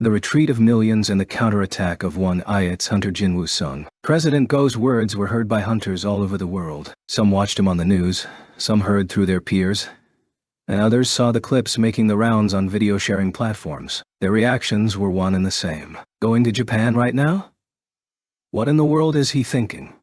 the retreat of millions and the counterattack of one Ayat's hunter Jinwoo Sung. President Go's words were heard by hunters all over the world. Some watched him on the news, some heard through their peers, and others saw the clips making the rounds on video-sharing platforms. Their reactions were one and the same. Going to Japan right now? What in the world is he thinking?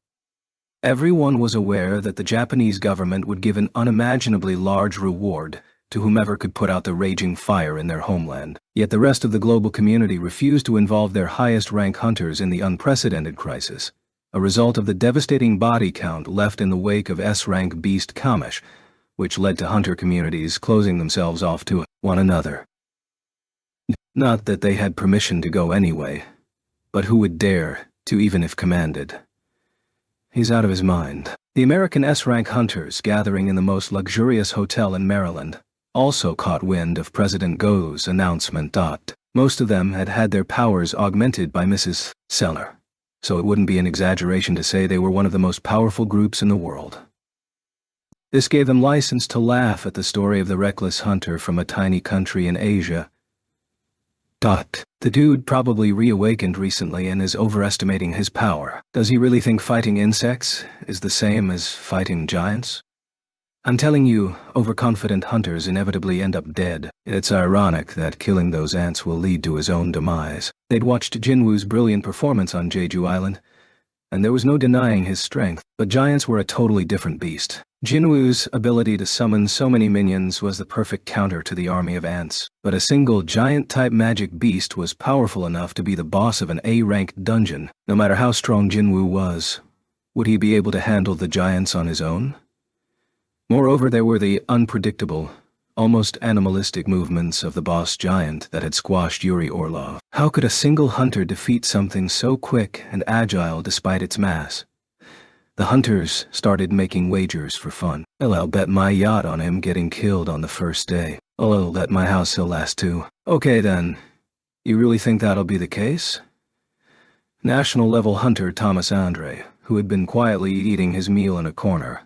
Everyone was aware that the Japanese government would give an unimaginably large reward to whomever could put out the raging fire in their homeland. Yet the rest of the global community refused to involve their highest-rank hunters in the unprecedented crisis, a result of the devastating body count left in the wake of S-rank beast Kamish, which led to hunter communities closing themselves off to one another. Not that they had permission to go anyway, but who would dare to, even if commanded? He's out of his mind. The American S-rank hunters gathering in the most luxurious hotel in Maryland also caught wind of President Go's announcement. Most of them had had their powers augmented by Mrs. Seller, so it wouldn't be an exaggeration to say they were one of the most powerful groups in the world. This gave them license to laugh at the story of the reckless hunter from a tiny country in Asia. The dude probably reawakened recently and is overestimating his power. Does he really think fighting insects is the same as fighting giants? I'm telling you, overconfident hunters inevitably end up dead. It's ironic that killing those ants will lead to his own demise. They'd watched Jinwoo's brilliant performance on Jeju Island, and there was no denying his strength, but giants were a totally different beast. Jinwoo's ability to summon so many minions was the perfect counter to the army of ants, but a single giant-type magic beast was powerful enough to be the boss of an A-ranked dungeon. No matter how strong Jinwoo was, would he be able to handle the giants on his own? Moreover, there were the unpredictable, almost animalistic movements of the boss giant that had squashed Yuri Orlov. How could a single hunter defeat something so quick and agile despite its mass? The hunters started making wagers for fun. I'll bet my yacht on him getting killed on the first day. I'll bet my house he'll last too. Okay then, you really think that'll be the case? National-level hunter Thomas Andre, who had been quietly eating his meal in a corner,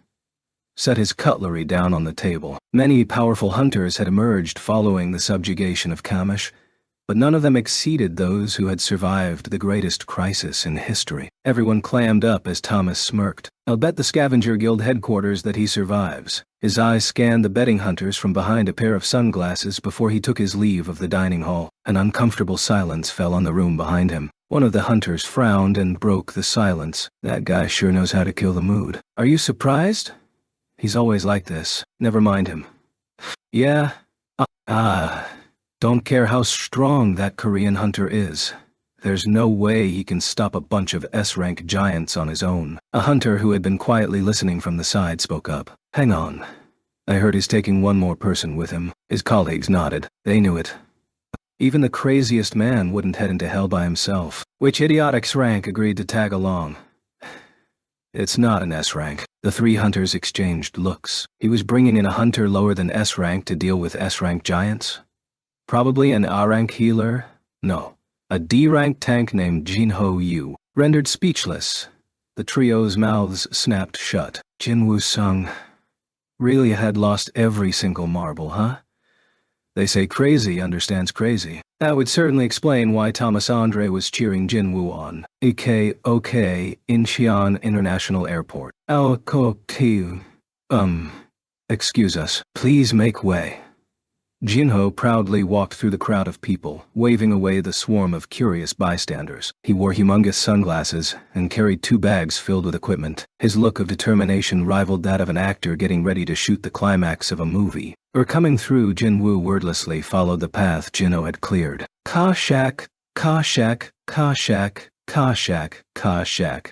set his cutlery down on the table. Many powerful hunters had emerged following the subjugation of Kamish, but none of them exceeded those who had survived the greatest crisis in history. Everyone clammed up as Thomas smirked. I'll bet the Scavenger Guild headquarters that he survives. His eyes scanned the betting hunters from behind a pair of sunglasses before he took his leave of the dining hall. An uncomfortable silence fell on the room behind him. One of the hunters frowned and broke the silence. That guy sure knows how to kill the mood. Are you surprised? He's always like this. Never mind him. Yeah? Don't care how strong that Korean hunter is. There's no way he can stop a bunch of S-rank giants on his own. A hunter who had been quietly listening from the side spoke up. Hang on. I heard he's taking one more person with him. His colleagues nodded. They knew it. Even the craziest man wouldn't head into hell by himself. Which idiotic S-rank agreed to tag along? It's not an S-rank. The three hunters exchanged looks. He was bringing in a hunter lower than S-rank to deal with S-rank giants? Probably an A-rank healer? No. A D-rank tank named Jinho Yu. Rendered speechless, the trio's mouths snapped shut. Jinwoo Sung really had lost every single marble, huh? They say crazy understands crazy. That would certainly explain why Thomas Andre was cheering Jinwoo on. Okay, Incheon International Airport. Excuse us. Please make way. Jinho proudly walked through the crowd of people, waving away the swarm of curious bystanders. He wore humongous sunglasses and carried 2 bags filled with equipment. His look of determination rivaled that of an actor getting ready to shoot the climax of a movie. Coming through, Jinwoo wordlessly followed the path Jinho had cleared. Ka-shack, ka-shack, ka-shack, ka-shack, ka-shack.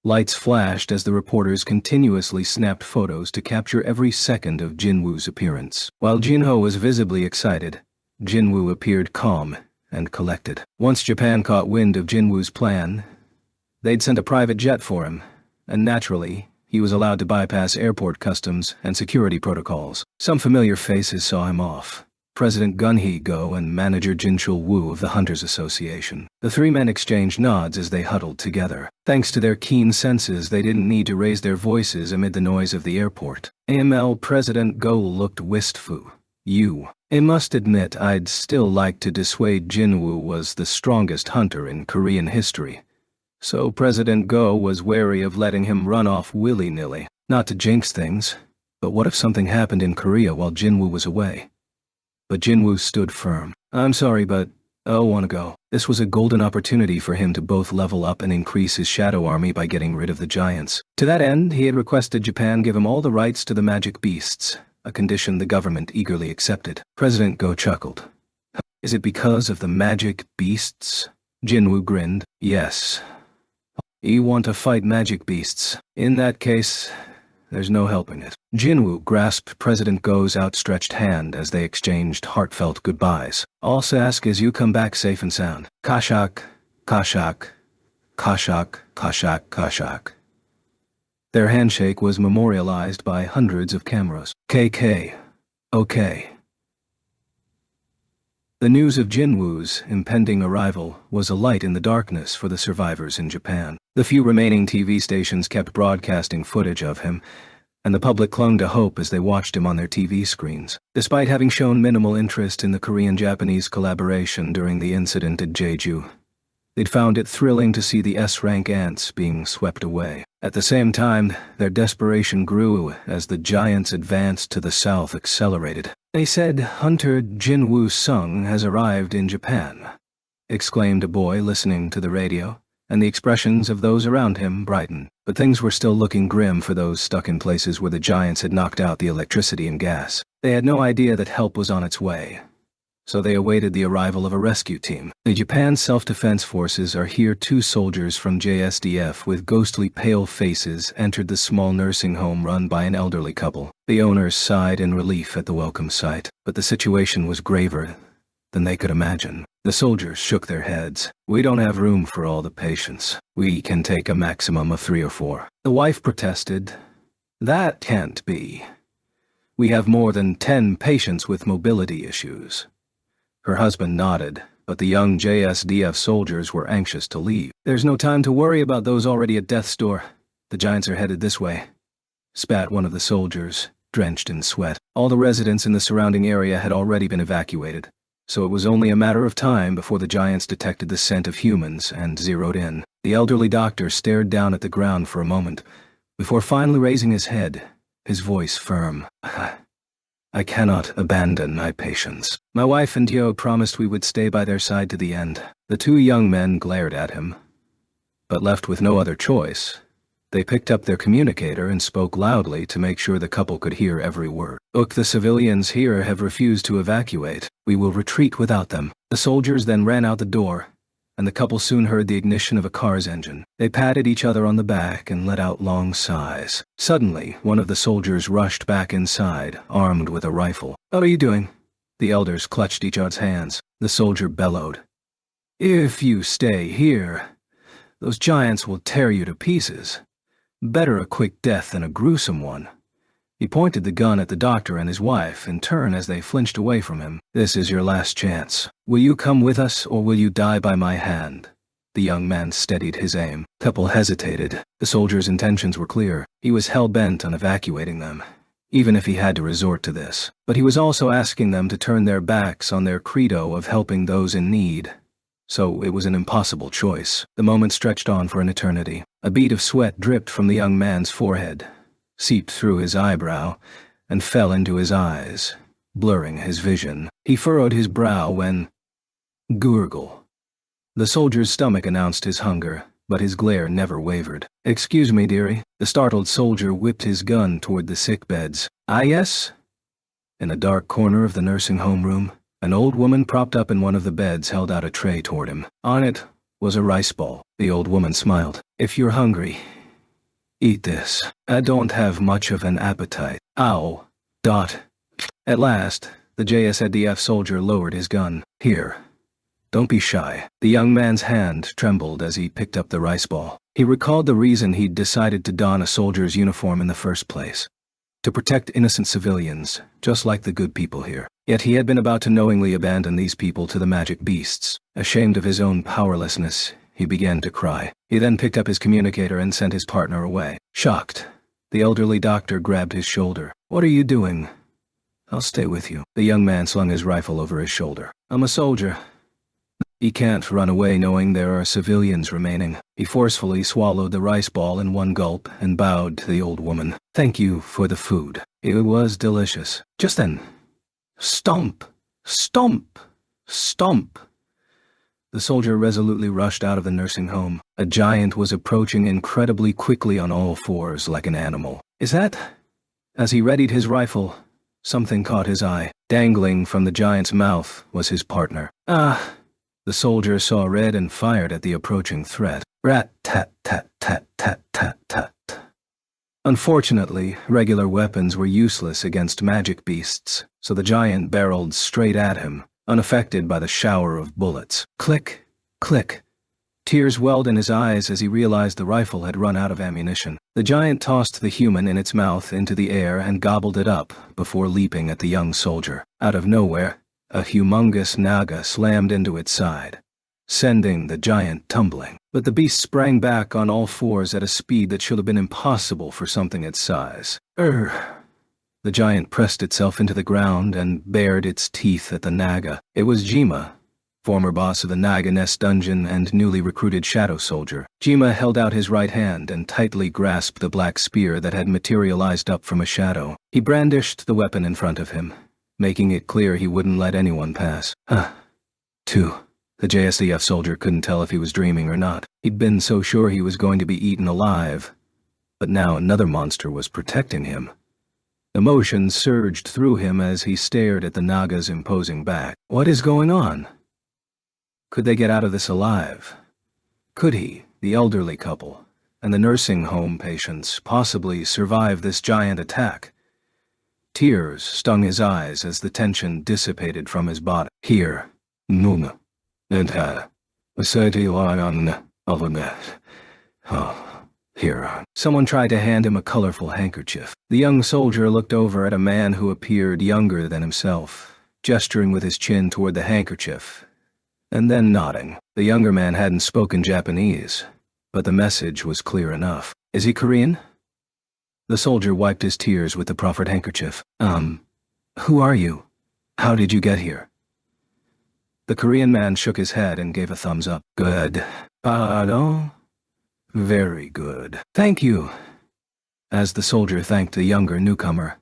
Lights flashed as the reporters continuously snapped photos to capture every second of Jinwoo's appearance. While Jinho was visibly excited, Jinwoo appeared calm and collected. Once Japan caught wind of Jinwoo's plan, they'd sent a private jet for him, and naturally, he was allowed to bypass airport customs and security protocols. Some familiar faces saw him off. President Gun-hee Go and manager Jinchul Woo of the Hunters Association. The 3 men exchanged nods as they huddled together. Thanks to their keen senses, they didn't need to raise their voices amid the noise of the airport. AML President Go looked wistful. You. I must admit I'd still like to dissuade Jinwoo was the strongest hunter in Korean history. So President Go was wary of letting him run off willy-nilly. Not to jinx things, but what if something happened in Korea while Jinwoo was away? But Jinwoo stood firm. I'm sorry, but I want to go. This was a golden opportunity for him to both level up and increase his shadow army by getting rid of the giants. To that end, he had requested Japan give him all the rights to the magic beasts, a condition the government eagerly accepted. President Go chuckled. Is it because of the magic beasts? Jinwoo grinned. Yes. You want to fight magic beasts. In that case, there's no helping it. Jinwoo grasped President Go's outstretched hand as they exchanged heartfelt goodbyes. All I ask is you come back safe and sound. Kashak, Kashak, Kashak, Kashak, Kashak. Their handshake was memorialized by hundreds of cameras. KK. Okay. The news of Jinwoo's impending arrival was a light in the darkness for the survivors in Japan. The few remaining TV stations kept broadcasting footage of him, and the public clung to hope as they watched him on their TV screens. Despite having shown minimal interest in the Korean-Japanese collaboration during the incident at Jeju, they'd found it thrilling to see the S-rank ants being swept away. At the same time, their desperation grew as the giants' advance to the south accelerated. They said Hunter Jinwoo Sung has arrived in Japan, exclaimed a boy listening to the radio, and the expressions of those around him brightened. But things were still looking grim for those stuck in places where the giants had knocked out the electricity and gas. They had no idea that help was on its way, so they awaited the arrival of a rescue team. The Japan Self-Defense Forces are here. 2 soldiers from JSDF with ghostly pale faces entered the small nursing home run by an elderly couple. The owners sighed in relief at the welcome sight, but the situation was graver than they could imagine. The soldiers shook their heads. We don't have room for all the patients. We can take a maximum of 3 or 4. The wife protested. That can't be. We have more than 10 patients with mobility issues. Her husband nodded, but the young JSDF soldiers were anxious to leave. There's no time to worry about those already at death's door. The giants are headed this way, spat one of the soldiers, drenched in sweat. All the residents in the surrounding area had already been evacuated, so it was only a matter of time before the giants detected the scent of humans and zeroed in. The elderly doctor stared down at the ground for a moment, before finally raising his head, his voice firm. I cannot abandon my patients. My wife and Yo promised we would stay by their side to the end. The 2 young men glared at him, but left with no other choice. They picked up their communicator and spoke loudly to make sure the couple could hear every word. Look, the civilians here have refused to evacuate. We will retreat without them. The soldiers then ran out the door, and the couple soon heard the ignition of a car's engine. They patted each other on the back and let out long sighs. Suddenly, one of the soldiers rushed back inside, armed with a rifle. What are you doing? The elders clutched each other's hands. The soldier bellowed. If you stay here, those giants will tear you to pieces. Better a quick death than a gruesome one. He pointed the gun at the doctor and his wife in turn as they flinched away from him. This is your last chance. Will you come with us or will you die by my hand? The young man steadied his aim. Couple hesitated. The soldier's intentions were clear. He was hell-bent on evacuating them, even if he had to resort to this. But he was also asking them to turn their backs on their credo of helping those in need. So it was an impossible choice. The moment stretched on for an eternity. A bead of sweat dripped from the young man's forehead, seeped through his eyebrow, and fell into his eyes, blurring his vision. He furrowed his brow when... Gurgle. The soldier's stomach announced his hunger, but his glare never wavered. Excuse me, dearie. The startled soldier whipped his gun toward the sick beds. Ah, yes? In a dark corner of the nursing home room, an old woman propped up in one of the beds held out a tray toward him. On it was a rice ball. The old woman smiled. If you're hungry, eat this. I don't have much of an appetite. Ow. Dot. At last, the JSDF soldier lowered his gun. Here. Don't be shy. The young man's hand trembled as he picked up the rice ball. He recalled the reason he'd decided to don a soldier's uniform in the first place. To protect innocent civilians, just like the good people here. Yet he had been about to knowingly abandon these people to the magic beasts. Ashamed of his own powerlessness, he began to cry. He then picked up his communicator and sent his partner away. Shocked, the elderly doctor grabbed his shoulder. What are you doing? I'll stay with you. The young man slung his rifle over his shoulder. I'm a soldier. He can't run away knowing there are civilians remaining. He forcefully swallowed the rice ball in one gulp and bowed to the old woman. Thank you for the food. It was delicious. Just then, stomp, stomp, stomp. The soldier resolutely rushed out of the nursing home. A giant was approaching incredibly quickly on all fours like an animal. Is that? As he readied his rifle, something caught his eye. Dangling from the giant's mouth was his partner. Ah! The soldier saw red and fired at the approaching threat. Rat-tat-tat-tat-tat-tat. Unfortunately, regular weapons were useless against magic beasts, so the giant barreled straight at him, unaffected by the shower of bullets. Click, click. Tears welled in his eyes as he realized the rifle had run out of ammunition. The giant tossed the human in its mouth into the air and gobbled it up before leaping at the young soldier. Out of nowhere, a humongous naga slammed into its side, sending the giant tumbling. But the beast sprang back on all fours at a speed that should have been impossible for something its size. The giant pressed itself into the ground and bared its teeth at the naga. It was Jima, former boss of the Naga Nest dungeon and newly recruited shadow soldier. Jima held out his right hand and tightly grasped the black spear that had materialized up from a shadow. He brandished the weapon in front of him, making it clear he wouldn't let anyone pass. Two. The JSDF soldier couldn't tell if he was dreaming or not. He'd been so sure he was going to be eaten alive. But now another monster was protecting him. Emotions surged through him as he stared at the Naga's imposing back. What is going on? Could they get out of this alive? Could he, the elderly couple, and the nursing home patients possibly survive this giant attack? Tears stung his eyes as the tension dissipated from his body. Here, Nuna, and here. Someone tried to hand him a colorful handkerchief. The young soldier looked over at a man who appeared younger than himself, gesturing with his chin toward the handkerchief, and then nodding. The younger man hadn't spoken Japanese, but the message was clear enough. Is he Korean? The soldier wiped his tears with the proffered handkerchief. Who are you? How did you get here? The Korean man shook his head and gave a thumbs up. Good. Pardon? Very good. Thank you. As the soldier thanked the younger newcomer.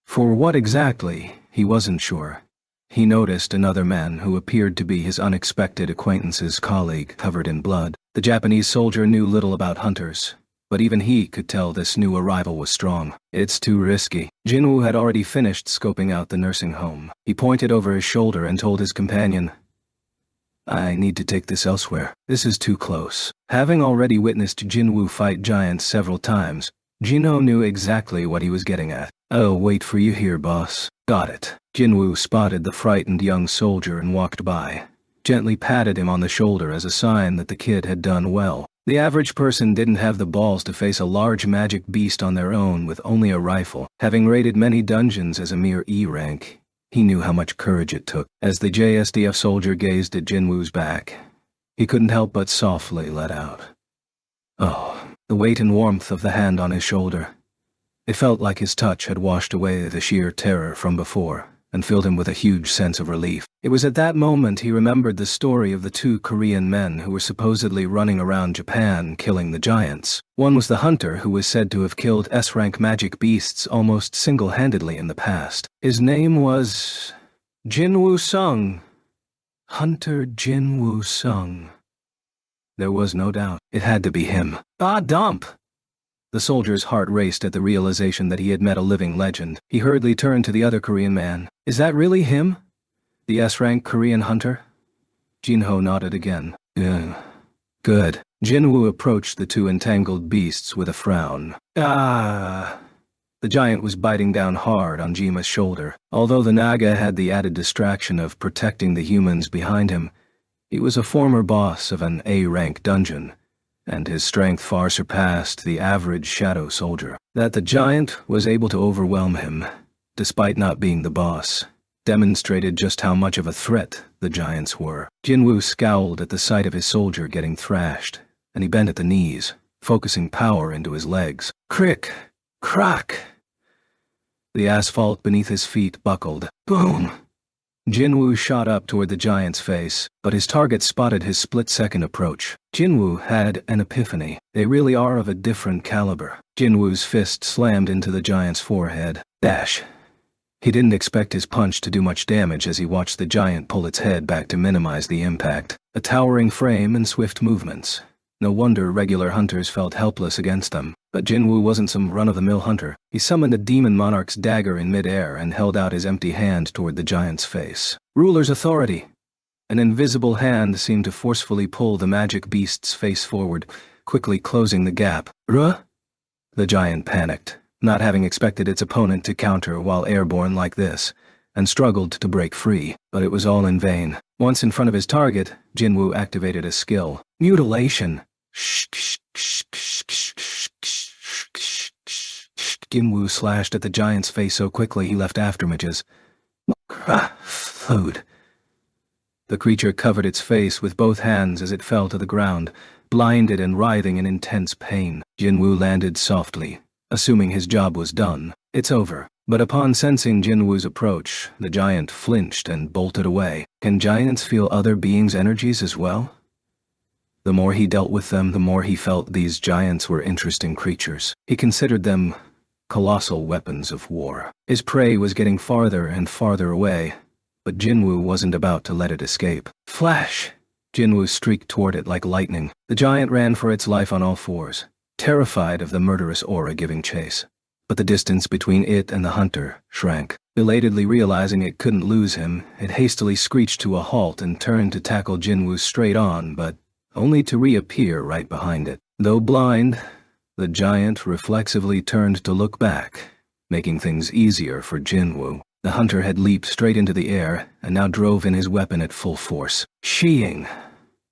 For what exactly, he wasn't sure. He noticed another man who appeared to be his unexpected acquaintance's colleague, covered in blood. The Japanese soldier knew little about hunters, but even he could tell this new arrival was strong. It's too risky. Jinwoo had already finished scoping out the nursing home. He pointed over his shoulder and told his companion, I need to take this elsewhere. This is too close. Having already witnessed Jinwoo fight giants several times, Jino knew exactly what he was getting at. I'll wait for you here, boss. Got it. Jinwoo spotted the frightened young soldier and walked by, gently patted him on the shoulder as a sign that the kid had done well. The average person didn't have the balls to face a large magic beast on their own with only a rifle. Having raided many dungeons as a mere E rank, he knew how much courage it took. As the JSDF soldier gazed at Jinwoo's back, he couldn't help but softly let out. Oh, the weight and warmth of the hand on his shoulder. It felt like his touch had washed away the sheer terror from before and filled him with a huge sense of relief. It was at that moment he remembered the story of the two Korean men who were supposedly running around Japan killing the giants. One was the hunter who was said to have killed S-rank magic beasts almost single-handedly in the past. His name was Jinwoo Sung. Hunter Jinwoo Sung. There was no doubt. It had to be him. Ah, dump! The soldier's heart raced at the realization that he had met a living legend. He hurriedly turned to the other Korean man. Is that really him? The S-rank Korean hunter? Jinho nodded again. Good. Jinwoo approached the two entangled beasts with a frown. Ah! The giant was biting down hard on Jima's shoulder. Although the Naga had the added distraction of protecting the humans behind him, he was a former boss of an A-rank dungeon, and his strength far surpassed the average shadow soldier. That the giant was able to overwhelm him, despite not being the boss, demonstrated just how much of a threat the giants were. Jinwoo scowled at the sight of his soldier getting thrashed, and he bent at the knees, focusing power into his legs. Crick! Crack! The asphalt beneath his feet buckled. Boom! Jinwoo shot up toward the giant's face, but his target spotted his split-second approach. Jinwoo had an epiphany. They really are of a different caliber. Jinwoo's fist slammed into the giant's forehead. Dash! He didn't expect his punch to do much damage as he watched the giant pull its head back to minimize the impact. A towering frame and swift movements. No wonder regular hunters felt helpless against them. But Jinwoo wasn't some run-of-the-mill hunter. He summoned a demon monarch's dagger in midair and held out his empty hand toward the giant's face. Ruler's authority! An invisible hand seemed to forcefully pull the magic beast's face forward, quickly closing the gap. Ruh? The giant panicked, not having expected its opponent to counter while airborne like this, and struggled to break free, but it was all in vain. Once in front of his target, Jinwoo activated a skill. Mutilation! Jinwoo slashed at the giant's face so quickly he left afterimages. Food. The creature covered its face with both hands as it fell to the ground, blinded and writhing in intense pain. Jinwoo landed softly, assuming his job was done. It's over. But upon sensing Jinwoo's approach, the giant flinched and bolted away. Can giants feel other beings' energies as well? The more he dealt with them, the more he felt these giants were interesting creatures. He considered them colossal weapons of war. His prey was getting farther and farther away, but Jinwoo wasn't about to let it escape. Flash! Jinwoo streaked toward it like lightning. The giant ran for its life on all fours, terrified of the murderous aura giving chase. But the distance between it and the hunter shrank. Belatedly realizing it couldn't lose him, it hastily screeched to a halt and turned to tackle Jinwoo straight on, but only to reappear right behind it. Though blind, the giant reflexively turned to look back, making things easier for Jinwoo. The hunter had leaped straight into the air and now drove in his weapon at full force. Sheeing!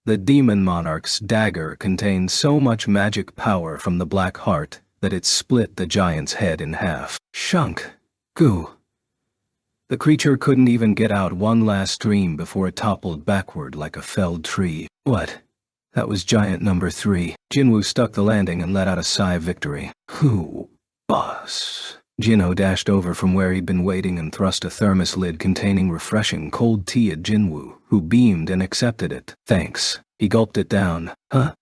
The demon monarch's dagger contained so much magic power from the black heart that it split the giant's head in half. Shunk! Goo! The creature couldn't even get out one last stream before it toppled backward like a felled tree. What? That was giant number 3. Jinwoo stuck the landing and let out a sigh of victory. Who? Boss. Jinho dashed over from where he'd been waiting and thrust a thermos lid containing refreshing cold tea at Jinwoo, who beamed and accepted it. Thanks. He gulped it down. Huh?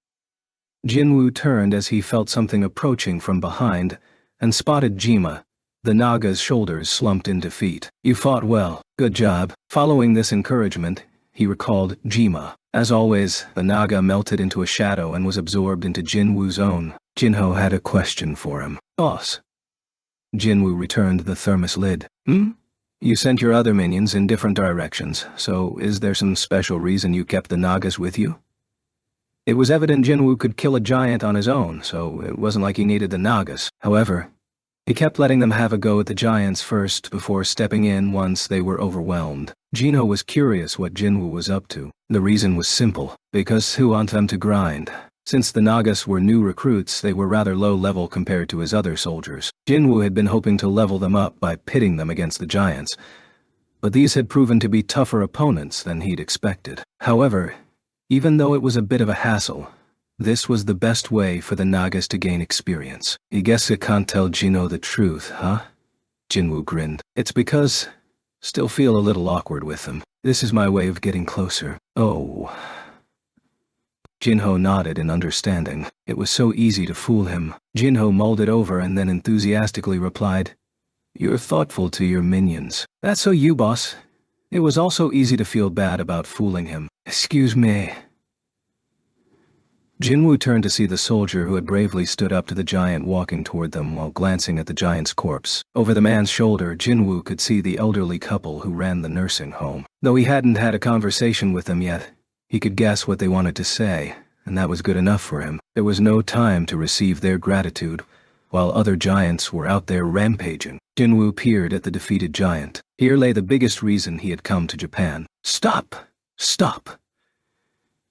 Jinwoo turned as he felt something approaching from behind and spotted Jima. The Naga's shoulders slumped in defeat. You fought well. Good job. Following this encouragement, he recalled Jima. As always, the Naga melted into a shadow and was absorbed into Jinwoo's own. Jinho had a question for him. Boss. Jinwoo returned the thermos lid. You sent your other minions in different directions, so is there some special reason you kept the Nagas with you? It was evident Jinwoo could kill a giant on his own, so it wasn't like he needed the Nagas. However, he kept letting them have a go at the giants first before stepping in once they were overwhelmed. Jinho was curious what Jinwoo was up to. The reason was simple, because who want them to grind? Since the Nagas were new recruits, they were rather low level compared to his other soldiers. Jinwoo had been hoping to level them up by pitting them against the giants, but these had proven to be tougher opponents than he'd expected. However, even though it was a bit of a hassle, this was the best way for the Nagas to gain experience. I guess you can't tell Jinho the truth, huh? Jinwoo grinned. It's because still feel a little awkward with them. This is my way of getting closer. Oh. Jinho nodded in understanding. It was so easy to fool him. Jinho mulled it over and then enthusiastically replied, You're thoughtful to your minions. That's so you, boss. It was also easy to feel bad about fooling him. Excuse me. Jinwoo turned to see the soldier who had bravely stood up to the giant walking toward them while glancing at the giant's corpse. Over the man's shoulder, Jinwoo could see the elderly couple who ran the nursing home. Though he hadn't had a conversation with them yet, he could guess what they wanted to say, and that was good enough for him. There was no time to receive their gratitude, while other giants were out there rampaging. Jinwoo peered at the defeated giant. Here lay the biggest reason he had come to Japan. Stop! Stop!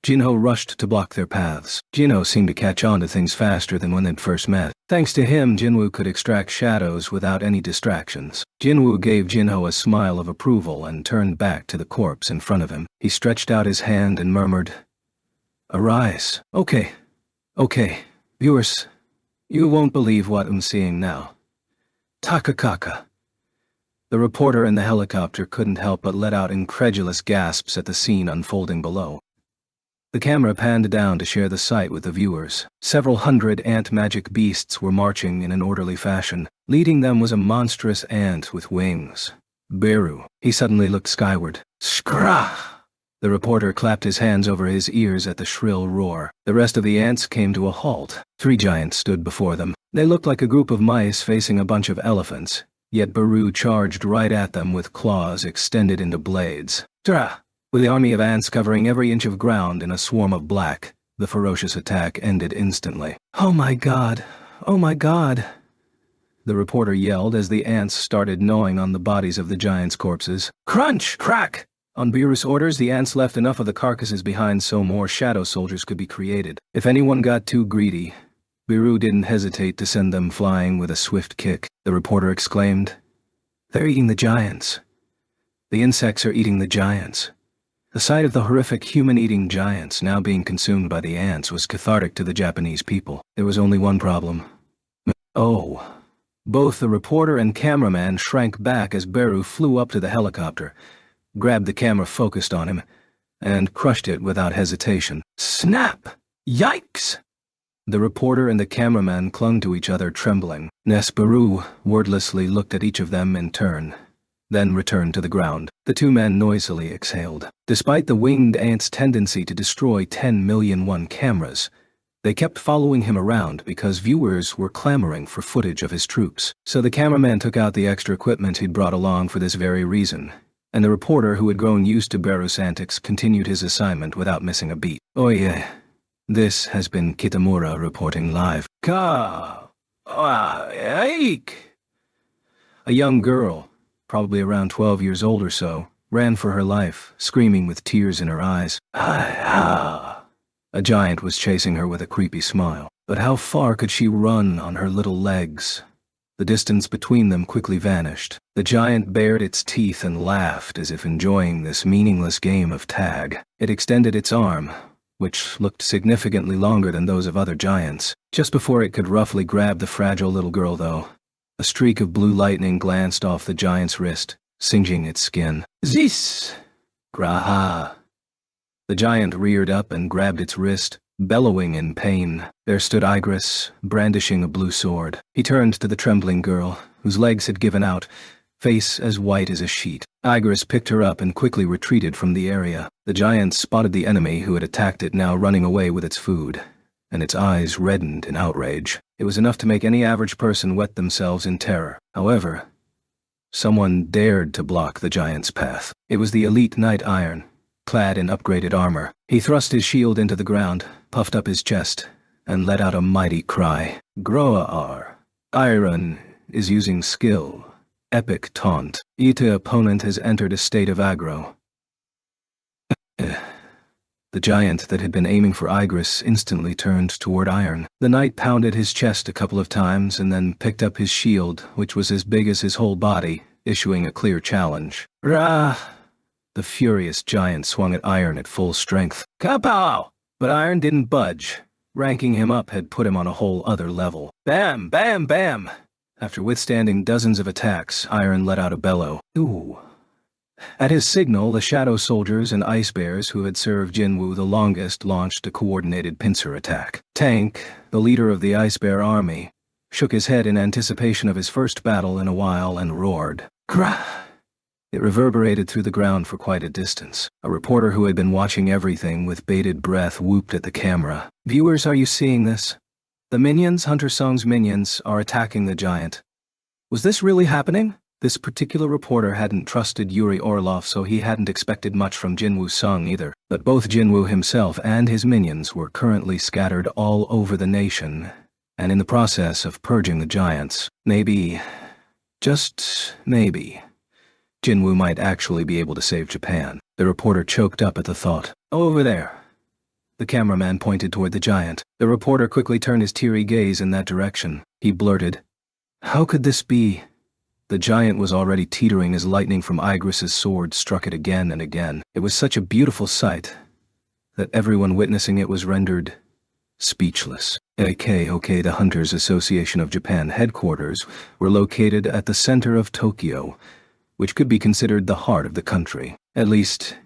Jinho rushed to block their paths. Jinho seemed to catch on to things faster than when they'd first met. Thanks to him, Jinwoo could extract shadows without any distractions. Jinwoo gave Jinho a smile of approval and turned back to the corpse in front of him. He stretched out his hand and murmured, Arise. Okay. Viewers, you won't believe what I'm seeing now. Takakaka. The reporter in the helicopter couldn't help but let out incredulous gasps at the scene unfolding below. The camera panned down to share the sight with the viewers. Several hundred ant magic beasts were marching in an orderly fashion. Leading them was a monstrous ant with wings. Beru. He suddenly looked skyward. Skra! The reporter clapped his hands over his ears at the shrill roar. The rest of the ants came to a halt. 3 giants stood before them. They looked like a group of mice facing a bunch of elephants, yet Beru charged right at them with claws extended into blades. Tra! With the army of ants covering every inch of ground in a swarm of black, the ferocious attack ended instantly. "Oh my God! Oh my God!" the reporter yelled as the ants started gnawing on the bodies of the giants' corpses. Crunch! Crack! On Beerus' orders, the ants left enough of the carcasses behind so more shadow soldiers could be created. If anyone got too greedy, Beru didn't hesitate to send them flying with a swift kick. The reporter exclaimed, "They're eating the giants. The insects are eating the giants." The sight of the horrific human-eating giants now being consumed by the ants was cathartic to the Japanese people. There was only one problem. Oh. Both the reporter and cameraman shrank back as Beru flew up to the helicopter, grabbed the camera focused on him, and crushed it without hesitation. Snap! Yikes! The reporter and the cameraman clung to each other, trembling. Beru wordlessly looked at each of them in turn, then returned to the ground. The 2 men noisily exhaled. Despite the winged ant's tendency to destroy 10,000,001 cameras, they kept following him around because viewers were clamoring for footage of his troops. So the cameraman took out the extra equipment he'd brought along for this very reason, and the reporter, who had grown used to Beru's antics, continued his assignment without missing a beat. Oye. This has been Kitamura reporting live. Eek! A young girl, probably around 12 years old or so, ran for her life, screaming with tears in her eyes. A giant was chasing her with a creepy smile. But how far could she run on her little legs? The distance between them quickly vanished. The giant bared its teeth and laughed as if enjoying this meaningless game of tag. It extended its arm, which looked significantly longer than those of other giants. Just before it could roughly grab the fragile little girl, though, a streak of blue lightning glanced off the giant's wrist, singeing its skin. Zis! Graha! The giant reared up and grabbed its wrist, bellowing in pain. There stood Igris, brandishing a blue sword. He turned to the trembling girl, whose legs had given out, face as white as a sheet. Igris picked her up and quickly retreated from the area. The giant spotted the enemy who had attacked it, now running away with its food, and its eyes reddened in outrage. It was enough to make any average person wet themselves in terror. However, someone dared to block the giant's path. It was the elite knight Iron, clad in upgraded armor. He thrust his shield into the ground, puffed up his chest, and let out a mighty cry. Groar. Iron is using skill. Epic taunt. Ita opponent has entered a state of aggro. The giant that had been aiming for Igris instantly turned toward Iron. The knight pounded his chest a couple of times and then picked up his shield, which was as big as his whole body, issuing a clear challenge. Rah! The furious giant swung at Iron at full strength. Kapow! But Iron didn't budge. Ranking him up had put him on a whole other level. Bam! Bam! Bam! After withstanding dozens of attacks, Iron let out a bellow. Ooh. At his signal, the shadow soldiers and ice bears who had served Jinwoo the longest launched a coordinated pincer attack. Tank, the leader of the ice bear army, shook his head in anticipation of his first battle in a while and roared. Grah! It reverberated through the ground for quite a distance. A reporter who had been watching everything with bated breath whooped at the camera. Viewers, are you seeing this? The minions, Hunter Sung's minions, are attacking the giant. Was this really happening? This particular reporter hadn't trusted Yuri Orlov, so he hadn't expected much from Jinwoo Sung either. But both Jinwoo himself and his minions were currently scattered all over the nation, and in the process of purging the giants. Maybe, just maybe, Jinwoo might actually be able to save Japan. The reporter choked up at the thought. Over there. The cameraman pointed toward the giant. The reporter quickly turned his teary gaze in that direction. He blurted, "How could this be?" The giant was already teetering as lightning from Igris's sword struck it again and again. It was such a beautiful sight that everyone witnessing it was rendered speechless. The Hunters Association of Japan headquarters were located at the center of Tokyo, which could be considered the heart of the country. At least,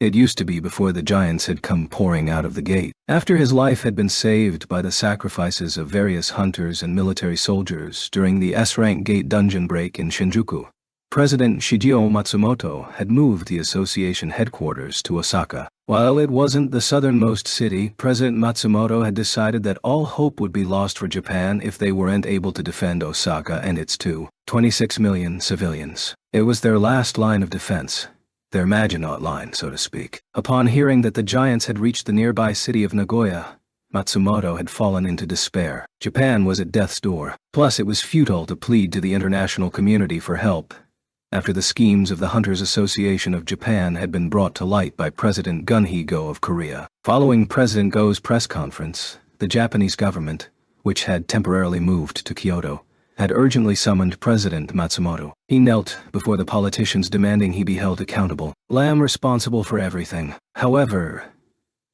it used to be before the giants had come pouring out of the gate. After his life had been saved by the sacrifices of various hunters and military soldiers during the S-rank gate dungeon break in Shinjuku, President Shigeo Matsumoto had moved the association headquarters to Osaka. While it wasn't the southernmost city, President Matsumoto had decided that all hope would be lost for Japan if they weren't able to defend Osaka and its 26 million civilians. It was their last line of defense, their Maginot Line, so to speak. Upon hearing that the giants had reached the nearby city of Nagoya, Matsumoto had fallen into despair. Japan was at death's door. Plus, it was futile to plead to the international community for help after the schemes of the Hunters Association of Japan had been brought to light by President Gunhee-go of Korea. Following President Go's press conference, the Japanese government, which had temporarily moved to Kyoto, had urgently summoned President Matsumoto. He knelt before the politicians demanding he be held accountable. "I'm responsible for everything. However,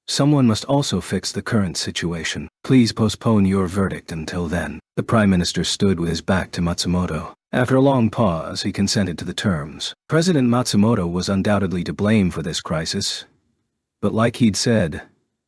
someone must also fix the current situation. Please postpone your verdict until then." The Prime Minister stood with his back to Matsumoto. After a long pause, he consented to the terms. President Matsumoto was undoubtedly to blame for this crisis, but like he'd said,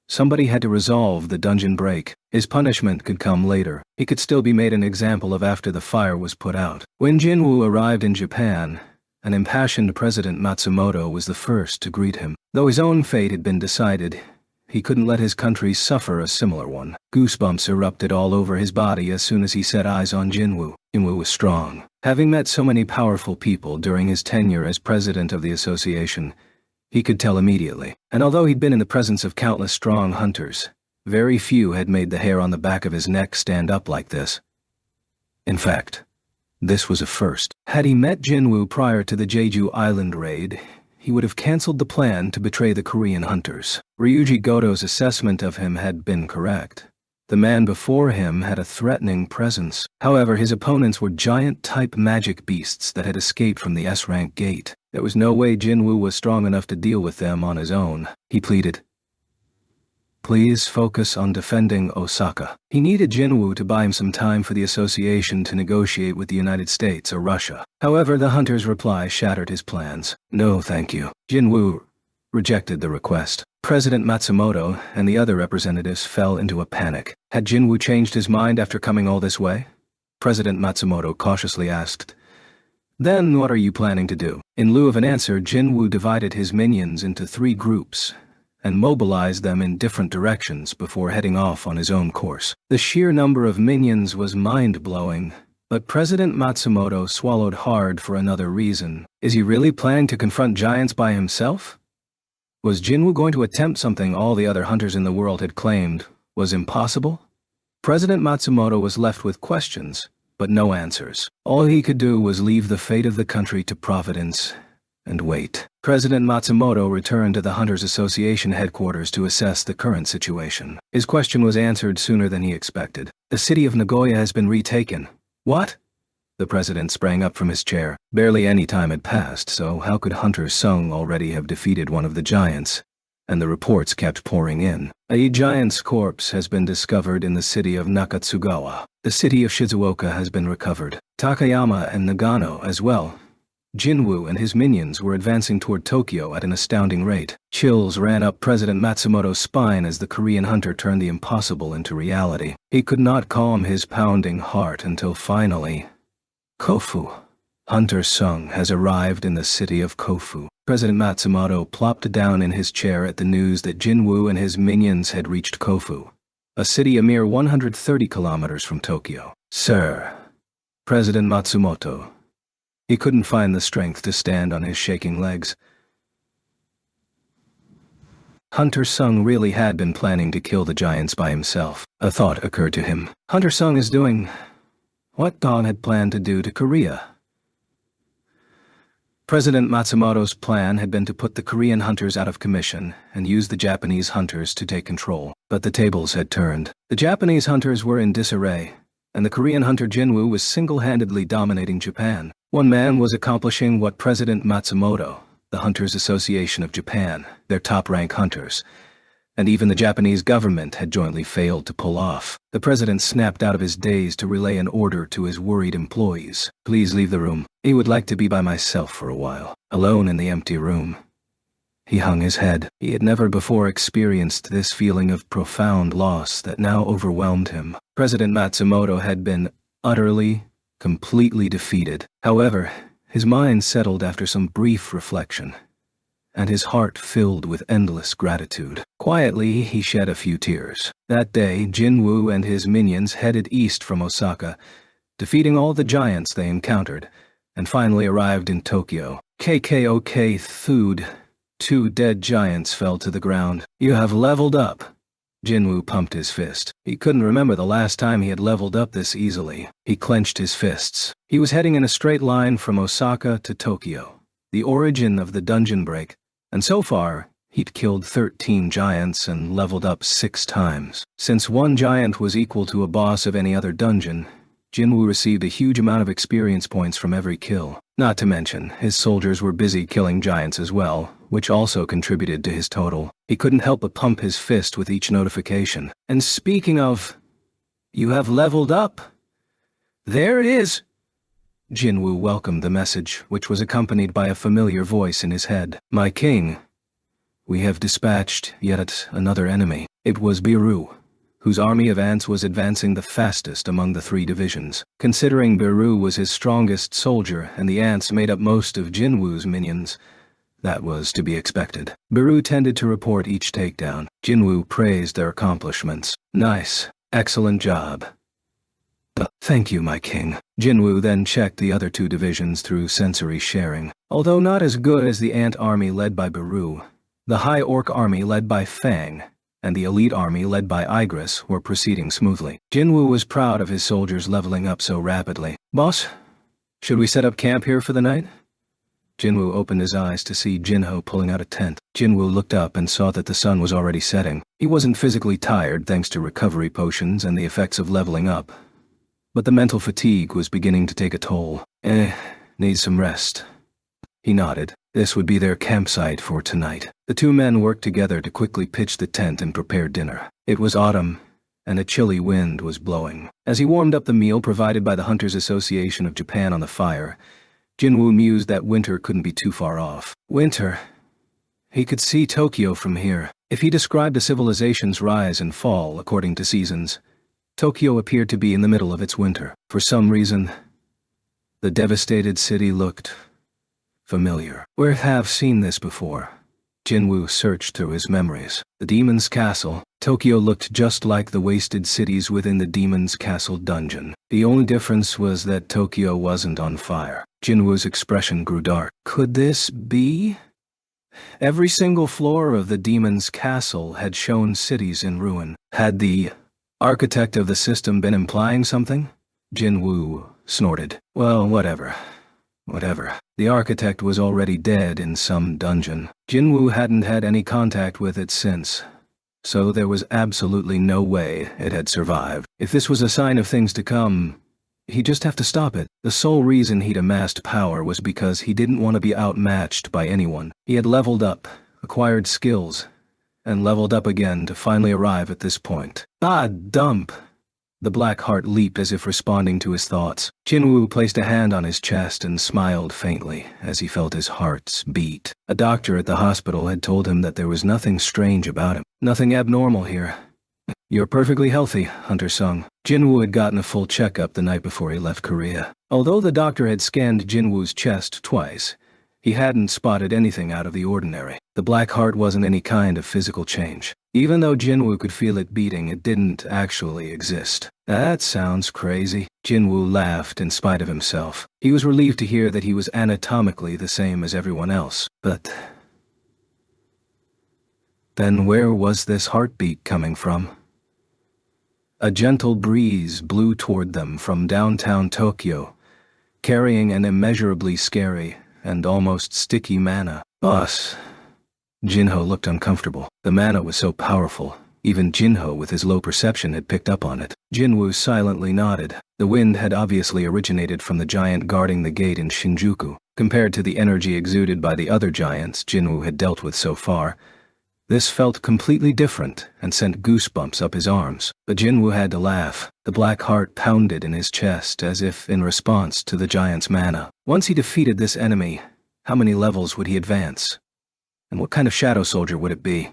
somebody had to resolve the dungeon break. His punishment could come later. He could still be made an example of after the fire was put out. When Jinwoo arrived in Japan, an impassioned President Matsumoto was the first to greet him. Though his own fate had been decided, he couldn't let his country suffer a similar one. Goosebumps erupted all over his body as soon as he set eyes on Jinwoo. Jinwoo was strong. Having met so many powerful people during his tenure as president of the association, he could tell immediately. And although he'd been in the presence of countless strong hunters, very few had made the hair on the back of his neck stand up like this. In fact, this was a first. Had he met Jinwoo prior to the Jeju Island raid, he would have cancelled the plan to betray the Korean hunters. Ryuji Goto's assessment of him had been correct. The man before him had a threatening presence. However, his opponents were giant-type magic beasts that had escaped from the S-rank gate. There was no way Jinwoo was strong enough to deal with them on his own. He pleaded, "Please focus on defending Osaka." He needed Jinwoo to buy him some time for the association to negotiate with the United States or Russia. However, the hunter's reply shattered his plans. "No, thank you." Jinwoo rejected the request. President Matsumoto and the other representatives fell into a panic. Had Jinwoo changed his mind after coming all this way? President Matsumoto cautiously asked. "Then what are you planning to do?" In lieu of an answer, Jinwoo divided his minions into 3 groups and mobilized them in different directions before heading off on his own course. The sheer number of minions was mind-blowing, but President Matsumoto swallowed hard for another reason. Is he really planning to confront giants by himself? Was Jinwoo going to attempt something all the other hunters in the world had claimed was impossible? President Matsumoto was left with questions, but no answers. All he could do was leave the fate of the country to Providence and wait. President Matsumoto returned to the Hunters Association headquarters to assess the current situation. His question was answered sooner than he expected. "The city of Nagoya has been retaken." "What?" The president sprang up from his chair. Barely any time had passed, so how could Hunter Sung already have defeated one of the giants? And the reports kept pouring in. "A giant's corpse has been discovered in the city of Nakatsugawa. The city of Shizuoka has been recovered. Takayama and Nagano as well." Jinwoo and his minions were advancing toward Tokyo at an astounding rate. Chills ran up President Matsumoto's spine as the Korean hunter turned the impossible into reality. He could not calm his pounding heart until finally, Kofu. Hunter Sung has arrived in the city of Kofu. President Matsumoto plopped down in his chair at the news that Jinwoo and his minions had reached Kofu, a city a mere 130 kilometers from Tokyo. "Sir." President Matsumoto. He couldn't find the strength to stand on his shaking legs. Hunter Sung really had been planning to kill the giants by himself. A thought occurred to him. Hunter Sung is doing what Don had planned to do to Korea. President Matsumoto's plan had been to put the Korean hunters out of commission and use the Japanese hunters to take control. But the tables had turned. The Japanese hunters were in disarray, and the Korean hunter Jinwoo was single-handedly dominating Japan. One man was accomplishing what President Matsumoto, the Hunters Association of Japan, their top-rank hunters, and even the Japanese government had jointly failed to pull off. The president snapped out of his daze to relay an order to his worried employees. Please leave the room. I would like to be by myself for a while, alone in the empty room. He hung his head. He had never before experienced this feeling of profound loss that now overwhelmed him. President Matsumoto had been utterly, completely defeated. However, his mind settled after some brief reflection, and his heart filled with endless gratitude. Quietly, he shed a few tears. That day, Jinwoo and his minions headed east from Osaka, defeating all the giants they encountered, and finally arrived in Tokyo. KKOK Food. 2 dead giants fell to the ground. You have leveled up. Jinwoo pumped his fist. He couldn't remember the last time he had leveled up this easily. He clenched his fists. He was heading in a straight line from Osaka to Tokyo, the origin of the dungeon break, and so far, he'd killed 13 giants and leveled up 6 times. Since 1 giant was equal to a boss of any other dungeon, Jinwoo received a huge amount of experience points from every kill. Not to mention, his soldiers were busy killing giants as well, which also contributed to his total. He couldn't help but pump his fist with each notification. And speaking of, you have leveled up. There it is. Jinwoo welcomed the message, which was accompanied by a familiar voice in his head. My king, we have dispatched yet another enemy. It was Biru, whose army of ants was advancing the fastest among the 3 divisions. Considering Biru was his strongest soldier and the ants made up most of Jinwoo's minions, that was to be expected. Biru tended to report each takedown. Jinwoo praised their accomplishments. Nice. Excellent job. Thank you, my king. Jinwoo then checked the other 2 divisions through sensory sharing. Although not as good as the ant army led by Biru, the high orc army led by Fang, and the elite army led by Igris were proceeding smoothly. Jinwoo was proud of his soldiers leveling up so rapidly. Boss, should we set up camp here for the night? Jinwoo opened his eyes to see Jinho pulling out a tent. Jinwoo looked up and saw that the sun was already setting. He wasn't physically tired thanks to recovery potions and the effects of leveling up, but the mental fatigue was beginning to take a toll. Needs some rest. He nodded. This would be their campsite for tonight. The 2 men worked together to quickly pitch the tent and prepare dinner. It was autumn, and a chilly wind was blowing. As he warmed up the meal provided by the Hunters Association of Japan on the fire, Jinwoo mused that winter couldn't be too far off. Winter? He could see Tokyo from here. If he described a civilization's rise and fall according to seasons, Tokyo appeared to be in the middle of its winter. For some reason, the devastated city looked familiar. Where have seen this before? Jinwoo searched through his memories. The Demon's Castle. Tokyo looked just like the wasted cities within the Demon's Castle dungeon. The only difference was that Tokyo wasn't on fire. Jinwoo's expression grew dark. Could this be? Every single floor of the Demon's Castle had shown cities in ruin. Had the architect of the system been implying something? Jinwoo snorted. Well, whatever. The architect was already dead in some dungeon. Jinwoo hadn't had any contact with it since, so there was absolutely no way it had survived. If this was a sign of things to come, he'd just have to stop it. The sole reason he'd amassed power was because he didn't want to be outmatched by anyone. He had leveled up, acquired skills, and leveled up again to finally arrive at this point. Dump! The black heart leaped as if responding to his thoughts. Jinwoo placed a hand on his chest and smiled faintly as he felt his heart's beat. A doctor at the hospital had told him that there was nothing strange about him. Nothing abnormal here. You're perfectly healthy, Hunter Sung. Jinwoo had gotten a full checkup the night before he left Korea. Although the doctor had scanned Jinwoo's chest twice, he hadn't spotted anything out of the ordinary. The black heart wasn't any kind of physical change. Even though Jinwoo could feel it beating, it didn't actually exist. That sounds crazy. Jinwoo laughed in spite of himself. He was relieved to hear that he was anatomically the same as everyone else. But then where was this heartbeat coming from? A gentle breeze blew toward them from downtown Tokyo, carrying an immeasurably scary and almost sticky mana. Boss. Jinho looked uncomfortable. The mana was so powerful, even Jinho with his low perception had picked up on it. Jinwoo silently nodded. The wind had obviously originated from the giant guarding the gate in Shinjuku. Compared to the energy exuded by the other giants Jinwoo had dealt with so far, This felt completely different and sent goosebumps up his arms. But Jinwoo had to laugh. The black heart pounded in his chest as if in response to the giant's mana. Once he defeated this enemy, how many levels would he advance? And what kind of shadow soldier would it be?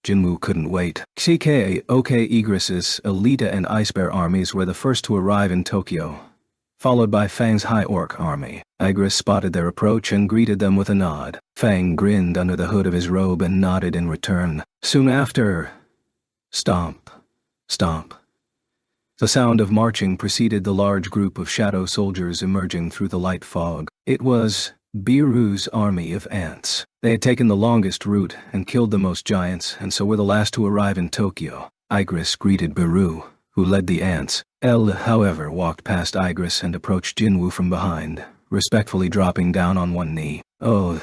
Jinwoo couldn't wait. CK OK Igris's Elita and Ice Bear armies were the first to arrive in Tokyo, followed by Fang's High Orc army. Igris spotted their approach and greeted them with a nod. Fang grinned under the hood of his robe and nodded in return. Soon after, stomp, stomp. The sound of marching preceded the large group of shadow soldiers emerging through the light fog. It was Biru's army of ants. They had taken the longest route and killed the most giants, and so were the last to arrive in Tokyo. Igris greeted Biru, who led the ants. However, walked past Igris and approached Jinwoo from behind, respectfully dropping down on one knee. Oh,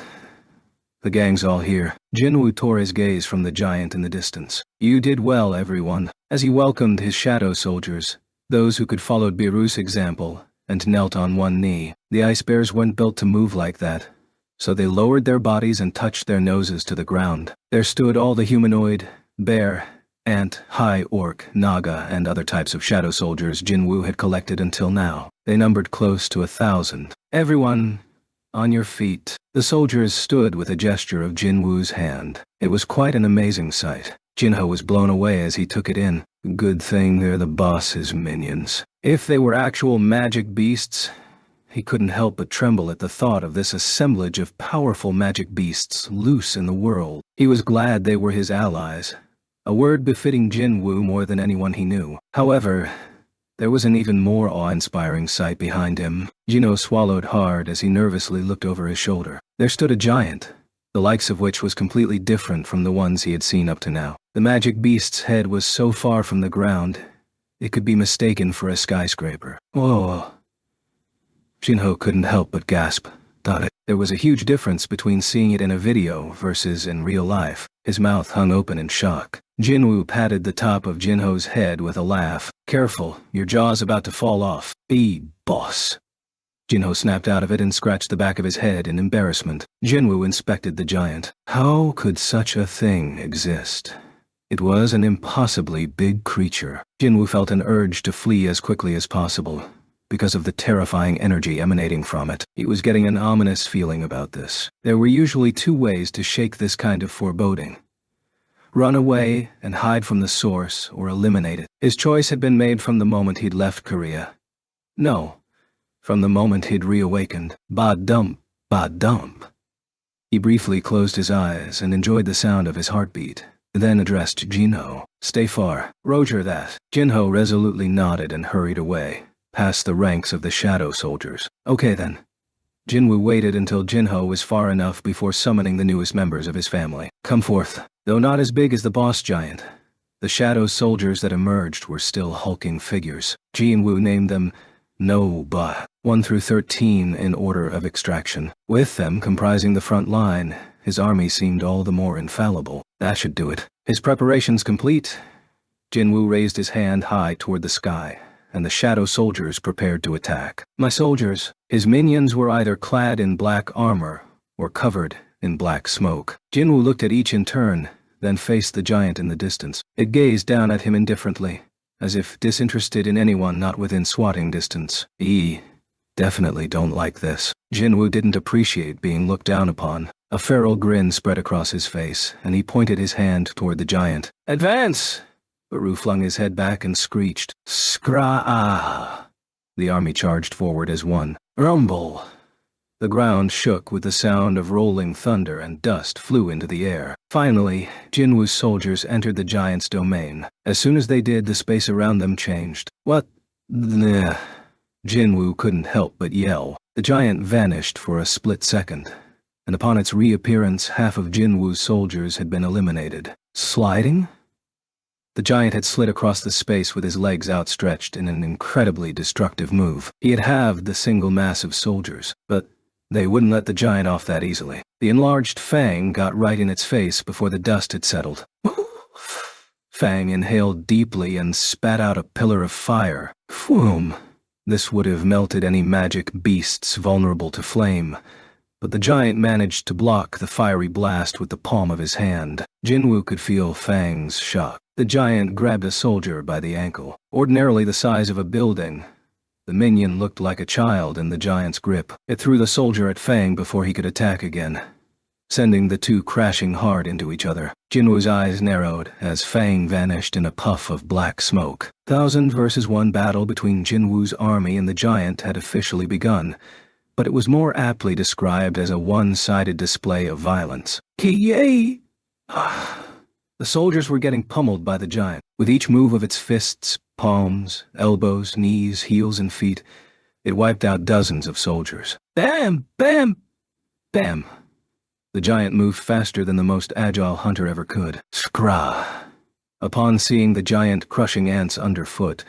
the gang's all here. Jinwoo tore his gaze from the giant in the distance. You did well, everyone. As he welcomed his shadow soldiers, those who could follow Biru's example, and knelt on one knee. The ice bears weren't built to move like that, so they lowered their bodies and touched their noses to the ground. There stood all the humanoid, bear, ant, high orc, naga, and other types of shadow soldiers Jinwoo had collected until now. They numbered close to 1,000. Everyone, on your feet. The soldiers stood with a gesture of Jinwoo's hand. It was quite an amazing sight. Jinho was blown away as he took it in. Good thing they're the boss's minions. If they were actual magic beasts, he couldn't help but tremble at the thought of this assemblage of powerful magic beasts loose in the world. He was glad they were his allies, a word befitting Jinwoo more than anyone he knew. However, there was an even more awe-inspiring sight behind him. Jinho swallowed hard as he nervously looked over his shoulder. There stood a giant, the likes of which was completely different from the ones he had seen up to now. The magic beast's head was so far from the ground, it could be mistaken for a skyscraper. Whoa. Jinho couldn't help but gasp. There was a huge difference between seeing it in a video versus in real life. His mouth hung open in shock. Jinwoo patted the top of Jinho's head with a laugh. Careful, your jaw's about to fall off. Boss. Jinho snapped out of it and scratched the back of his head in embarrassment. Jinwoo inspected the giant. How could such a thing exist? It was an impossibly big creature. Jinwoo felt an urge to flee as quickly as possible, because of the terrifying energy emanating from it. He was getting an ominous feeling about this. There were usually two ways to shake this kind of foreboding: run away and hide from the source, or eliminate it. His choice had been made from the moment he'd left Korea. No, from the moment he'd reawakened. Ba-dump, ba-dump. He briefly closed his eyes and enjoyed the sound of his heartbeat, then addressed Jinho. Stay far. Roger that. Jinho resolutely nodded and hurried away, past the ranks of the shadow soldiers. Okay then. Jinwoo waited until Jinho was far enough before summoning the newest members of his family. Come forth. Though not as big as the boss giant, the shadow soldiers that emerged were still hulking figures. Jinwoo named them No-Ba, 1 through 13 in order of extraction. With them comprising the front line, his army seemed all the more infallible. That should do it. His preparations complete, Jinwoo raised his hand high toward the sky, and the shadow soldiers prepared to attack. My soldiers. His minions were either clad in black armor or covered in black smoke. Jinwoo looked at each in turn, then faced the giant in the distance. It gazed down at him indifferently, as if disinterested in anyone not within swatting distance. Definitely don't like this. Jinwoo didn't appreciate being looked down upon. A feral grin spread across his face, and he pointed his hand toward the giant. Advance! Baru flung his head back and screeched. Skra-ah! The army charged forward as one. Rumble! The ground shook with the sound of rolling thunder, and dust flew into the air. Finally, Jinwoo's soldiers entered the giant's domain. As soon as they did, the space around them changed. What the... Jinwoo couldn't help but yell. The giant vanished for a split second, and upon its reappearance, half of Jinwoo's soldiers had been eliminated. Sliding? The giant had slid across the space with his legs outstretched in an incredibly destructive move. He had halved the single mass of soldiers, but they wouldn't let the giant off that easily. The enlarged Fang got right in its face before the dust had settled. Fang inhaled deeply and spat out a pillar of fire. Phoom! This would have melted any magic beasts vulnerable to flame, but the giant managed to block the fiery blast with the palm of his hand. Jinwoo could feel Fang's shock. The giant grabbed a soldier by the ankle. Ordinarily the size of a building, the minion looked like a child in the giant's grip. It threw the soldier at Fang before he could attack again, sending the two crashing hard into each other. Jinwoo's eyes narrowed as Fang vanished in a puff of black smoke. 1,000 versus 1 battle between Jinwoo's army and the giant had officially begun, but it was more aptly described as a one-sided display of violence. Ki-yay! The soldiers were getting pummeled by the giant. With each move of its fists, palms, elbows, knees, heels, and feet, it wiped out dozens of soldiers. Bam! Bam! Bam! The giant moved faster than the most agile hunter ever could. Scrah! Upon seeing the giant crushing ants underfoot,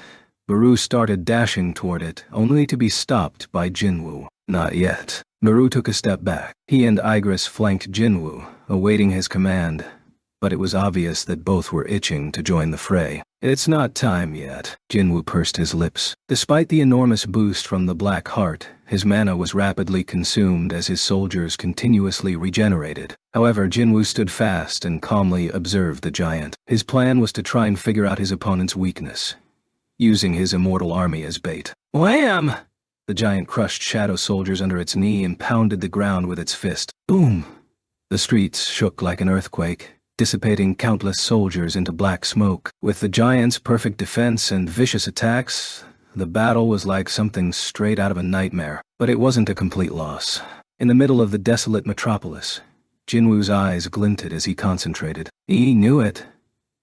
Baru started dashing toward it, only to be stopped by Jinwoo. Not yet. Baru took a step back. He and Igris flanked Jinwoo, awaiting his command, but it was obvious that both were itching to join the fray. It's not time yet. Jinwoo pursed his lips. Despite the enormous boost from the Black Heart, his mana was rapidly consumed as his soldiers continuously regenerated. However, Jinwoo stood fast and calmly observed the giant. His plan was to try and figure out his opponent's weakness, using his immortal army as bait. Wham! The giant crushed shadow soldiers under its knee and pounded the ground with its fist. Boom! The streets shook like an earthquake, dissipating countless soldiers into black smoke. With the giant's perfect defense and vicious attacks, the battle was like something straight out of a nightmare. But it wasn't a complete loss. In the middle of the desolate metropolis, Jinwoo's eyes glinted as he concentrated. He knew it.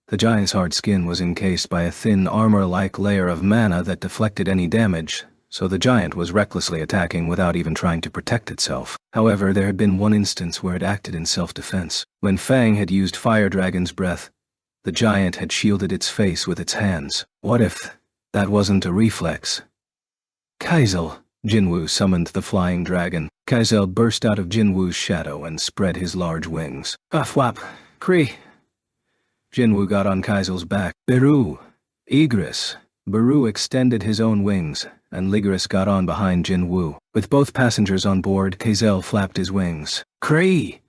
The giant's hard skin was encased by a thin armor-like layer of mana that deflected any damage, so the giant was recklessly attacking without even trying to protect itself. However, there had been one instance where it acted in self-defense. When Fang had used Fire Dragon's breath, the giant had shielded its face with its hands. What if that wasn't a reflex? Kaizel! Jinwoo summoned the flying dragon. Kaizel burst out of Jinwoo's shadow and spread his large wings. Afwap! Kree! Jinwoo got on Kaizel's back. Baru! Igris! Baru extended his own wings, and Ligris got on behind Jinwoo. With both passengers on board, Kaizel flapped his wings. Kree!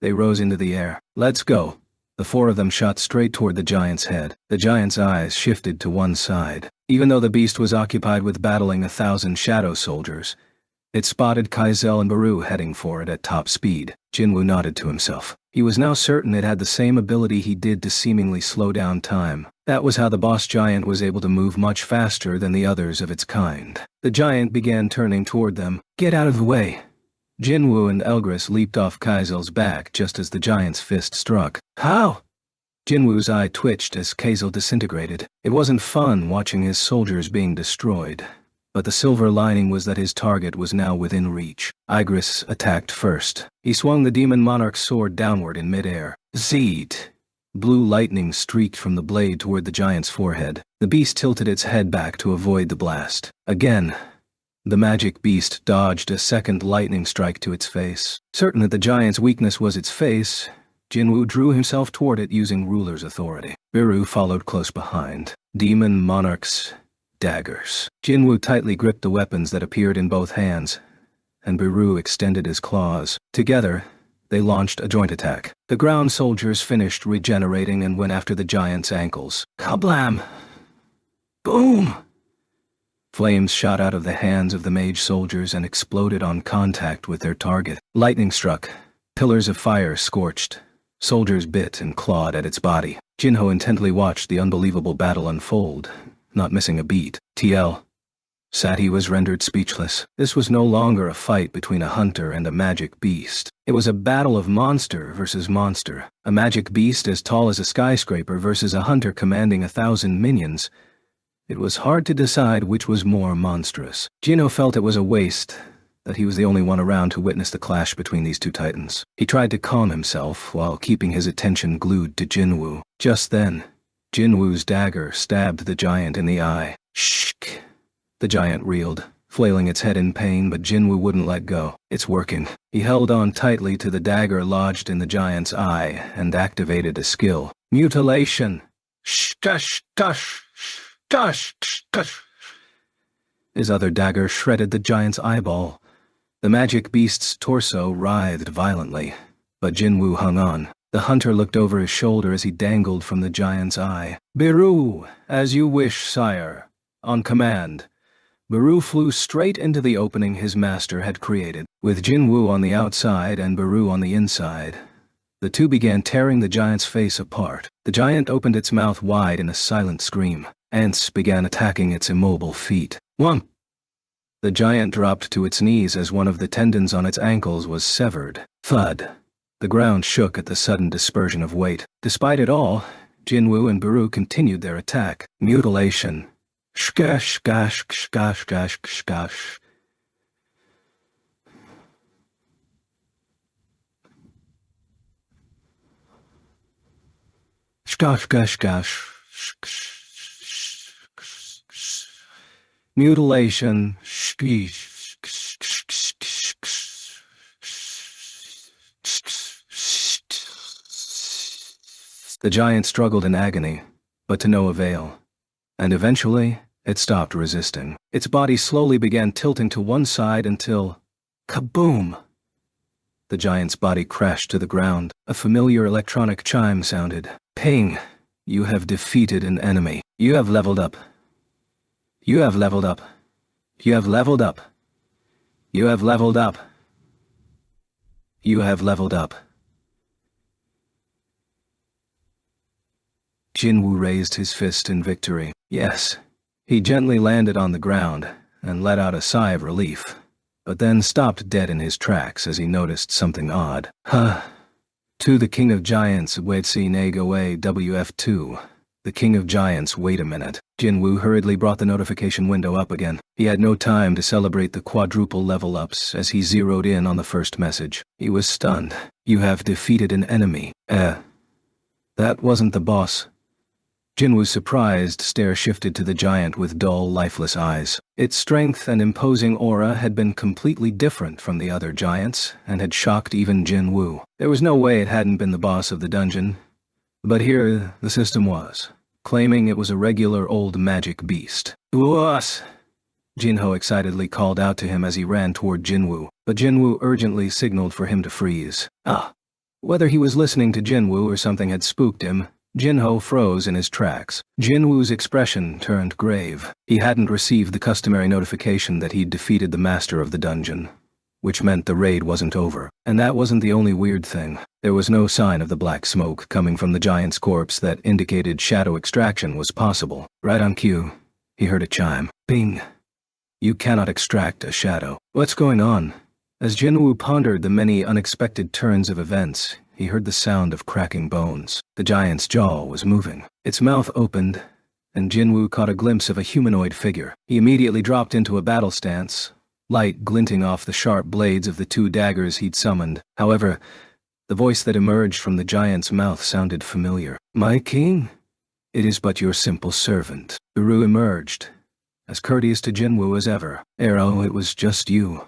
They rose into the air. Let's go. The four of them shot straight toward the giant's head. The giant's eyes shifted to one side. Even though the beast was occupied with battling 1,000 shadow soldiers, it spotted Kaizel and Baru heading for it at top speed. Jinwoo nodded to himself. He was now certain it had the same ability he did to seemingly slow down time. That was how the boss giant was able to move much faster than the others of its kind. The giant began turning toward them. Get out of the way! Jinwoo and Elgris leaped off Kaizel's back just as the giant's fist struck. How? Jinwoo's eye twitched as Kaizel disintegrated. It wasn't fun watching his soldiers being destroyed, but the silver lining was that his target was now within reach. Igris attacked first. He swung the demon monarch's sword downward in midair. Zeet! Blue lightning streaked from the blade toward the giant's forehead. The beast tilted its head back to avoid the blast. Again, the magic beast dodged a second lightning strike to its face. Certain that the giant's weakness was its face, Jinwoo drew himself toward it using ruler's authority. Baru followed close behind. Demon monarch's daggers. Jinwoo tightly gripped the weapons that appeared in both hands, and Baru extended his claws. Together, they launched a joint attack. The ground soldiers finished regenerating and went after the giant's ankles. Kablam! Boom! Flames shot out of the hands of the mage soldiers and exploded on contact with their target. Lightning struck. Pillars of fire scorched. Soldiers bit and clawed at its body. Jinho intently watched the unbelievable battle unfold, not missing a beat. TL. Sati was rendered speechless. This was no longer a fight between a hunter and a magic beast. It was a battle of monster versus monster. A magic beast as tall as a skyscraper versus a hunter commanding 1,000 minions. It was hard to decide which was more monstrous. Jinho felt it was a waste that he was the only one around to witness the clash between these two titans. He tried to calm himself while keeping his attention glued to Jinwoo. Just then, Jinwoo's dagger stabbed the giant in the eye. Shh! The giant reeled, flailing its head in pain, but Jinwoo wouldn't let go. It's working. He held on tightly to the dagger lodged in the giant's eye and activated a skill. Mutilation! Shh-tush, tush, tush, tush. His other dagger shredded the giant's eyeball. The magic beast's torso writhed violently, but Jinwoo hung on. The hunter looked over his shoulder as he dangled from the giant's eye. "Biru, as you wish, sire." On command, Biru flew straight into the opening his master had created. With Jinwoo on the outside and Biru on the inside, the two began tearing the giant's face apart. The giant opened its mouth wide in a silent scream. Ants began attacking its immobile feet. Whump! The giant dropped to its knees as one of the tendons on its ankles was severed. Thud! The ground shook at the sudden dispersion of weight. Despite it all, Jinwoo and Biru continued their attack. Mutilation. Shkash, shkash, shkash, shkash, shkash. Shkash, shkash, shkash. Mutilation. The giant struggled in agony, but to no avail. And eventually, it stopped resisting. Its body slowly began tilting to one side until... kaboom! The giant's body crashed to the ground. A familiar electronic chime sounded. Ping! You have defeated an enemy. You have leveled up. You have leveled up. You have leveled up. You have leveled up. You have leveled up. Jinwoo raised his fist in victory. Yes. He gently landed on the ground and let out a sigh of relief, but then stopped dead in his tracks as he noticed something odd. Huh. To the King of Giants, Wetsi Nagawe WF2. The King of Giants, wait a minute. Jinwoo hurriedly brought the notification window up again. He had no time to celebrate the quadruple level-ups as he zeroed in on the first message. He was stunned. You have defeated an enemy. That wasn't the boss. Jinwoo's surprised stare shifted to the giant with dull, lifeless eyes. Its strength and imposing aura had been completely different from the other giants, and had shocked even Jinwoo. There was no way it hadn't been the boss of the dungeon. But here the system was, claiming it was a regular old magic beast. "Boss!" Jinho excitedly called out to him as he ran toward Jinwoo, but Jinwoo urgently signaled for him to freeze. Whether he was listening to Jinwoo or something had spooked him, Jinho froze in his tracks. Jinwoo's expression turned grave. He hadn't received the customary notification that he'd defeated the master of the dungeon, which meant the raid wasn't over. And that wasn't the only weird thing. There was no sign of the black smoke coming from the giant's corpse that indicated shadow extraction was possible. Right on cue, he heard a chime. Bing! You cannot extract a shadow. What's going on? As Jinwoo pondered the many unexpected turns of events, he heard the sound of cracking bones. The giant's jaw was moving. Its mouth opened, and Jinwoo caught a glimpse of a humanoid figure. He immediately dropped into a battle stance, light glinting off the sharp blades of the two daggers he'd summoned. However, the voice that emerged from the giant's mouth sounded familiar. "My king? It is but your simple servant." Biru emerged, as courteous to Jinwoo as ever. "Arrow, it was just you."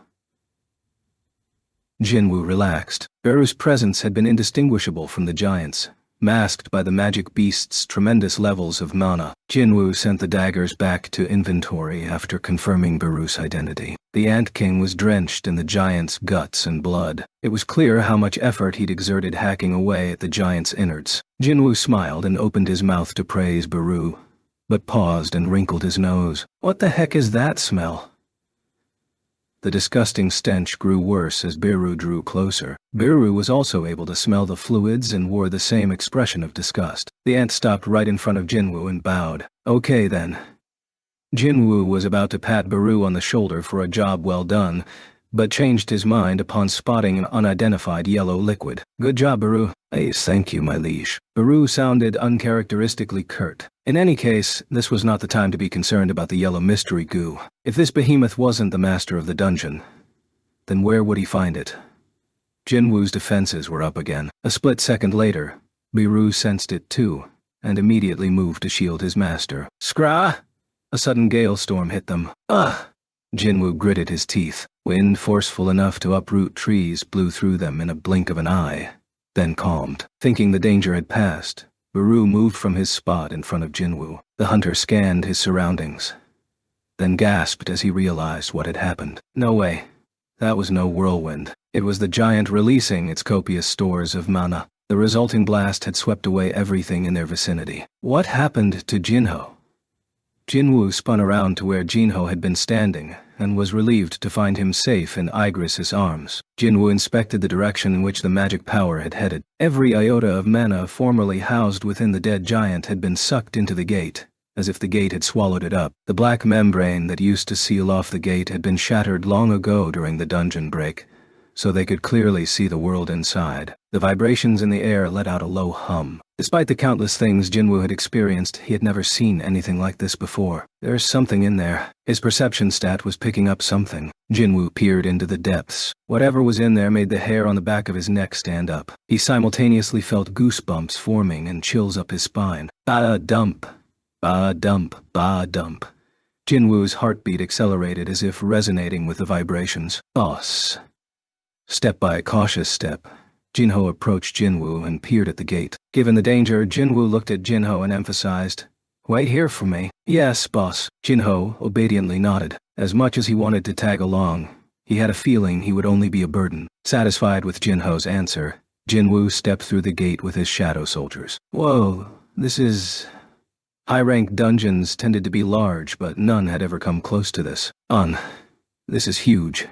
Jinwoo relaxed. Biru's presence had been indistinguishable from the giant's, masked by the magic beast's tremendous levels of mana. Jinwoo sent the daggers back to inventory after confirming Biru's identity. The Ant King was drenched in the giant's guts and blood. It was clear how much effort he'd exerted hacking away at the giant's innards. Jinwoo smiled and opened his mouth to praise Biru, but paused and wrinkled his nose. What the heck is that smell? The disgusting stench grew worse as Biru drew closer. Biru was also able to smell the fluids and wore the same expression of disgust. The ant stopped right in front of Jinwoo and bowed. "Okay then." Jinwoo was about to pat Biru on the shoulder for a job well done, but changed his mind upon spotting an unidentified yellow liquid. "Good job, Biru." "Yes, thank you, my liege." Biru sounded uncharacteristically curt. In any case, this was not the time to be concerned about the yellow mystery goo. If this behemoth wasn't the master of the dungeon, then where would he find it? Jinwoo's defenses were up again. A split second later, Biru sensed it too, and immediately moved to shield his master. Scrah! A sudden gale storm hit them. Ugh! Jinwoo gritted his teeth. Wind forceful enough to uproot trees blew through them in a blink of an eye, then calmed. Thinking the danger had passed, Biru moved from his spot in front of Jinwoo. The hunter scanned his surroundings, then gasped as he realized what had happened. No way. That was no whirlwind. It was the giant releasing its copious stores of mana. The resulting blast had swept away everything in their vicinity. What happened to Jinho? Jinwoo spun around to where Jinho had been standing, and was relieved to find him safe in Igris's arms. Jinwoo inspected the direction in which the magic power had headed. Every iota of mana formerly housed within the dead giant had been sucked into the gate, as if the gate had swallowed it up. The black membrane that used to seal off the gate had been shattered long ago during the dungeon break, so they could clearly see the world inside. The vibrations in the air let out a low hum. Despite the countless things Jinwoo had experienced, he had never seen anything like this before. There's something in there. His perception stat was picking up something. Jinwoo peered into the depths. Whatever was in there made the hair on the back of his neck stand up. He simultaneously felt goosebumps forming and chills up his spine. Ba-dump. Ba-dump. Ba-dump. Jinwoo's heartbeat accelerated as if resonating with the vibrations. Boss. Step by a cautious step, Jinho approached Jinwoo and peered at the gate. Given the danger, Jinwoo looked at Jinho and emphasized, "Wait here for me." "Yes, boss." Jinho obediently nodded. As much as he wanted to tag along, he had a feeling he would only be a burden. Satisfied with Jinho's answer, Jinwoo stepped through the gate with his shadow soldiers. Whoa, this is... High-rank dungeons tended to be large, but none had ever come close to this. This is huge.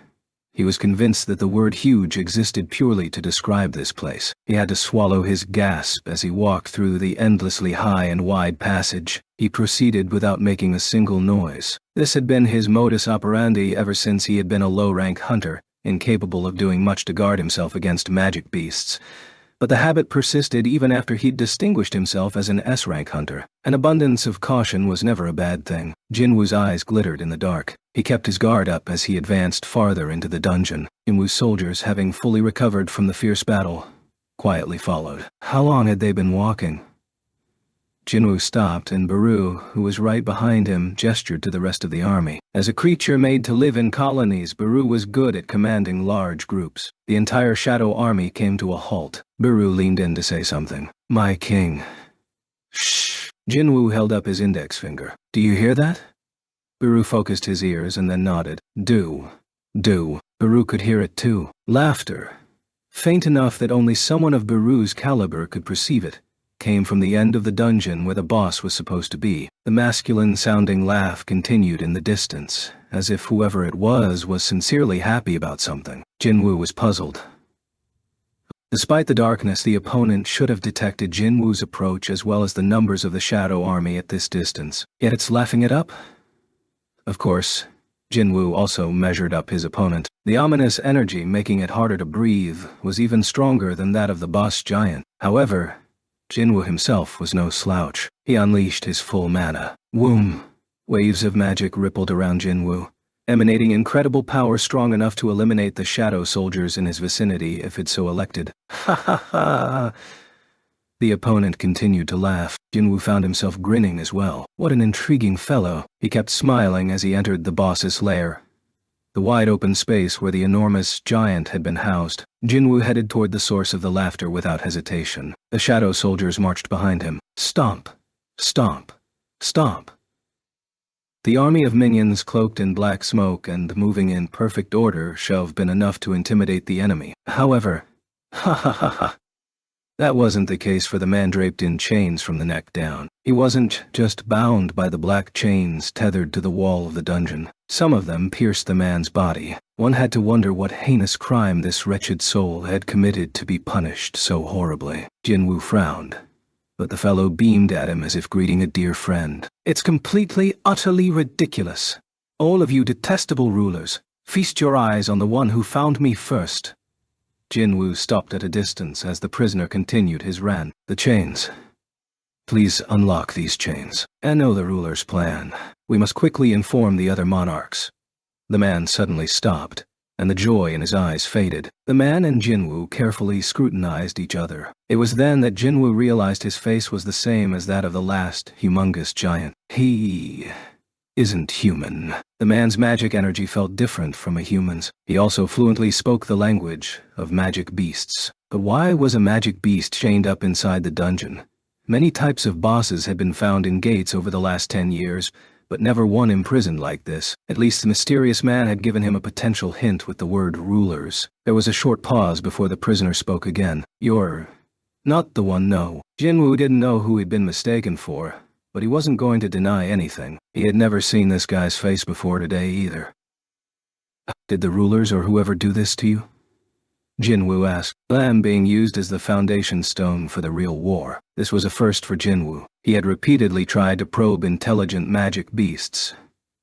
He was convinced that the word huge existed purely to describe this place. He had to swallow his gasp as he walked through the endlessly high and wide passage. He proceeded without making a single noise. This had been his modus operandi ever since he had been a low-rank hunter, incapable of doing much to guard himself against magic beasts. But the habit persisted even after he'd distinguished himself as an S-rank hunter. An abundance of caution was never a bad thing. Jinwoo's eyes glittered in the dark. He kept his guard up as he advanced farther into the dungeon. Jinwoo's soldiers, having fully recovered from the fierce battle, quietly followed. How long had they been walking? Jinwoo stopped, and Baru, who was right behind him, gestured to the rest of the army. As a creature made to live in colonies, Baru was good at commanding large groups. The entire shadow army came to a halt. Baru leaned in to say something. "My king." Shh. Jinwoo held up his index finger. "Do you hear that?" Baru focused his ears and then nodded. Do. Baru could hear it too. Laughter, faint enough that only someone of Baru's caliber could perceive it, came from the end of the dungeon where the boss was supposed to be. The masculine-sounding laugh continued in the distance, as if whoever it was sincerely happy about something. Jinwoo was puzzled. Despite the darkness, the opponent should have detected Jinwoo's approach as well as the numbers of the shadow army at this distance. Yet it's laughing it up? Of course, Jinwoo also measured up his opponent. The ominous energy making it harder to breathe was even stronger than that of the boss giant. However, Jinwoo himself was no slouch. He unleashed his full mana. Woom! Waves of magic rippled around Jinwoo, emanating incredible power strong enough to eliminate the shadow soldiers in his vicinity if it so elected. Ha ha ha! The opponent continued to laugh. Jinwoo found himself grinning as well. What an intriguing fellow. He kept smiling as he entered the boss's lair, the wide-open space where the enormous giant had been housed. Jinwoo headed toward the source of the laughter without hesitation. The shadow soldiers marched behind him. Stomp! Stomp! Stomp! The army of minions cloaked in black smoke and moving in perfect order should have been enough to intimidate the enemy. However, ha ha ha ha! That wasn't the case for the man draped in chains from the neck down. He wasn't just bound by the black chains tethered to the wall of the dungeon. Some of them pierced the man's body. One had to wonder what heinous crime this wretched soul had committed to be punished so horribly. Jinwoo frowned, but the fellow beamed at him as if greeting a dear friend. "It's completely, utterly ridiculous. All of you detestable rulers, feast your eyes on the one who found me first." Jinwoo stopped at a distance as the prisoner continued his rant. "The chains. Please unlock these chains. I know the ruler's plan. We must quickly inform the other monarchs." The man suddenly stopped, and the joy in his eyes faded. The man and Jinwoo carefully scrutinized each other. It was then that Jinwoo realized his face was the same as that of the last humongous giant. He isn't human. The man's magic energy felt different from a human's. He also fluently spoke the language of magic beasts. But why was a magic beast chained up inside the dungeon? Many types of bosses had been found in gates over the last 10 years, but never one imprisoned like this. At least the mysterious man had given him a potential hint with the word rulers. There was a short pause before the prisoner spoke again. "You're not the one, no." Jinwoo didn't know who he'd been mistaken for, but he wasn't going to deny anything. He had never seen this guy's face before today either. "Did the rulers or whoever do this to you?" Jinwoo asked. Lamb being used as the foundation stone for the real war. This was a first for Jinwoo. He had repeatedly tried to probe intelligent magic beasts,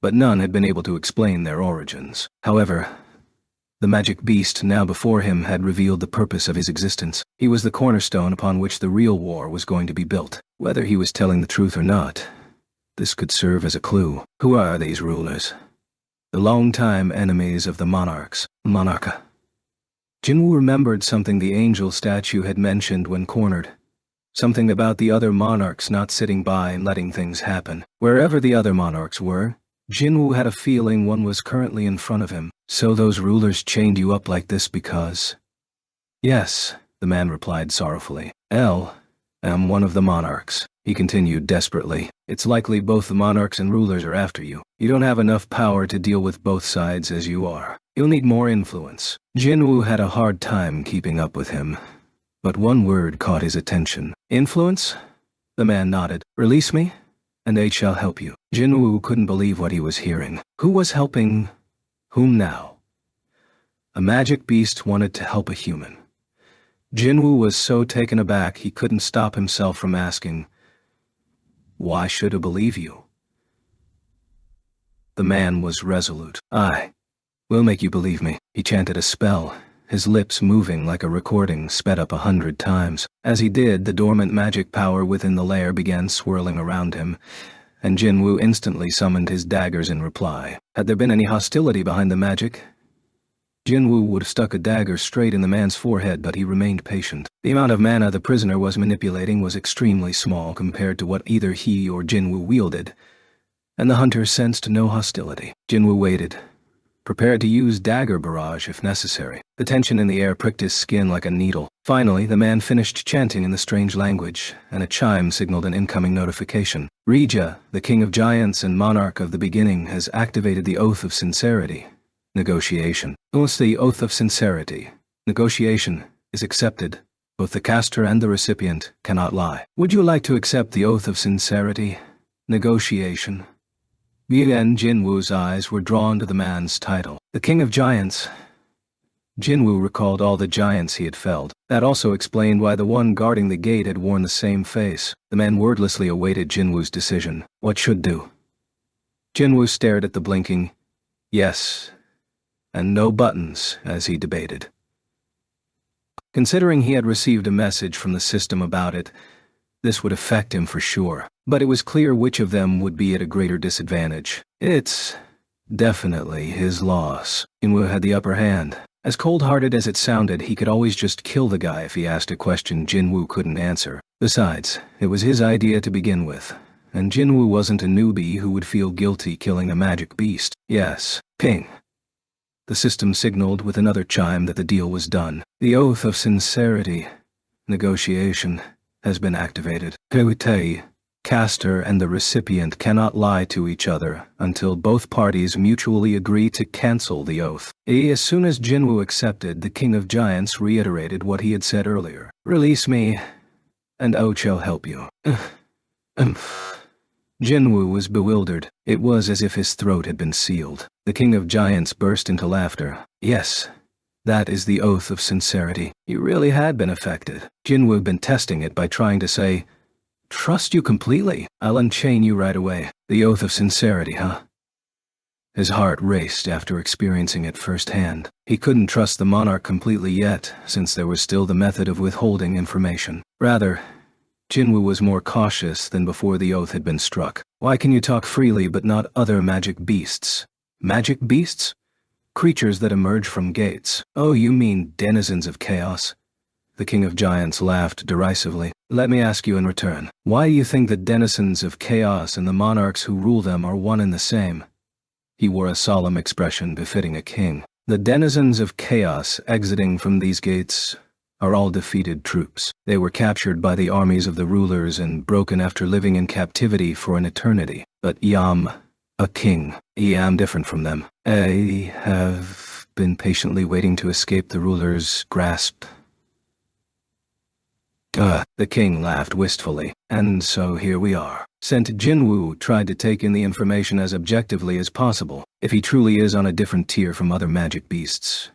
but none had been able to explain their origins. However, the magic beast now before him had revealed the purpose of his existence. He was the cornerstone upon which the real war was going to be built. Whether he was telling the truth or not, this could serve as a clue. Who are these rulers? The long-time enemies of the monarchs. Monarcha. Jinwoo remembered something the angel statue had mentioned when cornered. Something about the other monarchs not sitting by and letting things happen. Wherever the other monarchs were, Jinwoo had a feeling one was currently in front of him. "So those rulers chained you up like this because—" "Yes," the man replied sorrowfully. "I'm one of the monarchs," he continued desperately. "It's likely both the monarchs and rulers are after you. You don't have enough power to deal with both sides as you are. You'll need more influence." Jinwoo had a hard time keeping up with him, but one word caught his attention. "Influence?" The man nodded. "Release me, and I shall help you." Jinwoo couldn't believe what he was hearing. Who was helping whom now? A magic beast wanted to help a human. Jinwoo was so taken aback he couldn't stop himself from asking, "Why should I believe you?" The man was resolute. "I will make you believe me." He chanted a spell, his lips moving like a recording sped up 100 times. As he did, the dormant magic power within the lair began swirling around him, and Jinwoo instantly summoned his daggers in reply. Had there been any hostility behind the magic, Jinwoo would have stuck a dagger straight in the man's forehead, but he remained patient. The amount of mana the prisoner was manipulating was extremely small compared to what either he or Jinwoo wielded, and the hunter sensed no hostility. Jinwoo waited, prepared to use dagger barrage if necessary. The tension in the air pricked his skin like a needle. Finally, the man finished chanting in the strange language, and a chime signaled an incoming notification. "Reja, the king of giants and monarch of the beginning, has activated the Oath of Sincerity. Negotiation. Once the Oath of Sincerity, negotiation, is accepted, both the caster and the recipient cannot lie. Would you like to accept the Oath of Sincerity? Negotiation." Again, Jinwoo's eyes were drawn to the man's title. The King of Giants. Jinwoo recalled all the giants he had felled. That also explained why the one guarding the gate had worn the same face. The man wordlessly awaited Jinwoo's decision. What should do? Jinwoo stared at the blinking yes and no buttons as he debated. Considering he had received a message from the system about it, this would affect him for sure. But it was clear which of them would be at a greater disadvantage. It's definitely his loss. Jinwoo had the upper hand. As cold-hearted as it sounded, he could always just kill the guy if he asked a question Jinwoo couldn't answer. Besides, it was his idea to begin with, and Jinwoo wasn't a newbie who would feel guilty killing a magic beast. Yes. Ping. The system signaled with another chime that the deal was done. The Oath of Sincerity, negotiation, has been activated. Tei, caster and the recipient cannot lie to each other until both parties mutually agree to cancel the oath. As soon as Jinwoo accepted, the King of Giants reiterated what he had said earlier. "Release me, and I shall help you." Jinwoo was bewildered. It was as if his throat had been sealed. The King of Giants burst into laughter. "Yes, that is the Oath of Sincerity. You really had been affected. Jinwoo had been testing it by trying to say, 'Trust you completely. I'll unchain you right away.' The Oath of Sincerity, huh?" His heart raced after experiencing it firsthand. He couldn't trust the monarch completely yet, since there was still the method of withholding information. Rather, Jinwoo was more cautious than before the oath had been struck. Why can you talk freely but not other magic beasts? Magic beasts? Creatures that emerge from gates. Oh, you mean denizens of chaos? The King of Giants laughed derisively. "Let me ask you in return. Why do you think the denizens of chaos and the monarchs who rule them are one and the same?" He wore a solemn expression befitting a king. "The denizens of chaos exiting from these gates are all defeated troops. They were captured by the armies of the rulers and broken after living in captivity for an eternity. But A king. Yeah, I'm different from them. I have been patiently waiting to escape the ruler's grasp. The king laughed wistfully. And so here we are. Sungjinwoo tried to take in the information as objectively as possible. If he truly is on a different tier from other magic beasts,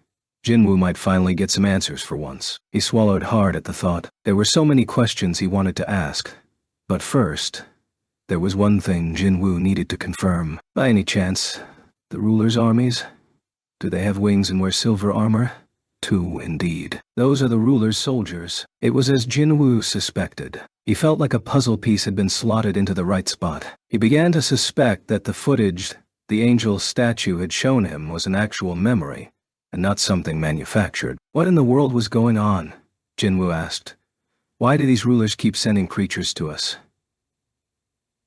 Jinwoo might finally get some answers for once. He swallowed hard at the thought. There were so many questions he wanted to ask. But first, there was one thing Jinwoo needed to confirm. By any chance, the ruler's armies? Do they have wings and wear silver armor? Two, indeed. Those are the ruler's soldiers. It was as Jinwoo suspected. He felt like a puzzle piece had been slotted into the right spot. He began to suspect that the footage the angel statue had shown him was an actual memory, and not something manufactured. What in the world was going on? Jinwoo asked. Why do these rulers keep sending creatures to us?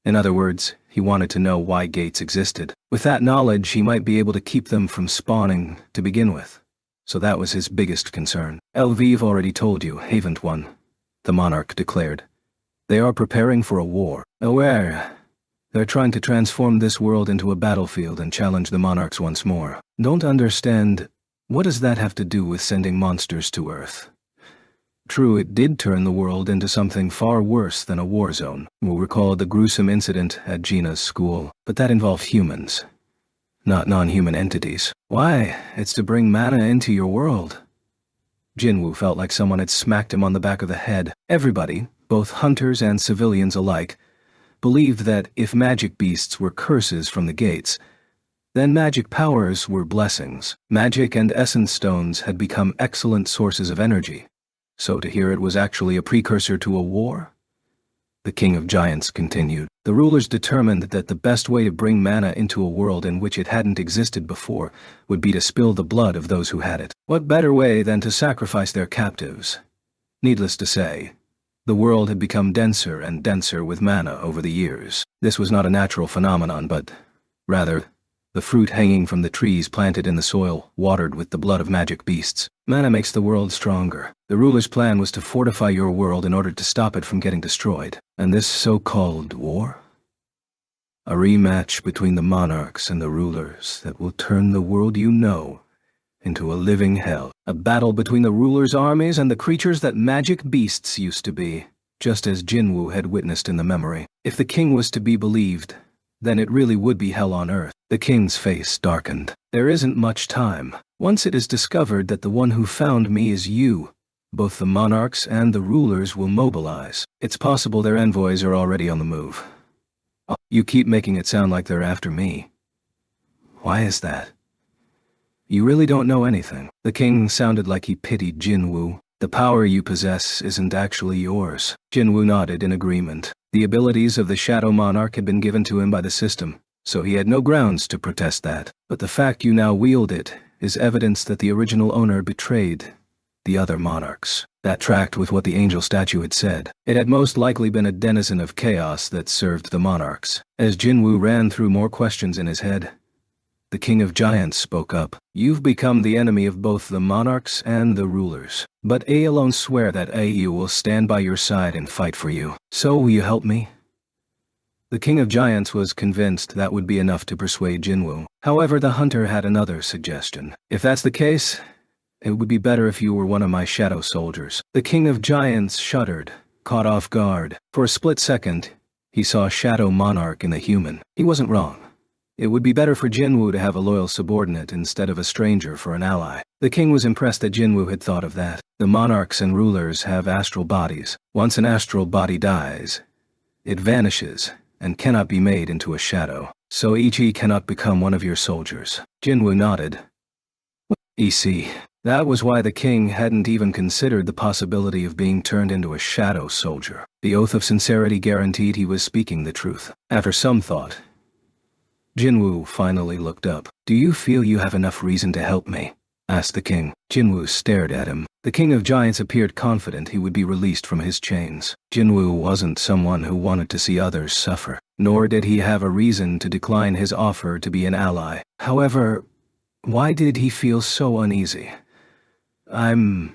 In other words, he wanted to know why gates existed. With that knowledge, he might be able to keep them from spawning to begin with. So that was his biggest concern. Elvive already told you, haven't one? The monarch declared. They are preparing for a war. Aware. They're trying to transform this world into a battlefield and challenge the monarchs once more. Don't understand. What does that have to do with sending monsters to Earth? True, it did turn the world into something far worse than a war zone. We'll recall the gruesome incident at Gina's school, but that involved humans, not non-human entities. Why? It's to bring mana into your world. Jinwoo felt like someone had smacked him on the back of the head. Everybody, both hunters and civilians alike, believed that if magic beasts were curses from the gates, then magic powers were blessings. Magic and essence stones had become excellent sources of energy. So to hear it was actually a precursor to a war? The King of Giants continued. The rulers determined that the best way to bring mana into a world in which it hadn't existed before would be to spill the blood of those who had it. What better way than to sacrifice their captives? Needless to say, the world had become denser and denser with mana over the years. This was not a natural phenomenon, but rather the fruit hanging from the trees planted in the soil, watered with the blood of magic beasts. Mana makes the world stronger. The ruler's plan was to fortify your world in order to stop it from getting destroyed. And this so-called war? A rematch between the monarchs and the rulers that will turn the world you know into a living hell. A battle between the ruler's armies and the creatures that magic beasts used to be, just as Jinwoo had witnessed in the memory. If the king was to be believed, then it really would be hell on earth. The king's face darkened. There isn't much time. Once it is discovered that the one who found me is you, both the monarchs and the rulers will mobilize. It's possible their envoys are already on the move. You keep making it sound like they're after me. Why is that? You really don't know anything. The king sounded like he pitied Jinwoo. The power you possess isn't actually yours. Jinwoo nodded in agreement. The abilities of the Shadow Monarch had been given to him by the system, so he had no grounds to protest that. But the fact you now wield it is evidence that the original owner betrayed the other monarchs. That tracked with what the angel statue had said. It had most likely been a denizen of chaos that served the monarchs. As Jinwoo ran through more questions in his head, the King of Giants spoke up. You've become the enemy of both the monarchs and the rulers. But I alone swear that I will stand by your side and fight for you. So will you help me? The King of Giants was convinced that would be enough to persuade Jinwoo. However, the hunter had another suggestion. If that's the case, it would be better if you were one of my shadow soldiers. The King of Giants shuddered, caught off guard. For a split second, he saw a shadow monarch in the human. He wasn't wrong. It would be better for Jinwoo to have a loyal subordinate instead of a stranger for an ally. The king was impressed that Jinwoo had thought of that. The monarchs and rulers have astral bodies. Once an astral body dies, it vanishes and cannot be made into a shadow. So Ichi cannot become one of your soldiers. Jinwoo nodded. EC. That was why the king hadn't even considered the possibility of being turned into a shadow soldier. The oath of sincerity guaranteed he was speaking the truth. After some thought, Jinwoo finally looked up. Do you feel you have enough reason to help me? Asked the king. Jinwoo stared at him. The King of Giants appeared confident he would be released from his chains. Jinwoo wasn't someone who wanted to see others suffer, nor did he have a reason to decline his offer to be an ally. However, why did he feel so uneasy? I'm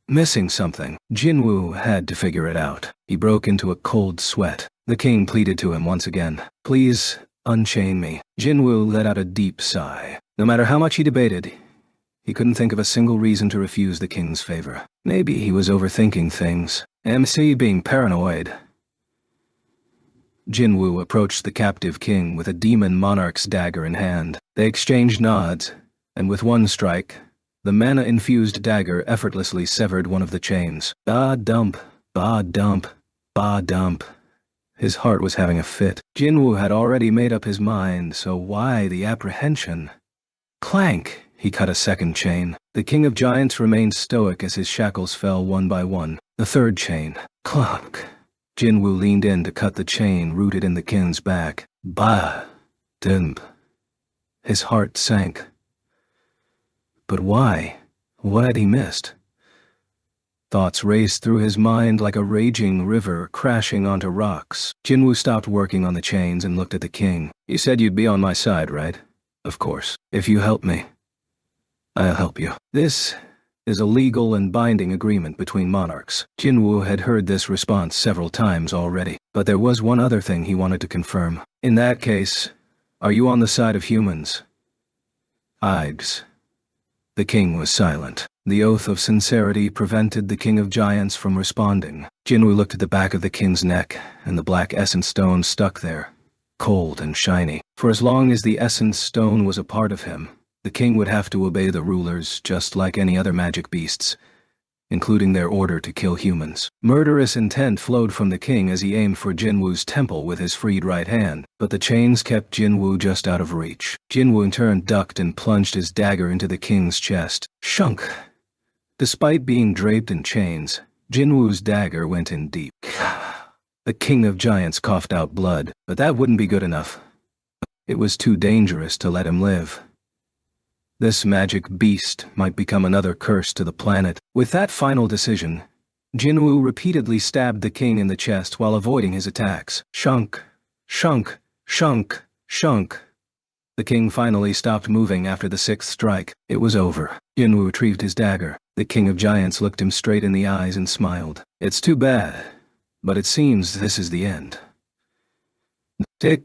missing something. Jinwoo had to figure it out. He broke into a cold sweat. The king pleaded to him once again. Please, Unchain me. Jinwoo let out a deep sigh. No matter how much he debated, he couldn't think of a single reason to refuse the king's favor. Maybe he was overthinking things. MC being paranoid. Jinwoo approached the captive king with a demon monarch's dagger in hand. They exchanged nods, and with one strike, the mana-infused dagger effortlessly severed one of the chains. Bah dump, bah dump, bah dump. His heart was having a fit. Jinwoo had already made up his mind, so why the apprehension? Clank! He cut a second chain. The king of giants remained stoic as his shackles fell one by one. The third chain. Clunk! Jinwoo leaned in to cut the chain rooted in the king's back. Bah! Dump. His heart sank. But why? What had he missed? Thoughts raced through his mind like a raging river crashing onto rocks. Jinwoo stopped working on the chains and looked at the king. You said you'd be on my side, right? Of course. If you help me, I'll help you. This is a legal and binding agreement between monarchs. Jinwoo had heard this response several times already, but there was one other thing he wanted to confirm. In that case, are you on the side of humans? Igs. The king was silent. The oath of sincerity prevented the king of giants from responding. Jinwoo looked at the back of the king's neck, and the black essence stone stuck there, cold and shiny. For as long as the essence stone was a part of him, the king would have to obey the rulers just like any other magic beasts, including their order to kill humans. Murderous intent flowed from the king as he aimed for Jinwoo's temple with his freed right hand, but the chains kept Jinwoo just out of reach. Jinwoo in turn ducked and plunged his dagger into the king's chest. Shunk! Despite being draped in chains, Jinwoo's dagger went in deep. The king of giants coughed out blood, but that wouldn't be good enough. It was too dangerous to let him live. This magic beast might become another curse to the planet. With that final decision, Jinwoo repeatedly stabbed the king in the chest while avoiding his attacks. Shunk, shunk, shunk, shunk. The king finally stopped moving after the sixth strike. It was over. Jinwoo retrieved his dagger. The king of giants looked him straight in the eyes and smiled. It's too bad, but it seems this is the end. Tick.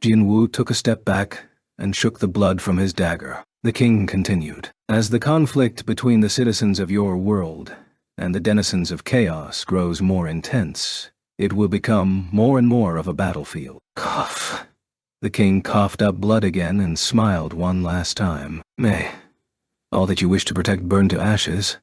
Jinwoo took a step back and shook the blood from his dagger. The king continued. As the conflict between the citizens of your world and the denizens of chaos grows more intense, it will become more and more of a battlefield. Cough. The king coughed up blood again and smiled one last time. May all that you wish to protect burn to ashes.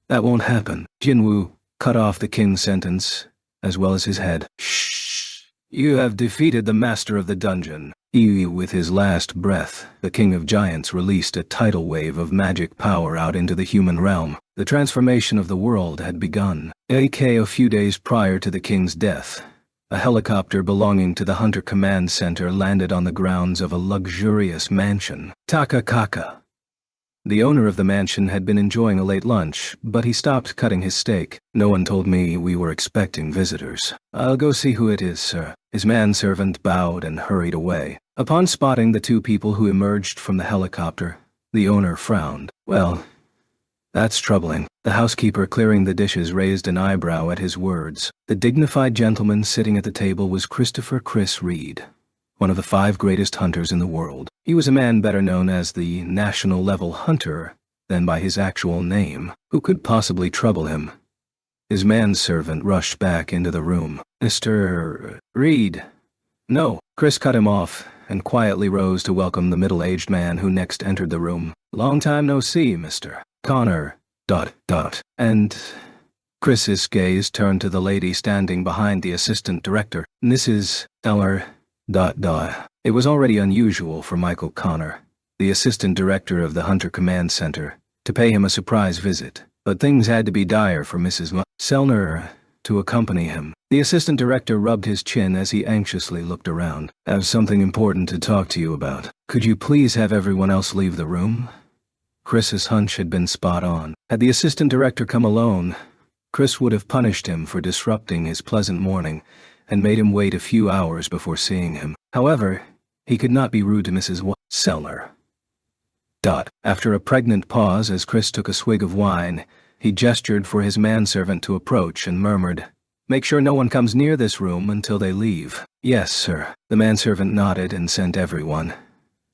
That won't happen. Jinwoo cut off the king's sentence, as well as his head. Shh! You have defeated the master of the dungeon. With his last breath, the king of giants released a tidal wave of magic power out into the human realm. The transformation of the world had begun. A few days prior to the king's death, a helicopter belonging to the Hunter Command Center landed on the grounds of a luxurious mansion. Takakaka. The owner of the mansion had been enjoying a late lunch, but he stopped cutting his steak. No one told me we were expecting visitors. I'll go see who it is, sir. His manservant bowed and hurried away. Upon spotting the two people who emerged from the helicopter, the owner frowned. Well, that's troubling. The housekeeper clearing the dishes raised an eyebrow at his words. The dignified gentleman sitting at the table was Christopher Chris Reed, one of the 5 greatest hunters in the world. He was a man better known as the national-level hunter than by his actual name. Who could possibly trouble him? His manservant rushed back into the room. Mr. Reed. No. Chris cut him off and quietly rose to welcome the middle-aged man who next entered the room. Long time no see, Mr. Connor. ... And Chris's gaze turned to the lady standing behind the assistant director. Mrs. Eller. ... It was already unusual for Michael Connor, the assistant director of the Hunter Command Center, to pay him a surprise visit, but things had to be dire for Mrs. Sellner to accompany him. The assistant director rubbed his chin as he anxiously looked around. I have something important to talk to you about. Could you please have everyone else leave the room? Chris's hunch had been spot on. Had the assistant director come alone, Chris would have punished him for disrupting his pleasant morning and made him wait a few hours before seeing him. However, he could not be rude to Mrs. Sellner. After a pregnant pause as Chris took a swig of wine, he gestured for his manservant to approach and murmured, Make sure no one comes near this room until they leave. Yes, sir. The manservant nodded and sent everyone,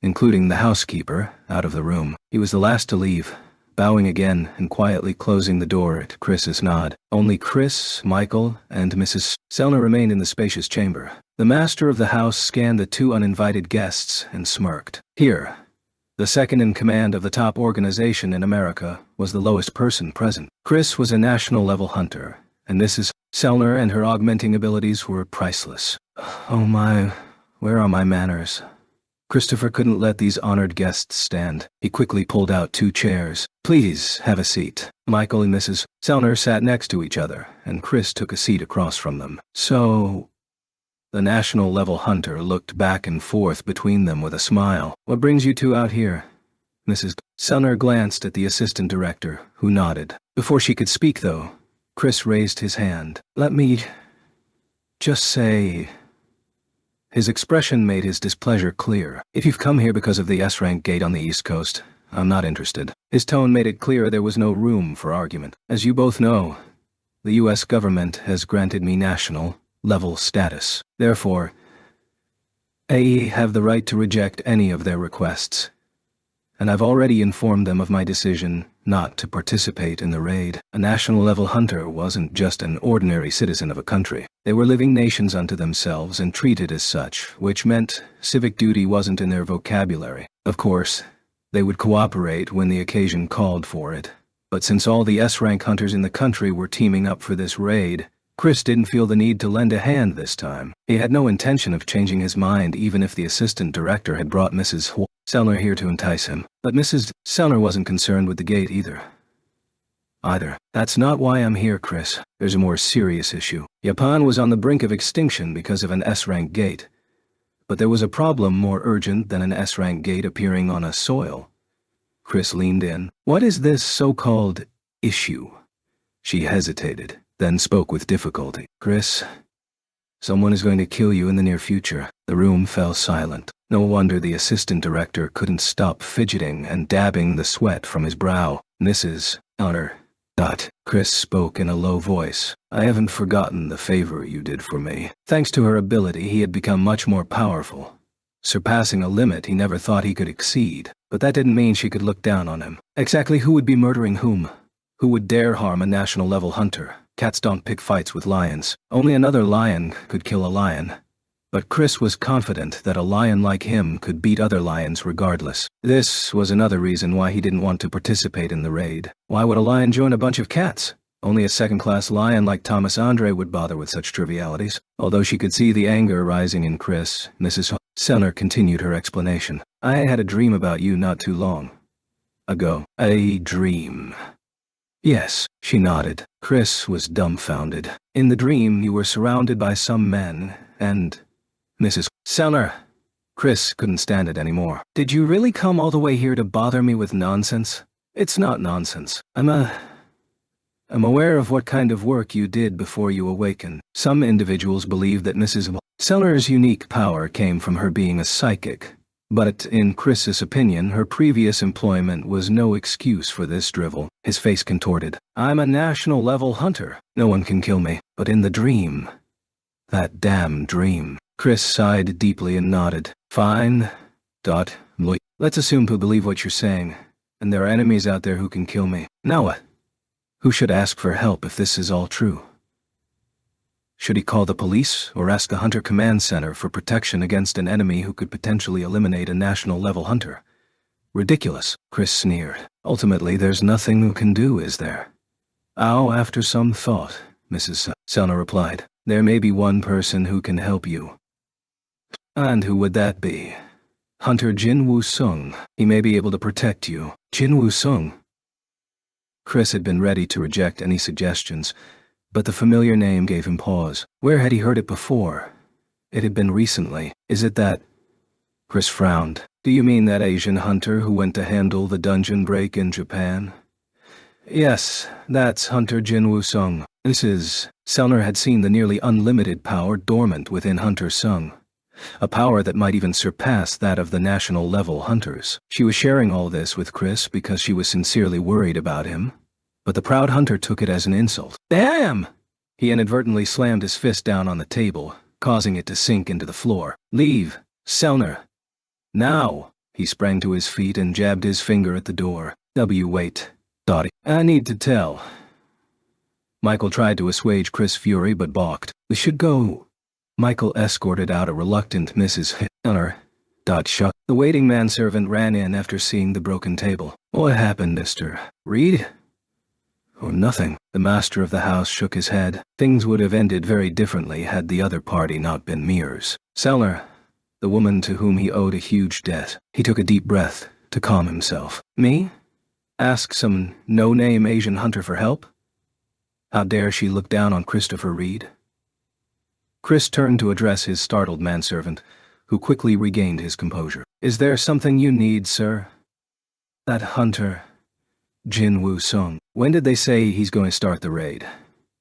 including the housekeeper, out of the room. He was the last to leave, bowing again and quietly closing the door at Chris's nod. Only Chris, Michael, and Mrs. Sellner remained in the spacious chamber. The master of the house scanned the two uninvited guests and smirked. Here, the second in command of the top organization in America, was the lowest person present. Chris was a national-level hunter, and Mrs. Sellner and her augmenting abilities were priceless. Oh my, where are my manners? Christopher couldn't let these honored guests stand. He quickly pulled out 2 chairs. Please, have a seat. Michael and Mrs. Sellner sat next to each other, and Chris took a seat across from them. So, the national-level hunter looked back and forth between them with a smile. What brings you two out here? Mrs. Sellner glanced at the assistant director, who nodded. Before she could speak, though, Chris raised his hand. Let me just say... His expression made his displeasure clear. If you've come here because of the S-rank gate on the East Coast, I'm not interested. His tone made it clear there was no room for argument. As you both know, the U.S. government has granted me national-level status. Therefore, I have the right to reject any of their requests, and I've already informed them of my decision not to participate in the raid. A national-level hunter wasn't just an ordinary citizen of a country. They were living nations unto themselves and treated as such, which meant civic duty wasn't in their vocabulary. Of course, they would cooperate when the occasion called for it. But since all the S-rank hunters in the country were teaming up for this raid, Chris didn't feel the need to lend a hand this time. He had no intention of changing his mind even if the assistant director had brought Mrs. Sellner here to entice him. But Mrs. Sellner wasn't concerned with the gate either. That's not why I'm here, Chris. There's a more serious issue. Japan was on the brink of extinction because of an S-rank gate. But there was a problem more urgent than an S-rank gate appearing on a soil. Chris leaned in. What is this so-called issue? She hesitated, then spoke with difficulty. Chris, someone is going to kill you in the near future. The room fell silent. No wonder the assistant director couldn't stop fidgeting and dabbing the sweat from his brow. Mrs. Sellner. Chris spoke in a low voice. I haven't forgotten the favor you did for me. Thanks to her ability, he had become much more powerful, surpassing a limit he never thought he could exceed. But that didn't mean she could look down on him. Exactly who would be murdering whom? Who would dare harm a national-level hunter? Cats don't pick fights with lions. Only another lion could kill a lion. But Chris was confident that a lion like him could beat other lions regardless. This was another reason why he didn't want to participate in the raid. Why would a lion join a bunch of cats? Only a second-class lion like Thomas Andre would bother with such trivialities. Although she could see the anger rising in Chris, Mrs. Sellner continued her explanation. I had a dream about you not too long ago. A dream. Yes, she nodded. Chris was dumbfounded. In the dream, you were surrounded by some men, and... Mrs. Sellner. Chris couldn't stand it anymore. Did you really come all the way here to bother me with nonsense? It's not nonsense. I'm aware of what kind of work you did before you awakened. Some individuals believe that Mrs. Sellner's unique power came from her being a psychic. But in Chris's opinion, her previous employment was no excuse for this drivel. His face contorted. I'm a national-level hunter. No one can kill me. But in the dream... That damn dream... Chris sighed deeply and nodded. Fine. Let's assume to believe what you're saying, and there are enemies out there who can kill me. Now what? Who should ask for help if this is all true? Should he call the police or ask a hunter command center for protection against an enemy who could potentially eliminate a national-level hunter? Ridiculous, Chris sneered. Ultimately, there's nothing you can do, is there? After some thought, Mrs. Sellner replied. There may be one person who can help you. And who would that be? Hunter Jinwoo Sung. He may be able to protect you. Jinwoo Sung. Chris had been ready to reject any suggestions, but the familiar name gave him pause. Where had he heard it before? It had been recently. Is it that... Chris frowned. Do you mean that Asian hunter who went to handle the dungeon break in Japan? Yes, that's Hunter Jinwoo Sung. Mrs. Sellner had seen the nearly unlimited power dormant within Hunter Sung. A power that might even surpass that of the national-level hunters. She was sharing all this with Chris because she was sincerely worried about him. But the proud hunter took it as an insult. Damn! He inadvertently slammed his fist down on the table, causing it to sink into the floor. "Leave, Selner! Now!" He sprang to his feet and jabbed his finger at the door. Wait, Dottie. I need to tell." Michael tried to assuage Chris' fury but balked. "We should go." Michael escorted out a reluctant Mrs. Selner. Shut. The waiting manservant ran in after seeing the broken table. "What happened, Mr. Reed?" "Oh, nothing." The master of the house shook his head. Things would have ended very differently had the other party not been mirrors. Selner, the woman to whom he owed a huge debt. He took a deep breath to calm himself. "Me? Ask some no-name Asian hunter for help? How dare she look down on Christopher Reed?" Chris turned to address his startled manservant, who quickly regained his composure. "Is there something you need, sir?" "That hunter, Jinwoo Sung. When did they say he's going to start the raid?"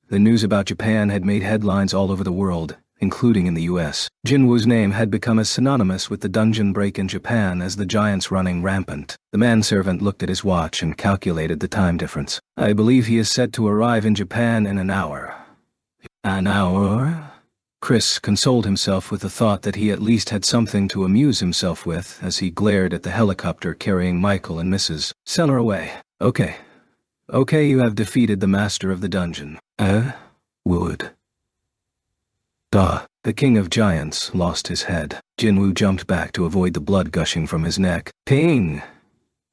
The news about Japan had made headlines all over the world, including in the US. Jinwoo's name had become as synonymous with the dungeon break in Japan as the giants running rampant. The manservant looked at his watch and calculated the time difference. "I believe he is set to arrive in Japan in an hour." "An hour?" Chris consoled himself with the thought that he at least had something to amuse himself with as he glared at the helicopter carrying Michael and Mrs. Selner away. Okay, you have defeated the master of the dungeon." Wood. Duh. The king of giants lost his head. Jinwoo jumped back to avoid the blood gushing from his neck. "Ping!"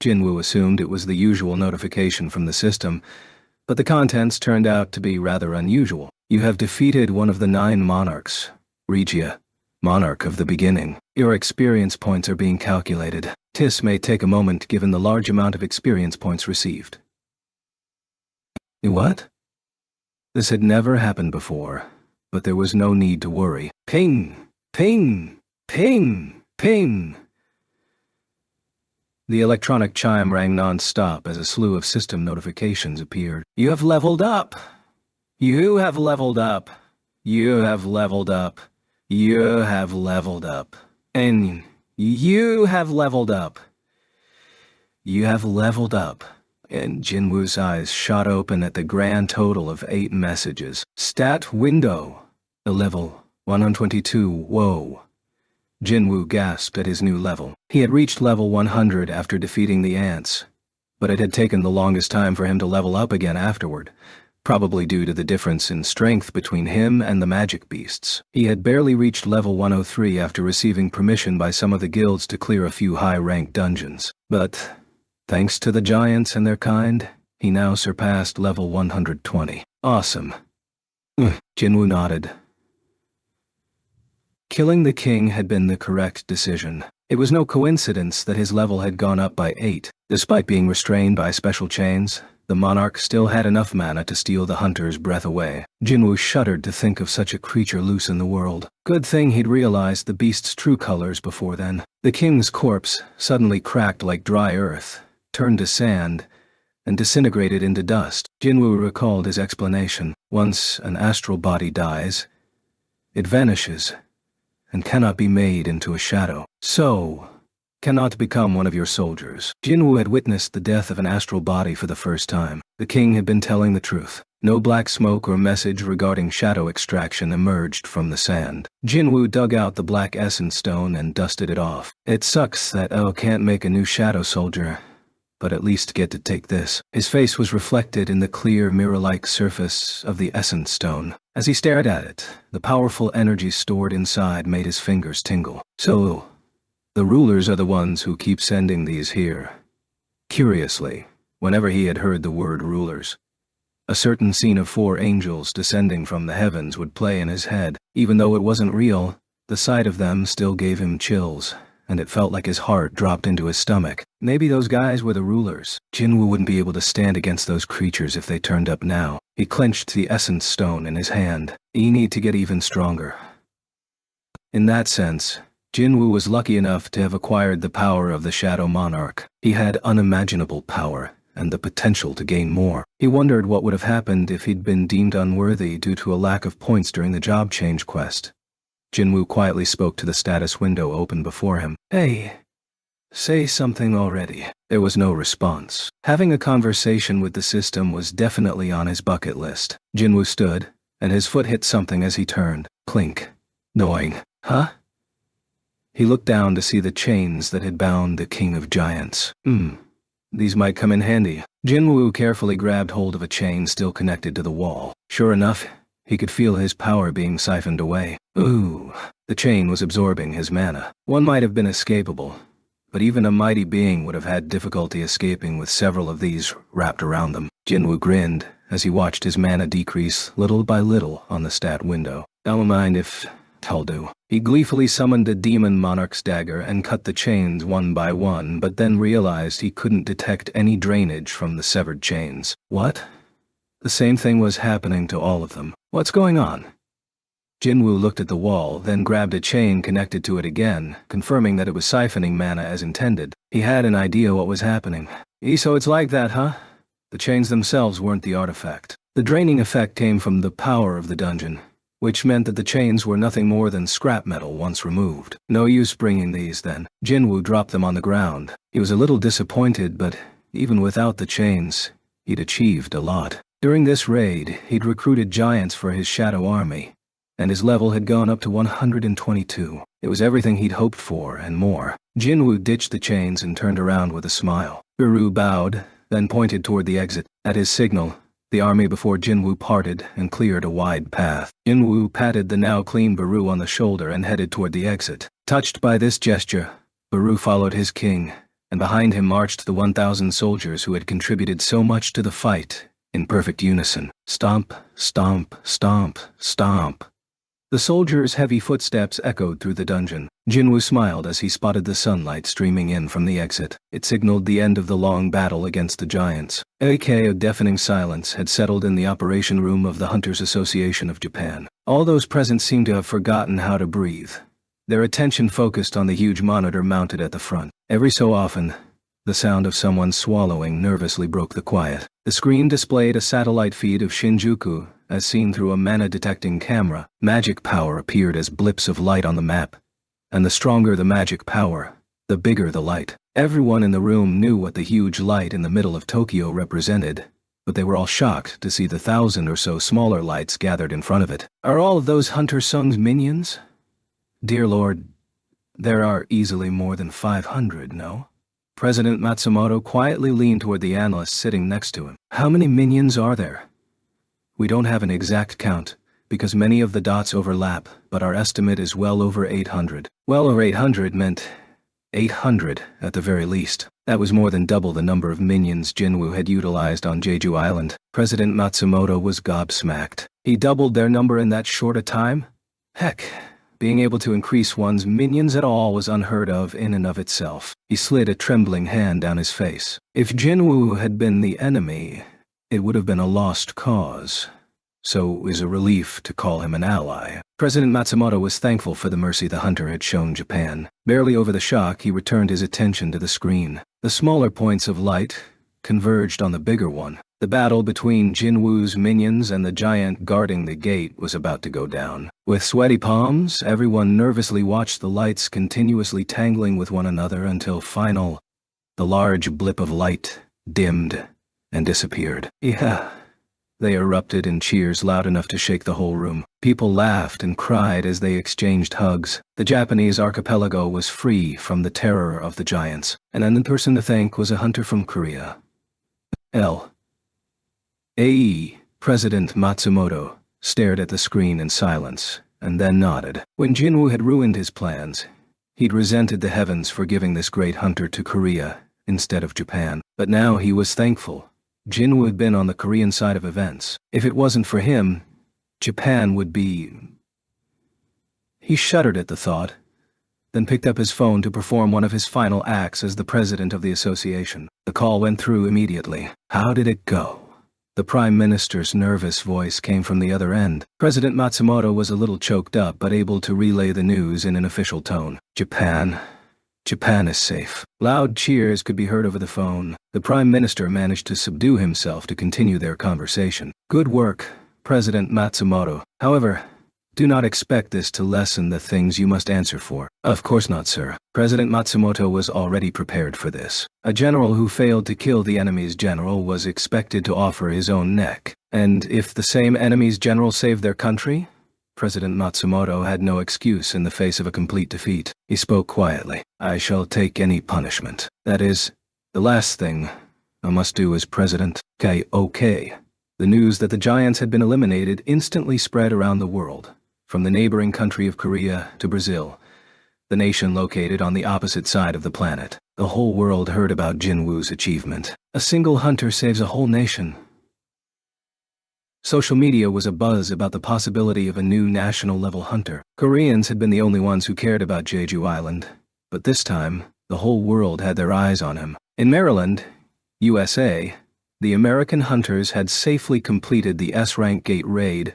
Jinwoo assumed it was the usual notification from the system, but the contents turned out to be rather unusual. "You have defeated one of the 9 monarchs. Regia, monarch of the beginning. Your experience points are being calculated. This may take a moment given the large amount of experience points received." What? This had never happened before, but there was no need to worry. Ping! Ping! Ping! Ping! The electronic chime rang non-stop as a slew of system notifications appeared. "You have leveled up! You have leveled up! You have leveled up! You have leveled up! And you have leveled up! You have leveled up!" And Jinwoo's eyes shot open at the grand total of 8 messages. Stat window. A level 122. Whoa. Jinwoo gasped at his new level. He had reached level 100 after defeating the ants, but it had taken the longest time for him to level up again afterward, probably due to the difference in strength between him and the magic beasts. He had barely reached level 103 after receiving permission by some of the guilds to clear a few high-ranked dungeons. But thanks to the giants and their kind, he now surpassed level 120. Awesome. Jinwoo nodded. Killing the king had been the correct decision. It was no coincidence that his level had gone up by 8. Despite being restrained by special chains, the monarch still had enough mana to steal the hunter's breath away. Jinwoo shuddered to think of such a creature loose in the world. Good thing he'd realized the beast's true colors before then. The king's corpse suddenly cracked like dry earth, turned to sand, and disintegrated into dust. Jinwoo recalled his explanation. Once an astral body dies, it vanishes, and cannot be made into a shadow. So, cannot become one of your soldiers. Jinwoo had witnessed the death of an astral body for the first time. The king had been telling the truth. No black smoke or message regarding shadow extraction emerged from the sand. Jinwoo dug out the black essence stone and dusted it off. It sucks that I can't make a new shadow soldier, but at least get to take this. His face was reflected in the clear mirror-like surface of the essence stone. As he stared at it, the powerful energy stored inside made his fingers tingle. So, the rulers are the ones who keep sending these here. Curiously, whenever he had heard the word rulers, a certain scene of 4 angels descending from the heavens would play in his head. Even though it wasn't real, the sight of them still gave him chills, and it felt like his heart dropped into his stomach. Maybe those guys were the rulers. Jinwoo wouldn't be able to stand against those creatures if they turned up now. He clenched the essence stone in his hand. He need to get even stronger. In that sense, Jinwoo was lucky enough to have acquired the power of the Shadow Monarch. He had unimaginable power, and the potential to gain more. He wondered what would have happened if he'd been deemed unworthy due to a lack of points during the job change quest. Jinwoo quietly spoke to the status window open before him. Hey, say something already. There was no response. Having a conversation with the system was definitely on his bucket list. Jinwoo stood and his foot hit something as he turned. Clink. Noing. Huh? He looked down to see the chains that had bound the king of giants. These might come in handy. Jinwoo carefully grabbed hold of a chain still connected to the wall. Sure enough, he could feel his power being siphoned away. Ooh, the chain was absorbing his mana. One might have been escapable, but even a mighty being would have had difficulty escaping with several of these wrapped around them. Jinwoo grinned as he watched his mana decrease little by little on the stat window. Don't mind if I'll do. He gleefully summoned a demon monarch's dagger and cut the chains one by one, but then realized he couldn't detect any drainage from the severed chains. What? The same thing was happening to all of them. What's going on? Jinwoo looked at the wall, then grabbed a chain connected to it again, confirming that it was siphoning mana as intended. He had an idea what was happening. So it's like that, huh? The chains themselves weren't the artifact. The draining effect came from the power of the dungeon, which meant that the chains were nothing more than scrap metal once removed. No use bringing these then. Jinwoo dropped them on the ground. He was a little disappointed, but even without the chains, he'd achieved a lot. During this raid, he'd recruited giants for his shadow army, and his level had gone up to 122. It was everything he'd hoped for and more. Jinwoo ditched the chains and turned around with a smile. Baru bowed, then pointed toward the exit. At his signal, the army before Jinwoo parted and cleared a wide path. Jinwoo patted the now clean Baru on the shoulder and headed toward the exit. Touched by this gesture, Baru followed his king, and behind him marched the 1,000 soldiers who had contributed so much to the fight, in perfect unison. Stomp, stomp, stomp, stomp. The soldiers' heavy footsteps echoed through the dungeon. Jinwoo smiled as he spotted the sunlight streaming in from the exit. It signaled the end of the long battle against the giants. A deafening silence had settled in the operation room of the Hunters Association of Japan. All those present seemed to have forgotten how to breathe. Their attention focused on the huge monitor mounted at the front. Every so often, the sound of someone swallowing nervously broke the quiet. The screen displayed a satellite feed of Shinjuku, as seen through a mana-detecting camera. Magic power appeared as blips of light on the map, and the stronger the magic power, the bigger the light. Everyone in the room knew what the huge light in the middle of Tokyo represented, but they were all shocked to see the 1,000 or so smaller lights gathered in front of it. Are all of those Hunter Sung's minions? Dear Lord, there are easily more than 500, no? President Matsumoto quietly leaned toward the analyst sitting next to him. How many minions are there? We don't have an exact count, because many of the dots overlap, but our estimate is well over 800. Well over 800 meant 800 at the very least. That was more than double the number of minions Jinwoo had utilized on Jeju Island. President Matsumoto was gobsmacked. He doubled their number in that short a time? Heck, being able to increase one's minions at all was unheard of in and of itself. He slid a trembling hand down his face. If Jinwoo had been the enemy, it would have been a lost cause, so it was a relief to call him an ally. President Matsumoto was thankful for the mercy the hunter had shown Japan. Barely over the shock, he returned his attention to the screen. The smaller points of light converged on the bigger one. The battle between Jinwoo's minions and the giant guarding the gate was about to go down. With sweaty palms, everyone nervously watched the lights continuously tangling with one another until the large blip of light dimmed and disappeared. Yeah. They erupted in cheers loud enough to shake the whole room. People laughed and cried as they exchanged hugs. The Japanese archipelago was free from the terror of the giants. And then the person to thank was a hunter from Korea. President Matsumoto stared at the screen in silence, and then nodded. When Jinwoo had ruined his plans, he'd resented the heavens for giving this great hunter to Korea instead of Japan. But now he was thankful. Jinwoo had been on the Korean side of events. If it wasn't for him, Japan would be... He shuddered at the thought, then picked up his phone to perform one of his final acts as the president of the association. The call went through immediately. How did it go? The Prime Minister's nervous voice came from the other end. President Matsumoto was a little choked up but able to relay the news in an official tone. Japan is safe. Loud cheers could be heard over the phone. The Prime Minister managed to subdue himself to continue their conversation. Good work, President Matsumoto. However, Do not expect this to lessen the things you must answer for. Of course not, sir. President Matsumoto was already prepared for this. A general who failed to kill the enemy's general was expected to offer his own neck. And if the same enemy's general saved their country? President Matsumoto had no excuse in the face of a complete defeat. He spoke quietly. I shall take any punishment. That is, the last thing I must do as president. Okay. The news that the giants had been eliminated instantly spread around the world, from the neighboring country of Korea to Brazil, the nation located on the opposite side of the planet. The whole world heard about Jinwoo's achievement. A single hunter saves a whole nation. Social media was abuzz about the possibility of a new national-level hunter. Koreans had been the only ones who cared about Jeju Island, but this time, the whole world had their eyes on him. In Maryland, USA, the American hunters had safely completed the S-Rank Gate raid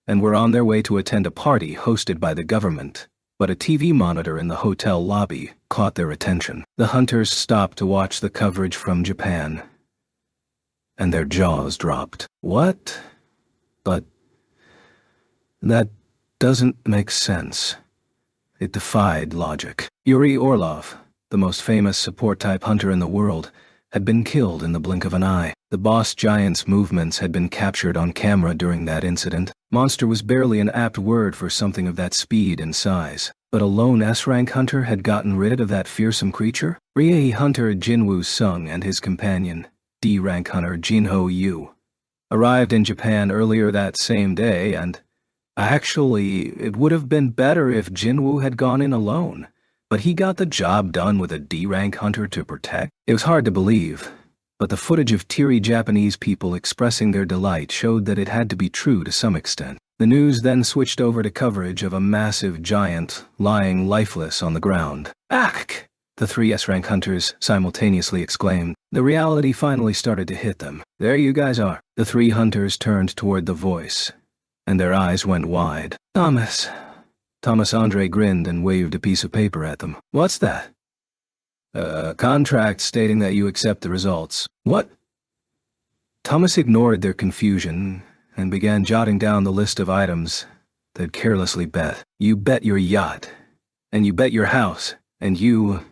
and were on their way to attend a party hosted by the government, but a TV monitor in the hotel lobby caught their attention. The hunters stopped to watch the coverage from Japan, and their jaws dropped. What? But that doesn't make sense. It defied logic. Yuri Orlov, the most famous support-type hunter in the world, had been killed in the blink of an eye. The boss giant's movements had been captured on camera during that incident. Monster was barely an apt word for something of that speed and size. But a lone S-rank hunter had gotten rid of that fearsome creature? Rie hunter Jinwoo Sung and his companion, D-rank hunter Jinho Yu, arrived in Japan earlier that same day, and actually, it would have been better if Jinwoo had gone in alone. But he got the job done with a D-rank hunter to protect. It was hard to believe, but the footage of teary Japanese people expressing their delight showed that it had to be true to some extent. The news then switched over to coverage of a massive giant lying lifeless on the ground. Ack! The three S-rank hunters simultaneously exclaimed. The reality finally started to hit them. There you guys are. The three hunters turned toward the voice, and their eyes went wide. Thomas Andre grinned and waved a piece of paper at them. What's that? A contract stating that you accept the results. What? Thomas ignored their confusion and began jotting down the list of items they'd carelessly bet. You bet your yacht, and you bet your house, and you...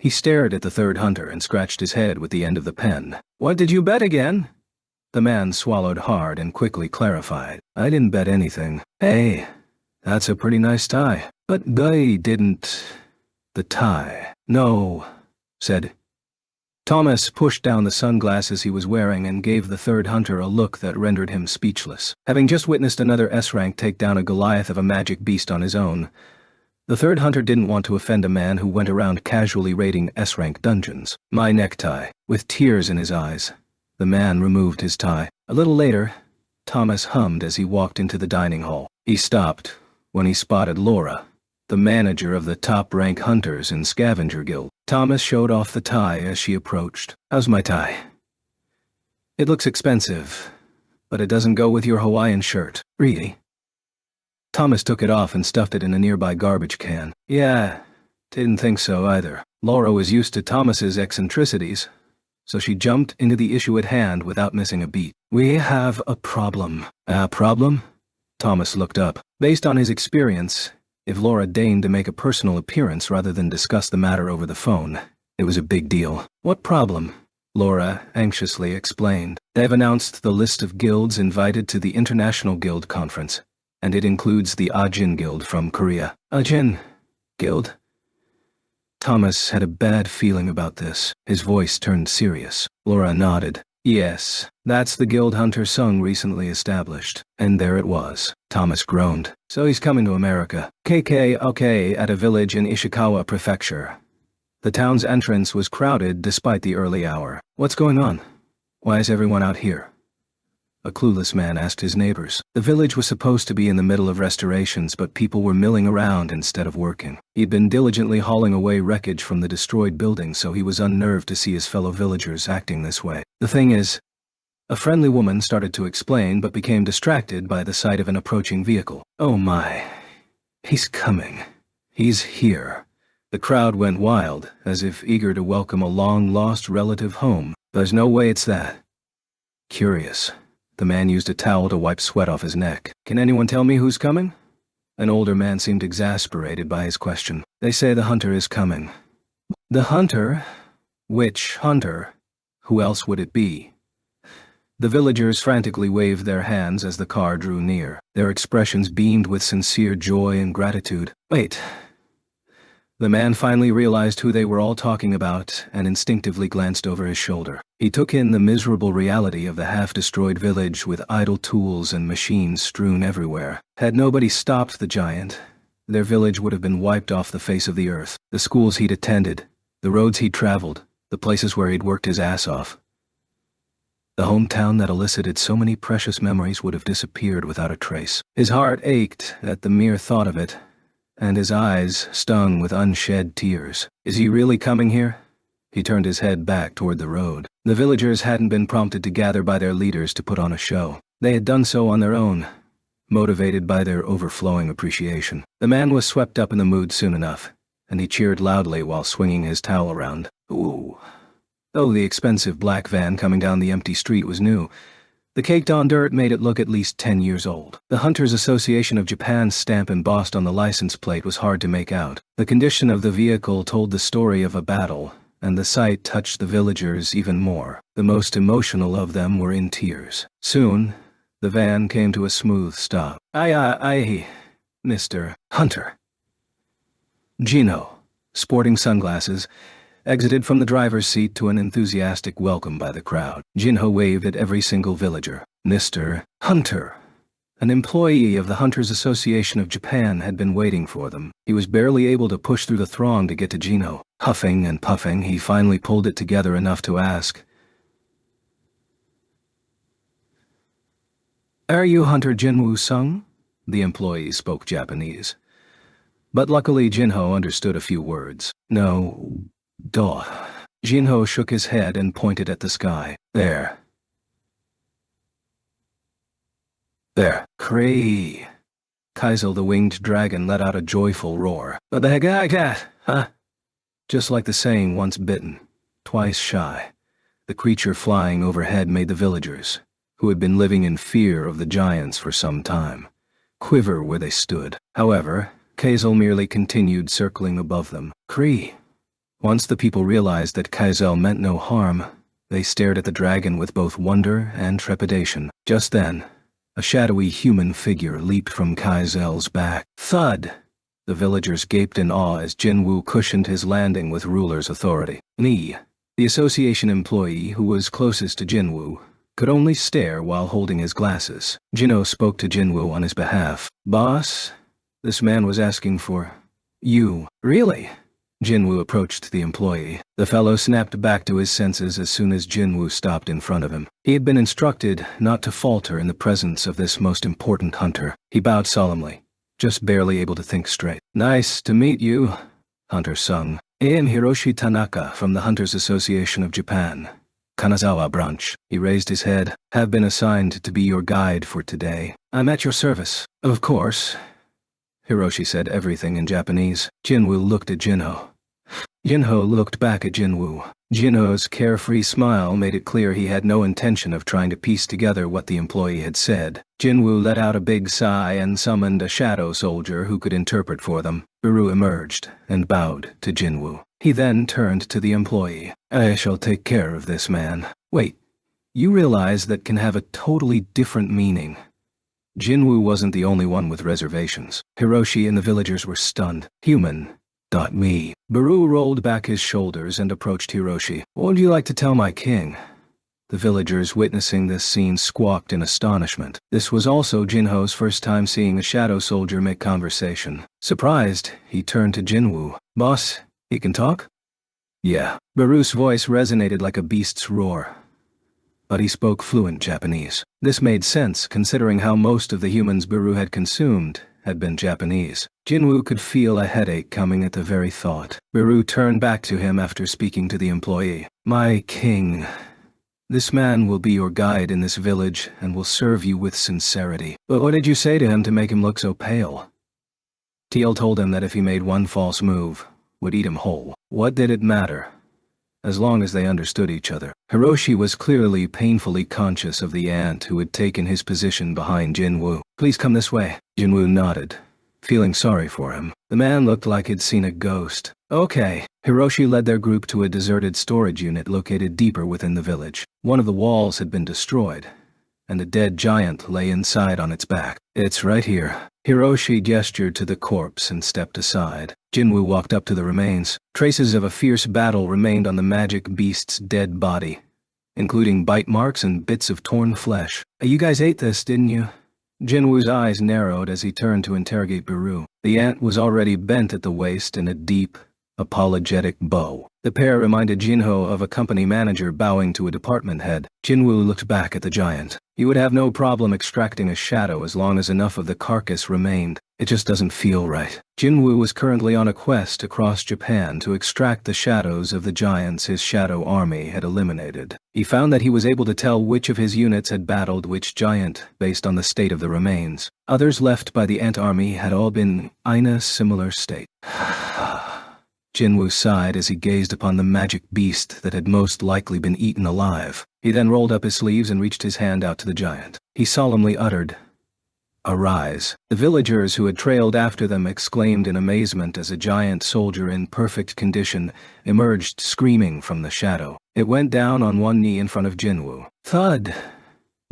He stared at the third hunter and scratched his head with the end of the pen. What did you bet again? The man swallowed hard and quickly clarified. I didn't bet anything. Hey, that's a pretty nice tie. But they didn't... The tie. No, said. Thomas pushed down the sunglasses he was wearing and gave the third hunter a look that rendered him speechless. Having just witnessed another S-rank take down a Goliath of a magic beast on his own, the third hunter didn't want to offend a man who went around casually raiding S-rank dungeons. My necktie. With tears in his eyes, the man removed his tie. A little later, Thomas hummed as he walked into the dining hall. He stopped when he spotted Laura, the manager of the top-rank hunters in Scavenger Guild. Thomas showed off the tie as she approached. How's my tie? It looks expensive, but it doesn't go with your Hawaiian shirt. Really? Thomas took it off and stuffed it in a nearby garbage can. Yeah, didn't think so either. Laura was used to Thomas's eccentricities, so she jumped into the issue at hand without missing a beat. We have a problem. A problem? Thomas looked up. Based on his experience, if Laura deigned to make a personal appearance rather than discuss the matter over the phone, it was a big deal. What problem? Laura anxiously explained. They've announced the list of guilds invited to the International Guild Conference, and it includes the Ajin Guild from Korea. Ajin Guild? Thomas had a bad feeling about this. His voice turned serious. Laura nodded. Yes, that's the guild Hunter Sung recently established. And there it was. Thomas groaned. So he's coming to America. Okay, at a village in Ishikawa Prefecture. The town's entrance was crowded despite the early hour. What's going on? Why is everyone out here? A clueless man asked his neighbors. The village was supposed to be in the middle of restorations, but people were milling around instead of working. He'd been diligently hauling away wreckage from the destroyed buildings, so he was unnerved to see his fellow villagers acting this way. The thing is, a friendly woman started to explain, but became distracted by the sight of an approaching vehicle. Oh my. He's coming. He's here. The crowd went wild, as if eager to welcome a long-lost relative home. There's no way it's that. Curious. The man used a towel to wipe sweat off his neck. Can anyone tell me who's coming? An older man seemed exasperated by his question. They say the hunter is coming. The hunter? Which hunter? Who else would it be? The villagers frantically waved their hands as the car drew near. Their expressions beamed with sincere joy and gratitude. Wait. The man finally realized who they were all talking about and instinctively glanced over his shoulder. He took in the miserable reality of the half-destroyed village with idle tools and machines strewn everywhere. Had nobody stopped the giant, their village would have been wiped off the face of the earth. The schools he'd attended, the roads he'd traveled, the places where he'd worked his ass off. The hometown that elicited so many precious memories would have disappeared without a trace. His heart ached at the mere thought of it, and his eyes stung with unshed tears. Is he really coming here? He turned his head back toward the road. The villagers hadn't been prompted to gather by their leaders to put on a show. They had done so on their own, motivated by their overflowing appreciation. The man was swept up in the mood soon enough, and he cheered loudly while swinging his towel around. Ooh. Though the expensive black van coming down the empty street was new, the caked-on dirt made it look at least 10 years old. The Hunters Association of Japan's stamp embossed on the license plate was hard to make out. The condition of the vehicle told the story of a battle, and the sight touched the villagers even more. The most emotional of them were in tears. Soon, the van came to a smooth stop. Aye, Mr. Hunter. Gino, sporting sunglasses, exited from the driver's seat to an enthusiastic welcome by the crowd. Jinho waved at every single villager. Mr. Hunter. An employee of the Hunters Association of Japan had been waiting for them. He was barely able to push through the throng to get to Gino. Huffing and puffing, he finally pulled it together enough to ask, "Are you Hunter Jinwoo-sung?" The employee spoke Japanese. But luckily Jinho understood a few words. No, duh. Jinho shook his head and pointed at the sky. There. Cree. Kaizel the winged dragon let out a joyful roar. What the heck I got, huh? Just like the saying, once bitten, twice shy. The creature flying overhead made the villagers, who had been living in fear of the giants for some time, quiver where they stood. However, Kaizel merely continued circling above them. Cree. Once the people realized that Kaizel meant no harm, they stared at the dragon with both wonder and trepidation. Just then, a shadowy human figure leaped from Kaizel's back. Thud! The villagers gaped in awe as Jinwoo cushioned his landing with ruler's authority. Ni, the association employee who was closest to Jinwoo, could only stare while holding his glasses. Jinho spoke to Jinwoo on his behalf. Boss, this man was asking for you. Really? Jinwoo approached the employee. The fellow snapped back to his senses as soon as Jinwoo stopped in front of him. He had been instructed not to falter in the presence of this most important hunter. He bowed solemnly, just barely able to think straight. Nice to meet you, Hunter sung. I am Hiroshi Tanaka from the Hunters Association of Japan, Kanazawa branch. He raised his head. Have been assigned to be your guide for today. I'm at your service. Of course. Hiroshi said everything in Japanese. Jinwoo looked at Jinho. Jinho looked back at Jinwoo. Jinho's carefree smile made it clear he had no intention of trying to piece together what the employee had said. Jinwoo let out a big sigh and summoned a shadow soldier who could interpret for them. Baru emerged and bowed to Jinwoo. He then turned to the employee. I shall take care of this man. Wait, you realize that can have a totally different meaning. Jinwoo wasn't the only one with reservations. Hiroshi and the villagers were stunned. Human.me. Baru rolled back his shoulders and approached Hiroshi. What would you like to tell my king? The villagers witnessing this scene squawked in astonishment. This was also Jinho's first time seeing a shadow soldier make conversation. Surprised, he turned to Jinwoo. Boss, he can talk? Yeah. Baru's voice resonated like a beast's roar. But he spoke fluent Japanese. This made sense considering how most of the humans Baru had consumed had been Japanese. Jinwoo could feel a headache coming at the very thought. Baru turned back to him after speaking to the employee. My king, this man will be your guide in this village and will serve you with sincerity. But what did you say to him to make him look so pale? Teal told him that if he made one false move, would eat him whole. What did it matter? as long as they understood each other. Hiroshi was clearly painfully conscious of the ant who had taken his position behind Jinwoo. "Please come this way." Jinwoo nodded, feeling sorry for him. The man looked like he'd seen a ghost. "Okay." Hiroshi led their group to a deserted storage unit located deeper within the village. One of the walls had been destroyed, and a dead giant lay inside on its back. "It's right here." Hiroshi gestured to the corpse and stepped aside. Jinwoo walked up to the remains. Traces of a fierce battle remained on the magic beast's dead body, including bite marks and bits of torn flesh. "You guys ate this, didn't you?" Jinwoo's eyes narrowed as he turned to interrogate Biru. The ant was already bent at the waist in a deep, apologetic bow. The pair reminded Jinho of a company manager bowing to a department head. Jinwoo looked back at the giant. He would have no problem extracting a shadow as long as enough of the carcass remained. It just doesn't feel right. Jinwoo was currently on a quest across Japan to extract the shadows of the giants his shadow army had eliminated. He found that he was able to tell which of his units had battled which giant based on the state of the remains. Others left by the ant army had all been in a similar state. Jinwoo sighed as he gazed upon the magic beast that had most likely been eaten alive. He then rolled up his sleeves and reached his hand out to the giant. He solemnly uttered, "Arise." The villagers who had trailed after them exclaimed in amazement as a giant soldier in perfect condition emerged screaming from the shadow. It went down on one knee in front of Jinwoo. Thud!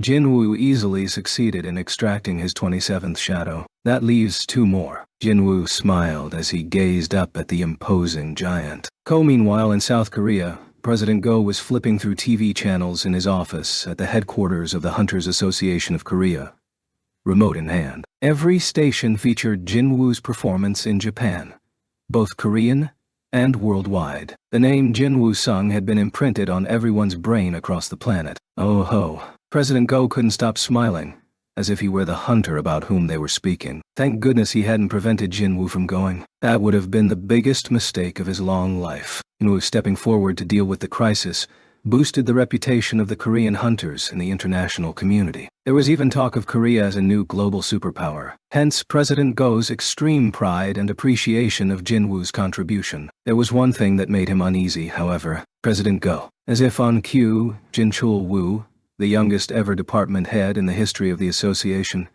Jinwoo easily succeeded in extracting his 27th shadow. "That leaves 2 more. Jinwoo smiled as he gazed up at the imposing giant. Meanwhile in South Korea, President Go was flipping through TV channels in his office at the headquarters of the Hunters Association of Korea, remote in hand. Every station featured Jinwoo's performance in Japan, both Korean and worldwide. The name Jinwoo Sung had been imprinted on everyone's brain across the planet. Oh ho. President Go couldn't stop smiling, as if he were the hunter about whom they were speaking. Thank goodness he hadn't prevented Jinwoo from going. That would have been the biggest mistake of his long life. Jinwoo, stepping forward to deal with the crisis, boosted the reputation of the Korean hunters in the international community. There was even talk of Korea as a new global superpower. Hence President Go's extreme pride and appreciation of Jinwoo's contribution. There was one thing that made him uneasy, however. President Go, as if on cue, Jinchul-woo, the youngest ever department head in the history of the association,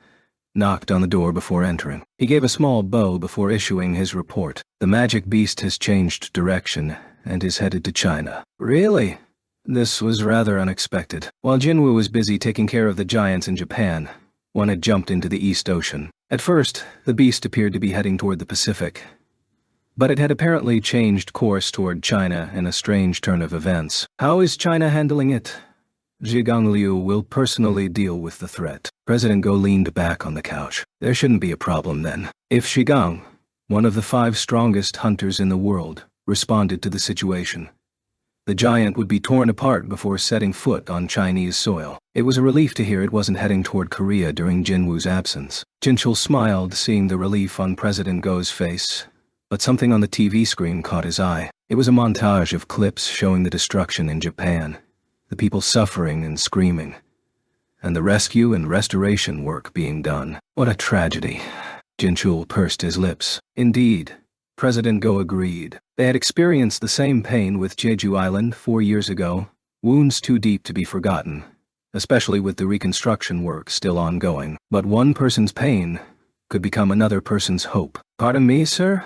knocked on the door before entering. He gave a small bow before issuing his report. "The magic beast has changed direction and is headed to China." "Really?" This was rather unexpected. While Jinwoo was busy taking care of the giants in Japan, one had jumped into the East Ocean. At first, the beast appeared to be heading toward the Pacific, but it had apparently changed course toward China in a strange turn of events. "How is China handling it?" "Zhigang Liu will personally deal with the threat." President Go leaned back on the couch. "There shouldn't be a problem then. If Zhigang, one of the 5 strongest hunters in the world, responded to the situation, the giant would be torn apart before setting foot on Chinese soil." It was a relief to hear it wasn't heading toward Korea during Jinwoo's absence. Jinchul smiled, seeing the relief on President Go's face, but something on the TV screen caught his eye. It was a montage of clips showing the destruction in Japan, the people suffering and screaming, and the rescue and restoration work being done. What a tragedy. Jinchul pursed his lips. Indeed, President Go agreed. They had experienced the same pain with Jeju Island 4 years ago, wounds too deep to be forgotten, especially with the reconstruction work still ongoing. But one person's pain could become another person's hope. "Pardon me, sir?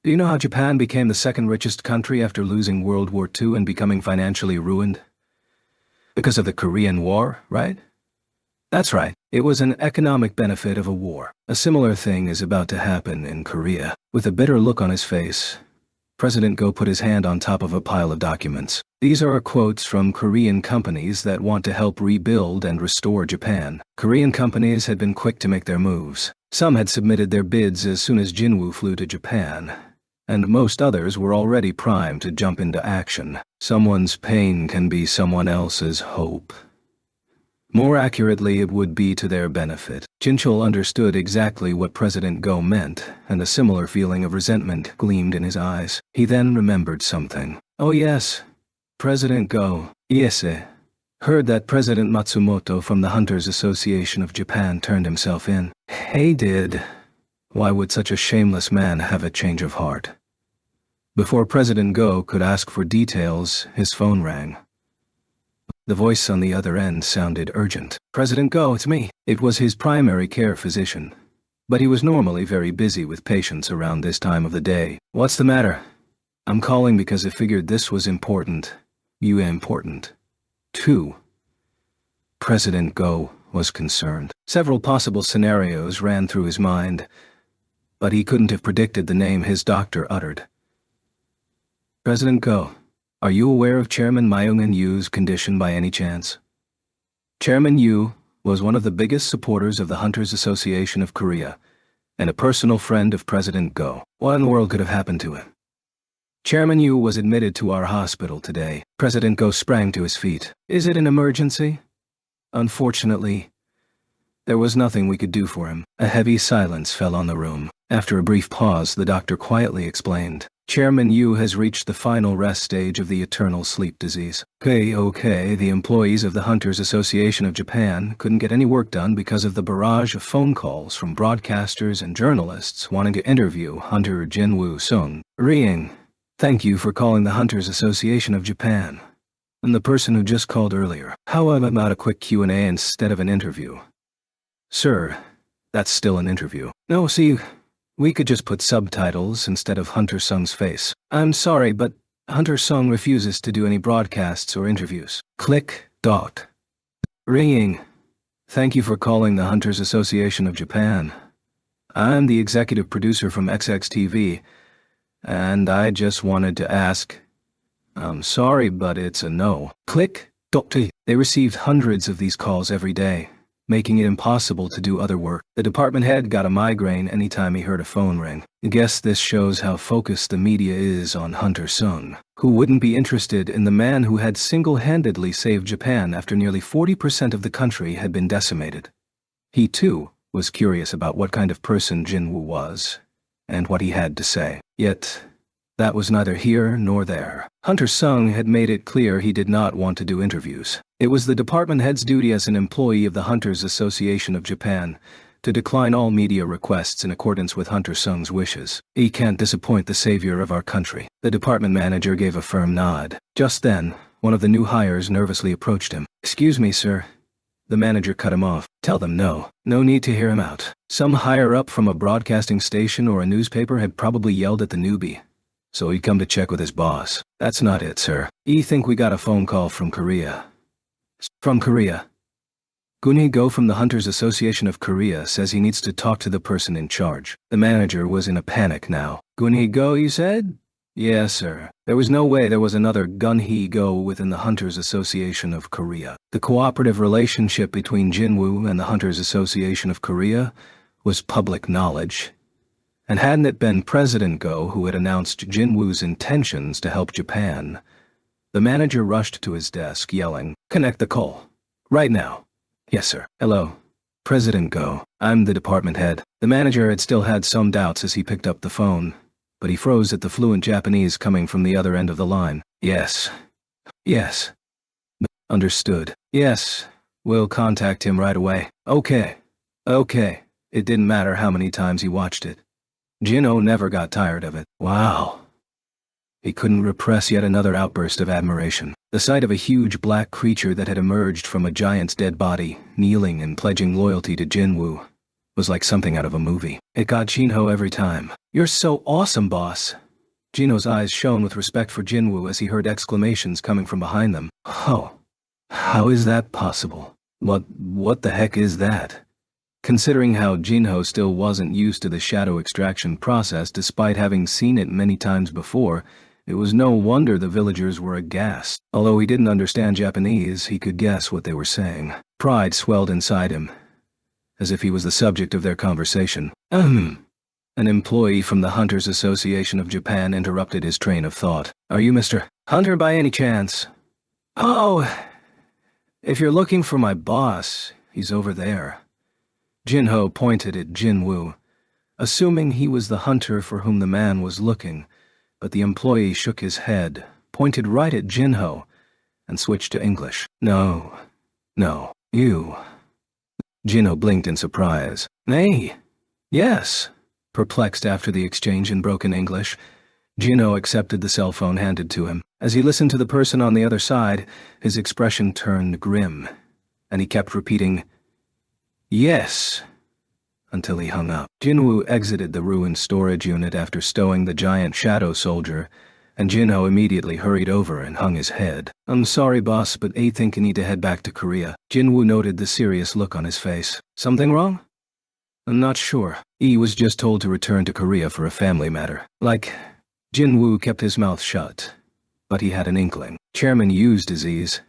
Do you know how Japan became the 2nd richest country after losing World War II and becoming financially ruined? Because of the Korean War, right?" "That's right. It was an economic benefit of a war. A similar thing is about to happen in Korea." With a bitter look on his face, President Go put his hand on top of a pile of documents. These are quotes from Korean companies that want to help rebuild and restore Japan. Korean companies had been quick to make their moves. Some had submitted their bids as soon as Jinwoo flew to Japan, and most others were already primed to jump into action. Someone's pain can be someone else's hope. More accurately, it would be to their benefit. Jinchul understood exactly what President Go meant, and a similar feeling of resentment gleamed in his eyes. He then remembered something. "Oh yes, President Go. Yes, heard that President Matsumoto from the Hunters Association of Japan turned himself in." "He did. Why would such a shameless man have a change of heart?" Before President Go could ask for details, his phone rang. The voice on the other end sounded urgent. President Go, it's me. It was his primary care physician, but he was normally very busy with patients around this time of the day. What's the matter? I'm calling because I figured this was important. You important, too. President Go was concerned. Several possible scenarios ran through his mind, but he couldn't have predicted the name his doctor uttered. President Go, are you aware of Chairman Myung-in Yu's condition by any chance? Chairman Yu was one of the biggest supporters of the Hunters Association of Korea, and a personal friend of President Go. What in the world could have happened to him? Chairman Yu was admitted to our hospital today. President Go sprang to his feet. Is it an emergency? Unfortunately, there was nothing we could do for him. A heavy silence fell on the room. After a brief pause, the doctor quietly explained. Chairman Yu has reached the final rest stage of the eternal sleep disease. Okay, the employees of the Hunters Association of Japan couldn't get any work done because of the barrage of phone calls from broadcasters and journalists wanting to interview Hunter Jinwoo Sung. Ring. Thank you for calling the Hunters Association of Japan. I'm the person who just called earlier. How about a quick Q&A instead of an interview? Sir, that's still an interview. No, see, we could just put subtitles instead of Hunter Sung's face. I'm sorry, but Hunter Sung refuses to do any broadcasts or interviews. Click. Dot. Ringing. Thank you for calling the Hunters Association of Japan. I'm the executive producer from XXTV, and I just wanted to ask. I'm sorry, but it's a no. Click. Dot. They received hundreds of these calls every day, making it impossible to do other work. The department head got a migraine anytime he heard a phone ring. I guess this shows how focused the media is on Hunter Sung. Who wouldn't be interested in the man who had single-handedly saved Japan after nearly 40% of the country had been decimated? He, too, was curious about what kind of person Jinwoo was, and what he had to say. Yet, that was neither here nor there. Hunter Sung had made it clear he did not want to do interviews. It was the department head's duty as an employee of the Hunters Association of Japan to decline all media requests in accordance with Hunter Sung's wishes. He can't disappoint the savior of our country. The department manager gave a firm nod. Just then, one of the new hires nervously approached him. Excuse me, sir. The manager cut him off. Tell them no. No need to hear him out. Some higher-up from a broadcasting station or a newspaper had probably yelled at the newbie, so he'd come to check with his boss. That's not it, sir. You think we got a phone call from Korea? From Korea. Gunhee Go from the Hunters Association of Korea says he needs to talk to the person in charge. The manager was in a panic now. Gunhee Go, you said? Yes, sir. There was no way there was another Gunhee Go within the Hunters Association of Korea. The cooperative relationship between Jinwoo and the Hunters Association of Korea was public knowledge. And hadn't it been President Go who had announced Jinwoo's intentions to help Japan? The manager rushed to his desk, yelling, "Connect the call. Right now." Yes, sir. Hello. President Go. I'm the department head. The manager had still had some doubts as he picked up the phone, but he froze at the fluent Japanese coming from the other end of the line. Yes. Yes. Understood. Yes. We'll contact him right away. Okay. Okay. It didn't matter how many times he watched it. Jinho never got tired of it. Wow. He couldn't repress yet another outburst of admiration. The sight of a huge black creature that had emerged from a giant's dead body, kneeling and pledging loyalty to Jinwoo, was like something out of a movie. It got Jinho every time. You're so awesome, boss. Jinho's eyes shone with respect for Jinwoo as he heard exclamations coming from behind them. Oh, how is that possible? What the heck is that? Considering how Jinho still wasn't used to the shadow extraction process despite having seen it many times before, it was no wonder the villagers were aghast. Although he didn't understand Japanese, he could guess what they were saying. Pride swelled inside him, as if he was the subject of their conversation. An employee from the Hunters Association of Japan interrupted his train of thought. Are you Mr. Hunter by any chance? Oh, if you're looking for my boss, he's over there. Jinho pointed at Jinwoo, assuming he was the hunter for whom the man was looking, but the employee shook his head, pointed right at Jinho, and switched to English. No, you. Jinho blinked in surprise. Me? Yes. Perplexed after the exchange in broken English, Jinho accepted the cell phone handed to him. As he listened to the person on the other side, his expression turned grim, and he kept repeating, "Yes," until he hung up. Jinwoo exited the ruined storage unit after stowing the giant shadow soldier, and Jinho immediately hurried over and hung his head. "I'm sorry, boss, but I think I need to head back to Korea." Jinwoo noted the serious look on his face. "Something wrong?" "I'm not sure. He was just told to return to Korea for a family matter." Jinwoo kept his mouth shut, but he had an inkling. Chairman Yu's disease,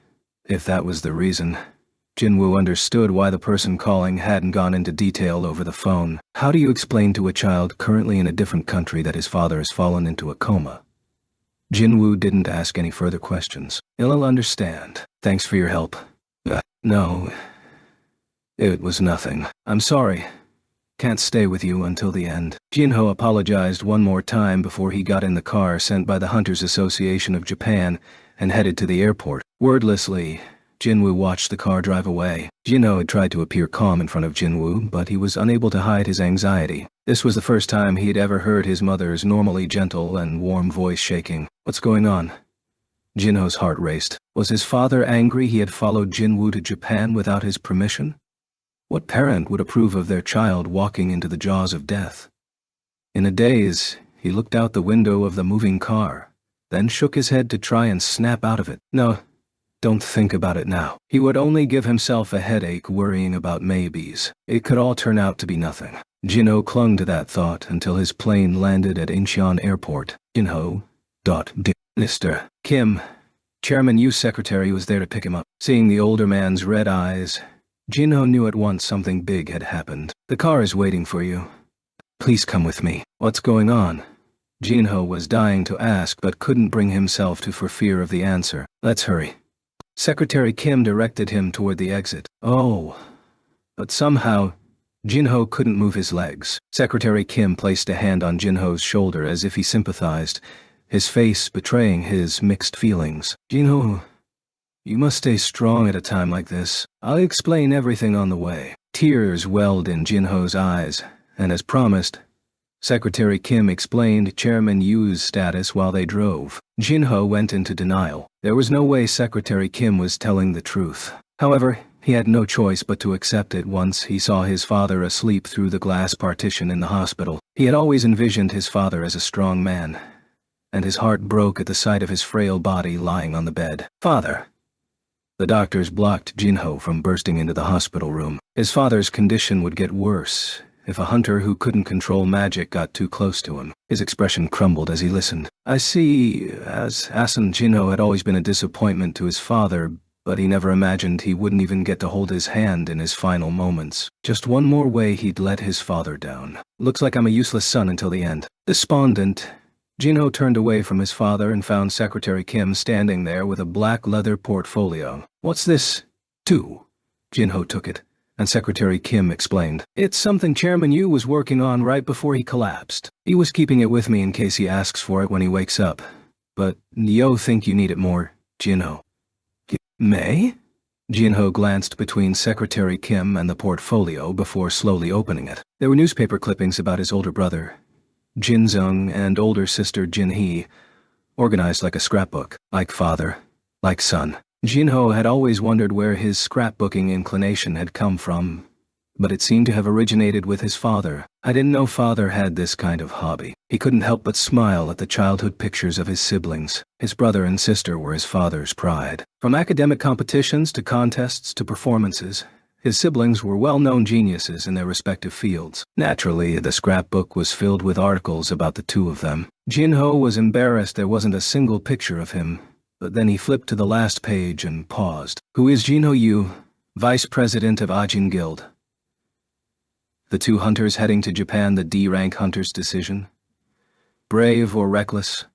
if that was the reason. Jinwoo understood why the person calling hadn't gone into detail over the phone. How do you explain to a child currently in a different country that his father has fallen into a coma? Jinwoo didn't ask any further questions. "I'll understand. Thanks for your help." No. It was nothing. "I'm sorry. Can't stay with you until the end." Jinho apologized one more time before he got in the car sent by the Hunters Association of Japan and headed to the airport. Wordlessly, Jinwoo watched the car drive away. Jinho had tried to appear calm in front of Jinwoo, but he was unable to hide his anxiety. This was the first time he had ever heard his mother's normally gentle and warm voice shaking. "What's going on?" Jinho's heart raced. Was his father angry he had followed Jinwoo to Japan without his permission? What parent would approve of their child walking into the jaws of death? In a daze, he looked out the window of the moving car, then shook his head to try and snap out of it. No, don't think about it now. He would only give himself a headache worrying about maybes. It could all turn out to be nothing. Jinho clung to that thought until his plane landed at Incheon Airport. Jinho. Mr. Kim. Chairman Yu's secretary was there to pick him up. Seeing the older man's red eyes, Jinho knew at once something big had happened. "The car is waiting for you. Please come with me." "What's going on?" Jinho was dying to ask but couldn't bring himself to for fear of the answer. "Let's hurry." Secretary Kim directed him toward the exit. Oh. But somehow, Jinho couldn't move his legs. Secretary Kim placed a hand on Jinho's shoulder as if he sympathized, his face betraying his mixed feelings. "Jinho, you must stay strong at a time like this. I'll explain everything on the way." Tears welled in Jinho's eyes, and as promised, Secretary Kim explained Chairman Yu's status while they drove. Jinho went into denial. There was no way Secretary Kim was telling the truth. However, he had no choice but to accept it once he saw his father asleep through the glass partition in the hospital. He had always envisioned his father as a strong man, and his heart broke at the sight of his frail body lying on the bed. "Father." The doctors blocked Jinho from bursting into the hospital room. His father's condition would get worse if a hunter who couldn't control magic got too close to him. His expression crumbled as he listened. "I see, as Asan Jinho had always been a disappointment to his father, but he never imagined he wouldn't even get to hold his hand in his final moments. Just one more way he'd let his father down. Looks like I'm a useless son until the end." Despondent, Jinho turned away from his father and found Secretary Kim standing there with a black leather portfolio. "What's this?" "Two." Jinho took it, and Secretary Kim explained. "It's something Chairman Yu was working on right before he collapsed. He was keeping it with me in case he asks for it when he wakes up. But Yo think you need it more, Jinho." "May?" Jinho glanced between Secretary Kim and the portfolio before slowly opening it. There were newspaper clippings about his older brother, Jin Zung, and older sister Jin Hee, organized like a scrapbook. Like father, like son. Jinho had always wondered where his scrapbooking inclination had come from, but it seemed to have originated with his father. I didn't know father had this kind of hobby. He couldn't help but smile at the childhood pictures of his siblings. His brother and sister were his father's pride. From academic competitions to contests to performances, his siblings were well-known geniuses in their respective fields. Naturally, the scrapbook was filled with articles about the two of them. Jinho was embarrassed there wasn't a single picture of him, but then he flipped to the last page and paused. "Who is Jinho Yu, Vice President of Ajin Guild?" The two hunters heading to Japan, the D-rank hunters' decision. Brave or reckless?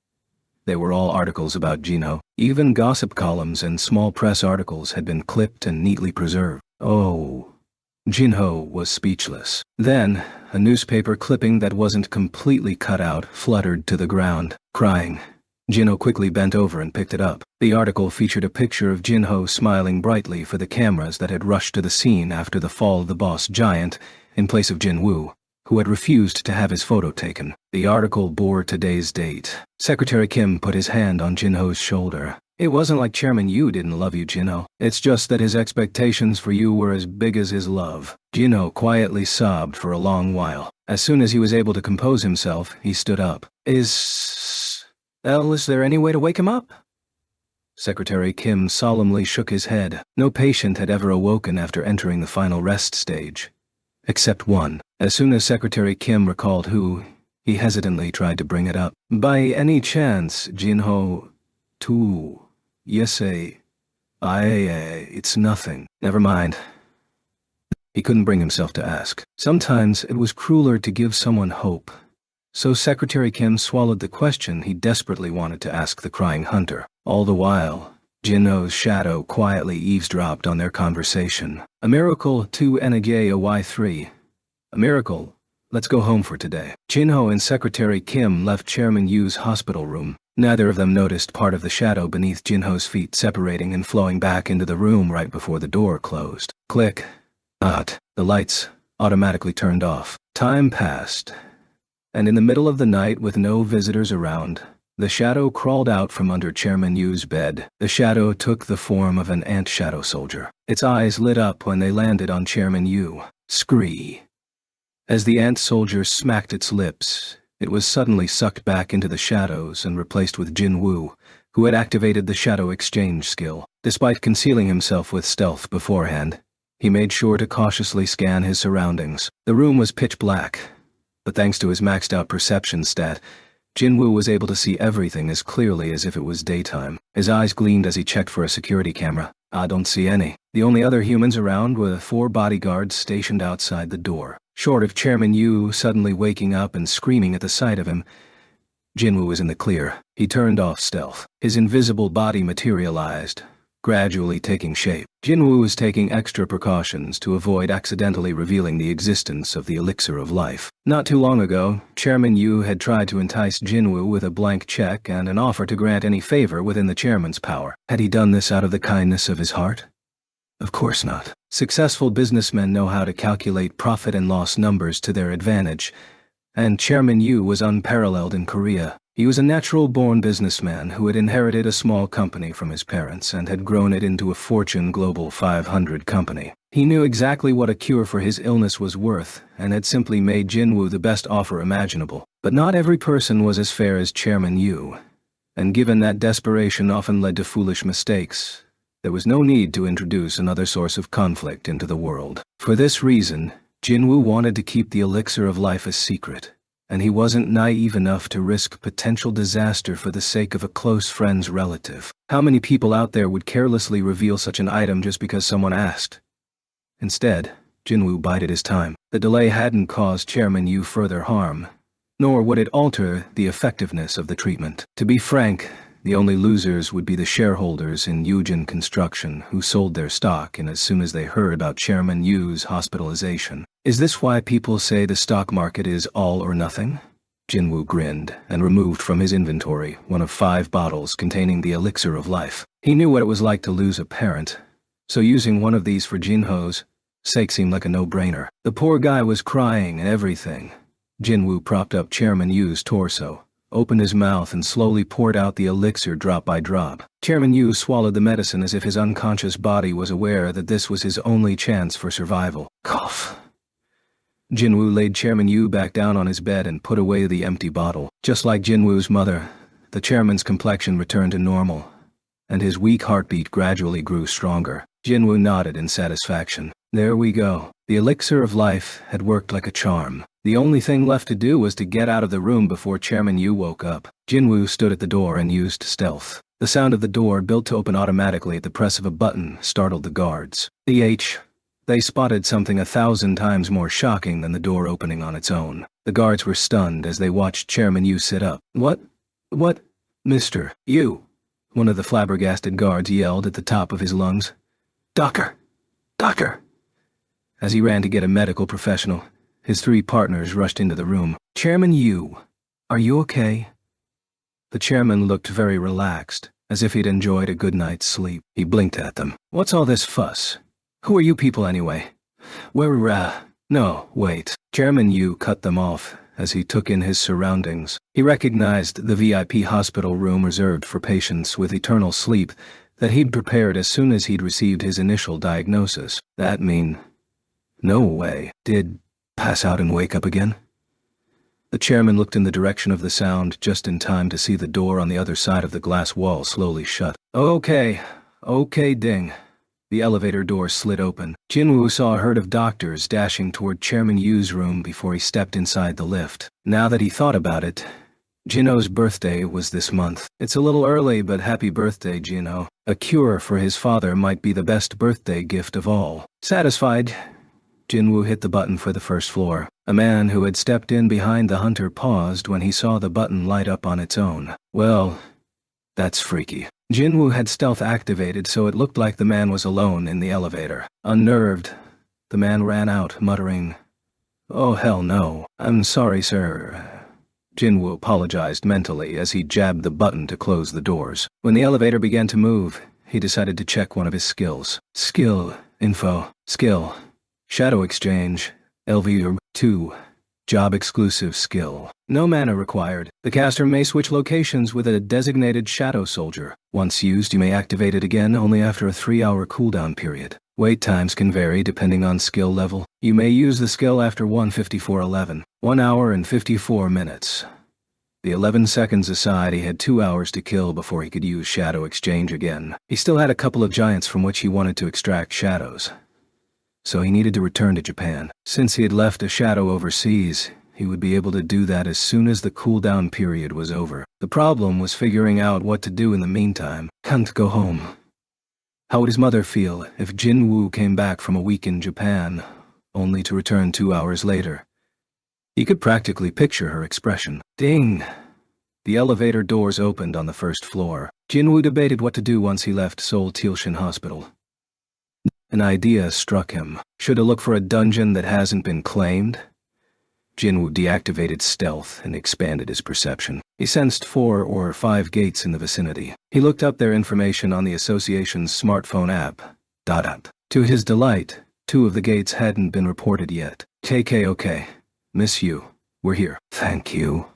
They were all articles about Jinho. Even gossip columns and small press articles had been clipped and neatly preserved. Oh. Jinho was speechless. Then, a newspaper clipping that wasn't completely cut out fluttered to the ground. Crying, Jinho quickly bent over and picked it up. The article featured a picture of Jinho smiling brightly for the cameras that had rushed to the scene after the fall of the boss giant in place of Jinwoo. who had refused to have his photo taken. The article bore today's date. Secretary Kim put his hand on Jinho's shoulder. It wasn't like Chairman Yu didn't love you, Jinho. It's just that his expectations for you were as big as his love. Jinho quietly sobbed for a long while. As soon as he was able to compose himself, he stood up. Is there any way to wake him up? Secretary Kim solemnly shook his head. No patient had ever awoken after entering the final rest stage. Except one. As soon as Secretary Kim recalled who, he hesitantly tried to bring it up. By any chance, Jinho, too. Yes, it's nothing. Never mind. He couldn't bring himself to ask. Sometimes it was crueler to give someone hope. So Secretary Kim swallowed the question he desperately wanted to ask the crying hunter. All the while, Jinho's shadow quietly eavesdropped on their conversation. A miracle 2 and a gay a Y3. A miracle. Let's go home for today. Jinho and Secretary Kim left Chairman Yu's hospital room. Neither of them noticed part of the shadow beneath Jinho's feet separating and flowing back into the room right before the door closed. Click. The lights automatically turned off. Time passed. And in the middle of the night, with no visitors around, the shadow crawled out from under Chairman Yu's bed. The shadow took the form of an ant shadow soldier. Its eyes lit up when they landed on Chairman Yu. Scree. As the ant soldier smacked its lips, it was suddenly sucked back into the shadows and replaced with Jinwoo, who had activated the shadow exchange skill. Despite concealing himself with stealth beforehand, he made sure to cautiously scan his surroundings. The room was pitch black, but thanks to his maxed-out perception stat, Jinwoo was able to see everything as clearly as if it was daytime. His eyes gleamed as he checked for a security camera. I don't see any. The only other humans around were the 4 bodyguards stationed outside the door. Short of Chairman Yu suddenly waking up and screaming at the sight of him, Jinwoo was in the clear. He turned off stealth. His invisible body materialized, gradually taking shape. Jinwoo was taking extra precautions to avoid accidentally revealing the existence of the elixir of life. Not too long ago, Chairman Yu had tried to entice Jinwoo with a blank check and an offer to grant any favor within the chairman's power. Had he done this out of the kindness of his heart? Of course not. Successful businessmen know how to calculate profit and loss numbers to their advantage, and Chairman Yu was unparalleled in Korea. He was a natural-born businessman who had inherited a small company from his parents and had grown it into a Fortune Global 500 company. He knew exactly what a cure for his illness was worth and had simply made Jinwoo the best offer imaginable. But not every person was as fair as Chairman Yu, and given that desperation often led to foolish mistakes, there was no need to introduce another source of conflict into the world. For this reason, Jinwoo wanted to keep the elixir of life a secret, and he wasn't naive enough to risk potential disaster for the sake of a close friend's relative. How many people out there would carelessly reveal such an item just because someone asked? Instead, Jinwoo bided his time. The delay hadn't caused Chairman Yu further harm, nor would it alter the effectiveness of the treatment. To be frank, the only losers would be the shareholders in Yujin Construction who sold their stock in as soon as they heard about Chairman Yu's hospitalization. Is this why people say the stock market is all or nothing? Jinwoo grinned and removed from his inventory one of 5 bottles containing the elixir of life. He knew what it was like to lose a parent, so using one of these for Jinho's sake seemed like a no-brainer. The poor guy was crying and everything. Jinwoo propped up Chairman Yu's torso, opened his mouth and slowly poured out the elixir drop by drop. Chairman Yu swallowed the medicine as if his unconscious body was aware that this was his only chance for survival. Cough. Jinwoo laid Chairman Yu back down on his bed and put away the empty bottle. Just like Jinwoo's mother, the chairman's complexion returned to normal, and his weak heartbeat gradually grew stronger. Jinwoo nodded in satisfaction. There we go. The elixir of life had worked like a charm. The only thing left to do was to get out of the room before Chairman Yu woke up. Jinwoo stood at the door and used stealth. The sound of the door, built to open automatically at the press of a button, startled the guards. They spotted something 1,000 times more shocking than the door opening on its own. The guards were stunned as they watched Chairman Yu sit up. What, Mr. Yu? One of the flabbergasted guards yelled at the top of his lungs. Doctor! As he ran to get a medical professional, his 3 partners rushed into the room. Chairman Yu, are you okay? The chairman looked very relaxed, as if he'd enjoyed a good night's sleep. He blinked at them. What's all this fuss? Who are you people anyway? We're, No, wait. Chairman Yu cut them off as he took in his surroundings. He recognized the VIP hospital room reserved for patients with eternal sleep that he'd prepared as soon as he'd received his initial diagnosis. That mean... No way. Did pass out and wake up again? The chairman looked in the direction of the sound just in time to see the door on the other side of the glass wall slowly shut. Okay, ding. The elevator door slid open. Jinwoo saw a herd of doctors dashing toward Chairman Yu's room before he stepped inside the lift. Now that he thought about it, Jinho's birthday was this month. It's a little early, but happy birthday, Jinho. A cure for his father might be the best birthday gift of all. Satisfied, Jinwoo hit the button for the first floor. A man who had stepped in behind the hunter paused when he saw the button light up on its own. Well, that's freaky. Jinwoo had stealth activated, so it looked like the man was alone in the elevator. Unnerved, the man ran out, muttering, "Oh hell no. I'm sorry, sir." Jinwoo apologized mentally as he jabbed the button to close the doors. When the elevator began to move, he decided to check one of his skills. Skill, info, skill, shadow exchange, LV 2, job exclusive skill. No mana required. The caster may switch locations with a designated shadow soldier. Once used, you may activate it again only after a 3-hour cooldown period. Wait times can vary depending on skill level. You may use the skill after 1:54:11, 1 hour and 54 minutes. The 11 seconds aside, he had 2 hours to kill before he could use shadow exchange again. He still had a couple of giants from which he wanted to extract shadows, so he needed to return to Japan. Since he had left a shadow overseas, he would be able to do that as soon as the cooldown period was over. The problem was figuring out what to do in the meantime. Can't go home. How would his mother feel if Jinwoo came back from a week in Japan, only to return 2 hours later? He could practically picture her expression. Ding! The elevator doors opened on the first floor. Jinwoo debated what to do once he left Seoul Tilshin Hospital. An idea struck him. Should I look for a dungeon that hasn't been claimed? Jinwoo deactivated stealth and expanded his perception. He sensed 4 or 5 gates in the vicinity. He looked up their information on the association's smartphone app. To his delight, 2 of the gates hadn't been reported yet. Okay. Miss Yu, we're here. Thank you.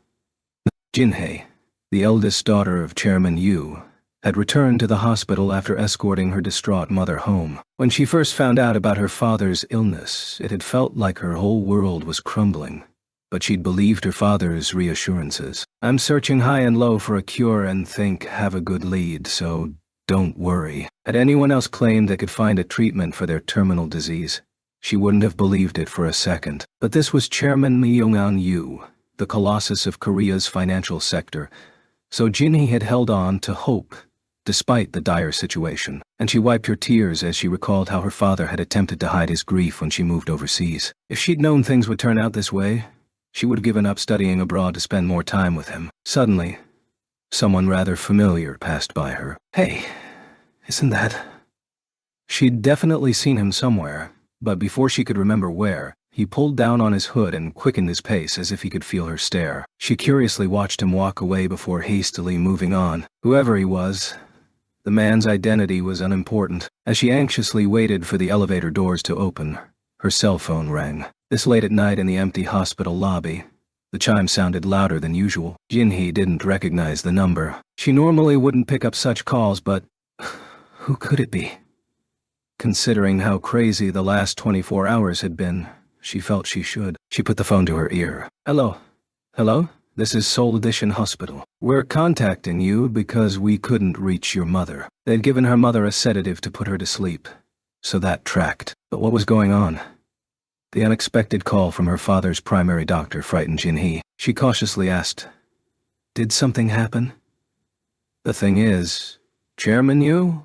Jinhei, the eldest daughter of Chairman Yu, had returned to the hospital after escorting her distraught mother home. When she first found out about her father's illness, it had felt like her whole world was crumbling. But she'd believed her father's reassurances. I'm searching high and low for a cure and think have a good lead, so don't worry. Had anyone else claimed they could find a treatment for their terminal disease, she wouldn't have believed it for a second. But this was Chairman Myung-an Yu, the colossus of Korea's financial sector, so Jinhee had held on to hope despite the dire situation, and she wiped her tears as she recalled how her father had attempted to hide his grief when she moved overseas. If she'd known things would turn out this way, she would have given up studying abroad to spend more time with him. Suddenly, someone rather familiar passed by her. Hey, isn't that... She'd definitely seen him somewhere, but before she could remember where, he pulled down on his hood and quickened his pace as if he could feel her stare. She curiously watched him walk away before hastily moving on. Whoever he was, the man's identity was unimportant. As she anxiously waited for the elevator doors to open, her cell phone rang. This late at night in the empty hospital lobby, the chime sounded louder than usual. Jinhee didn't recognize the number. She normally wouldn't pick up such calls, but who could it be? Considering how crazy the last 24 hours had been, she felt she should. She put the phone to her ear. Hello? This is Seoul Edition Hospital. We're contacting you because we couldn't reach your mother. They'd given her mother a sedative to put her to sleep, so that tracked. But what was going on? The unexpected call from her father's primary doctor frightened Jinhee. She cautiously asked, "Did something happen?" The thing is, Chairman Yu?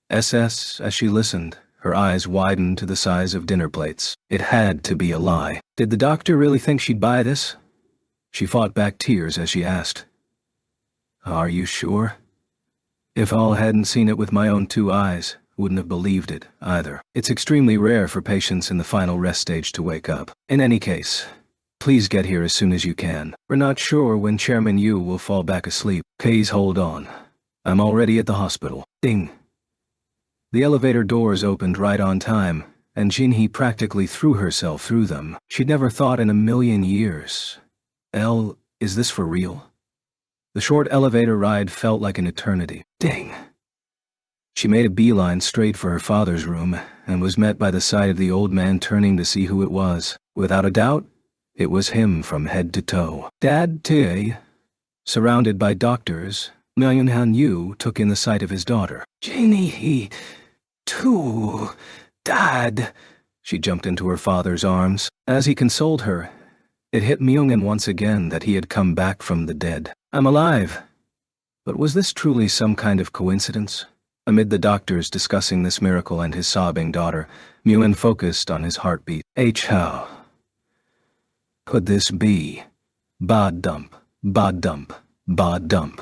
SS, as she listened, her eyes widened to the size of dinner plates. It had to be a lie. Did the doctor really think she'd buy this? She fought back tears as she asked, "Are you sure?" If I hadn't seen it with my own 2 eyes, wouldn't have believed it either. It's extremely rare for patients in the final rest stage to wake up. In any case, please get here as soon as you can. We're not sure when Chairman Yu will fall back asleep. Please hold on. I'm already at the hospital. Ding. The elevator doors opened right on time, and Jinhee practically threw herself through them. She'd never thought in a million years. Is this for real? The short elevator ride felt like an eternity. Ding! She made a beeline straight for her father's room, and was met by the sight of the old man turning to see who it was. Without a doubt, it was him from head to toe. Dad, Tae. Surrounded by doctors, Myung-han Yu took in the sight of his daughter. Jinhee, too. Dad. She jumped into her father's arms. As he consoled her, it hit Myung-han once again that he had come back from the dead. I'm alive. But was this truly some kind of coincidence? Amid the doctors discussing this miracle and his sobbing daughter, Myung-han focused on his heartbeat. How could this be? Bod dump, bod dump, bod dump.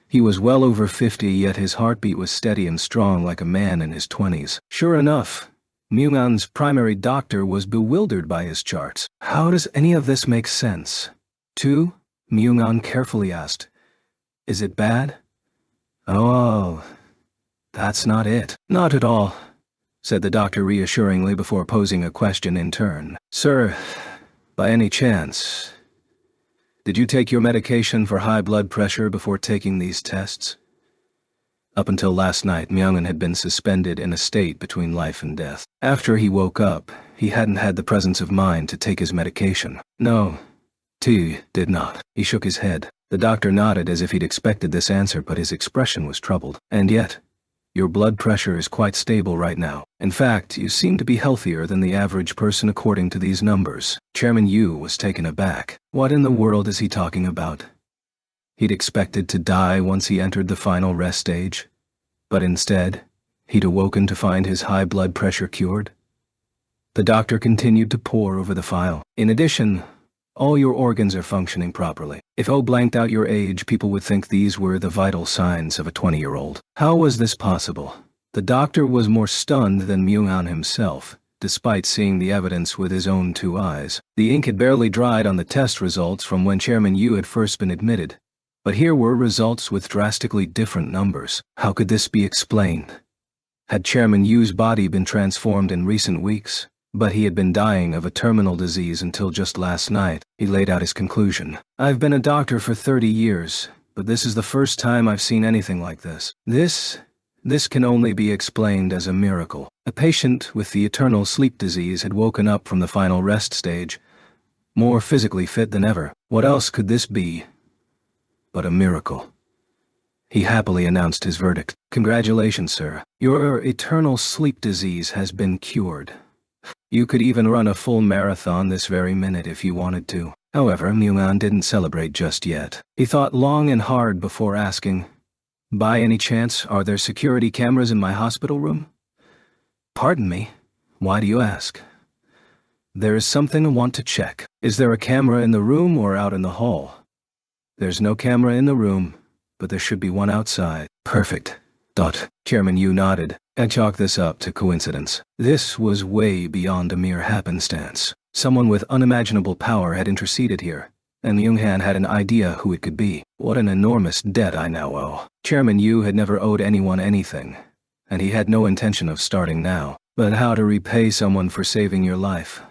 He was well over 50, yet his heartbeat was steady and strong like a man in his 20s. Sure enough, Myung-han's primary doctor was bewildered by his charts. How does any of this make sense? 2? Myung-han carefully asked. Is it bad? Oh, that's not it. Not at all, said the doctor reassuringly before posing a question in turn. Sir, by any chance, did you take your medication for high blood pressure before taking these tests? Up until last night, Myung-han had been suspended in a state between life and death. After he woke up, he hadn't had the presence of mind to take his medication. No, T did not. He shook his head. The doctor nodded as if he'd expected this answer, but his expression was troubled. And yet, your blood pressure is quite stable right now. In fact, you seem to be healthier than the average person according to these numbers. Chairman Yu was taken aback. What in the world is he talking about? He'd expected to die once he entered the final rest stage, but instead, he'd awoken to find his high blood pressure cured. The doctor continued to pore over the file. In addition, all your organs are functioning properly. If O blanked out your age, people would think these were the vital signs of a 20-year-old. How was this possible? The doctor was more stunned than Myung-han himself, despite seeing the evidence with his own 2 eyes. The ink had barely dried on the test results from when Chairman Yu had first been admitted, but here were results with drastically different numbers. How could this be explained? Had Chairman Yu's body been transformed in recent weeks? But he had been dying of a terminal disease until just last night. He laid out his conclusion. I've been a doctor for 30 years, but this is the first time I've seen anything like this. This can only be explained as a miracle. A patient with the eternal sleep disease had woken up from the final rest stage, more physically fit than ever. What else could this be but a miracle? He happily announced his verdict. Congratulations, sir. Your eternal sleep disease has been cured. You could even run a full marathon this very minute if you wanted to. However, Myung-han didn't celebrate just yet. He thought long and hard before asking, by any chance, are there security cameras in my hospital room? Pardon me, why do you ask? There is something I want to check. Is there a camera in the room or out in the hall? There's no camera in the room, but there should be one outside. Perfect. Chairman Yu nodded. I chalk this up to coincidence. This was way beyond a mere happenstance. Someone with unimaginable power had interceded here, and Myung-han had an idea who it could be. What an enormous debt I now owe. Chairman Yu had never owed anyone anything, and he had no intention of starting now. But how to repay someone for saving your life?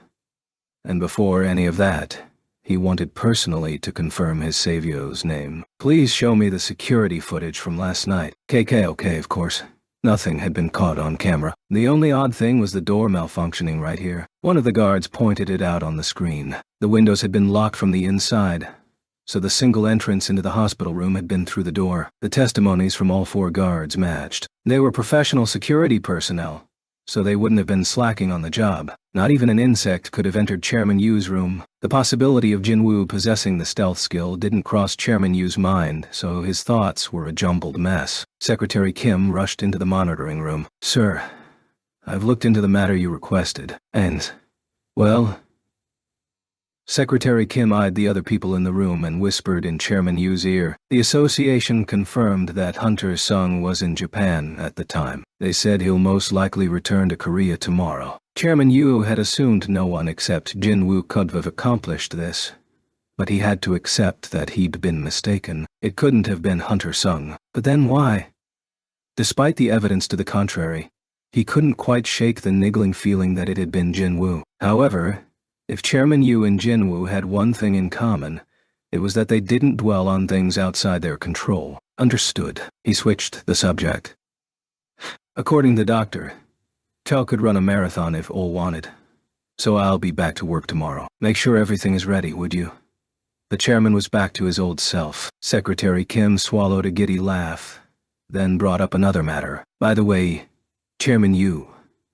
And before any of that, he wanted personally to confirm his savior's name. Please show me the security footage from last night. Okay, of course. Nothing had been caught on camera. The only odd thing was the door malfunctioning right here. One of the guards pointed it out on the screen. The windows had been locked from the inside, so the single entrance into the hospital room had been through the door. The testimonies from all 4 guards matched. They were professional security personnel, so they wouldn't have been slacking on the job. Not even an insect could have entered Chairman Yu's room. The possibility of Jinwoo possessing the stealth skill didn't cross Chairman Yu's mind, so his thoughts were a jumbled mess. Secretary Kim rushed into the monitoring room. Sir, I've looked into the matter you requested, and, well... Secretary Kim eyed the other people in the room and whispered in Chairman Yu's ear. The association confirmed that Hunter Sung was in Japan at the time. They said he'll most likely return to Korea tomorrow. Chairman Yu had assumed no one except Jinwoo could have accomplished this, but he had to accept that he'd been mistaken. It couldn't have been Hunter Sung. But then why? Despite the evidence to the contrary, He couldn't quite shake the niggling feeling that it had been Jinwoo. However, if Chairman Yu and Jinwoo had one thing in common, it was that they didn't dwell on things outside their control. Understood. He switched the subject. According to the doctor, Chow could run a marathon if all wanted. So I'll be back to work tomorrow. Make sure everything is ready, would you? The chairman was back to his old self. Secretary Kim swallowed a giddy laugh, then brought up another matter. By the way, Chairman Yu,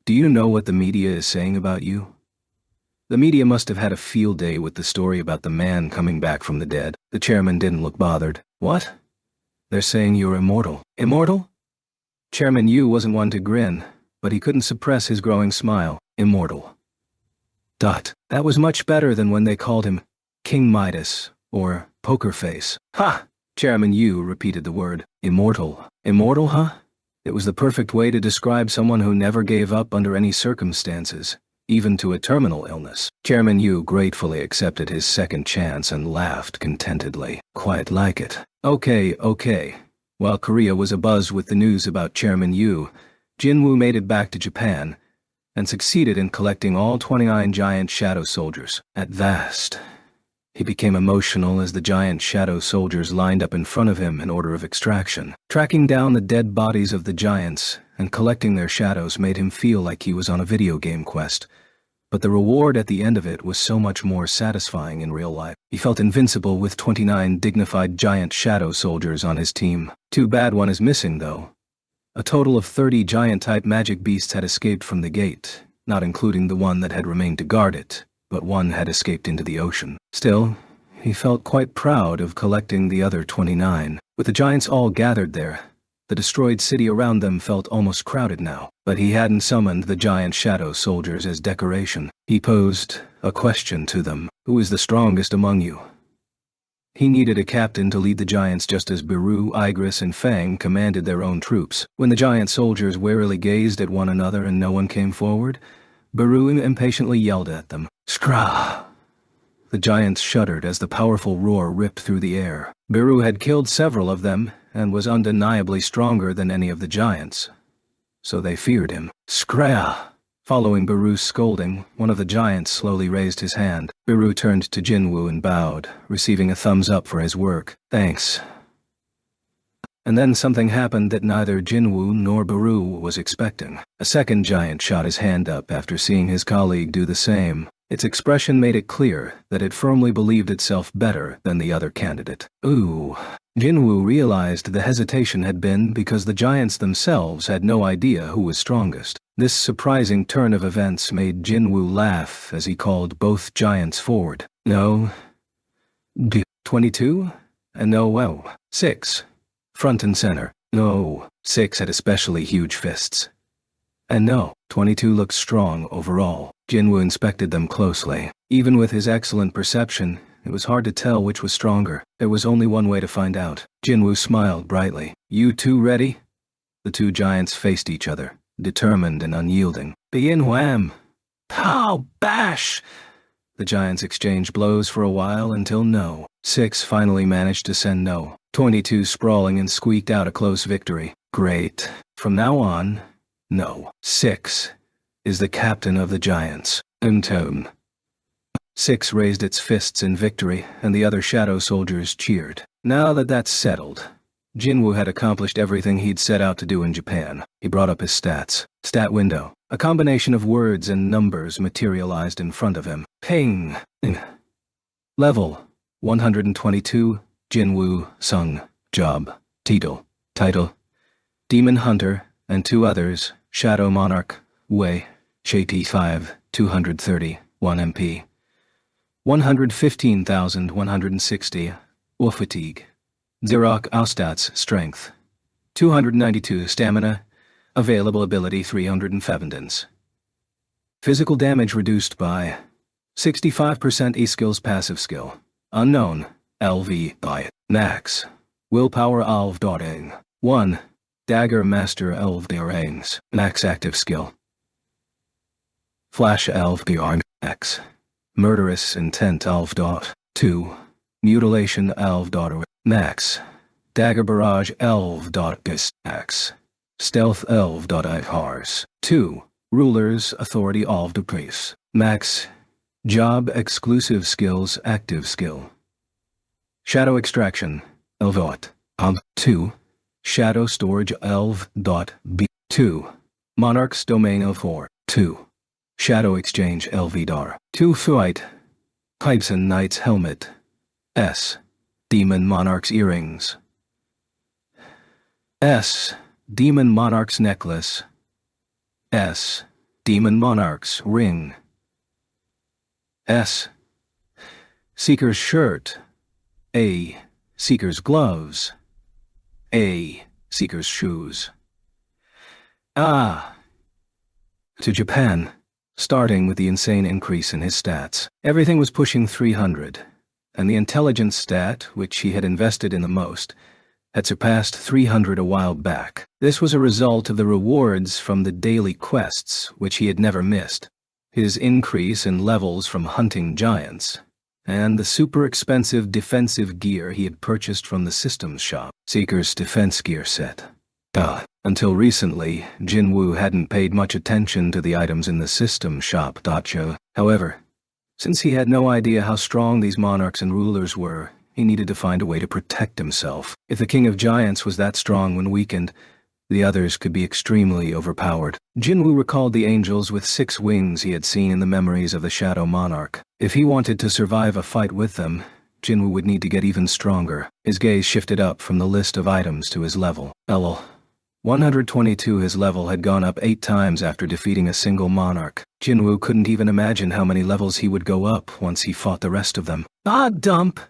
do you know what the media is saying about you? The media must have had a field day with the story about the man coming back from the dead. The chairman didn't look bothered. What? They're saying you're immortal. Immortal? Chairman Yu wasn't one to grin, but he couldn't suppress his growing smile. Immortal. That was much better than when they called him King Midas or Poker Face. Ha! Chairman Yu repeated the word. Immortal. Immortal, huh? It was the perfect way to describe someone who never gave up under any circumstances, even to a terminal illness. Chairman Yu gratefully accepted his second chance and laughed contentedly. Quite like it. Okay. While Korea was abuzz with the news about Chairman Yu, Jinwoo made it back to Japan and succeeded in collecting all 29 giant shadow soldiers. At last, he became emotional as the giant shadow soldiers lined up in front of him in order of extraction. Tracking down the dead bodies of the giants and collecting their shadows made him feel like he was on a video game quest, but the reward at the end of it was so much more satisfying in real life. He felt invincible with 29 dignified giant shadow soldiers on his team. Too bad one is missing, though. A total of 30 giant-type magic beasts had escaped from the gate, not including the one that had remained to guard it, but one had escaped into the ocean. Still, he felt quite proud of collecting the other 29. With the giants all gathered there, the destroyed city around them felt almost crowded now, but he hadn't summoned the giant shadow soldiers as decoration. He posed a question to them. Who is the strongest among you? He needed a captain to lead the giants just as Beru, Igris, and Fang commanded their own troops. When the giant soldiers warily gazed at one another and no one came forward, Beru impatiently yelled at them. Skra! The giants shuddered as the powerful roar ripped through the air. Beru had killed several of them and was undeniably stronger than any of the giants, so they feared him. Skra! Following Beru's scolding, one of the giants slowly raised his hand. Beru turned to Jinwoo and bowed, receiving a thumbs up for his work. Thanks. And then something happened that neither Jinwoo nor Beru was expecting. A second giant shot his hand up after seeing his colleague do the same. Its expression made it clear that it firmly believed itself better than the other candidate. Ooh. Jinwoo realized the hesitation had been because the giants themselves had no idea who was strongest. This surprising turn of events made Jinwoo laugh as he called both giants forward. No. 22? And no, 6. Front and center. No. 6 had especially huge fists. And no. 22 looked strong overall. Jinwoo inspected them closely. Even with his excellent perception, it was hard to tell which was stronger. There was only one way to find out. Jinwoo smiled brightly. You two ready? The two giants faced each other, determined and unyielding. Begin wham! Pow! Bash! The giants exchanged blows for a while until no. 6 finally managed to send no. 22 sprawling and squeaked out a close victory. Great. From now on, no. 6 is the captain of the giants. Tone. 6 raised its fists in victory, and the other shadow soldiers cheered. Now that that's settled, Jinwoo had accomplished everything he'd set out to do in Japan. He brought up his stats. Stat window. A combination of words and numbers materialized in front of him. Ping! Level 122, Jinwoo Sung. Job. Title. Demon Hunter, and 2 others, Shadow Monarch, Wei, Shati 5, 230, 1 MP. 115,160, or fatigue. Xerox Austats Strength. 292 Stamina. Available ability 307. Physical damage reduced by 65% E-skills passive skill. Unknown. LV by Max. Willpower Alvdorang. 1. Dagger Master Elvdorangs. Max active skill. Flash Elvdorang X. Murderous Intent Alvdot. 2. Mutilation Alvdot Max. Dagger Barrage Elvdotgus X. Stealth elf.ihars. 2. Rulers authority of the priest. Max. Job exclusive skills active skill. Shadow extraction. Elvot. 2. Shadow storage elv.b. 2. Monarch's domain L4. 2. Shadow exchange LVDAR. 2. Fight. Hypson Knight's helmet. S. Demon Monarch's earrings. S. Demon Monarch's necklace. S. Demon Monarch's ring. S. Seeker's shirt. A. Seeker's gloves. A. Seeker's shoes. To Japan. Starting with the insane increase in his stats. Everything was pushing 300, and the intelligence stat, which he had invested in the most, had surpassed 300 a while back. This was a result of the rewards from the daily quests, which he had never missed, his increase in levels from hunting giants, and the super expensive defensive gear he had purchased from the systems shop. Seeker's defense gear set. Until recently, Jinwoo hadn't paid much attention to the items in the system shop. However, since he had no idea how strong these monarchs and rulers were, he needed to find a way to protect himself. If the King of Giants was that strong when weakened, the others could be extremely overpowered. Jinwoo recalled the angels with 6 wings he had seen in the memories of the Shadow Monarch. If he wanted to survive a fight with them, Jinwoo would need to get even stronger. His gaze shifted up from the list of items to his level. 122. His level had gone up 8 times after defeating a single monarch. Jinwoo couldn't even imagine how many levels he would go up once he fought the rest of them. Dump!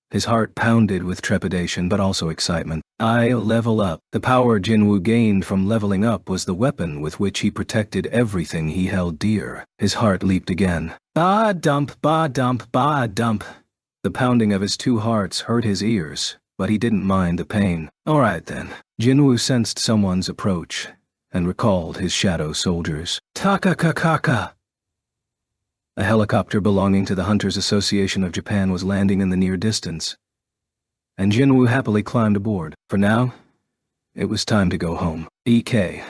His heart pounded with trepidation but also excitement. I'll level up. The power Jinwoo gained from leveling up was the weapon with which he protected everything he held dear. His heart leaped again. Dump, dump, dump. The pounding of his 2 hearts hurt his ears, but he didn't mind the pain. Alright then. Jinwoo sensed someone's approach and recalled his shadow soldiers. Taka-ka-ka-ka! A helicopter belonging to the Hunters Association of Japan was landing in the near distance, and Jinwoo happily climbed aboard. For now, it was time to go home. The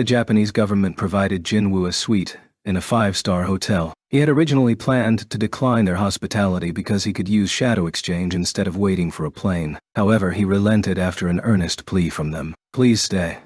Japanese government provided Jinwoo a suite in a 5-star hotel. He had originally planned to decline their hospitality because he could use shadow exchange instead of waiting for a plane. However, he relented after an earnest plea from them. Please stay.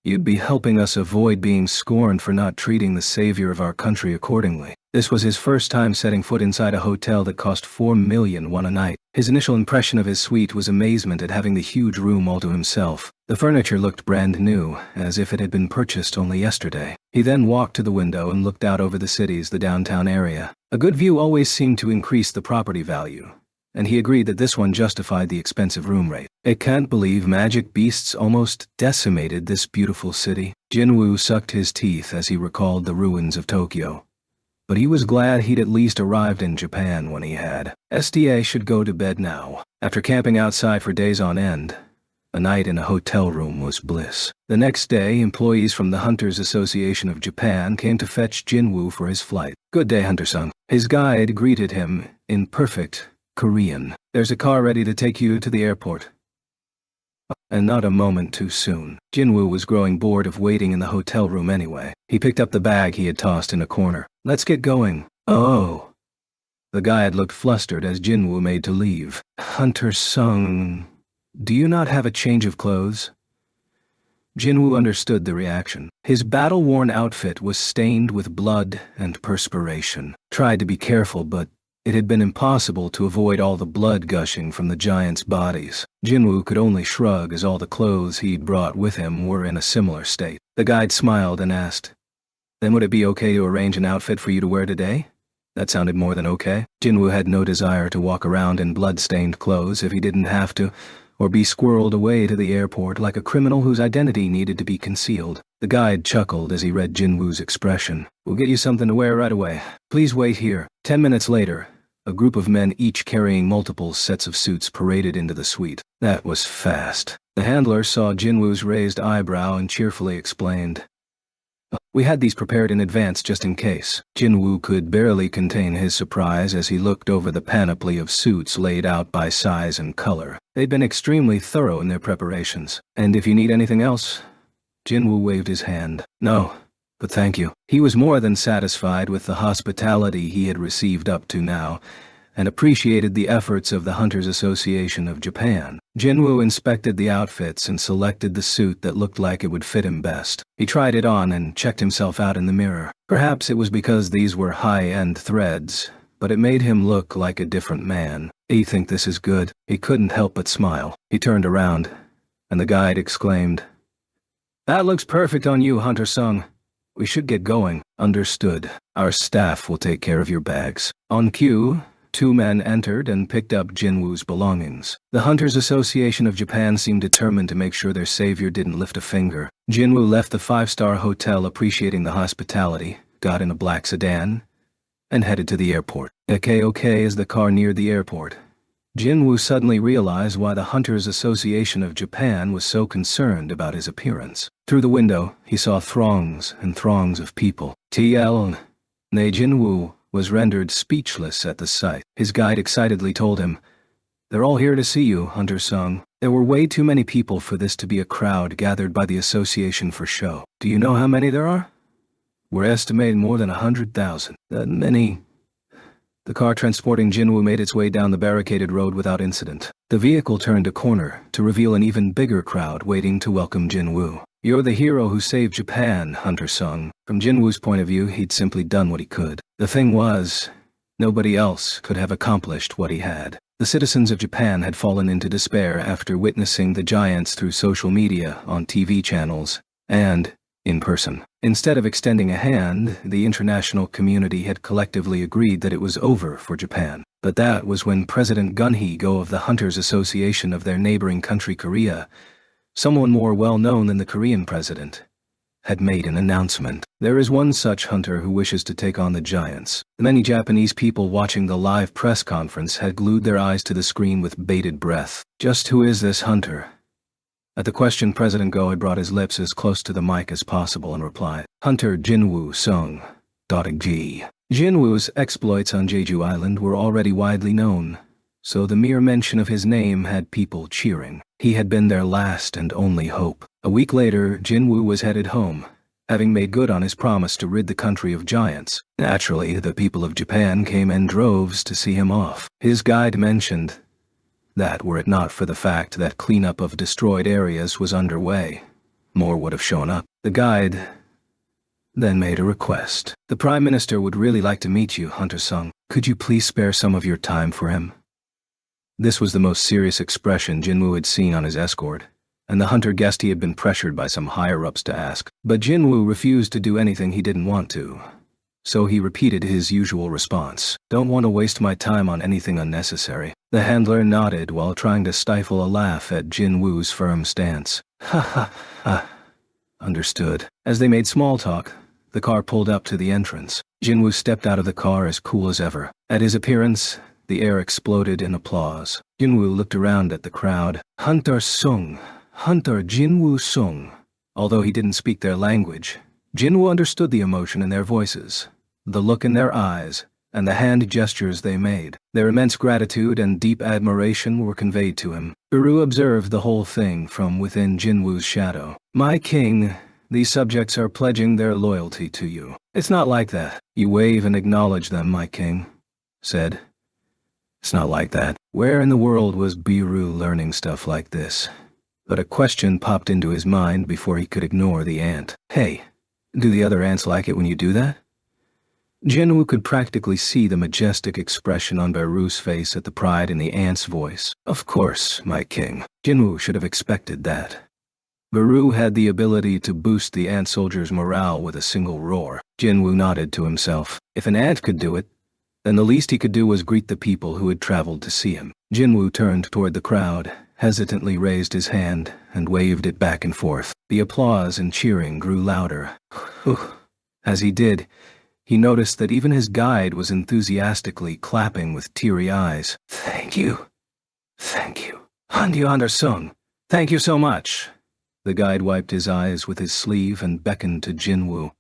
You'd be helping us avoid being scorned for not treating the savior of our country accordingly. This was his first time setting foot inside a hotel that cost 4 million won a night. His initial impression of his suite was amazement at having the huge room all to himself. The furniture looked brand new, as if it had been purchased only yesterday. He then walked to the window and looked out over the cities, the downtown area. A good view always seemed to increase the property value, and he agreed that this one justified the expensive room rate. I can't believe magic beasts almost decimated this beautiful city. Jinwoo sucked his teeth as he recalled the ruins of Tokyo. But he was glad he'd at least arrived in Japan when he had. SDA should go to bed now. After camping outside for days on end, a night in a hotel room was bliss. The next day, employees from the Hunters Association of Japan came to fetch Jinwoo for his flight. Good day, Hunter-san. His guide greeted him in perfect Korean. There's a car ready to take you to the airport. And not a moment too soon. Jinwoo was growing bored of waiting in the hotel room anyway. He picked up the bag he had tossed in a corner. Let's get going. Oh. The guide looked flustered as Jinwoo made to leave. Hunter-san, do you not have a change of clothes? Jinwoo understood the reaction. His battle-worn outfit was stained with blood and perspiration. Tried to be careful, but it had been impossible to avoid all the blood gushing from the giants' bodies. Jinwoo could only shrug as all the clothes he'd brought with him were in a similar state. The guide smiled and asked, "Then would it be okay to arrange an outfit for you to wear today?" That sounded more than okay. Jinwoo had no desire to walk around in blood-stained clothes if he didn't have to, or be squirreled away to the airport like a criminal whose identity needed to be concealed. The guide chuckled as he read Jinwoo's expression. "We'll get you something to wear right away. Please wait here." 10 minutes later, a group of men each carrying multiple sets of suits paraded into the suite. That was fast. The handler saw Jinwoo's raised eyebrow and cheerfully explained, We had these prepared in advance just in case. Jinwoo could barely contain his surprise as he looked over the panoply of suits laid out by size and color. They'd been extremely thorough in their preparations. And if you need anything else? Jinwoo waved his hand. No, but thank you. He was more than satisfied with the hospitality he had received up to now, and appreciated the efforts of the Hunters Association of Japan. Jinwoo inspected the outfits and selected the suit that looked like it would fit him best. He tried it on and checked himself out in the mirror. Perhaps it was because these were high-end threads, but it made him look like a different man. "You think this is good?" He couldn't help but smile. He turned around, and the guide exclaimed, "That looks perfect on you, Hunter-sung. We should get going." "Understood. Our staff will take care of your bags." On cue, 2 men entered and picked up Jinwoo's belongings. The Hunters Association of Japan seemed determined to make sure their savior didn't lift a finger. Jinwoo left the 5-star hotel appreciating the hospitality, got in a black sedan, and headed to the airport. Okay as the car neared the airport, Jinwoo suddenly realized why the Hunters Association of Japan was so concerned about his appearance. Through the window, he saw throngs and throngs of people. Jinwoo was rendered speechless at the sight. His guide excitedly told him, "They're all here to see you, Hunter-sung. There were way too many people for this to be a crowd gathered by the association for show. Do you know how many there are? We're estimating more than 100,000. That many." The car transporting Jinwoo made its way down the barricaded road without incident. The vehicle turned a corner to reveal an even bigger crowd waiting to welcome Jinwoo. "You're the hero who saved Japan, Hunter-sung." From Jinwoo's point of view, he'd simply done what he could. The thing was, nobody else could have accomplished what he had. The citizens of Japan had fallen into despair after witnessing the giants through social media, on TV channels, and in person. Instead of extending a hand, the international community had collectively agreed that it was over for Japan. But that was when President Gun-hee-go of the Hunters Association of their neighboring country Korea, someone more well-known than the Korean president, had made an announcement. There is one such hunter who wishes to take on the giants. The many Japanese people watching the live press conference had glued their eyes to the screen with bated breath. Just who is this hunter? At the question, President Go had brought his lips as close to the mic as possible and replied, "Hunter Jinwoo Sung, G." Jinwoo's exploits on Jeju Island were already widely known, so the mere mention of his name had people cheering. He had been their last and only hope. A week later, Jinwoo was headed home, having made good on his promise to rid the country of giants. Naturally, the people of Japan came in droves to see him off. His guide mentioned that were it not for the fact that cleanup of destroyed areas was underway, more would have shown up. The guide then made a request. "The Prime Minister would really like to meet you, Hunter-sung. Could you please spare some of your time for him?" This was the most serious expression Jinwoo had seen on his escort, and the hunter guessed he had been pressured by some higher-ups to ask. But Jinwoo refused to do anything he didn't want to, so he repeated his usual response. "Don't want to waste my time on anything unnecessary." The handler nodded while trying to stifle a laugh at Jinwoo's firm stance. "Ha ha ha. Understood." As they made small talk, the car pulled up to the entrance. Jinwoo stepped out of the car as cool as ever. At his appearance, the air exploded in applause. Jinwoo looked around at the crowd. Hunter-sung, Hunter Jinwoo-sung. Although he didn't speak their language, Jinwoo understood the emotion in their voices, the look in their eyes, and the hand gestures they made. Their immense gratitude and deep admiration were conveyed to him. Uru observed the whole thing from within Jinwoo's shadow. "My king, these subjects are pledging their loyalty to you." "It's not like that." "You wave and acknowledge them, my king," said. "It's not like that." Where in the world was Biru learning stuff like this? But a question popped into his mind before he could ignore the ant. "Hey, do the other ants like it when you do that?" Jinwoo could practically see the majestic expression on Biru's face at the pride in the ant's voice. "Of course, my king." Jinwoo should have expected that. Biru had the ability to boost the ant soldier's morale with a single roar. Jinwoo nodded to himself. If an ant could do it, then the least he could do was greet the people who had traveled to see him. Jinwoo turned toward the crowd, hesitantly raised his hand, and waved it back and forth. The applause and cheering grew louder. As he did, he noticed that even his guide was enthusiastically clapping with teary eyes. "Thank you. Thank you. Hunter-sung. Thank you so much." The guide wiped his eyes with his sleeve and beckoned to Jinwoo.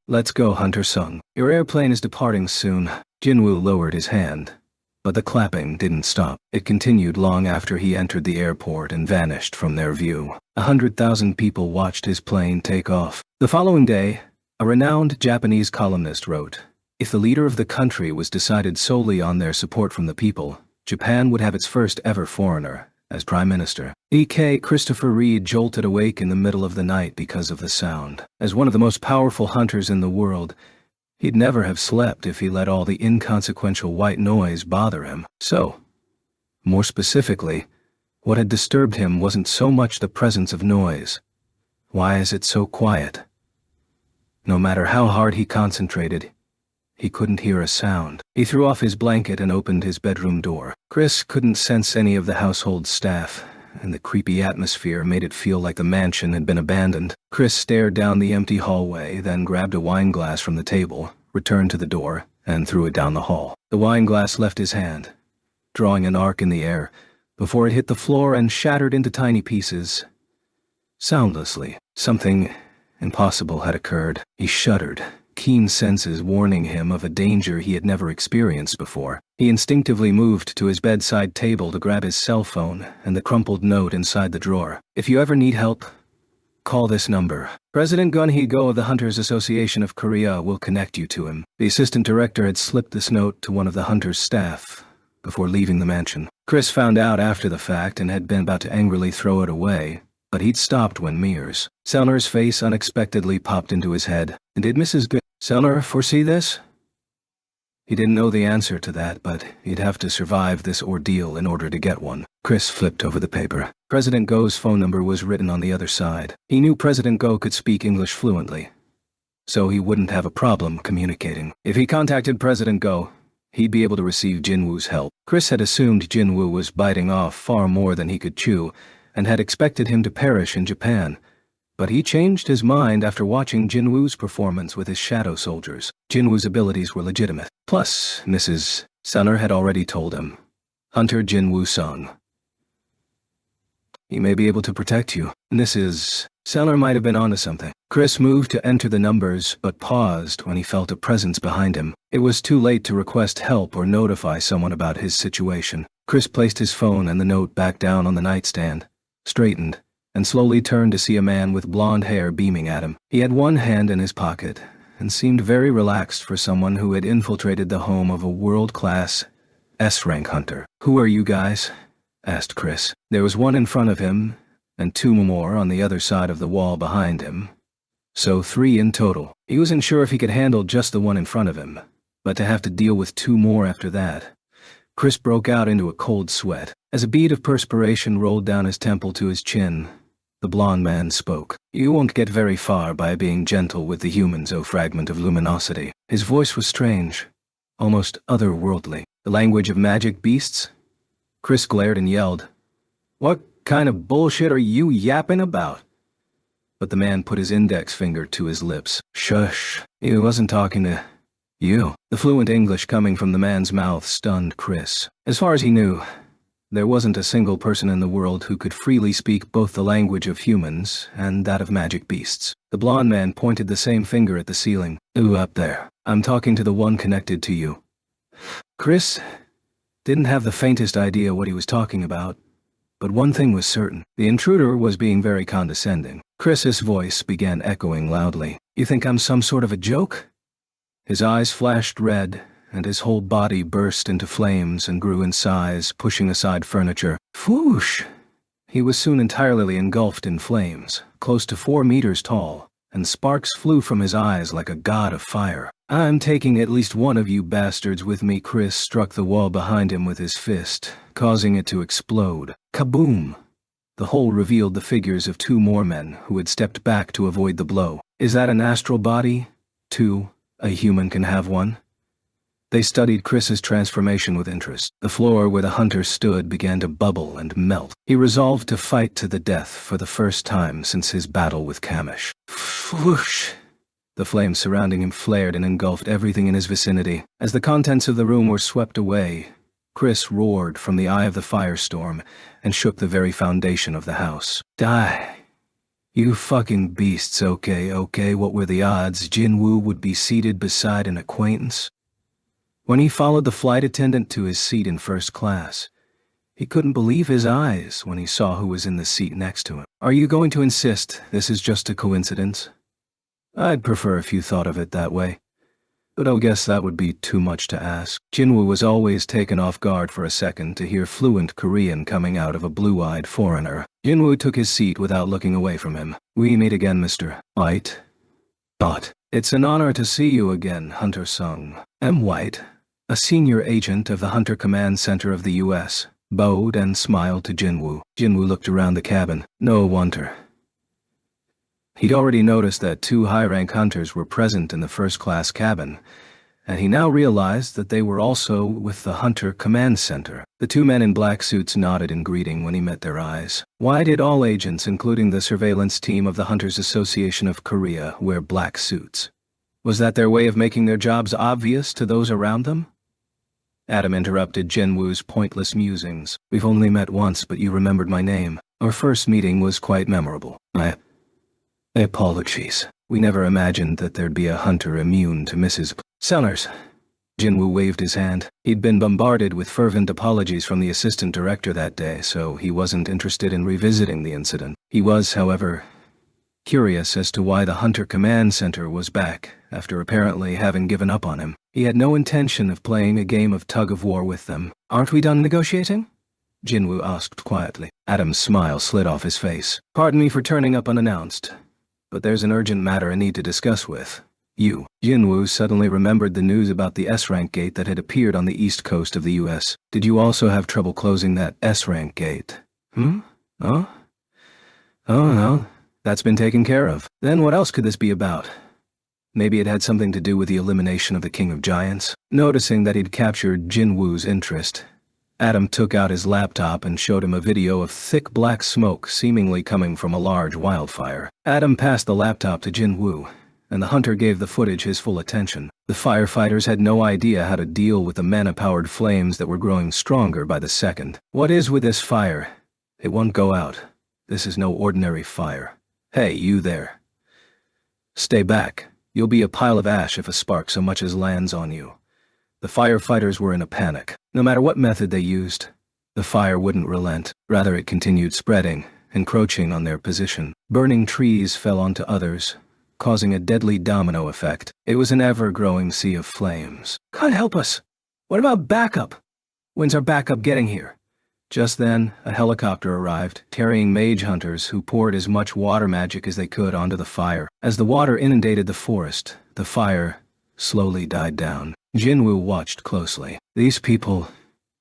Let's go, Hunter sung. Your airplane is departing soon. Jinwoo lowered his hand. But the clapping didn't stop. It continued long after he entered the airport and vanished from their view. 100,000 people watched his plane take off. The following day, a renowned Japanese columnist wrote, "If the leader of the country was decided solely on their support from the people, Japan would have its first ever foreigner as prime minister." E.K. Christopher Reed jolted awake in the middle of the night because of the sound. As one of the most powerful hunters in the world, he'd never have slept if he let all the inconsequential white noise bother him. So, more specifically, what had disturbed him wasn't so much the presence of noise. Why is it so quiet? No matter how hard he concentrated, he couldn't hear a sound. He threw off his blanket and opened his bedroom door. Chris couldn't sense any of the household staff, and the creepy atmosphere made it feel like the mansion had been abandoned. Chris stared down the empty hallway, then grabbed a wine glass from the table, returned to the door, and threw it down the hall. The wine glass left his hand, drawing an arc in the air, before it hit the floor and shattered into tiny pieces. Soundlessly, something impossible had occurred. He shuddered, keen senses warning him of a danger he had never experienced before. He instinctively moved to his bedside table to grab his cell phone and the crumpled note inside the drawer. "If you ever need help, call this number. President Gun Hee-go of the Hunters Association of Korea will connect you to him." The assistant director had slipped this note to one of the Hunters' staff before leaving the mansion. Chris found out after the fact and had been about to angrily throw it away, but he'd stopped when Mears. Sellner's face unexpectedly popped into his head. And did Mrs. Sellner foresee this? He didn't know the answer to that, but he'd have to survive this ordeal in order to get one. Chris flipped over the paper. President Go's phone number was written on the other side. He knew President Go could speak English fluently, so he wouldn't have a problem communicating. If he contacted President Go, he'd be able to receive Jinwoo's help. Chris had assumed Jinwoo was biting off far more than he could chew, and had expected him to perish in Japan. But he changed his mind after watching Jinwoo's performance with his shadow soldiers. Jinwoo's abilities were legitimate. Plus, Mrs. Sellner had already told him, "Hunter Jinwoo Sung. He may be able to protect you." Mrs. Sellner might have been onto something. Chris moved to enter the numbers, but paused when he felt a presence behind him. It was too late to request help or notify someone about his situation. Chris placed his phone and the note back down on the nightstand, straightened, and slowly turned to see a man with blonde hair beaming at him. He had one hand in his pocket, and seemed very relaxed for someone who had infiltrated the home of a world-class S-rank hunter. "Who are you guys?" asked Chris. There was one in front of him, and two more on the other side of the wall behind him. So 3 in total. He wasn't sure if he could handle just the one in front of him, but to have to deal with 2 more after that. Chris broke out into a cold sweat. As a bead of perspiration rolled down his temple to his chin, the blond man spoke. "You won't get very far by being gentle with the humans, O fragment of luminosity." His voice was strange, almost otherworldly. The language of magic beasts? Chris glared and yelled, "What kind of bullshit are you yapping about?" But the man put his index finger to his lips. "Shush, he wasn't talking to you." The fluent English coming from the man's mouth stunned Chris. As far as he knew, there wasn't a single person in the world who could freely speak both the language of humans and that of magic beasts. The blond man pointed the same finger at the ceiling. "Ooh, up there. I'm talking to the one connected to you." Chris didn't have the faintest idea what he was talking about, but one thing was certain. The intruder was being very condescending. Chris's voice began echoing loudly. "You think I'm some sort of a joke?" His eyes flashed red, and his whole body burst into flames and grew in size, pushing aside furniture. Whoosh! He was soon entirely engulfed in flames, close to 4 meters tall, and sparks flew from his eyes like a god of fire. "I'm taking at least one of you bastards with me." Chris struck the wall behind him with his fist, causing it to explode. Kaboom! The hole revealed the figures of 2 more men who had stepped back to avoid the blow. "Is that an astral body? 2. A human can have one?" They studied Chris's transformation with interest. The floor where the hunter stood began to bubble and melt. He resolved to fight to the death for the first time since his battle with Kamish. Whoosh! The flames surrounding him flared and engulfed everything in his vicinity. As the contents of the room were swept away, Chris roared from the eye of the firestorm and shook the very foundation of the house. "Die, You fucking beasts, okay, what were the odds Jinwoo would be seated beside an acquaintance? When he followed the flight attendant to his seat in first class, he couldn't believe his eyes when he saw who was in the seat next to him. Are you going to insist this is just a coincidence? I'd prefer if you thought of it that way, but I guess that would be too much to ask. Jinwoo was always taken off guard for a second to hear fluent Korean coming out of a blue-eyed foreigner. Jinwoo took his seat without looking away from him. We meet again, Mr. White. But it's an honor to see you again, Hunter Sung. M. White, a senior agent of the Hunter Command Center of the U.S., bowed and smiled to Jinwoo. Jinwoo looked around the cabin. No wonder. He'd already noticed that 2 high-rank hunters were present in the first-class cabin, and he now realized that they were also with the Hunter Command Center. The 2 men in black suits nodded in greeting when he met their eyes. Why did all agents, including the surveillance team of the Hunters Association of Korea, wear black suits? Was that their way of making their jobs obvious to those around them? Adam interrupted Jinwoo's pointless musings. We've only met once, but you remembered my name. Our first meeting was quite memorable. Apologies. We never imagined that there'd be a hunter immune to Mrs. Sellers. Jinwoo waved his hand. He'd been bombarded with fervent apologies from the assistant director that day, so he wasn't interested in revisiting the incident. He was, however, curious as to why the Hunter Command Center was back, after apparently having given up on him. He had no intention of playing a game of tug-of-war with them. Aren't we done negotiating? Jinwoo asked quietly. Adam's smile slid off his face. Pardon me for turning up unannounced, but there's an urgent matter I need to discuss with you. Jinwoo suddenly remembered the news about the S-rank gate that had appeared on the east coast of the U.S. Did you also have trouble closing that S-rank gate? Oh, no. That's been taken care of. Then what else could this be about? Maybe it had something to do with the elimination of the King of Giants. Noticing that he'd captured Jinwoo's interest, Adam took out his laptop and showed him a video of thick black smoke seemingly coming from a large wildfire. Adam passed the laptop to Jinwoo, and the hunter gave the footage his full attention. The firefighters had no idea how to deal with the mana-powered flames that were growing stronger by the second. What is with this fire? It won't go out. This is no ordinary fire. Hey, you there. Stay back. You'll be a pile of ash if a spark so much as lands on you. The firefighters were in a panic. No matter what method they used, the fire wouldn't relent. Rather, it continued spreading, encroaching on their position. Burning trees fell onto others, causing a deadly domino effect. It was an ever-growing sea of flames. God help us! What about backup? When's our backup getting here? Just then, a helicopter arrived, carrying mage hunters who poured as much water magic as they could onto the fire. As the water inundated the forest, the fire slowly died down. Jinwoo watched closely. These people,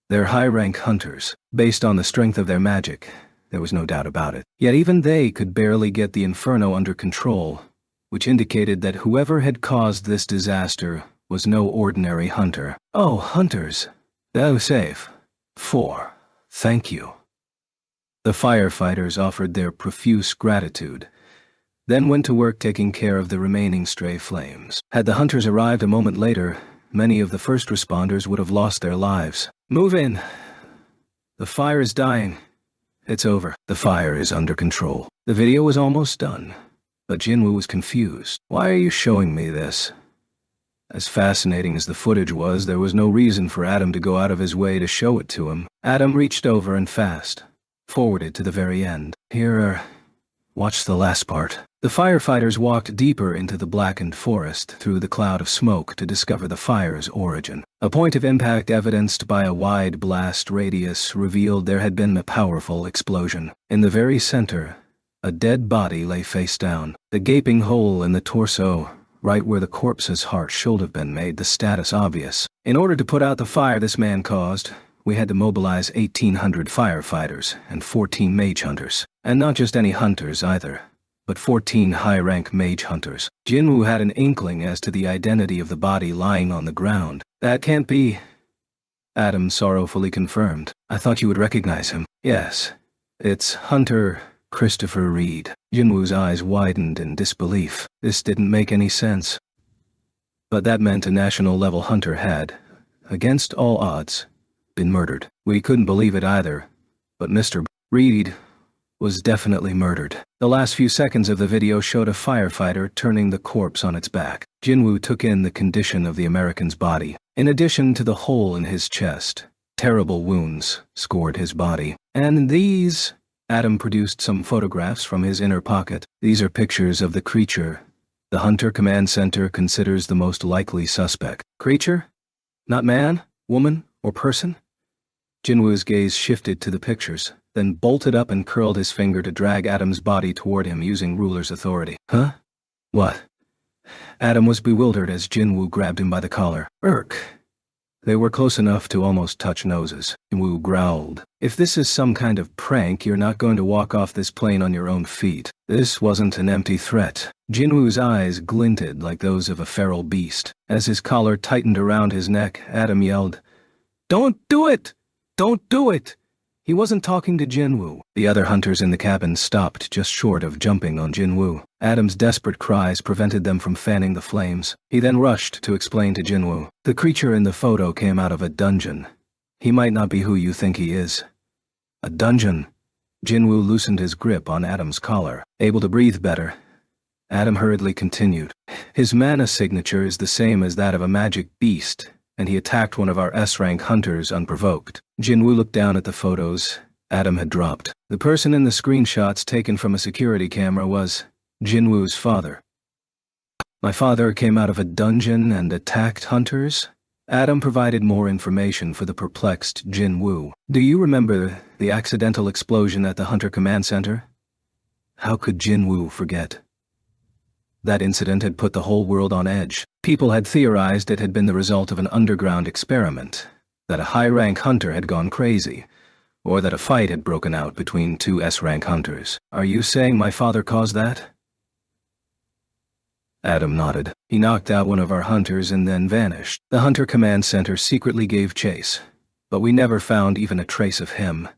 they're high-rank hunters. Based on the strength of their magic, there was no doubt about it. Yet even they could barely get the inferno under control, which indicated that whoever had caused this disaster was no ordinary hunter. Oh, hunters. They're safe. 4. Thank you. The firefighters offered their profuse gratitude, then went to work taking care of the remaining stray flames. Had the hunters arrived a moment later, many of the first responders would have lost their lives. Move in. The fire is dying. It's over. The fire is under control. The video was almost done, but Jinwoo was confused. Why are you showing me this? As fascinating as the footage was, there was no reason for Adam to go out of his way to show it to him. Adam reached over and forwarded to the very end. Watch the last part. The firefighters walked deeper into the blackened forest through the cloud of smoke to discover the fire's origin. A point of impact evidenced by a wide blast radius revealed there had been a powerful explosion. In the very center, a dead body lay face down. The gaping hole in the torso, right where the corpse's heart should have been, made the status obvious. In order to put out the fire this man caused, we had to mobilize 1,800 firefighters and 14 mage hunters. And not just any hunters either, but 14 high-rank mage hunters. Jinwoo had an inkling as to the identity of the body lying on the ground. That can't be. Adam sorrowfully confirmed. I thought you would recognize him. Yes, it's Hunter Christopher Reed. Jinwoo's eyes widened in disbelief. This didn't make any sense. But that meant a national-level hunter had, against all odds, been murdered. We couldn't believe it either, but Mr. Reed was definitely murdered. The last few seconds of the video showed a firefighter turning the corpse on its back. Jinwoo took in the condition of the American's body. In addition to the hole in his chest, terrible wounds scored his body. And these... Adam produced some photographs from his inner pocket. These are pictures of the creature the Hunter Command Center considers the most likely suspect. Creature? Not man, woman, or person? Jinwoo's gaze shifted to the pictures, then bolted up and curled his finger to drag Adam's body toward him using ruler's authority. Huh? What? Adam was bewildered as Jinwoo grabbed him by the collar. Irk! They were close enough to almost touch noses. Jinwoo growled. If this is some kind of prank, you're not going to walk off this plane on your own feet. This wasn't an empty threat. Jinwoo's eyes glinted like those of a feral beast. As his collar tightened around his neck, Adam yelled, "Don't do it! Don't do it!" He wasn't talking to Jinwoo. The other hunters in the cabin stopped just short of jumping on Jinwoo. Adam's desperate cries prevented them from fanning the flames. He then rushed to explain to Jinwoo. The creature in the photo came out of a dungeon. He might not be who you think he is. A dungeon. Jinwoo loosened his grip on Adam's collar. Able to breathe better, Adam hurriedly continued. His mana signature is the same as that of a magic beast, and he attacked one of our S-rank hunters unprovoked. Jinwoo looked down at the photos Adam had dropped. The person in the screenshots taken from a security camera was Jinwoo's father. My father came out of a dungeon and attacked hunters? Adam provided more information for the perplexed Jinwoo. Do you remember the accidental explosion at the Hunter Command Center? How could Jinwoo forget? That incident had put the whole world on edge. People had theorized it had been the result of an underground experiment, that a high-rank hunter had gone crazy, or that a fight had broken out between two S-rank hunters. Are you saying my father caused that? Adam nodded. He knocked out one of our hunters and then vanished. The Hunter Command Center secretly gave chase, but we never found even a trace of him,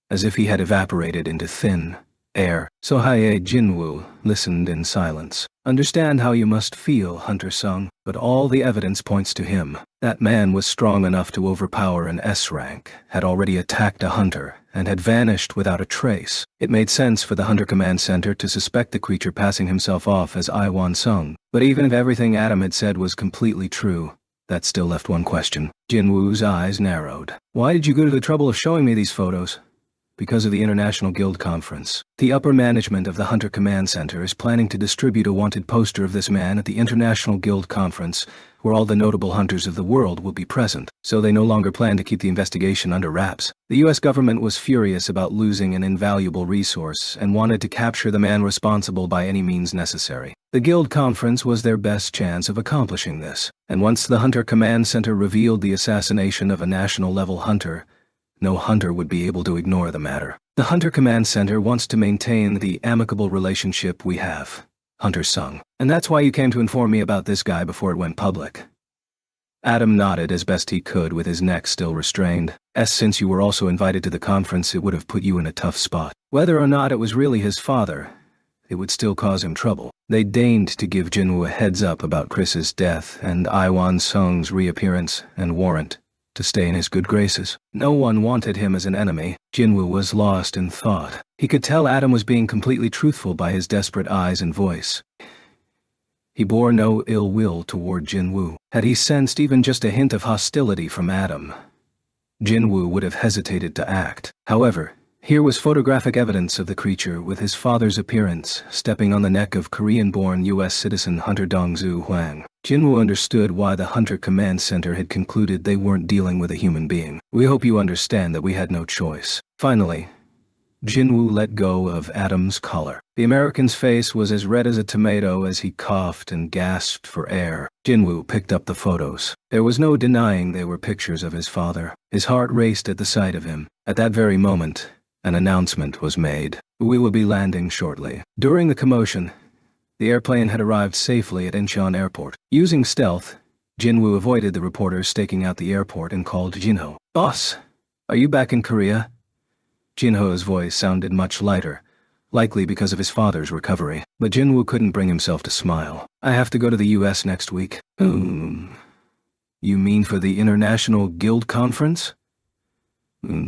as if he had evaporated into thin air. Sohae Jinwoo listened in silence. Understand how you must feel, Hunter Sung, but all the evidence points to him. That man was strong enough to overpower an S-rank, had already attacked a hunter, and had vanished without a trace. It made sense for the Hunter Command Center to suspect the creature passing himself off as Iwan Sung. But even if everything Adam had said was completely true, that still left one question. Jinwoo's eyes narrowed. Why did you go to the trouble of showing me these photos? Because of the International Guild Conference. The upper management of the Hunter Command Center is planning to distribute a wanted poster of this man at the International Guild Conference, where all the notable hunters of the world will be present, so they no longer plan to keep the investigation under wraps. The US government was furious about losing an invaluable resource and wanted to capture the man responsible by any means necessary. The Guild Conference was their best chance of accomplishing this, and once the Hunter Command Center revealed the assassination of a national-level hunter, no hunter would be able to ignore the matter. The Hunter Command Center wants to maintain the amicable relationship we have, Hunter Sung. And that's why you came to inform me about this guy before it went public. Adam nodded as best he could with his neck still restrained. Since you were also invited to the conference, it would have put you in a tough spot. Whether or not it was really his father, it would still cause him trouble. They deigned to give Jinwoo a heads up about Chris's death and Iwan Sung's reappearance and warrant to stay in his good graces. No one wanted him as an enemy. Jinwoo was lost in thought. He could tell Adam was being completely truthful by his desperate eyes and voice. He bore no ill will toward Jinwoo. Had he sensed even just a hint of hostility from Adam, Jinwoo would have hesitated to act. However, here was photographic evidence of the creature with his father's appearance stepping on the neck of Korean-born U.S. citizen Hunter Dongzu Hwang. Jinwoo understood why the Hunter Command Center had concluded they weren't dealing with a human being. We hope you understand that we had no choice. Finally, Jinwoo let go of Adam's collar. The American's face was as red as a tomato as he coughed and gasped for air. Jinwoo picked up the photos. There was no denying they were pictures of his father. His heart raced at the sight of him. At that very moment, an announcement was made. We will be landing shortly. During the commotion, the airplane had arrived safely at Incheon Airport. Using stealth, Jinwoo avoided the reporters staking out the airport and called Jinho. Boss, are you back in Korea? Jinho's voice sounded much lighter, likely because of his father's recovery. But Jinwoo couldn't bring himself to smile. I have to go to the US next week. You mean for the International Guild Conference?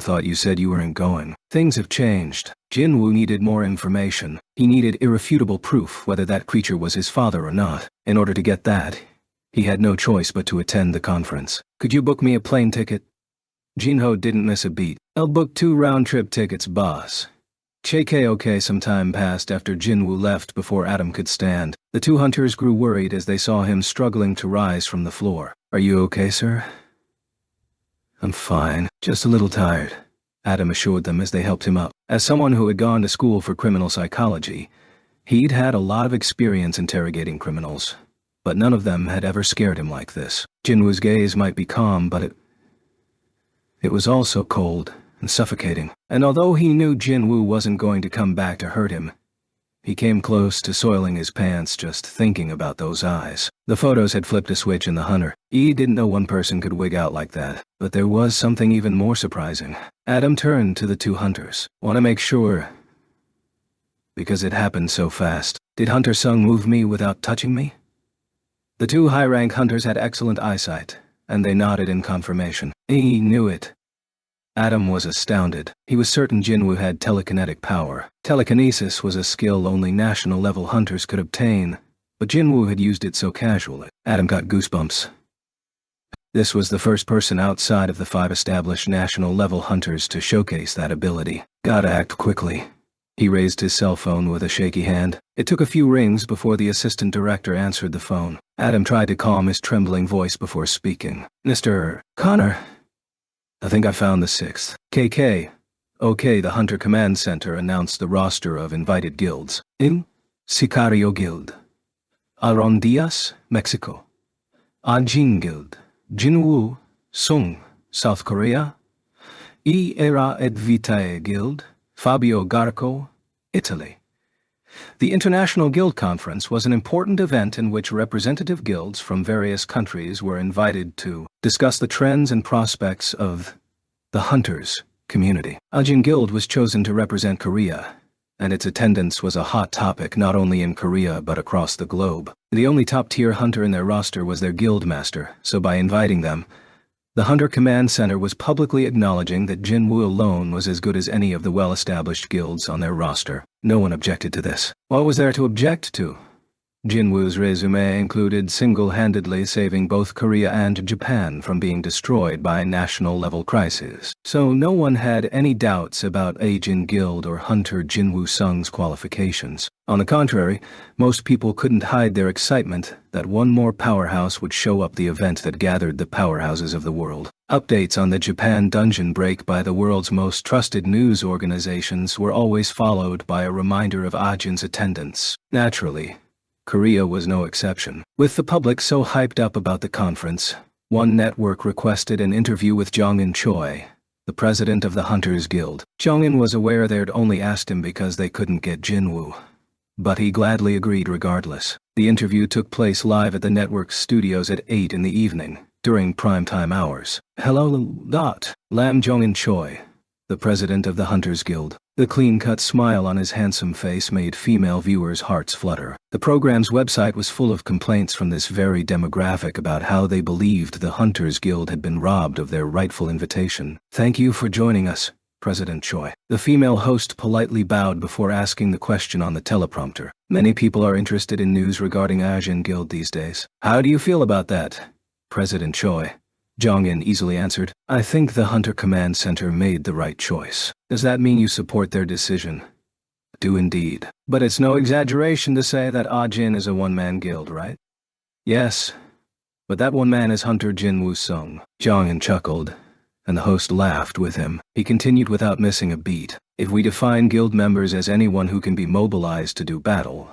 Thought you said you weren't going. Things have changed. Jinwoo needed more information. He needed irrefutable proof whether that creature was his father or not. In order to get that, he had no choice but to attend the conference. Could you book me a plane ticket? Jinho didn't miss a beat. I'll book 2 round-trip tickets, boss. Okay. Some time passed after Jinwoo left before Adam could stand. The 2 hunters grew worried as they saw him struggling to rise from the floor. Are you okay, sir? I'm fine, just a little tired, Adam assured them as they helped him up. As someone who had gone to school for criminal psychology, he'd had a lot of experience interrogating criminals, but none of them had ever scared him like this. Jinwoo's gaze might be calm, but it was also cold and suffocating. And although he knew Jinwoo wasn't going to come back to hurt him, he came close to soiling his pants just thinking about those eyes. The photos had flipped a switch in the hunter. He didn't know one person could wig out like that. But there was something even more surprising. Adam turned to the 2 hunters. Want to make sure, because it happened so fast. Did Hunter Sung move me without touching me? The 2 high-rank hunters had excellent eyesight, and they nodded in confirmation. He knew it. Adam was astounded. He was certain Jinwoo had telekinetic power. Telekinesis was a skill only national-level hunters could obtain, but Jinwoo had used it so casually. Adam got goosebumps. This was the first person outside of the 5 established national-level hunters to showcase that ability. Gotta act quickly. He raised his cell phone with a shaky hand. It took a few rings before the assistant director answered the phone. Adam tried to calm his trembling voice before speaking. Mr. Connor? I think I found the 6th. KK. Okay, the Hunter Command Center announced the roster of invited guilds. Sicario Guild. Arondias, Mexico. Ajin Guild. Jinwoo, Sung, South Korea. E Era et Vitae Guild. Fabio Garco, Italy. The International Guild Conference was an important event in which representative guilds from various countries were invited to discuss the trends and prospects of the hunters community. Ajin Guild was chosen to represent Korea, and its attendance was a hot topic not only in Korea but across the globe. The only top-tier hunter in their roster was their guild master, so by inviting them, the Hunter Command Center was publicly acknowledging that Jinwoo alone was as good as any of the well-established guilds on their roster. No one objected to this. What was there to object to? Jinwoo's resume included single-handedly saving both Korea and Japan from being destroyed by national-level crises. So no one had any doubts about Ajin Guild or Hunter Jinwoo Sung's qualifications. On the contrary, most people couldn't hide their excitement that one more powerhouse would show up the event that gathered the powerhouses of the world. Updates on the Japan dungeon break by the world's most trusted news organizations were always followed by a reminder of Ajin's attendance. Naturally, Korea was no exception. With the public so hyped up about the conference, one network requested an interview with Jong-in Choi, the president of the Hunters Guild. Jong-in was aware they'd only asked him because they couldn't get Jinwoo, but he gladly agreed regardless. The interview took place live at the network's studios at 8 in the evening, during primetime hours. Hello, Lam Jong-in Choi, the president of the Hunters Guild. The clean-cut smile on his handsome face made female viewers' hearts flutter. The program's website was full of complaints from this very demographic about how they believed the Hunters Guild had been robbed of their rightful invitation. Thank you for joining us, President Choi. The female host politely bowed before asking the question on the teleprompter. Many people are interested in news regarding Ajin Guild these days. How do you feel about that, President Choi? Jong-in easily answered. I think the Hunter Command Center made the right choice. Does that mean you support their decision? Do indeed. But it's no exaggeration to say that Ajin is a one-man guild, right? Yes. But that one man is Hunter Jinwoo Sung. Jong-in chuckled, and the host laughed with him. He continued without missing a beat. If we define guild members as anyone who can be mobilized to do battle,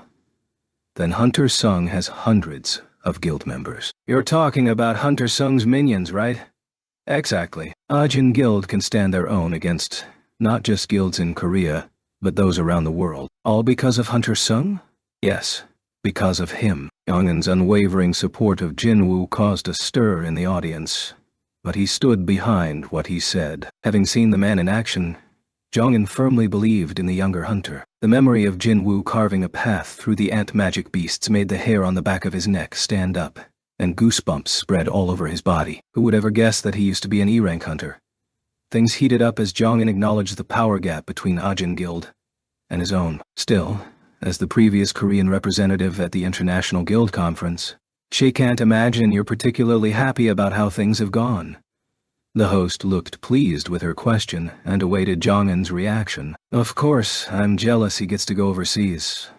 then Hunter Sung has hundreds of guild members. You're talking about Hunter Sung's minions, right? Exactly. Ajin Guild can stand their own against not just guilds in Korea, but those around the world. All because of Hunter Sung? Yes, because of him. Jong-in's unwavering support of Jinwoo caused a stir in the audience, but he stood behind what he said. Having seen the man in action, Jong-in firmly believed in the younger hunter. The memory of Jinwoo carving a path through the ant magic beasts made the hair on the back of his neck stand up, and goosebumps spread all over his body. Who would ever guess that he used to be an E-rank hunter? Things heated up as Jong-in acknowledged the power gap between Ajin Guild and his own. Still, as the previous Korean representative at the International Guild Conference, she can't imagine you're particularly happy about how things have gone. The host looked pleased with her question and awaited Jong-in's reaction. Of course, I'm jealous he gets to go overseas.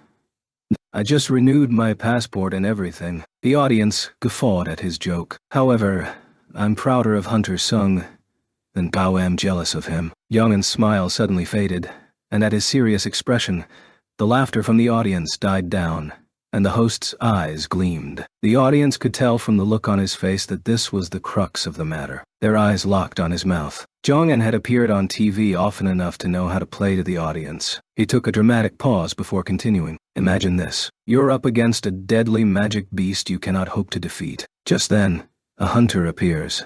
I just renewed my passport and everything. The audience guffawed at his joke. However, I'm prouder of Hunter Sung than Gao am jealous of him. Jong-in's smile suddenly faded, and at his serious expression, the laughter from the audience died down, and the host's eyes gleamed. The audience could tell from the look on his face that this was the crux of the matter. Their eyes locked on his mouth. Jong-in had appeared on TV often enough to know how to play to the audience. He took a dramatic pause before continuing. Imagine this. You're up against a deadly magic beast you cannot hope to defeat. Just then, a hunter appears.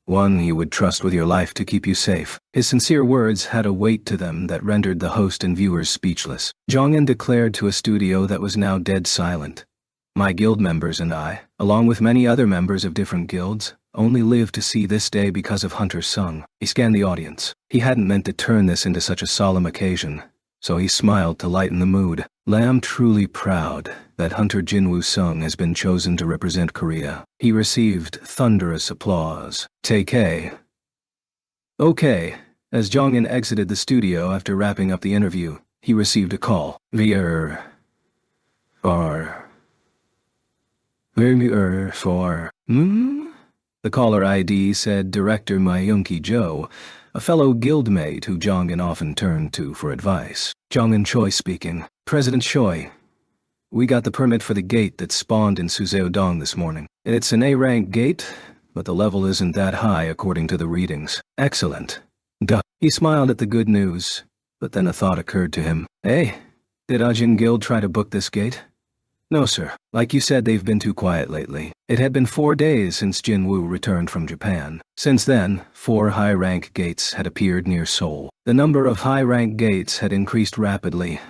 One you would trust with your life to keep you safe. His sincere words had a weight to them that rendered the host and viewers speechless. Jong-in declared to a studio that was now dead silent. My guild members and I, along with many other members of different guilds, only live to see this day because of Hunter Sung. He scanned the audience. He hadn't meant to turn this into such a solemn occasion, so he smiled to lighten the mood. I'm truly proud that Hunter Jinwoo Sung has been chosen to represent Korea. He received thunderous applause. Take a. Okay. As Jong-in exited the studio after wrapping up the interview, he received a call. The caller ID said Director Myung-ki Jo, a fellow guildmate who Jong-in often turned to for advice. Jong-in Choi speaking. President Choi, we got the permit for the gate that spawned in Suzeodong this morning. It's an A-rank gate, but the level isn't that high according to the readings. Excellent. Duh. He smiled at the good news, but then a thought occurred to him. Hey, did Ajin Guild try to book this gate? No, sir. Like you said, they've been too quiet lately. It had been 4 days since Jinwoo returned from Japan. Since then, 4 high-rank gates had appeared near Seoul. The number of high-rank gates had increased rapidly,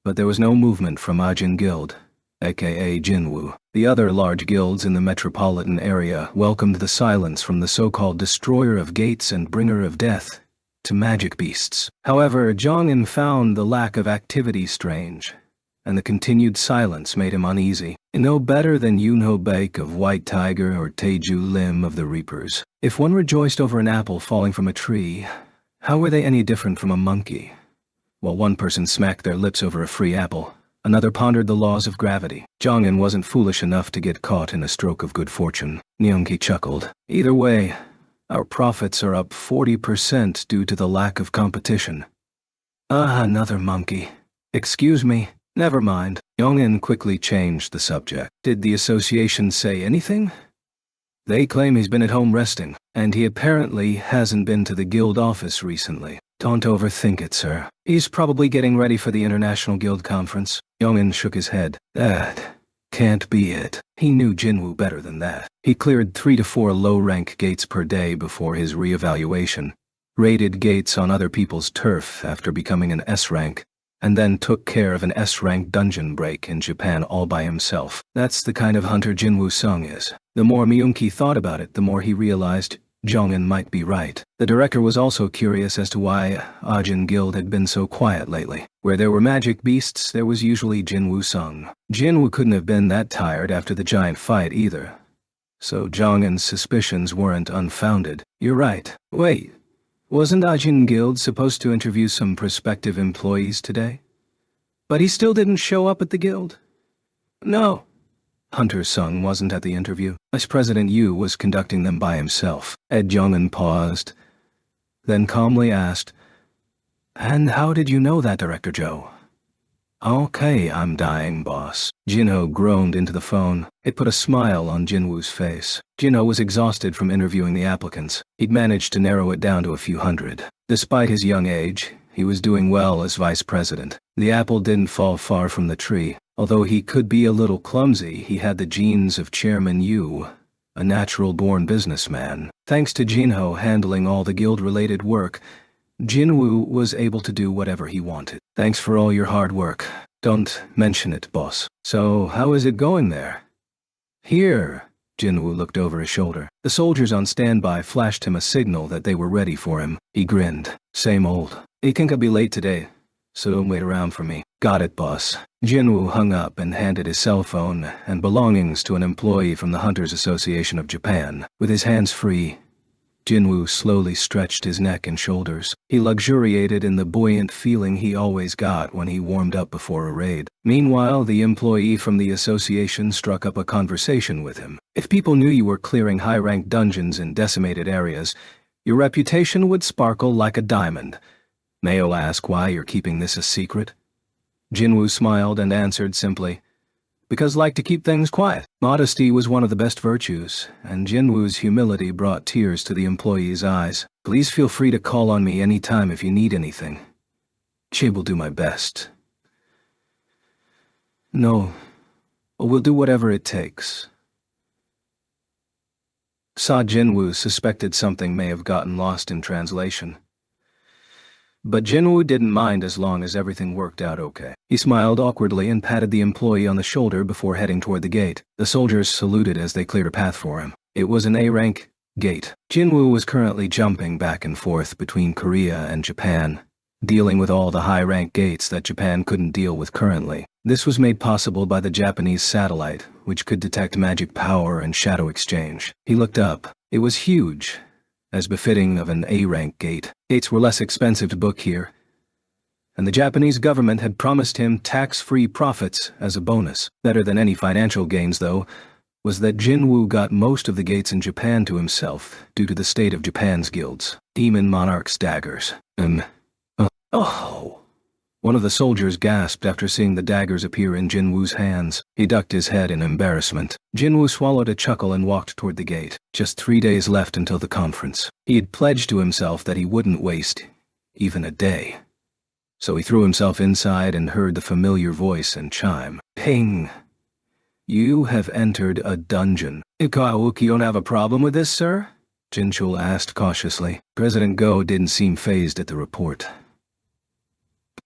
but there was no movement from Ajin Guild, aka Jinwoo. The other large guilds in the metropolitan area welcomed the silence from the so-called destroyer of gates and bringer of death to magic beasts. However, Jong-in found the lack of activity strange, and the continued silence made him uneasy. No better than Yoonho Baek of White Tiger or Taeju Lim of the Reapers. If one rejoiced over an apple falling from a tree, how were they any different from a monkey? While one person smacked their lips over a free apple, another pondered the laws of gravity. Jong-in wasn't foolish enough to get caught in a stroke of good fortune. Myung-ki chuckled. Either way, our profits are up 40% due to the lack of competition. Ah, another monkey. Excuse me. Never mind. Jong-in quickly changed the subject. Did the association say anything? They claim he's been at home resting, and he apparently hasn't been to the guild office recently. Don't overthink it, sir. He's probably getting ready for the International Guild Conference. Jong-in shook his head. That can't be it. He knew Jinwoo better than that. He cleared 3 to 4 low-rank gates per day before his re-evaluation, raided gates on other people's turf after becoming an S-rank, and then took care of an S-rank dungeon break in Japan all by himself. That's the kind of hunter Jinwoo Sung is. The more Myung-ki thought about it, the more he realized Jong-in might be right. The director was also curious as to why Ajin Guild had been so quiet lately. Where there were magic beasts, there was usually Jinwoo Sung. Jinwoo couldn't have been that tired after the giant fight either, so Jong-in's suspicions weren't unfounded. You're right. Wait. Wasn't Ajin Guild supposed to interview some prospective employees today? But he still didn't show up at the guild? No. Hunter Sung wasn't at the interview. Vice President Yu was conducting them by himself. Ed Jong-in paused, then calmly asked, And how did you know that, Director Joe? Okay, I'm dying, boss. Jinho groaned into the phone. It put a smile on Jinwoo's face. Jinho was exhausted from interviewing the applicants. He'd managed to narrow it down to a few hundred. Despite his young age, he was doing well as vice president. The apple didn't fall far from the tree. Although he could be a little clumsy, he had the genes of Chairman Yu, a natural-born businessman. Thanks to Jinho handling all the guild-related work, Jinwoo was able to do whatever he wanted. Thanks for all your hard work. Don't mention it, boss. So, how is it going there? Here, Jinwoo looked over his shoulder. The soldiers on standby flashed him a signal that they were ready for him. He grinned. Same old. I think I'll be late today, so don't wait around for me. Got it, boss. Jinwoo hung up and handed his cell phone and belongings to an employee from the Hunters Association of Japan. With his hands free, Jinwoo slowly stretched his neck and shoulders. He luxuriated in the buoyant feeling he always got when he warmed up before a raid. Meanwhile, the employee from the association struck up a conversation with him. If people knew you were clearing high-ranked dungeons in decimated areas, your reputation would sparkle like a diamond. May I ask why you're keeping this a secret? Jinwoo smiled and answered simply, because I like to keep things quiet. Modesty was one of the best virtues, and Jinwoo's humility brought tears to the employee's eyes. Please feel free to call on me anytime if you need anything. I will do my best. No, we'll do whatever it takes. Jinwoo suspected something may have gotten lost in translation. But Jinwoo didn't mind as long as everything worked out okay. He smiled awkwardly and patted the employee on the shoulder before heading toward the gate. The soldiers saluted as they cleared a path for him. It was an A-rank gate. Jinwoo was currently jumping back and forth between Korea and Japan, dealing with all the high-rank gates that Japan couldn't deal with currently. This was made possible by the Japanese satellite, which could detect magic power and shadow exchange. He looked up. It was huge, as befitting of an A-rank gate. Gates were less expensive to book here, and the Japanese government had promised him tax-free profits as a bonus. Better than any financial gains, though, was that Jinwoo got most of the gates in Japan to himself due to the state of Japan's guilds. Demon Monarch's daggers. Oh! One of the soldiers gasped after seeing the daggers appear in Jinwoo's hands. He ducked his head in embarrassment. Jinwoo swallowed a chuckle and walked toward the gate. Just 3 days left until the conference. He had pledged to himself that he wouldn't waste even a day. So he threw himself inside and heard the familiar voice and chime. Ping! You have entered a dungeon. Ikawuki don't have a problem with this, sir? Jinchul asked cautiously. President Go didn't seem fazed at the report.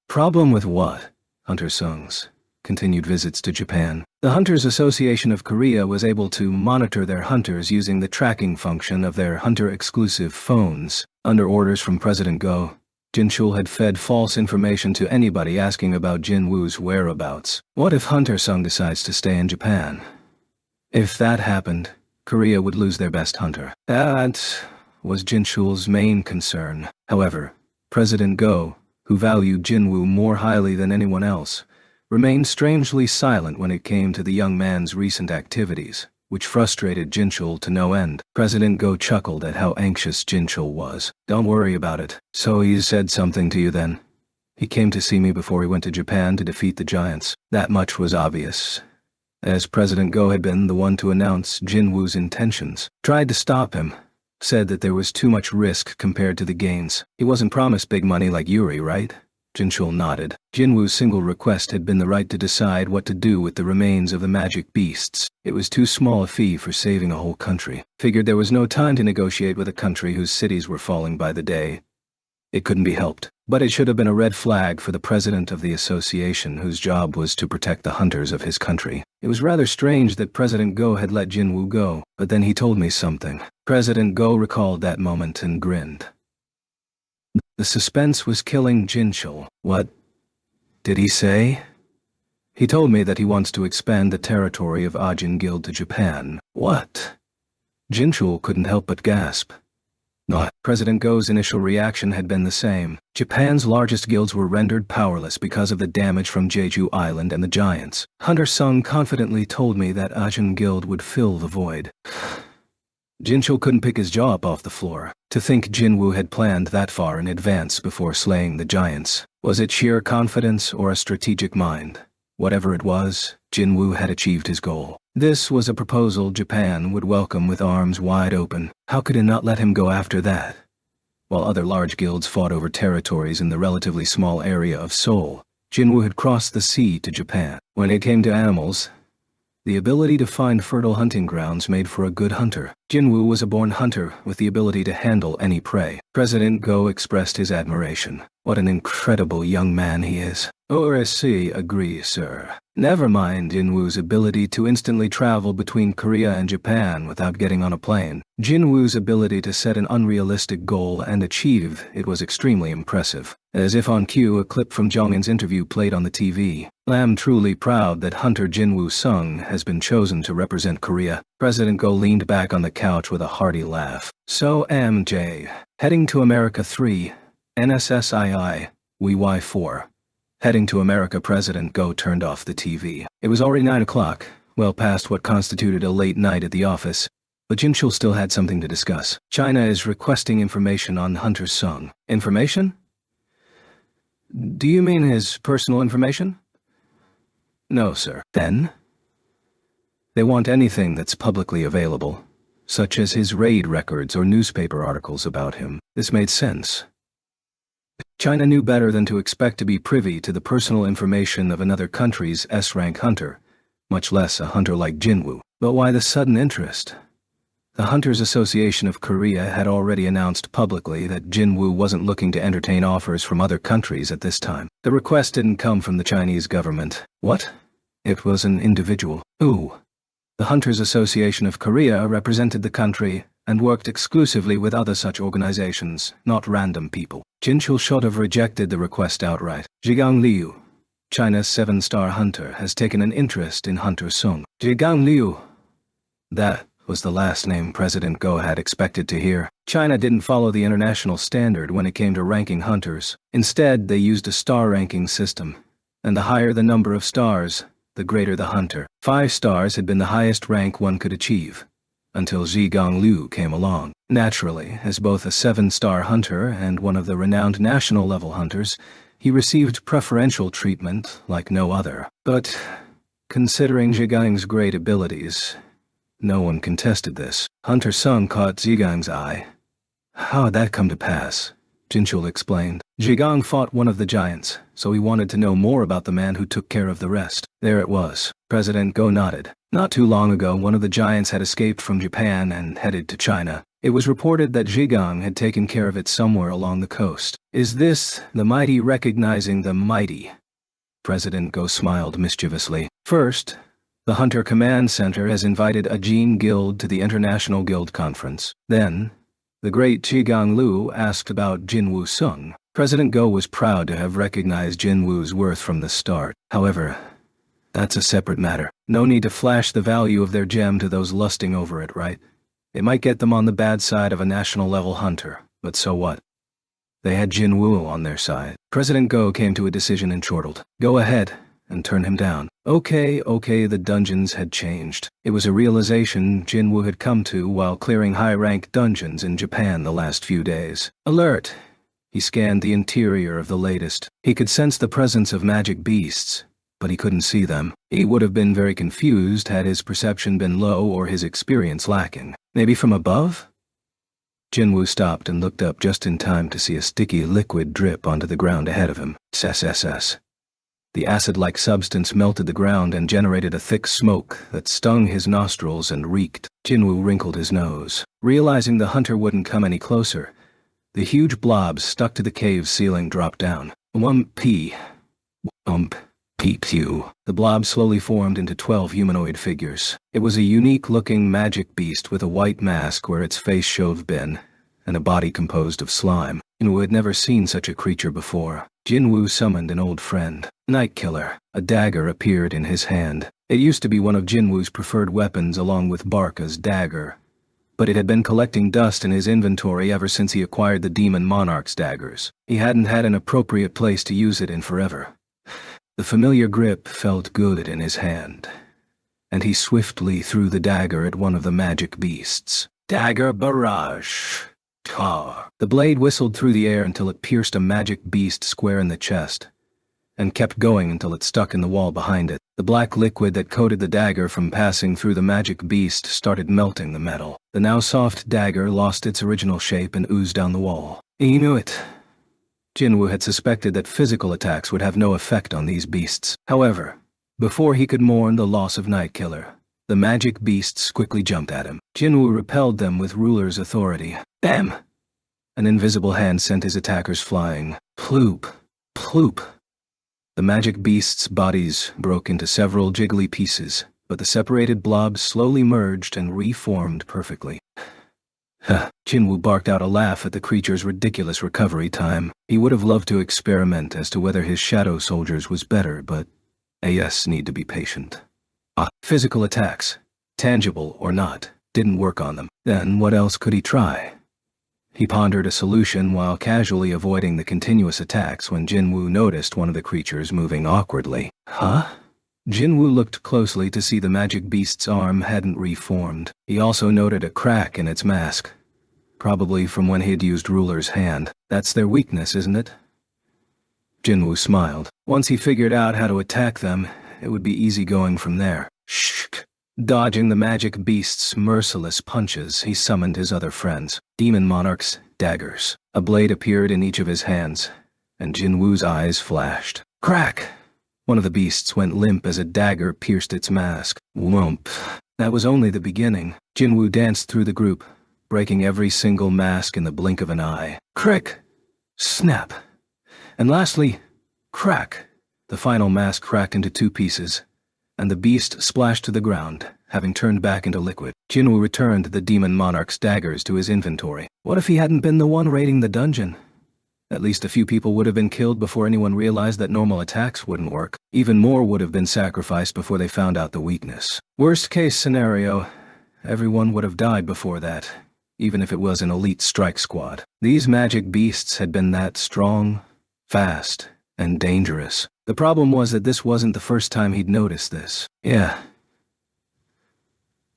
Problem with what? Hunter Sung's continued visits to Japan. The Hunters Association of Korea was able to monitor their hunters using the tracking function of their hunter-exclusive phones. Under orders from President Go, Jinchul had fed false information to anybody asking about Jinwoo's whereabouts. What if Hunter Sung decides to stay in Japan? If that happened, Korea would lose their best hunter. That was Jinchul's main concern. However, President Go, who valued Jinwoo more highly than anyone else, remained strangely silent when it came to the young man's recent activities, which frustrated Jinchul to no end. President Go chuckled at how anxious Jinchul was. Don't worry about it. So he said something to you then? He came to see me before he went to Japan to defeat the giants. That much was obvious, as President Go had been the one to announce Jinwoo's intentions. Tried to stop him. Said that there was too much risk compared to the gains. He wasn't promised big money like Yuri, right? Jinchul nodded. Jinwoo's single request had been the right to decide what to do with the remains of the magic beasts. It was too small a fee for saving a whole country. Figured there was no time to negotiate with a country whose cities were falling by the day. It couldn't be helped. But it should have been a red flag for the president of the association, whose job was to protect the hunters of his country. It was rather strange that President Go had let Jinwoo go, but then he told me something. President Go recalled that moment and grinned. The suspense was killing Jinchul. What did he say? He told me that he wants to expand the territory of Ajin Guild to Japan. What? Jinchul couldn't help but gasp. No. President Go's initial reaction had been the same. Japan's largest guilds were rendered powerless because of the damage from Jeju Island and the giants. Hunter Sung confidently told me that Ajin Guild would fill the void. Jinchul couldn't pick his jaw up off the floor. To think Jinwoo had planned that far in advance before slaying the giants. Was it sheer confidence or a strategic mind? Whatever it was, Jinwoo had achieved his goal. This was a proposal Japan would welcome with arms wide open. How could it not let him go after that? While other large guilds fought over territories in the relatively small area of Seoul, Jinwoo had crossed the sea to Japan. When it came to animals, the ability to find fertile hunting grounds made for a good hunter. Jinwoo was a born hunter with the ability to handle any prey. President Go expressed his admiration. What an incredible young man he is. ORSC agree, sir. Never mind Jinwoo's ability to instantly travel between Korea and Japan without getting on a plane. Jinwoo's ability to set an unrealistic goal and achieve it was extremely impressive. As if on cue, a clip from Jong-in's interview played on the TV. I'm truly proud that Hunter Jinwoo Sung has been chosen to represent Korea. President Go leaned back on the couch with a hearty laugh. So MJ, heading to America 3, NSSII, WY 4. Heading to America. President Go turned off the TV. It was already 9 o'clock, well past what constituted a late night at the office, but Jinchul still had something to discuss. China is requesting information on Hunter Sung. Information? Do you mean his personal information? No, sir. Then? They want anything that's publicly available, such as his raid records or newspaper articles about him. This made sense. China knew better than to expect to be privy to the personal information of another country's S-rank hunter, much less a hunter like Jinwoo. But why the sudden interest? The Hunters Association of Korea had already announced publicly that Jinwoo wasn't looking to entertain offers from other countries at this time. The request didn't come from the Chinese government. What? It was an individual. Who? The Hunters Association of Korea represented the country and worked exclusively with other such organizations, not random people. Jinchul should have rejected the request outright. Zhigang Liu, China's 7-star hunter, has taken an interest in Hunter Sung. Zhigang Liu. That was the last name President Go had expected to hear. China didn't follow the international standard when it came to ranking hunters. Instead, they used a star ranking system, and the higher the number of stars, the greater the hunter. 5 stars had been the highest rank one could achieve, until Zhigang Liu came along. Naturally, as both a 7-star hunter and one of the renowned national-level hunters, he received preferential treatment like no other. But, considering Zhigang's great abilities, no one contested this. Hunter Sung caught Zhigang's eye. How had that come to pass? Jinchul explained. Zhigang fought one of the giants, so he wanted to know more about the man who took care of the rest. There it was. President Go nodded. Not too long ago, one of the giants had escaped from Japan and headed to China. It was reported that Zhigang had taken care of it somewhere along the coast. Is this the mighty recognizing the mighty? President Go smiled mischievously. First, the Hunter Command Center has invited a Jin Guild to the International Guild Conference. Then, the great Zhigang Liu asked about Jinwoo Sung. President Go was proud to have recognized Jinwoo's worth from the start. However, that's a separate matter. No need to flash the value of their gem to those lusting over it, right? It might get them on the bad side of a national-level hunter, but so what? They had Jinwoo on their side. President Go came to a decision and chortled. Go ahead, and turn him down. Okay, the dungeons had changed. It was a realization Jinwoo had come to while clearing high-ranked dungeons in Japan the last few days. Alert! He scanned the interior of the latest. He could sense the presence of magic beasts, but he couldn't see them. He would have been very confused had his perception been low or his experience lacking. Maybe from above? Jinwoo stopped and looked up just in time to see a sticky liquid drip onto the ground ahead of him. SSS. The acid-like substance melted the ground and generated a thick smoke that stung his nostrils and reeked. Jinwoo wrinkled his nose. Realizing the hunter wouldn't come any closer, the huge blobs stuck to the cave's ceiling dropped down. Wump-pee. Wump-pee-pew. The blob slowly formed into 12 humanoid figures. It was a unique-looking magic beast with a white mask where its face should have been, and a body composed of slime. Jinwoo had never seen such a creature before. Jinwoo summoned an old friend. Nightkiller. A dagger appeared in his hand. It used to be one of Jinwoo's preferred weapons along with Barca's dagger, but it had been collecting dust in his inventory ever since he acquired the Demon Monarch's daggers. He hadn't had an appropriate place to use it in forever. The familiar grip felt good in his hand, and he swiftly threw the dagger at one of the magic beasts. Dagger barrage. Tar. The blade whistled through the air until it pierced a magic beast square in the chest, and kept going until it stuck in the wall behind it. The black liquid that coated the dagger from passing through the magic beast started melting the metal. The now soft dagger lost its original shape and oozed down the wall. He knew it. Jinwoo had suspected that physical attacks would have no effect on these beasts. However, before he could mourn the loss of Nightkiller, the magic beasts quickly jumped at him. Jinwoo repelled them with ruler's authority. Bam! An invisible hand sent his attackers flying. Ploop! Ploop! The magic beasts' bodies broke into several jiggly pieces, but the separated blobs slowly merged and reformed perfectly. Jinwoo barked out a laugh at the creature's ridiculous recovery time. He would have loved to experiment as to whether his shadow soldiers was better, but AS need to be patient. Physical attacks, tangible or not, didn't work on them. Then what else could he try? He pondered a solution while casually avoiding the continuous attacks when Jinwoo noticed one of the creatures moving awkwardly. Jinwoo looked closely to see the magic beast's arm hadn't reformed. He also noted a crack in its mask, probably from when he'd used Ruler's hand. That's their weakness, isn't it? Jinwoo smiled. Once he figured out how to attack them, it would be easy going from there. Shh! Dodging the magic beast's merciless punches, he summoned his other friends, demon monarchs, daggers. A blade appeared in each of his hands, and Jinwoo's eyes flashed. Crack! One of the beasts went limp as a dagger pierced its mask. Whoomp. That was only the beginning. Jinwoo danced through the group, breaking every single mask in the blink of an eye. Crick! Snap! And lastly, crack! The final mask cracked into 2 pieces, and the beast splashed to the ground, having turned back into liquid. Jinwoo returned the demon monarch's daggers to his inventory. What if he hadn't been the one raiding the dungeon? At least a few people would have been killed before anyone realized that normal attacks wouldn't work. Even more would have been sacrificed before they found out the weakness. Worst case scenario, everyone would have died before that, even if it was an elite strike squad. These magic beasts had been that strong, fast, and dangerous. The problem was that this wasn't the first time he'd noticed this. Yeah.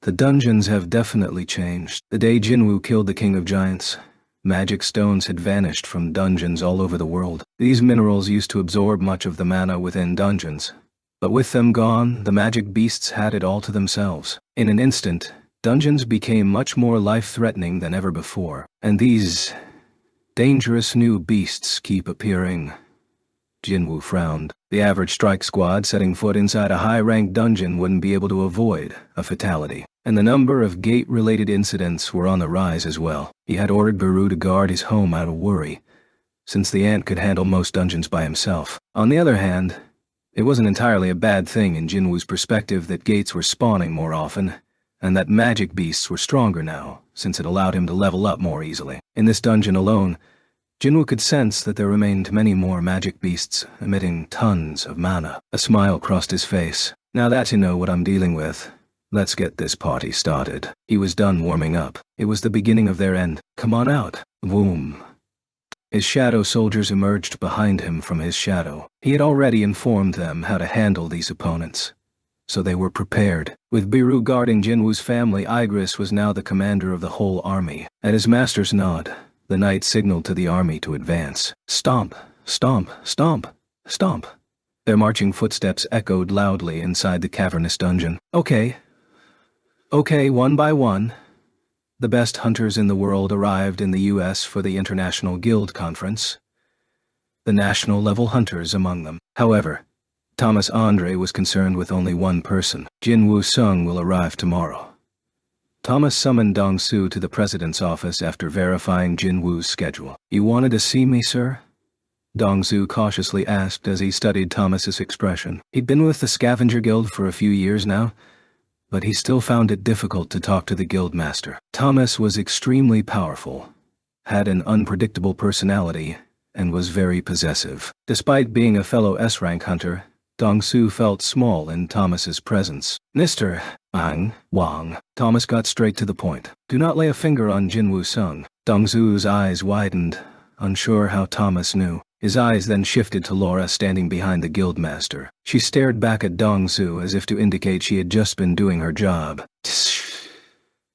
The dungeons have definitely changed. The day Jinwoo killed the King of Giants, magic stones had vanished from dungeons all over the world. These minerals used to absorb much of the mana within dungeons, but with them gone, the magic beasts had it all to themselves. In an instant, dungeons became much more life-threatening than ever before, and these dangerous new beasts keep appearing. Jinwoo frowned. The average strike squad setting foot inside a high-ranked dungeon wouldn't be able to avoid a fatality, and the number of gate-related incidents were on the rise as well. He had ordered Beru to guard his home out of worry, since the ant could handle most dungeons by himself. On the other hand, it wasn't entirely a bad thing in Jinwoo's perspective that gates were spawning more often, and that magic beasts were stronger now, since it allowed him to level up more easily. In this dungeon alone, Jinwoo could sense that there remained many more magic beasts emitting tons of mana. A smile crossed his face. Now that you know what I'm dealing with, let's get this party started. He was done warming up. It was the beginning of their end. Come on out. Boom. His shadow soldiers emerged behind him from his shadow. He had already informed them how to handle these opponents, so they were prepared. With Beru guarding Jinwoo's family, Igris was now the commander of the whole army. At his master's nod, the knight signaled to the army to advance. Stomp, stomp, stomp, stomp. Their marching footsteps echoed loudly inside the cavernous dungeon. Okay, one by one. The best hunters in the world arrived in the US for the International Guild Conference, the national-level hunters among them. However, Thomas Andre was concerned with only one person. Jinwoo Sung will arrive tomorrow. Thomas summoned Dong-Su to the president's office after verifying Jinwoo's schedule. You wanted to see me, sir? Dong-Su cautiously asked as he studied Thomas's expression. He'd been with the Scavenger Guild for a few years now, but he still found it difficult to talk to the guildmaster. Thomas was extremely powerful, had an unpredictable personality, and was very possessive. Despite being a fellow S-rank hunter, Dong-Su felt small in Thomas's presence. Mr. Wang. Thomas got straight to the point. Do not lay a finger on Jinwoo Sung. Dong-Su's eyes widened, unsure how Thomas knew. His eyes then shifted to Laura standing behind the guildmaster. She stared back at Dong-Su as if to indicate she had just been doing her job. Tsh.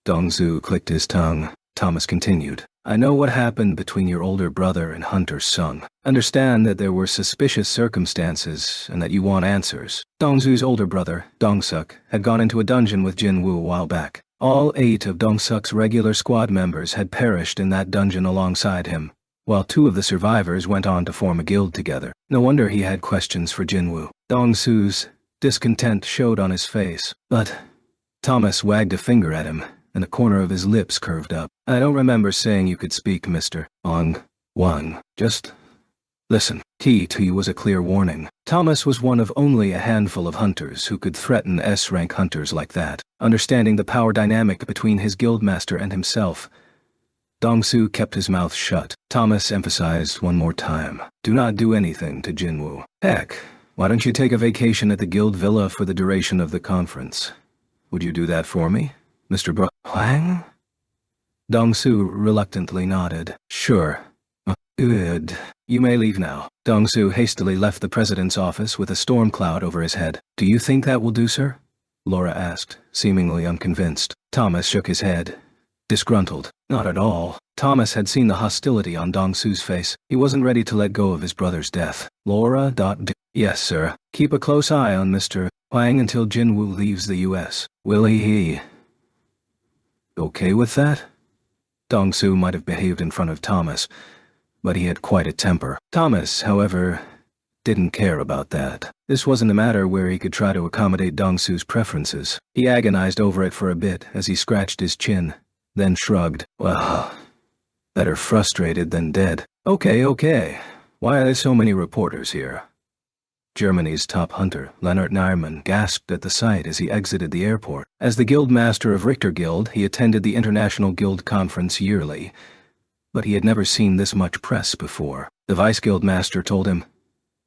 Dong-Su clicked his tongue. Thomas continued. I know what happened between your older brother and Hunter Sung. Understand that there were suspicious circumstances and that you want answers. Dong-Su's older brother, Dong-Suk, had gone into a dungeon with Jinwoo a while back. All 8 of Dong-Suk's regular squad members had perished in that dungeon alongside him, while 2 of the survivors went on to form a guild together. No wonder he had questions for Jinwoo. Dong-Su's discontent showed on his face, but Thomas wagged a finger at him, and a corner of his lips curved up. I don't remember saying you could speak, Mr. Wang. Just listen. T was a clear warning. Thomas was one of only a handful of hunters who could threaten S-rank hunters like that. Understanding the power dynamic between his guildmaster and himself, Dong-su kept his mouth shut. Thomas emphasized one more time, "Do not do anything to Jinwoo. Heck, why don't you take a vacation at the guild villa for the duration of the conference? Would you do that for me, Mr. Huang?" Dong-su reluctantly nodded. "Sure. Good. You may leave now." Dong-su hastily left the president's office with a storm cloud over his head. "Do you think that will do, sir?" Laura asked, seemingly unconvinced. Thomas shook his head, disgruntled. Not at all. Thomas had seen the hostility on Dong-su's face. He wasn't ready to let go of his brother's death. Laura. Yes, sir. Keep a close eye on Mr. Huang until Jinwoo leaves the U.S. Will he? Okay with that? Dong-su might have behaved in front of Thomas, but he had quite a temper. Thomas, however, didn't care about that. This wasn't a matter where he could try to accommodate Dong-su's preferences. He agonized over it for a bit as he scratched his chin, then shrugged. Well, better frustrated than dead. Okay. Why are there so many reporters here? Germany's top hunter, Lennart Nierman, gasped at the sight as he exited the airport. As the guild master of Richter Guild, he attended the International Guild Conference yearly, but he had never seen this much press before. The vice guild master told him,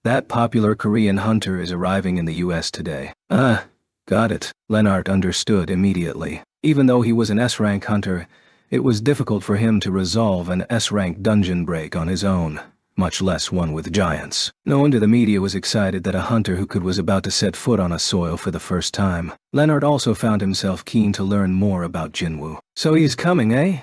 "That popular Korean hunter is arriving in the U.S. today." Got it. Lennart understood immediately. Even though he was an S-rank hunter, it was difficult for him to resolve an S-rank dungeon break on his own, much less one with giants. No wonder the media was excited that a hunter who was about to set foot on a soil for the first time. Lennart also found himself keen to learn more about Jinwoo. So he's coming, eh?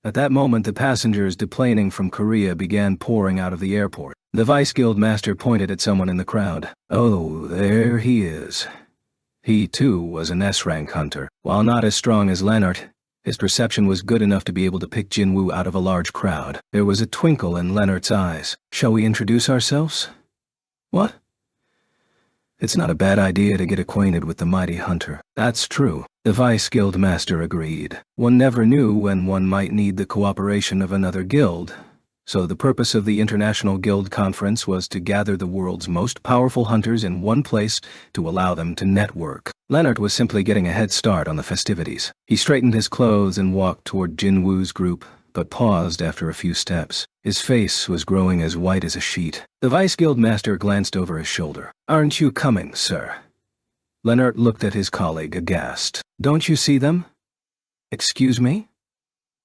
At that moment, the passengers deplaning from Korea began pouring out of the airport. The vice guild master pointed at someone in the crowd. Oh, there he is. He, too, was an S-rank hunter. While not as strong as Lennart, his perception was good enough to be able to pick Jinwoo out of a large crowd. There was a twinkle in Lennart's eyes. Shall we introduce ourselves? What? It's not a bad idea to get acquainted with the mighty hunter. That's true. The vice guild master agreed. One never knew when one might need the cooperation of another guild. So the purpose of the International Guild Conference was to gather the world's most powerful hunters in one place to allow them to network. Lennart was simply getting a head start on the festivities. He straightened his clothes and walked toward Jinwoo's group, but paused after a few steps. His face was growing as white as a sheet. The vice guild master glanced over his shoulder. Aren't you coming, sir? Lennart looked at his colleague aghast. Don't you see them? Excuse me?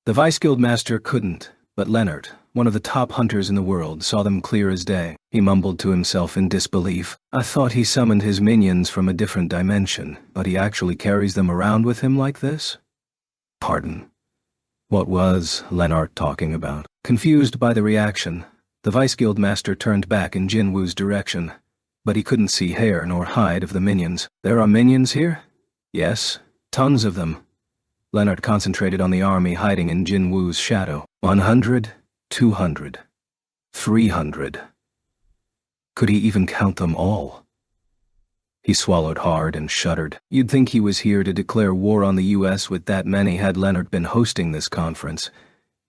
The vice guild master couldn't, but Lennart, one of the top hunters in the world, saw them clear as day. He mumbled to himself in disbelief. I thought he summoned his minions from a different dimension, but he actually carries them around with him like this? Pardon. What was Lennart talking about? Confused by the reaction, the vice guild master turned back in Jinwoo's direction, but he couldn't see hair nor hide of the minions. There are minions here? Yes, tons of them. Lennart concentrated on the army hiding in Jinwoo's shadow. 100, 200, 300. Could he even count them all? He swallowed hard and shuddered. You'd think he was here to declare war on the U.S. with that many had Lennart been hosting this conference.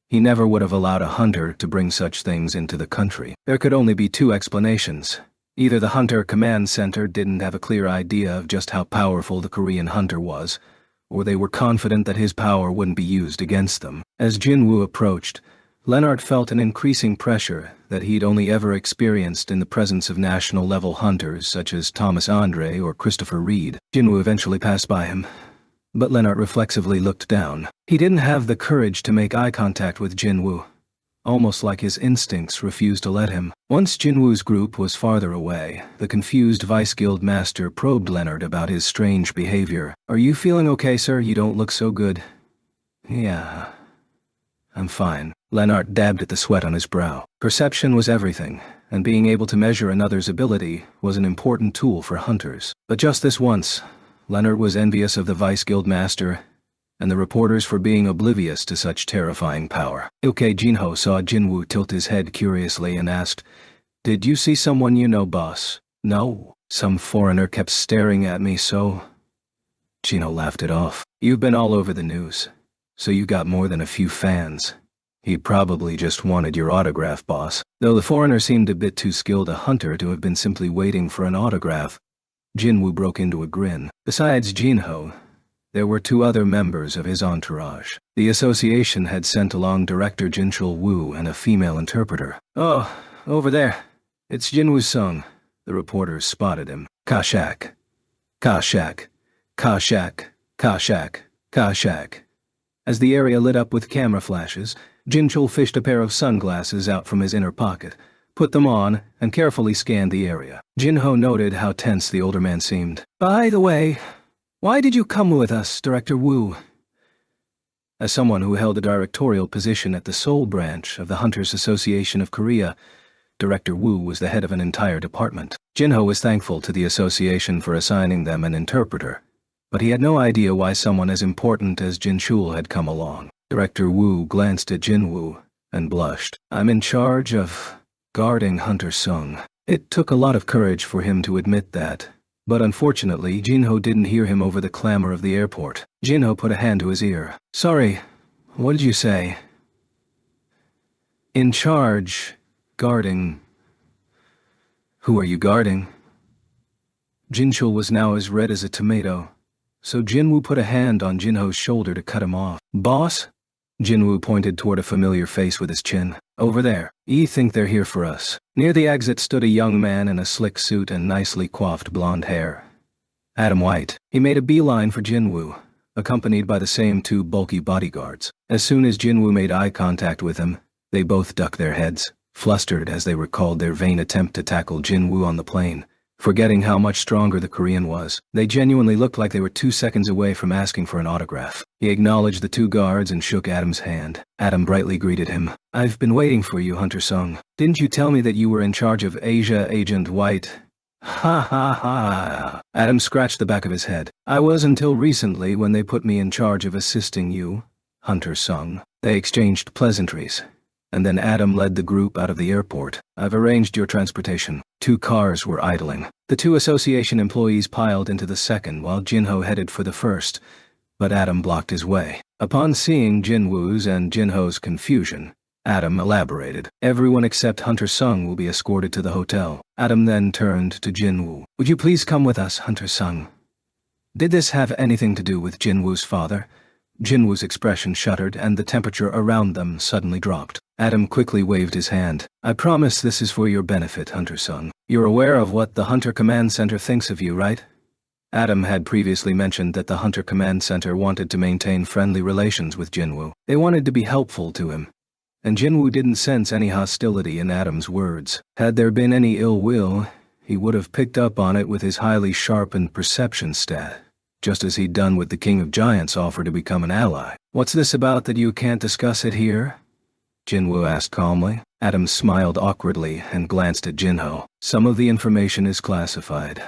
He never would have allowed a hunter to bring such things into the country. There could only be two explanations. Either the Hunter Command Center didn't have a clear idea of just how powerful the Korean hunter was, or they were confident that his power wouldn't be used against them. As Jinwoo approached, Lennart felt an increasing pressure that he'd only ever experienced in the presence of national-level hunters such as Thomas Andre or Christopher Reed. Jinwoo eventually passed by him, but Lennart reflexively looked down. He didn't have the courage to make eye contact with Jinwoo, almost like his instincts refused to let him. Once Jinwoo's group was farther away, the confused vice guild master probed Lennart about his strange behavior. Are you feeling okay, sir? You don't look so good. Yeah, I'm fine. Lennart dabbed at the sweat on his brow. Perception was everything, and being able to measure another's ability was an important tool for hunters. But just this once, Lennart was envious of the vice guild master and the reporters for being oblivious to such terrifying power. Ilke Jinho saw Jinwoo tilt his head curiously and asked, Did you see someone you know, boss? No. Some foreigner kept staring at me, so... Jinho laughed it off. You've been all over the news, so you got more than a few fans. He probably just wanted your autograph, boss. Though the foreigner seemed a bit too skilled a hunter to have been simply waiting for an autograph, Jinwoo broke into a grin. Besides Jinho, there were two other members of his entourage. The association had sent along director Jinchul-woo and a female interpreter. "Oh, over there. It's Jinwoo Sung." The reporters spotted him. "Kashak. Kashak. Kashak. Kashak. Kashak." As the area lit up with camera flashes, Jinchul fished a pair of sunglasses out from his inner pocket, put them on, and carefully scanned the area. Jinho noted how tense the older man seemed. "By the way, why did you come with us, Director Woo?" As someone who held a directorial position at the Seoul branch of the Hunters Association of Korea, Director Woo was the head of an entire department. Jinho was thankful to the association for assigning them an interpreter, but he had no idea why someone as important as Jinchul had come along. Director Woo glanced at Jinwoo and blushed. "I'm in charge of guarding Hunter Sung." It took a lot of courage for him to admit that, but unfortunately Jinho didn't hear him over the clamor of the airport. Jinho put a hand to his ear. "Sorry, what did you say?" "In charge, guarding." "Who are you guarding?" Jinchul was now as red as a tomato, so Jinwoo put a hand on Jinho's shoulder to cut him off. "Boss?" Jinwoo pointed toward a familiar face with his chin. "Over there. You think they're here for us." Near the exit stood a young man in a slick suit and nicely coiffed blonde hair. Adam White. He made a beeline for Jinwoo, accompanied by the same two bulky bodyguards. As soon as Jinwoo made eye contact with him, they both ducked their heads, flustered as they recalled their vain attempt to tackle Jinwoo on the plane. Forgetting how much stronger the Korean was, they genuinely looked like they were 2 seconds away from asking for an autograph. He acknowledged the two guards and shook Adam's hand. Adam brightly greeted him. "I've been waiting for you, Hunter Sung. Didn't you tell me that you were in charge of Asia, Agent White?" "Ha ha ha." Adam scratched the back of his head. "I was until recently when they put me in charge of assisting you, Hunter Sung." They exchanged pleasantries, and then Adam led the group out of the airport. "I've arranged your transportation." 2 cars were idling. The 2 association employees piled into the second while Jinho headed for the first, but Adam blocked his way. Upon seeing Jinwoo's and Jinho's confusion, Adam elaborated. "Everyone except Hunter Sung will be escorted to the hotel." Adam then turned to Jinwoo. "Would you please come with us, Hunter Sung?" Did this have anything to do with Jinwoo's father? Jinwoo's expression shuddered and the temperature around them suddenly dropped. Adam quickly waved his hand. "I promise this is for your benefit, Hunter Sung. You're aware of what the Hunter Command Center thinks of you, right?" Adam had previously mentioned that the Hunter Command Center wanted to maintain friendly relations with Jinwoo. They wanted to be helpful to him, and Jinwoo didn't sense any hostility in Adam's words. Had there been any ill will, he would have picked up on it with his highly sharpened perception stat, just as he'd done with the King of Giants' offer to become an ally. "What's this about that you can't discuss it here?" Jinwoo asked calmly. Adam smiled awkwardly and glanced at Jinho. "Some of the information is classified."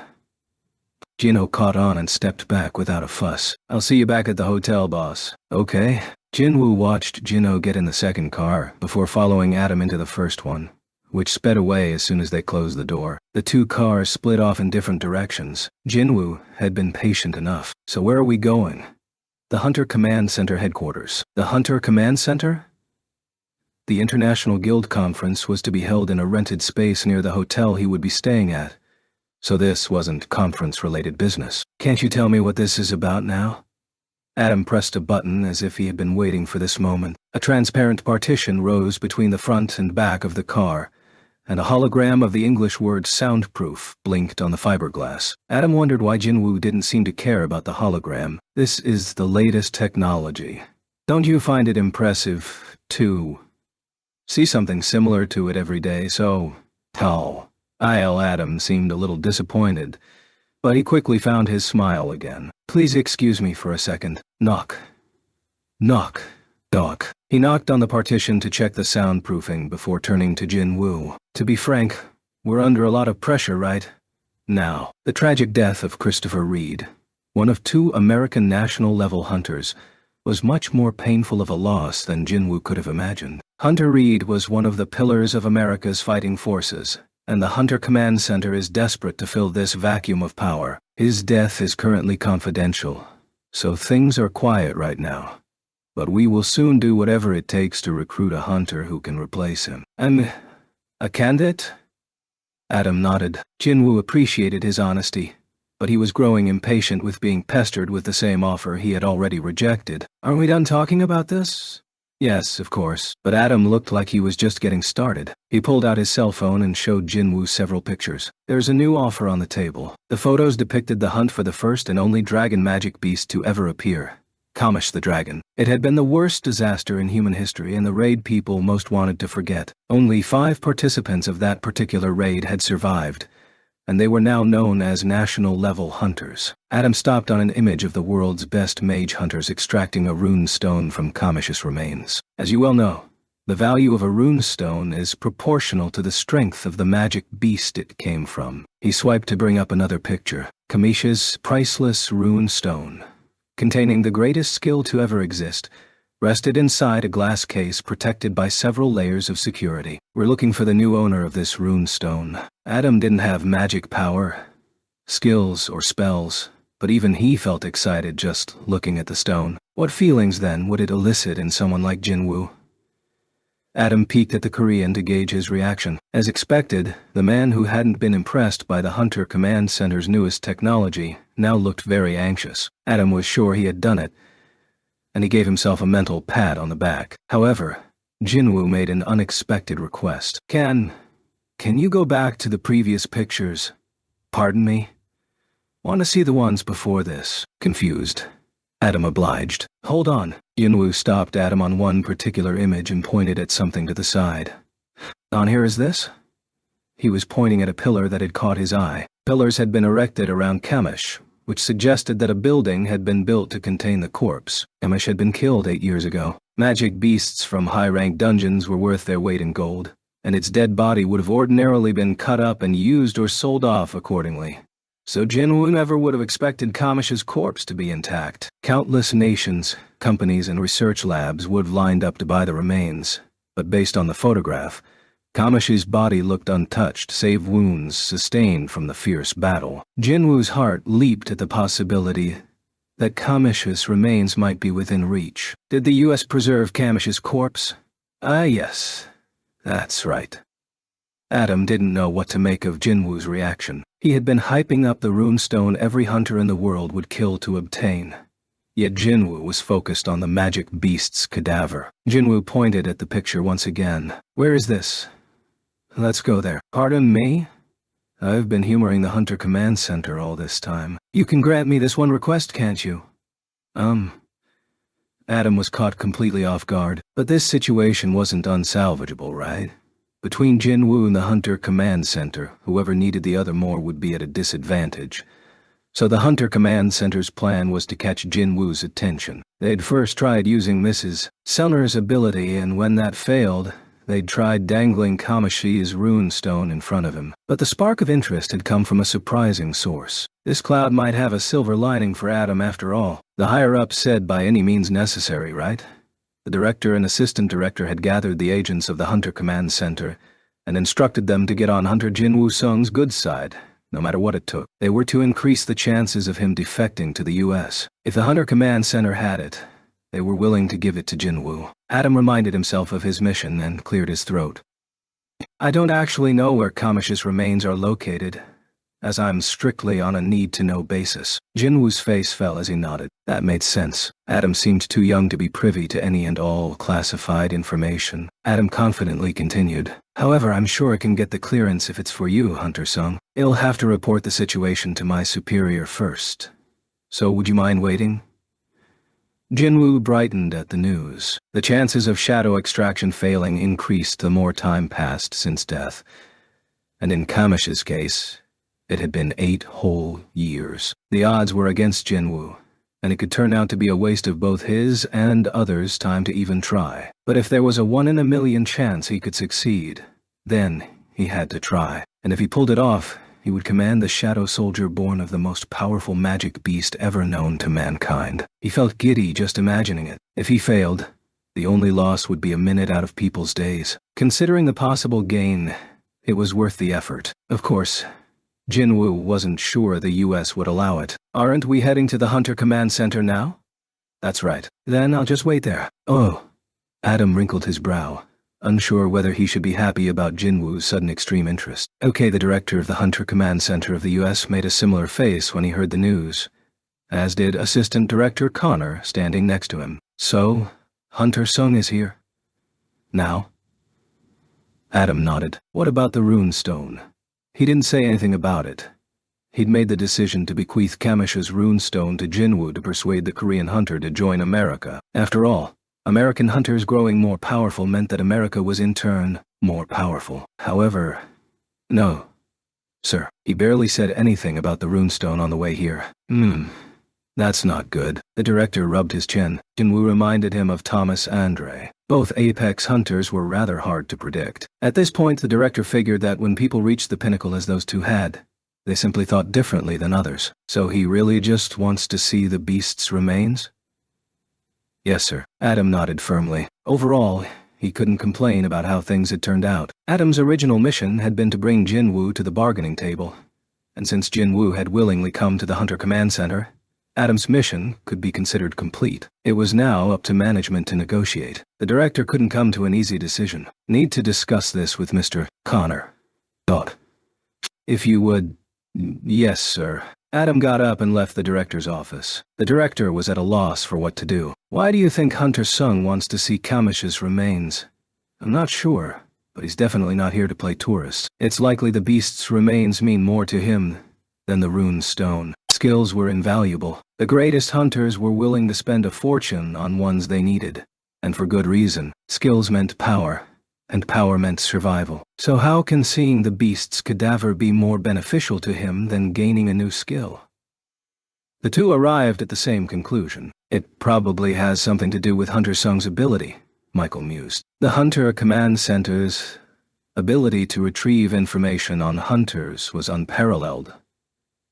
Jinho caught on and stepped back without a fuss. "I'll see you back at the hotel, boss." "Okay." Jinwoo watched Jinho get in the second car before following Adam into the first one, which sped away as soon as they closed the door. The 2 cars split off in different directions. Jinwoo had been patient enough. "So where are we going?" "The Hunter Command Center headquarters." "The Hunter Command Center?" The International Guild Conference was to be held in a rented space near the hotel he would be staying at, so this wasn't conference-related business. "Can't you tell me what this is about now?" Adam pressed a button as if he had been waiting for this moment. A transparent partition rose between the front and back of the car, and a hologram of the English word soundproof blinked on the fiberglass. Adam wondered why Jinwoo didn't seem to care about the hologram. "This is the latest technology. Don't you find it impressive, too? See something similar to it every day, so..." Adam seemed a little disappointed, but he quickly found his smile again. "Please excuse me for a second." Knock. Knock. Knock. He knocked on the partition to check the soundproofing before turning to Jinwoo. "To be frank, we're under a lot of pressure right now." The tragic death of Christopher Reed, one of 2 American national-level hunters, was much more painful of a loss than Jinwoo could have imagined. Hunter Reed was one of the pillars of America's fighting forces, and the Hunter Command Center is desperate to fill this vacuum of power. His death is currently confidential, so things are quiet right now. But we will soon do whatever it takes to recruit a hunter who can replace him. And A candidate? Adam nodded. Jinwoo appreciated his honesty, but he was growing impatient with being pestered with the same offer he had already rejected. Aren't we done talking about this? Yes, of course, but Adam looked like he was just getting started. He pulled out his cell phone and showed Jinwoo several pictures. There's a new offer on the table. The photos depicted the hunt for the first and only dragon magic beast to ever appear. Kamish the dragon. It had been the worst disaster in human history and the raid people most wanted to forget. Only 5 participants of that particular raid had survived, and they were now known as national-level hunters. Adam stopped on an image of the world's best mage hunters extracting a rune stone from Kamish's remains. As you well know, the value of a rune stone is proportional to the strength of the magic beast it came from. He swiped to bring up another picture. Kamish's priceless rune stone, containing the greatest skill to ever exist, rested inside a glass case protected by several layers of security. We're looking for the new owner of this rune stone. Adam didn't have magic power, skills, or spells, but even he felt excited just looking at the stone. What feelings, then, would it elicit in someone like Jinwoo? Adam peeked at the Korean to gauge his reaction. As expected, the man who hadn't been impressed by the Hunter Command Center's newest technology now looked very anxious. Adam was sure he had done it, and he gave himself a mental pat on the back. However, Jinwoo made an unexpected request. Can you go back to the previous pictures? Pardon me? Want to see the ones before this? Confused, Adam obliged. Hold on. Jinwoo stopped Adam on one particular image and pointed at something to the side. On here is this? He was pointing at a pillar that had caught his eye. Pillars had been erected around Kamish, which suggested that a building had been built to contain the corpse. Kamish had been killed 8 years ago. Magic beasts from high-ranked dungeons were worth their weight in gold, and its dead body would have ordinarily been cut up and used or sold off accordingly. So Jinwoo never would have expected Kamish's corpse to be intact. Countless nations, companies, and research labs would have lined up to buy the remains, but based on the photograph, Kamish's body looked untouched, save wounds sustained from the fierce battle. Jinwoo's heart leaped at the possibility that Kamish's remains might be within reach. Did the U.S. preserve Kamish's corpse? Ah, yes. That's right. Adam didn't know what to make of Jinwoo's reaction. He had been hyping up the runestone every hunter in the world would kill to obtain. Yet Jinwoo was focused on the magic beast's cadaver. Jinwoo pointed at the picture once again. Where is this? Let's go there. Pardon me? I've been humoring the Hunter Command Center all this time. You can grant me this one request, can't you? Adam was caught completely off guard. But this situation wasn't unsalvageable, right? Between Jinwoo and the Hunter Command Center, whoever needed the other more would be at a disadvantage. So the Hunter Command Center's plan was to catch Jinwoo's attention. They'd first tried using Mrs. Selner's ability, and when that failed, they'd tried dangling Kamish's runestone in front of him. But the spark of interest had come from a surprising source. This cloud might have a silver lining for Adam after all. The higher-ups said by any means necessary, right? The director and assistant director had gathered the agents of the Hunter Command Center and instructed them to get on Hunter Jinwoo Sung's good side, no matter what it took. They were to increase the chances of him defecting to the U.S. If the Hunter Command Center had it, they were willing to give it to Jinwoo. Adam reminded himself of his mission and cleared his throat. I don't actually know where Kamish's remains are located, as I'm strictly on a need-to-know basis. Jinwoo's face fell as he nodded. That made sense. Adam seemed too young to be privy to any and all classified information. Adam confidently continued. However, I'm sure I can get the clearance if it's for you, Hunter Sung. I'll have to report the situation to my superior first. So would you mind waiting? Jinwoo brightened at the news. The chances of shadow extraction failing increased the more time passed since death. And in Kamish's case, it had been 8 whole years. The odds were against Jinwoo, and it could turn out to be a waste of both his and others' time to even try. But if there was a 1 in a million chance he could succeed, then he had to try. And if he pulled it off, he would command the shadow soldier born of the most powerful magic beast ever known to mankind. He felt giddy just imagining it. If he failed, the only loss would be a minute out of people's days. Considering the possible gain, it was worth the effort. Of course, Jinwoo wasn't sure the U.S. would allow it. Aren't we heading to the Hunter Command Center now? That's right. Then I'll just wait there. Oh. Adam wrinkled his brow. unsure whether he should be happy about Jinwoo's sudden extreme interest. Okay, the director of the Hunter Command Center of the U.S. made a similar face when he heard the news, as did Assistant Director Connor standing next to him. So, Hunter Sung is here? Now? Adam nodded. What about the rune stone? He didn't say anything about it. He'd made the decision to bequeath Kamish's rune stone to Jinwoo to persuade the Korean hunter to join America. After all, American hunters growing more powerful meant that America was in turn more powerful. However, no, sir. He barely said anything about the runestone on the way here. That's not good. The director rubbed his chin. Jinwoo reminded him of Thomas Andre. Both apex hunters were rather hard to predict. At this point, the director figured that when people reached the pinnacle as those two had, they simply thought differently than others. So he really just wants to see the beast's remains? Yes, sir. Adam nodded firmly. Overall, he couldn't complain about how things had turned out. Adam's original mission had been to bring Jinwoo to the bargaining table, and since Jinwoo had willingly come to the Hunter Command Center, Adam's mission could be considered complete. It was now up to management to negotiate. The director couldn't come to an easy decision. Need to discuss this with Mr. Connor. If you would... Yes, sir. Adam got up and left the director's office. The director was at a loss for what to do. Why do you think Hunter Sung wants to see Kamish's remains? I'm not sure, but he's definitely not here to play tourist. It's likely the beast's remains mean more to him than the rune stone. Skills were invaluable. The greatest hunters were willing to spend a fortune on ones they needed. And for good reason. Skills meant power, and power meant survival. So how can seeing the beast's cadaver be more beneficial to him than gaining a new skill? The two arrived at the same conclusion. It probably has something to do with Hunter Sung's ability, Michael mused. The Hunter Command Center's ability to retrieve information on hunters was unparalleled.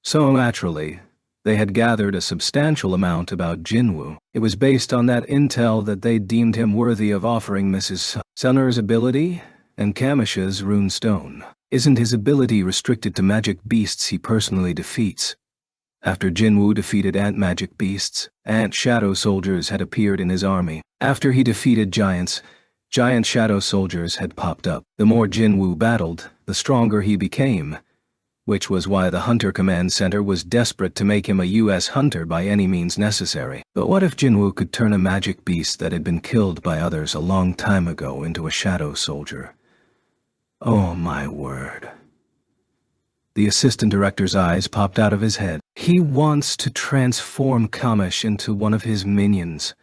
So naturally, they had gathered a substantial amount about Jinwoo. It was based on that intel that they deemed him worthy of offering Mrs. Sunner's ability and Kamish's rune stone. Isn't his ability restricted to magic beasts he personally defeats? After Jinwoo defeated ant magic beasts, ant shadow soldiers had appeared in his army. After he defeated giants, giant shadow soldiers had popped up. The more Jinwoo battled, the stronger he became, which was why the Hunter Command Center was desperate to make him a U.S. hunter by any means necessary. But what if Jinwoo could turn a magic beast that had been killed by others a long time ago into a shadow soldier? Oh my word. The assistant director's eyes popped out of his head. He wants to transform Kamish into one of his minions.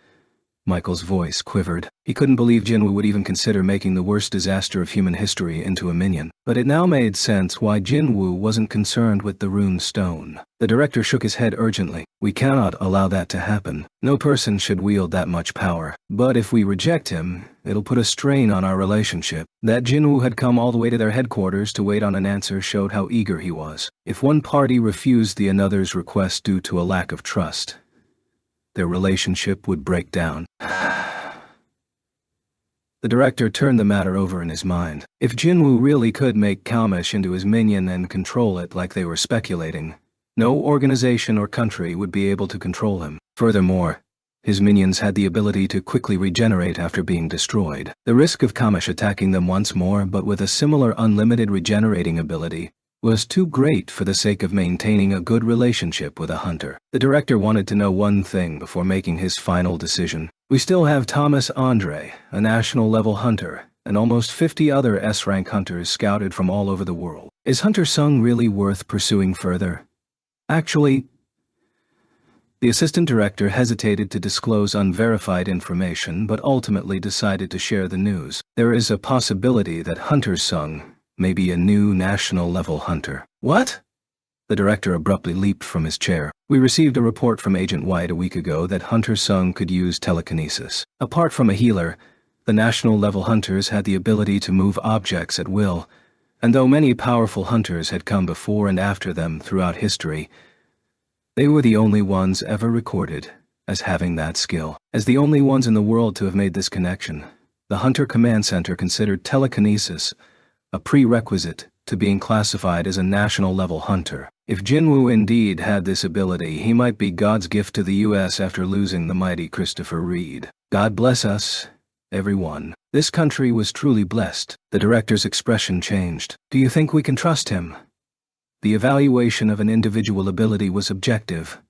Michael's voice quivered. He couldn't believe Jinwoo would even consider making the worst disaster of human history into a minion. But it now made sense why Jinwoo wasn't concerned with the rune stone. The director shook his head urgently. We cannot allow that to happen. No person should wield that much power. But if we reject him, it'll put a strain on our relationship. That Jinwoo had come all the way to their headquarters to wait on an answer showed how eager he was. If one party refused the another's request due to a lack of trust, their relationship would break down. The director turned the matter over in his mind. If Jinwoo really could make Kamish into his minion and control it like they were speculating, no organization or country would be able to control him. Furthermore, his minions had the ability to quickly regenerate after being destroyed. The risk of Kamish attacking them once more, but with a similar unlimited regenerating ability, was too great for the sake of maintaining a good relationship with a hunter. The director wanted to know one thing before making his final decision. We still have Thomas Andre, a national-level hunter, and almost 50 other S-rank hunters scouted from all over the world. Is Hunter Sung really worth pursuing further? Actually, the assistant director hesitated to disclose unverified information, but ultimately decided to share the news. There is a possibility that Hunter Sung may be a new national-level hunter. What? The director abruptly leaped from his chair. We received a report from Agent White a week ago that Hunter Sung could use telekinesis. Apart from a healer, the national-level hunters had the ability to move objects at will, and though many powerful hunters had come before and after them throughout history, they were the only ones ever recorded as having that skill. As the only ones in the world to have made this connection, the Hunter Command Center considered telekinesis a prerequisite to being classified as a national-level hunter. If Jinwoo indeed had this ability, he might be God's gift to the U.S. after losing the mighty Christopher Reed. God bless us, Everyone. This country was truly blessed. The director's expression changed. Do you think we can trust him? The evaluation of an individual ability was objective,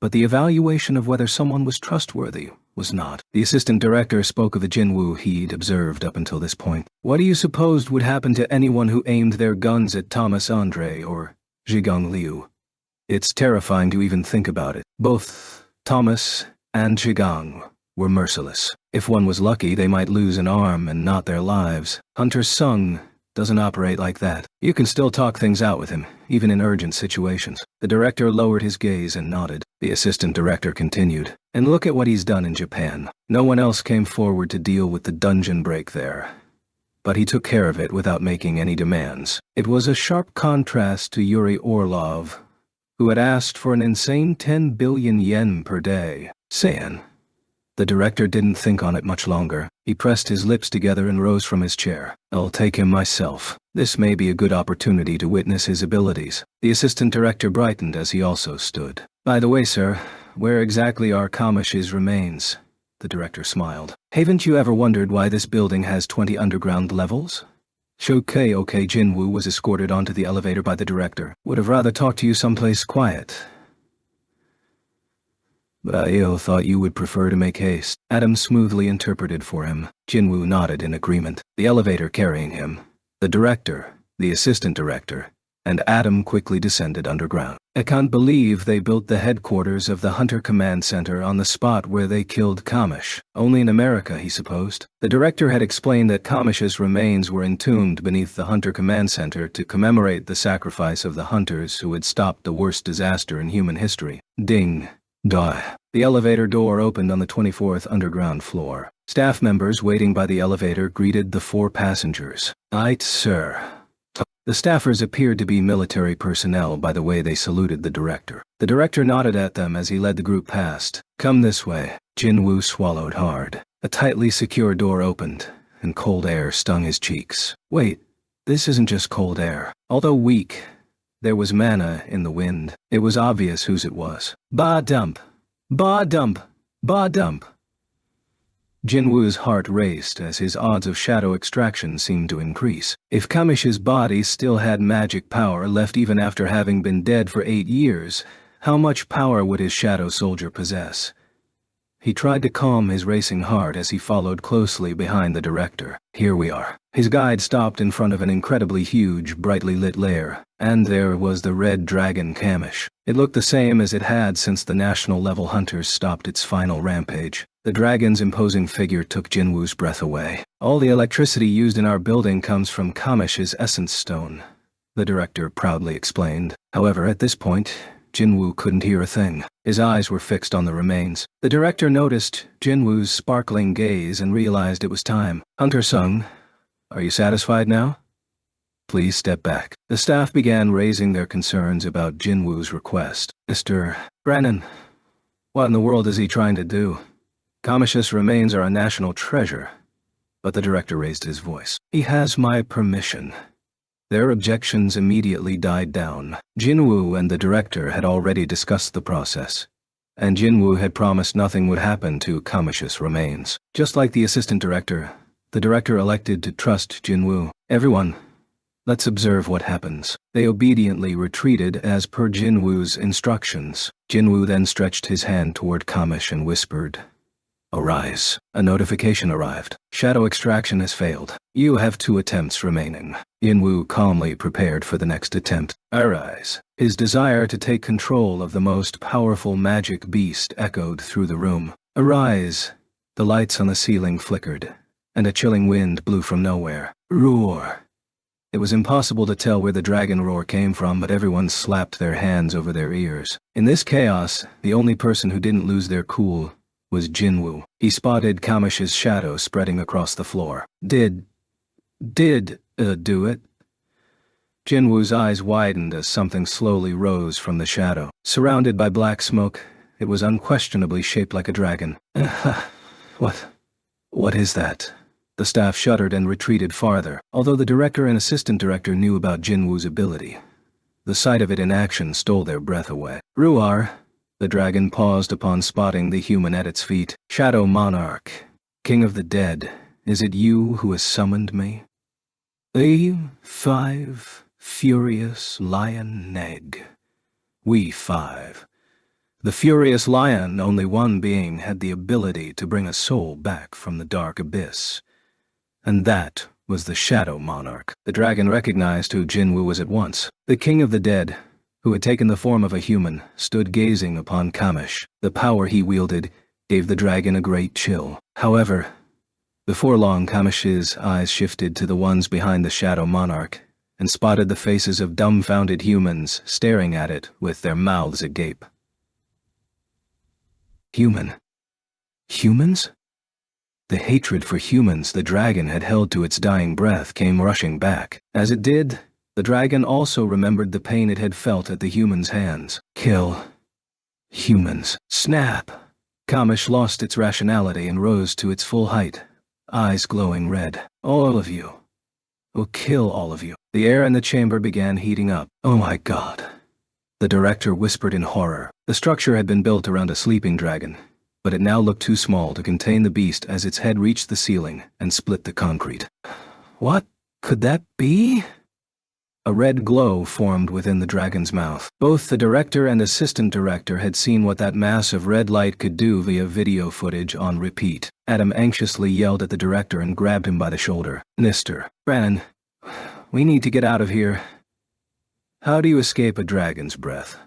but the evaluation of whether someone was trustworthy was not. The assistant director spoke of the Jinwoo he'd observed up until this point. What do you suppose would happen to anyone who aimed their guns at Thomas Andre or Zhigang Liu? It's terrifying to even think about it. Both Thomas and Zhigang were merciless. If one was lucky, they might lose an arm and not their lives. Hunter Sung doesn't operate like that. You can still talk things out with him, even in urgent situations. The director lowered his gaze and nodded. The assistant director continued. And look at what he's done in Japan. No one else came forward to deal with the dungeon break there, but he took care of it without making any demands. It was a sharp contrast to Yuri Orlov, who had asked for an insane 10 billion yen per day. Saiyan. The director didn't think on it much longer. He pressed his lips together and rose from his chair. I'll take him myself. This may be a good opportunity to witness his abilities. The assistant director brightened as he also stood. By the way, sir, where exactly are Kamish's remains? The director smiled. Haven't you ever wondered why this building has 20 underground levels? Shoukei Jinwoo was escorted onto the elevator by the director. Would have rather talked to you someplace quiet, but I thought you would prefer to make haste. Adam smoothly interpreted for him. Jinwoo nodded in agreement. The elevator carrying him, the director, the assistant director, and Adam quickly descended underground. I can't believe they built the headquarters of the Hunter Command Center on the spot where they killed Kamish. Only in America, he supposed. The director had explained that Kamish's remains were entombed beneath the Hunter Command Center to commemorate the sacrifice of the hunters who had stopped the worst disaster in human history. Ding. Die. The elevator door opened on the 24th underground floor. Staff members waiting by the elevator greeted the 4 passengers. Aye, sir. The staffers appeared to be military personnel by the way they saluted the director. The director nodded at them as he led the group past. Come this way. Jinwoo swallowed hard. A tightly secure door opened, and cold air stung his cheeks. Wait, this isn't just cold air. Although weak, there was mana in the wind. It was obvious whose it was. Ba dump. Ba dump. Ba dump. Jinwoo's heart raced as his odds of shadow extraction seemed to increase. If Kamish's body still had magic power left even after having been dead for 8 years, how much power would his shadow soldier possess? He tried to calm his racing heart as he followed closely behind the director. Here we are. His guide stopped in front of an incredibly huge, brightly lit lair, and there was the red dragon Kamish. It looked the same as it had since the national-level hunters stopped its final rampage. The dragon's imposing figure took Jinwoo's breath away. All the electricity used in our building comes from Kamish's essence stone, the director proudly explained. However, at this point, Jinwoo couldn't hear a thing. His eyes were fixed on the remains. The director noticed Jinwoo's sparkling gaze and realized it was time. Hunter Sung, are you satisfied now? Please step back. The staff began raising their concerns about Jinwoo's request. Mr. Brennan, what in the world is he trying to do? Kamish's remains are a national treasure. But the director raised his voice. He has my permission. Their objections immediately died down. Jinwoo and the director had already discussed the process, and Jinwoo had promised nothing would happen to Kamish's remains. Just like the assistant director, the director elected to trust Jinwoo. Everyone, let's observe what happens. They obediently retreated as per Jinwoo's instructions. Jinwoo then stretched his hand toward Kamish and whispered, Arise. A notification arrived. Shadow extraction has failed. You have 2 attempts remaining. Jinwoo calmly prepared for the next attempt. Arise. His desire to take control of the most powerful magic beast echoed through the room. Arise. The lights on the ceiling flickered, and a chilling wind blew from nowhere. Roar. It was impossible to tell where the dragon roar came from, but everyone slapped their hands over their ears. In this chaos, the only person who didn't lose their cool was Jinwoo. He spotted Kamish's shadow spreading across the floor. Do it? Jinwoo's eyes widened as something slowly rose from the shadow. Surrounded by black smoke, it was unquestionably shaped like a dragon. What is that? The staff shuddered and retreated farther. Although the director and assistant director knew about Jinwoo's ability, the sight of it in action stole their breath away. Ruar. The dragon paused upon spotting the human at its feet. Shadow Monarch. King of the dead, is it you who has summoned me? A 5 furious lion neg. We 5. The furious lion, only one being, had the ability to bring a soul back from the dark abyss. And that was the Shadow Monarch. The dragon recognized who Jinwoo was at once. The king of the dead, who had taken the form of a human, stood gazing upon Kamish. The power he wielded gave the dragon a great chill. However, before long Kamish's eyes shifted to the ones behind the Shadow Monarch, and spotted the faces of dumbfounded humans staring at it with their mouths agape. Human. Humans? The hatred for humans the dragon had held to its dying breath came rushing back. As it did, the dragon also remembered the pain it had felt at the humans' hands. Kill humans. Snap! Kamish lost its rationality and rose to its full height, eyes glowing red. All of you. We'll kill all of you. The air in the chamber began heating up. Oh my God. The director whispered in horror. The structure had been built around a sleeping dragon, but it now looked too small to contain the beast as its head reached the ceiling and split the concrete. What could that be? A red glow formed within the dragon's mouth. Both the director and assistant director had seen what that mass of red light could do via video footage on repeat. Adam anxiously yelled at the director and grabbed him by the shoulder. Mr. Brannon, we need to get out of here. How do you escape a dragon's breath?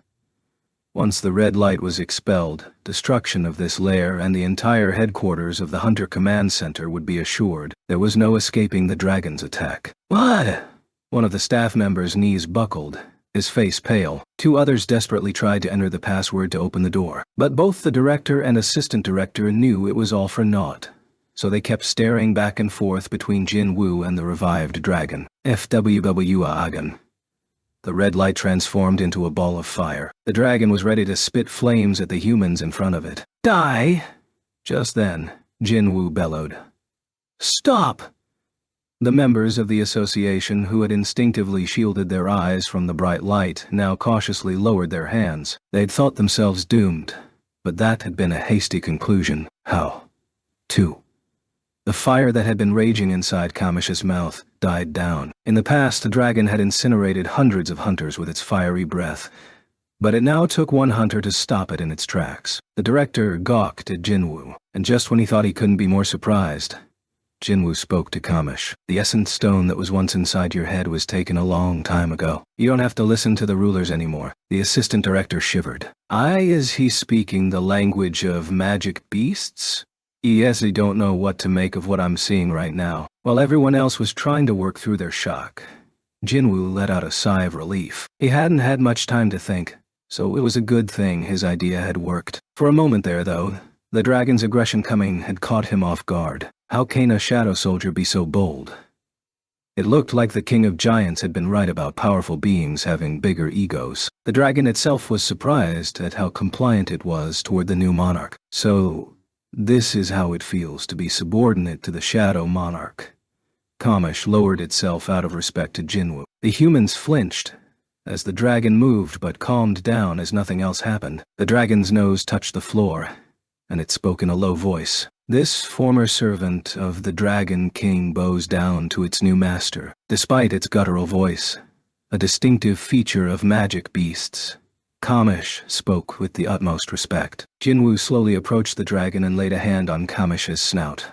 Once the red light was expelled, destruction of this lair and the entire headquarters of the Hunter Command Center would be assured. There was no escaping the dragon's attack. What? One of the staff members' knees buckled, his face pale. Two others desperately tried to enter the password to open the door. But both the director and assistant director knew it was all for naught, so they kept staring back and forth between Jinwoo and the revived dragon. FWWAgan. The red light transformed into a ball of fire. The dragon was ready to spit flames at the humans in front of it. Die! Just then, Jinwoo bellowed. Stop! The members of the association who had instinctively shielded their eyes from the bright light now cautiously lowered their hands. They'd thought themselves doomed, but that had been a hasty conclusion. How? 2. The fire that had been raging inside Kamish's mouth died down. In the past, the dragon had incinerated hundreds of hunters with its fiery breath, but it now took one hunter to stop it in its tracks. The director gawked at Jinwoo, and just when he thought he couldn't be more surprised, Jinwoo spoke to Kamish. The essence stone that was once inside your head was taken a long time ago. You don't have to listen to the rulers anymore. The assistant director shivered. Is he speaking the language of magic beasts? Yes, I don't know what to make of what I'm seeing right now. While everyone else was trying to work through their shock, Jinwoo let out a sigh of relief. He hadn't had much time to think, so it was a good thing his idea had worked. For a moment there, though, the dragon's aggression coming had caught him off guard. How can a shadow soldier be so bold? It looked like the king of giants had been right about powerful beings having bigger egos. The dragon itself was surprised at how compliant it was toward the new monarch. So, this is how it feels to be subordinate to the Shadow Monarch. Kamish lowered itself out of respect to Jinwoo. The humans flinched as the dragon moved but calmed down as nothing else happened. The dragon's nose touched the floor, and it spoke in a low voice. This former servant of the Dragon King bows down to its new master. Despite its guttural voice, a distinctive feature of magic beasts, Kamish spoke with the utmost respect. Jinwoo slowly approached the dragon and laid a hand on Kamish's snout.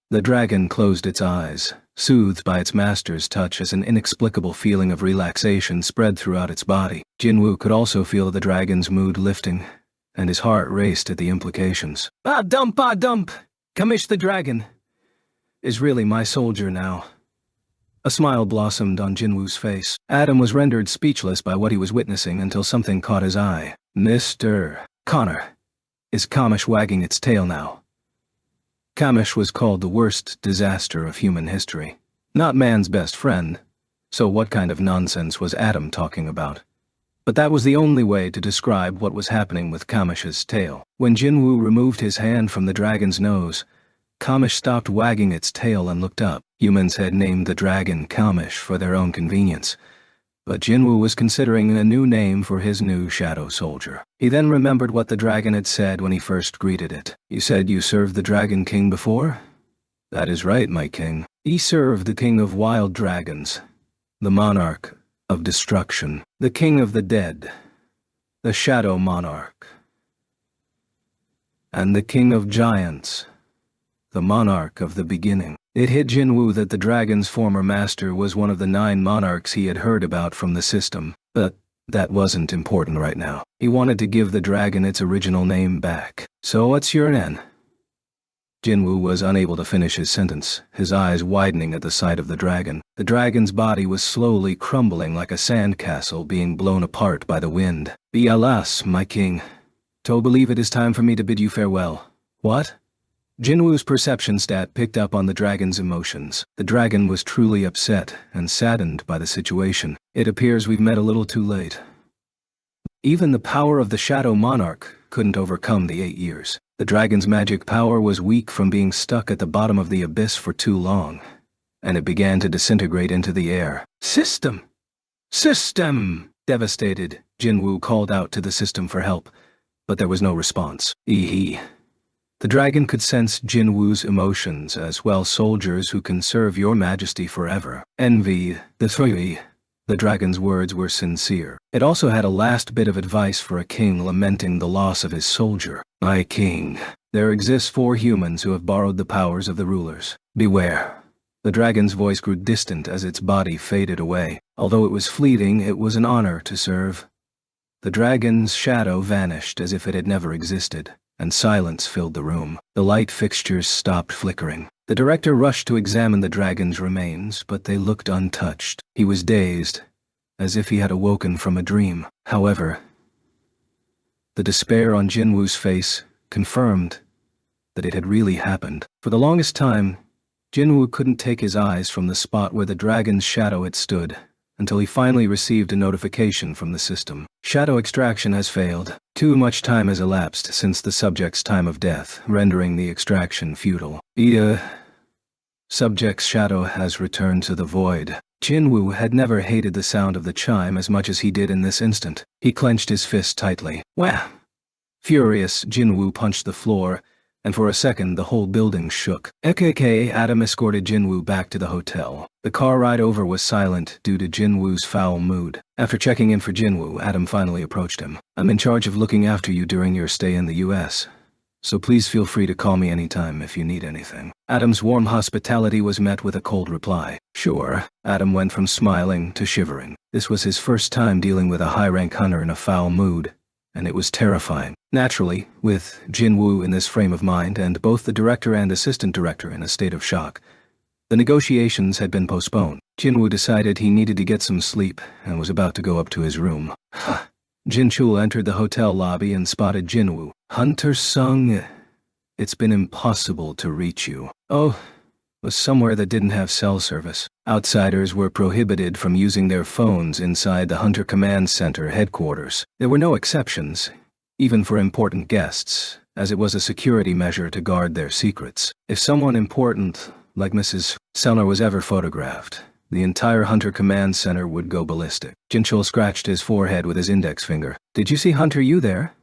The dragon closed its eyes, soothed by its master's touch as an inexplicable feeling of relaxation spread throughout its body. Jinwoo could also feel the dragon's mood lifting, and his heart raced at the implications. Dump! Kamish the dragon is really my soldier now. A smile blossomed on Jinwoo's face. Adam was rendered speechless by what he was witnessing until something caught his eye. Mr. Connor, is Kamish wagging its tail now? Kamish was called the worst disaster of human history. Not man's best friend, so what kind of nonsense was Adam talking about? But that was the only way to describe what was happening with Kamish's tail. When Jinwoo removed his hand from the dragon's nose, Kamish stopped wagging its tail and looked up. Humans had named the dragon Kamish for their own convenience, But Jinwoo was considering a new name for his new shadow soldier. He then remembered what the dragon had said when he first greeted it. "You said you served the Dragon King before?" "That is right, my king. He served the king of wild dragons, the monarch of destruction, the king of the dead, the shadow monarch, and the king of giants, the monarch of the beginning." It hit Jinwoo that the dragon's former master was one of the 9 monarchs he had heard about from the system, but that wasn't important right now. He wanted to give the dragon its original name back. "So what's your name?" Jinwoo was unable to finish his sentence, his eyes widening at the sight of the dragon. The dragon's body was slowly crumbling like a sandcastle being blown apart by the wind. "Be alas, my king. To believe it is time for me to bid you farewell." "What?" Jinwoo's perception stat picked up on the dragon's emotions. The dragon was truly upset and saddened by the situation. "It appears we've met a little too late." Even the power of the Shadow Monarch couldn't overcome the 8 years. The dragon's magic power was weak from being stuck at the bottom of the abyss for too long, and it began to disintegrate into the air. "System! System!" Devastated, Jinwoo called out to the system for help, but there was no response. "Ehe." The dragon could sense Jinwoo's emotions as well. "Soldiers who can serve your majesty forever. Envy, the three." The dragon's words were sincere. It also had a last bit of advice for a king lamenting the loss of his soldier. "My king, there exist 4 humans who have borrowed the powers of the rulers. Beware." The dragon's voice grew distant as its body faded away. Although it was fleeting, it was an honor to serve. The dragon's shadow vanished as if it had never existed, and silence filled the room. The light fixtures stopped flickering. The director rushed to examine the dragon's remains, but they looked untouched. He was dazed, as if he had awoken from a dream. However, the despair on Jinwoo's face confirmed that it had really happened. For the longest time, Jinwoo couldn't take his eyes from the spot where the dragon's shadow had stood, until he finally received a notification from the system. "Shadow extraction has failed. Too much time has elapsed since the subject's time of death, rendering the extraction futile. Subject's shadow has returned to the void." Jinwoo had never hated the sound of the chime as much as he did in this instant. He clenched his fist tightly. Wham! Furious, Jinwoo punched the floor, and for a second the whole building shook. Adam escorted Jinwoo back to the hotel. The car ride over was silent due to Jinwoo's foul mood. After checking in for Jinwoo, Adam finally approached him. "I'm in charge of looking after you during your stay in the US, so please feel free to call me anytime if you need anything." Adam's warm hospitality was met with a cold reply. "Sure." Adam went from smiling to shivering. This was his first time dealing with a high-rank hunter in a foul mood, and it was terrifying. Naturally, with Jinwoo in this frame of mind and both the director and assistant director in a state of shock, the negotiations had been postponed. Jinwoo decided he needed to get some sleep and was about to go up to his room. Jinchul entered the hotel lobby and spotted Jinwoo. "Hunter Sung, it's been impossible to reach you." "Oh, was somewhere that didn't have cell service." Outsiders were prohibited from using their phones inside the Hunter Command Center headquarters. There were no exceptions, even for important guests, as it was a security measure to guard their secrets. If someone important, like Mrs. Sellner, was ever photographed, the entire Hunter Command Center would go ballistic. Jinchul scratched his forehead with his index finger. "Did you see Hunter Yu there?"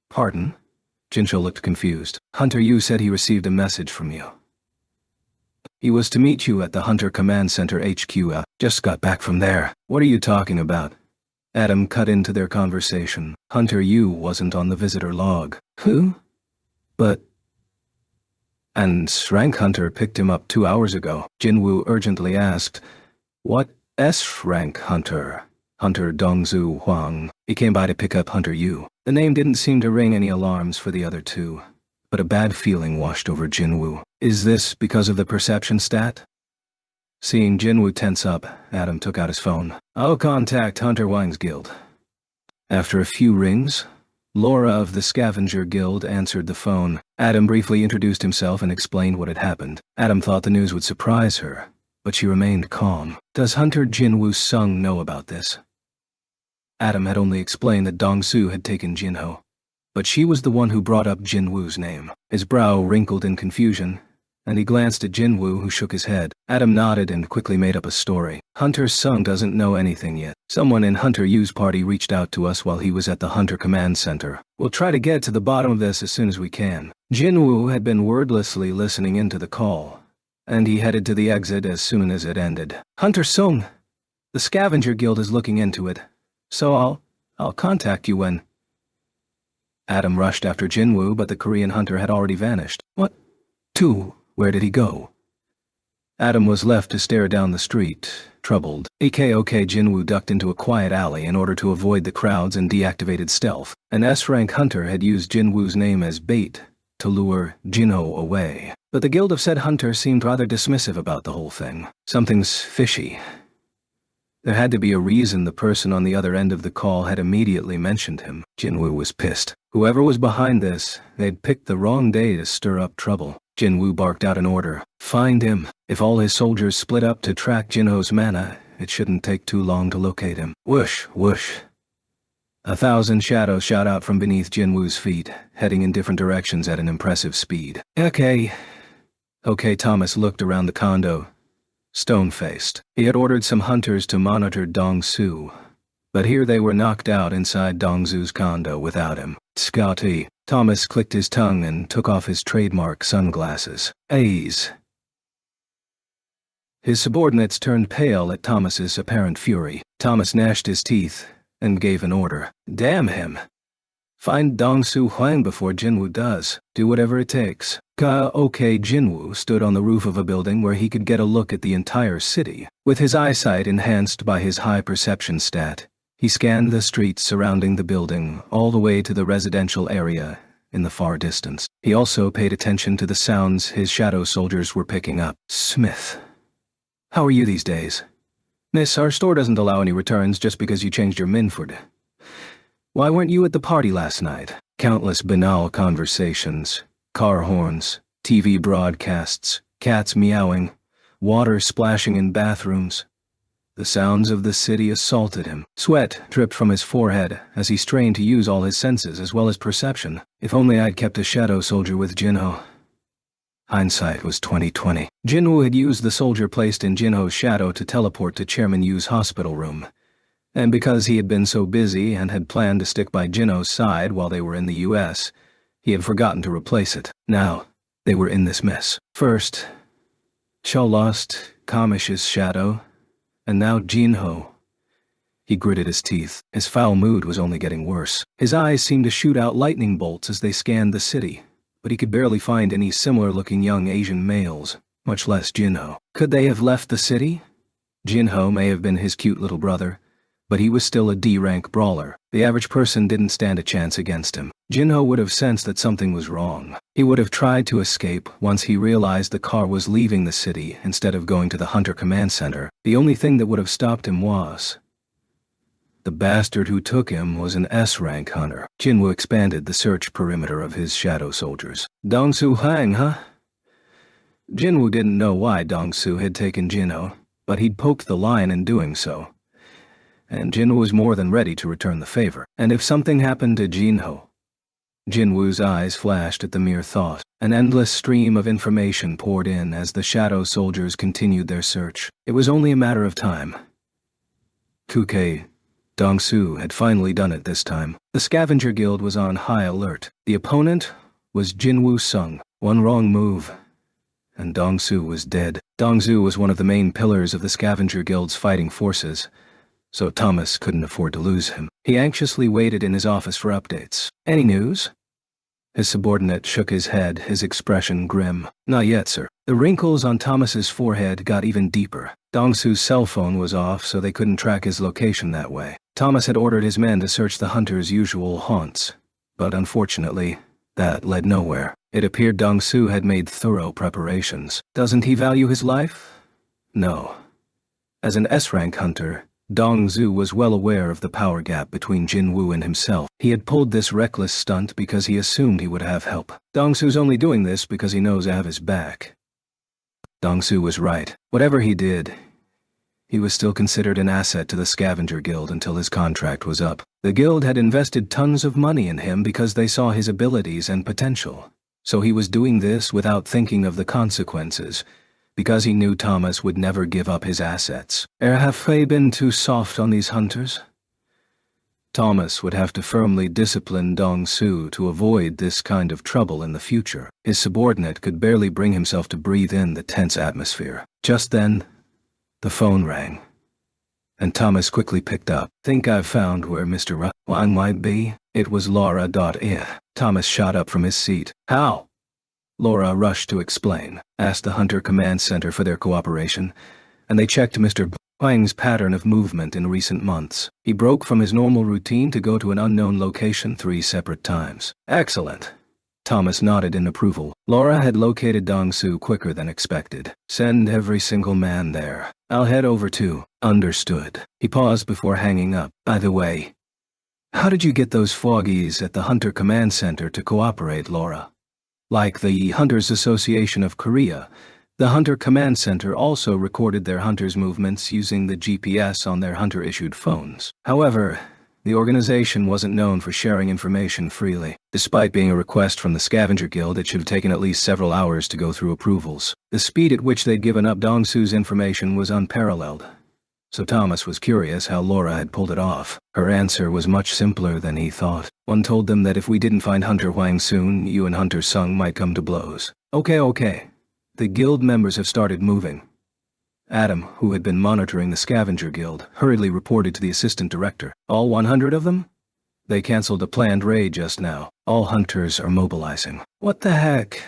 "Pardon?" Jinchul looked confused. "Hunter Yu said he received a message from you. He was to meet you at the Hunter Command Center HQ. Just got back from there." "What are you talking about?" Adam cut into their conversation. "Hunter Yu wasn't on the visitor log." "Who?" "But..." "And Rank Hunter picked him up 2 hours ago." Jinwoo urgently asked, "What S-Rank Hunter?" "Hunter Dongzu Huang. He came by to pick up Hunter Yu." The name didn't seem to ring any alarms for the other two, but a bad feeling washed over Jinwoo. Is this because of the perception stat? Seeing Jinwoo tense up, Adam took out his phone. "I'll contact Hunter Wang's guild." After a few rings, Laura of the Scavenger Guild answered the phone. Adam briefly introduced himself and explained what had happened. Adam thought the news would surprise her, but she remained calm. "Does Hunter Jinwoo Sung know about this?" Adam had only explained that Dongsu had taken Jinho, but she was the one who brought up Jinwoo's name. His brow wrinkled in confusion, and he glanced at Jinwoo, who shook his head. Adam nodded and quickly made up a story. "Hunter Sung doesn't know anything yet. Someone in Hunter Yu's party reached out to us while he was at the Hunter Command Center. We'll try to get to the bottom of this as soon as we can. Jinwoo had been wordlessly listening into the call, and he headed to the exit as soon as it ended. Hunter Sung, the Scavenger Guild is looking into it, so I'll contact you when... Adam rushed after Jinwoo, but the Korean hunter had already vanished. What? Where did he go? Adam was left to stare down the street, troubled. Okay, Jinwoo ducked into a quiet alley in order to avoid the crowds and deactivated stealth. An S-rank hunter had used Jinwoo's name as bait to lure Jinho away. But the guild of said hunter seemed rather dismissive about the whole thing. Something's fishy. There had to be a reason the person on the other end of the call had immediately mentioned him. Jinwoo was pissed. Whoever was behind this, they'd picked the wrong day to stir up trouble. Jinwoo barked out an order. Find him. If all his soldiers split up to track Jinho's mana, it shouldn't take too long to locate him. Whoosh, whoosh. 1,000 shadows shot out from beneath Jinwoo's feet, heading in different directions at an impressive speed. Okay, Thomas looked around the condo, stone-faced. He had ordered some hunters to monitor Dong-Su, but here they were knocked out inside Dong-Su's condo without him. Scotty. Thomas clicked his tongue and took off his trademark sunglasses. A's. His subordinates turned pale at Thomas's apparent fury. Thomas gnashed his teeth and gave an order. Damn him. Find Dong-Su Huang before Jinwoo does. Do whatever it takes. Jinwoo stood on the roof of a building where he could get a look at the entire city. With his eyesight enhanced by his high perception stat, he scanned the streets surrounding the building all the way to the residential area in the far distance. He also paid attention to the sounds his shadow soldiers were picking up. Smith. How are you these days? Miss, our store doesn't allow any returns just because you changed your Minford. Why weren't you at the party last night? Countless banal conversations, car horns, TV broadcasts, cats meowing, water splashing in bathrooms. The sounds of the city assaulted him. Sweat dripped from his forehead as he strained to use all his senses as well as perception. If only I'd kept a shadow soldier with Jinho. Hindsight was 20/20. Jinwoo had used the soldier placed in Jinho's shadow to teleport to Chairman Yu's hospital room. And because he had been so busy and had planned to stick by Jinho's side while they were in the US, he had forgotten to replace it. Now, they were in this mess. First, Shaw lost Kamish's shadow, and now Jinho. He gritted his teeth. His foul mood was only getting worse. His eyes seemed to shoot out lightning bolts as they scanned the city, but he could barely find any similar-looking young Asian males, much less Jinho. Could they have left the city? Jinho may have been his cute little brother, but he was still a D-rank brawler. The average person didn't stand a chance against him. Jinho would have sensed that something was wrong. He would have tried to escape once he realized the car was leaving the city instead of going to the Hunter Command Center. The only thing that would have stopped him was... the bastard who took him was an S-rank hunter. Jinwoo expanded the search perimeter of his shadow soldiers. Dong-Su Huang, huh? Jinwoo didn't know why Dong-Su had taken Jinho, but he'd poked the lion in doing so. And Jinwoo was more than ready to return the favor. And if something happened to Jinho... Jinwoo's eyes flashed at the mere thought. An endless stream of information poured in as the shadow soldiers continued their search. It was only a matter of time. Kuke, Dong-Su had finally done it this time. The Scavenger Guild was on high alert. The opponent was Jinwoo Sung. One wrong move, and Dong-Su was dead. Dong-Su was one of the main pillars of the Scavenger Guild's fighting forces, so Thomas couldn't afford to lose him. He anxiously waited in his office for updates. Any news? His subordinate shook his head, his expression grim. Not yet, sir. The wrinkles on Thomas's forehead got even deeper. Dong-Su's cell phone was off, so they couldn't track his location that way. Thomas had ordered his men to search the hunter's usual haunts, but unfortunately, that led nowhere. It appeared Dong-Su had made thorough preparations. Doesn't he value his life? No. As an S-rank hunter, Dong-Su was well aware of the power gap between Jinwoo and himself. He had pulled this reckless stunt because he assumed he would have help. Dong-Su's only doing this because he knows I have his back. Dong-Su was right. Whatever he did, he was still considered an asset to the Scavenger Guild until his contract was up. The guild had invested tons of money in him because they saw his abilities and potential. So he was doing this without thinking of the consequences, because he knew Thomas would never give up his assets. Have they been too soft on these hunters? Thomas would have to firmly discipline Dong-soo to avoid this kind of trouble in the future. His subordinate could barely bring himself to breathe in the tense atmosphere. Just then, the phone rang, and Thomas quickly picked up. "Think I've found where Mr. Wang might be?" It was Laura. Thomas shot up from his seat. "How?" Laura rushed to explain, asked the Hunter Command Center for their cooperation, and they checked Mr. Wang's pattern of movement in recent months. He broke from his normal routine to go to an unknown location 3 separate times. "Excellent." Thomas nodded in approval. Laura had located Dong-soo quicker than expected. "Send every single man there. I'll head over too." "Understood." He paused before hanging up. "By the way, how did you get those foggies at the Hunter Command Center to cooperate, Laura?" Like the Hunters Association of Korea, the Hunter Command Center also recorded their hunters' movements using the GPS on their hunter-issued phones. However, the organization wasn't known for sharing information freely. Despite being a request from the Scavenger Guild, it should have taken at least several hours to go through approvals. The speed at which they'd given up Dong-soo's information was unparalleled. So Thomas was curious how Laura had pulled it off. Her answer was much simpler than he thought. "One told them that if we didn't find Hunter Wang soon, you and Hunter Sung might come to blows." Okay. The guild members have started moving." Adam, who had been monitoring the Scavenger Guild, hurriedly reported to the assistant director. "All 100 of them? They canceled a planned raid just now. All hunters are mobilizing." "What the heck?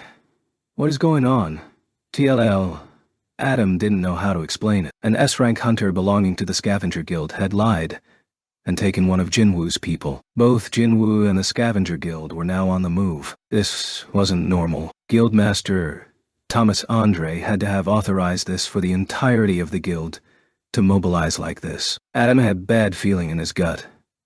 What is going on?" TLL. Adam didn't know how to explain it. An S-rank hunter belonging to the Scavenger Guild had lied and taken one of Jinwoo's people. Both Jinwoo and the Scavenger Guild were now on the move. This wasn't normal. Guildmaster Thomas Andre had to have authorized this for the entirety of the guild to mobilize like this. Adam had bad feeling in his gut,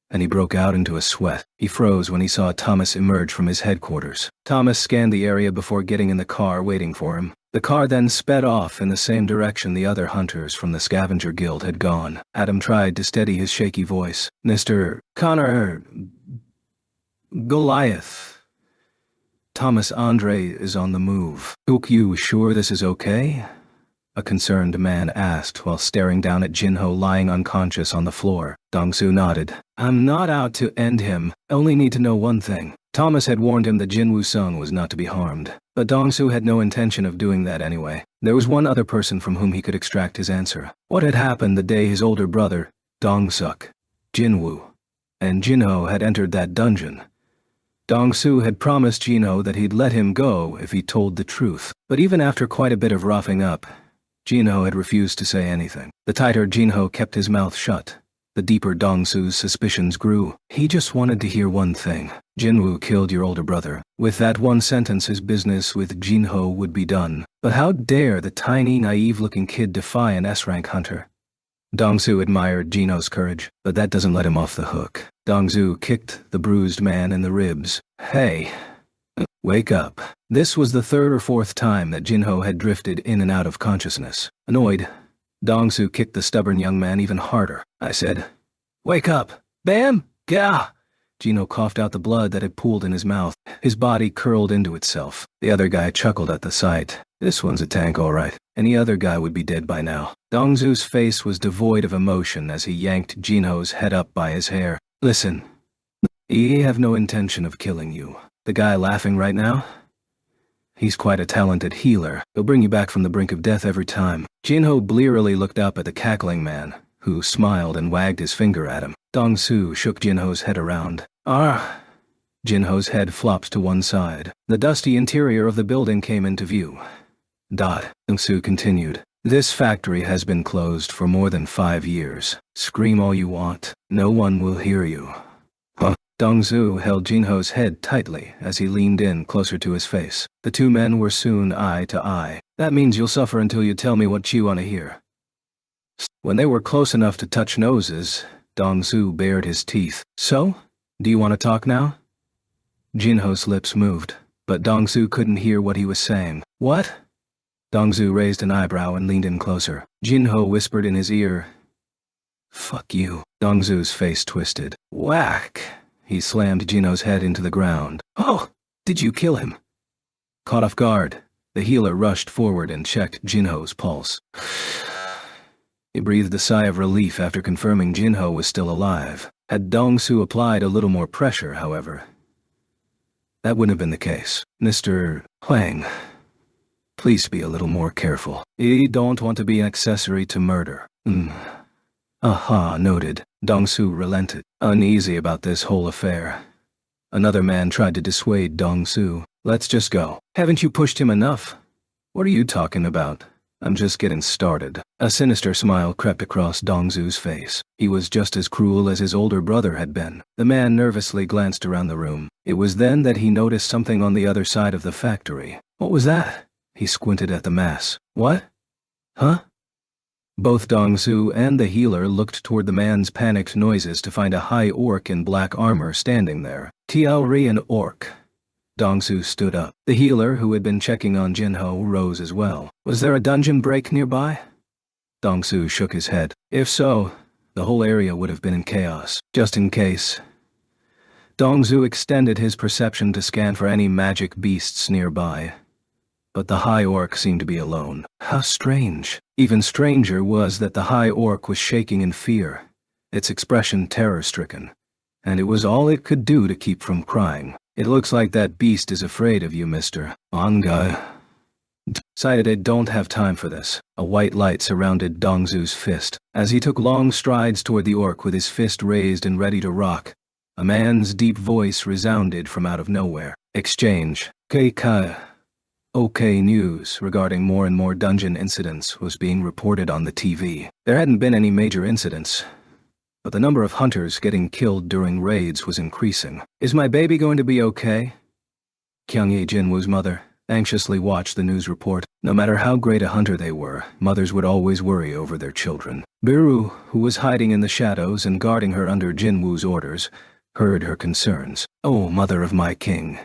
and he broke out into a sweat. He froze when he saw Thomas emerge from his headquarters. Thomas scanned the area before getting in the car waiting for him. The car then sped off in the same direction the other hunters from the Scavenger Guild had gone. Adam tried to steady his shaky voice. "Mr. Connor Goliath. Thomas Andre is on the move. Are you sure this is okay?" a concerned man asked while staring down at Jinho lying unconscious on the floor. Dong-soo nodded. "I'm not out to end him. Only need to know one thing." Thomas had warned him that Jinwoo Sung was not to be harmed, but Dong-soo had no intention of doing that anyway. There was one other person from whom he could extract his answer. What had happened the day his older brother, Dong-suk, Jinwoo, and Jinho had entered that dungeon? Dong-soo had promised Jinho that he'd let him go if he told the truth, but even after quite a bit of roughing up, Jinho had refused to say anything. The tighter Jinho kept his mouth shut, the deeper Dong-soo's suspicions grew. He just wanted to hear one thing. Jinwoo killed your older brother. With that one sentence, his business with Jinho would be done. But how dare the tiny, naive-looking kid defy an S-rank hunter? Dong-soo admired Jinho's courage, but that doesn't let him off the hook. Dong-soo kicked the bruised man in the ribs. "Hey, wake up." This was the 3rd or 4th time that Jinho had drifted in and out of consciousness. Annoyed, Dong-soo kicked the stubborn young man even harder. "I said, wake up." "Bam! Gah!" Jinho coughed out the blood that had pooled in his mouth. His body curled into itself. The other guy chuckled at the sight. "This one's a tank, all right. Any other guy would be dead by now." Dong-soo's face was devoid of emotion as he yanked Jinho's head up by his hair. "Listen, I have no intention of killing you. The guy laughing right now? He's quite a talented healer. He'll bring you back from the brink of death every time." Jinho blearily looked up at the cackling man, who smiled and wagged his finger at him. Dong-soo shook Jinho's head around. "Ah." Jinho's head flopped to one side. The dusty interior of the building came into view. Dong-soo continued. "This factory has been closed for more than 5 years. Scream all you want. No one will hear you." Huh? Dong-soo held Jinho's head tightly as he leaned in closer to his face. The two men were soon eye to eye. "That means you'll suffer until you tell me what you want to hear." When they were close enough to touch noses, Dong-soo bared his teeth. "So? Do you want to talk now?" Jinho's lips moved, but Dong-soo couldn't hear what he was saying. "What?" Dong-soo raised an eyebrow and leaned in closer. Jinho whispered in his ear, "Fuck you." Dong-soo's face twisted. Whack! He slammed Jinho's head into the ground. "Oh, did you kill him?" Caught off guard, The healer rushed forward and checked Jinho's pulse. He breathed a sigh of relief after confirming Jinho was still alive. Had Dong-su applied a little more pressure, however, that wouldn't have been the case. Mr. Huang, please be a little more careful. You don't want to be an accessory to murder. Aha, noted. Dong-su relented, uneasy about this whole affair. Another man tried to dissuade Dong-su. Let's just go. Haven't you pushed him enough? What are you talking about? I'm just getting started. A sinister smile crept across Dong-su's face. He was just as cruel as his older brother had been. The man nervously glanced around the room. It was then that he noticed something on the other side of the factory. What was that? He squinted at the mass. What? Huh? Both Dong-su and the healer looked toward the man's panicked noises to find a high orc in black armor standing there. Tiaori an orc. Dong-su stood up. The healer, who had been checking on Jinho, rose as well. Was there a dungeon break nearby? Dong-su shook his head. If so, the whole area would have been in chaos. Just in case. Dong-su extended his perception to scan for any magic beasts nearby. But the high orc seemed to be alone. How strange. Even stranger was that the high orc was shaking in fear, its expression terror-stricken. And it was all it could do to keep from crying. It looks like that beast is afraid of you, Mr. Anga. Decided I don't have time for this. A white light surrounded Dong-su's fist. As he took long strides toward the orc with his fist raised and ready to rock, a man's deep voice resounded from out of nowhere. Exchange. Keika. OK news regarding more and more dungeon incidents was being reported on the TV. There hadn't been any major incidents, but the number of hunters getting killed during raids was increasing. Is my baby going to be okay? Kyung-hee Jinwoo's mother anxiously watched the news report. No matter how great a hunter they were, mothers would always worry over their children. Biru, who was hiding in the shadows and guarding her under Jinwoo's orders, heard her concerns. Oh, mother of my king.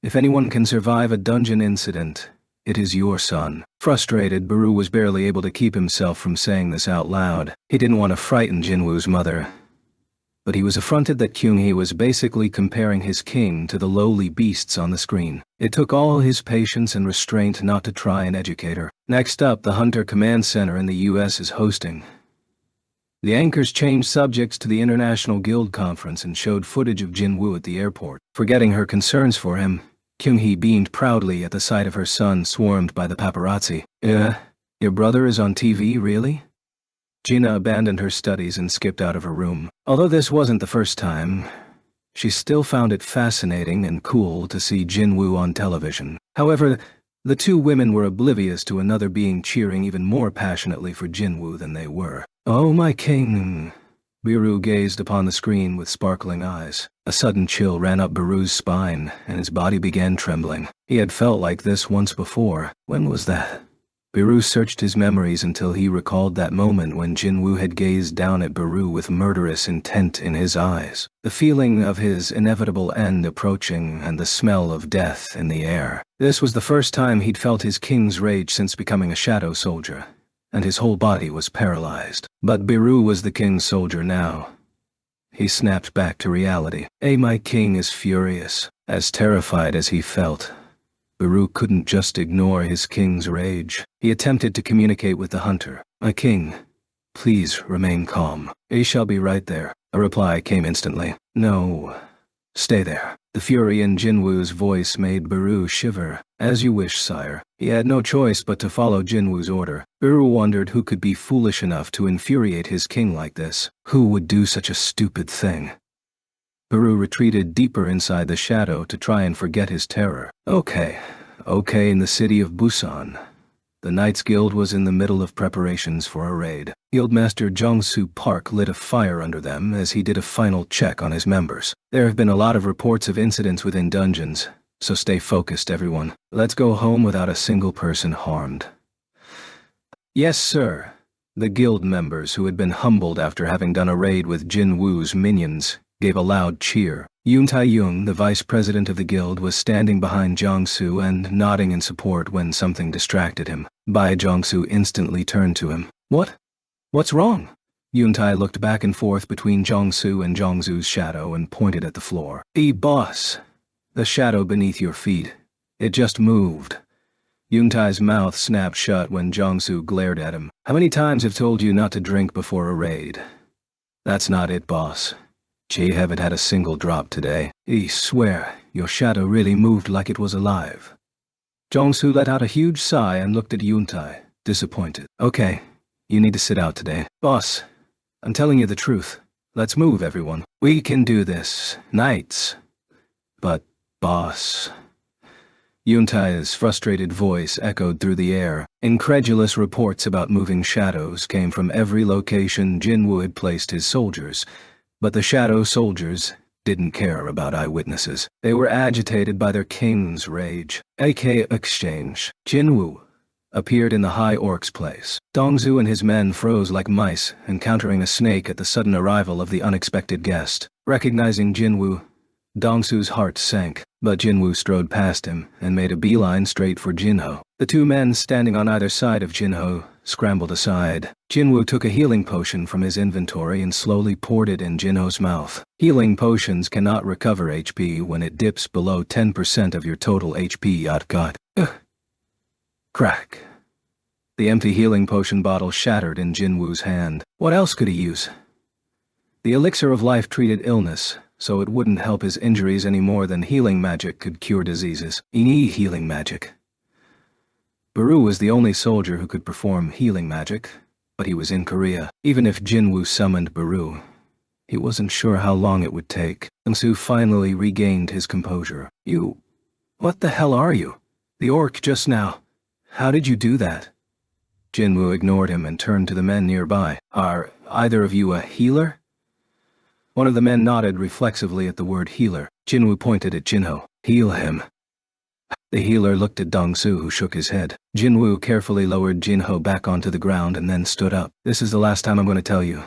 If anyone can survive a dungeon incident, it is your son. Frustrated, Biru was barely able to keep himself from saying this out loud. He didn't want to frighten Jinwoo's mother, but he was affronted that Kyung-hee was basically comparing his king to the lowly beasts on the screen. It took all his patience and restraint not to try and educate her. Next up, the Hunter Command Center in the U.S. is hosting. The anchors changed subjects to the International Guild Conference and showed footage of Jinwoo at the airport. Forgetting her concerns for him, Kyung-hee beamed proudly at the sight of her son swarmed by the paparazzi. Your brother is on TV, really? Gina abandoned her studies and skipped out of her room. Although this wasn't the first time, she still found it fascinating and cool to see Jinwoo on television. However, the two women were oblivious to another being cheering even more passionately for Jinwoo than they were. Oh my king. Biru gazed upon the screen with sparkling eyes. A sudden chill ran up Biru's spine, and his body began trembling. He had felt like this once before. When was that? Biru searched his memories until he recalled that moment when Jinwoo had gazed down at Biru with murderous intent in his eyes. The feeling of his inevitable end approaching and the smell of death in the air. This was the first time he'd felt his king's rage since becoming a shadow soldier, and his whole body was paralyzed. But Biru was the king's soldier now. He snapped back to reality. My king is furious. As terrified as he felt, Biru couldn't just ignore his king's rage. He attempted to communicate with the hunter. My king, please remain calm. I shall be right there. A reply came instantly. No. Stay there. The fury in Jinwoo's voice made Biru shiver. As you wish, sire. He had no choice but to follow Jinwoo's order. Biru wondered who could be foolish enough to infuriate his king like this. Who would do such a stupid thing? Biru retreated deeper inside the shadow to try and forget his terror. Okay, in the city of Busan. The Knights Guild was in the middle of preparations for a raid. Guildmaster Jong-soo Park lit a fire under them as he did a final check on his members. There have been a lot of reports of incidents within dungeons, so stay focused, everyone. Let's go home without a single person harmed. Yes, sir. The guild members, who had been humbled after having done a raid with Jinwoo's minions, gave a loud cheer. Yoon Tae-young, the vice president of the guild, was standing behind Jong-soo and nodding in support when something distracted him. Bai Jong-soo instantly turned to him. What? What's wrong? Yoon Tae looked back and forth between Jong-soo and Jong-soo's shadow and pointed at the floor. Boss. The shadow beneath your feet. It just moved. Yuntai's mouth snapped shut when Jongsu glared at him. How many times have told you not to drink before a raid? That's not it, boss. Jay haven't had a single drop today. I swear, your shadow really moved like it was alive. Jongsu let out a huge sigh and looked at Yuntai, disappointed. Okay, you need to sit out today. Boss, I'm telling you the truth. Let's move, everyone. We can do this. Nights. But, boss... Yuntai's frustrated voice echoed through the air. Incredulous reports about moving shadows came from every location Jinwoo had placed his soldiers, but the shadow soldiers didn't care about eyewitnesses. They were agitated by their king's rage. AK exchange. Jinwoo appeared in the High Orc's place. Dongzu and his men froze like mice, encountering a snake at the sudden arrival of the unexpected guest. Recognizing Jinwoo, Dongsu's heart sank, but Jinwoo strode past him and made a beeline straight for Jinho. The two men standing on either side of Jinho scrambled aside. Jinwoo took a healing potion from his inventory and slowly poured it in Jinho's mouth. Healing potions cannot recover HP when it dips below 10% of your total HP. God. Crack. The empty healing potion bottle shattered in Jinwoo's hand. What else could he use? The elixir of life treated illness, so it wouldn't help his injuries any more than healing magic could cure diseases. He need healing magic. Baru was the only soldier who could perform healing magic, but he was in Korea. Even if Jinwoo summoned Baru, he wasn't sure how long it would take. Dongsu finally regained his composure. You... what the hell are you? The orc just now. How did you do that? Jinwoo ignored him and turned to the men nearby. Are either of you a healer? One of the men nodded reflexively at the word healer. Jinwoo pointed at Jinho. Heal him. The healer looked at Dongsu, who shook his head. Jinwoo carefully lowered Jinho back onto the ground and then stood up. This is the last time I'm going to tell you.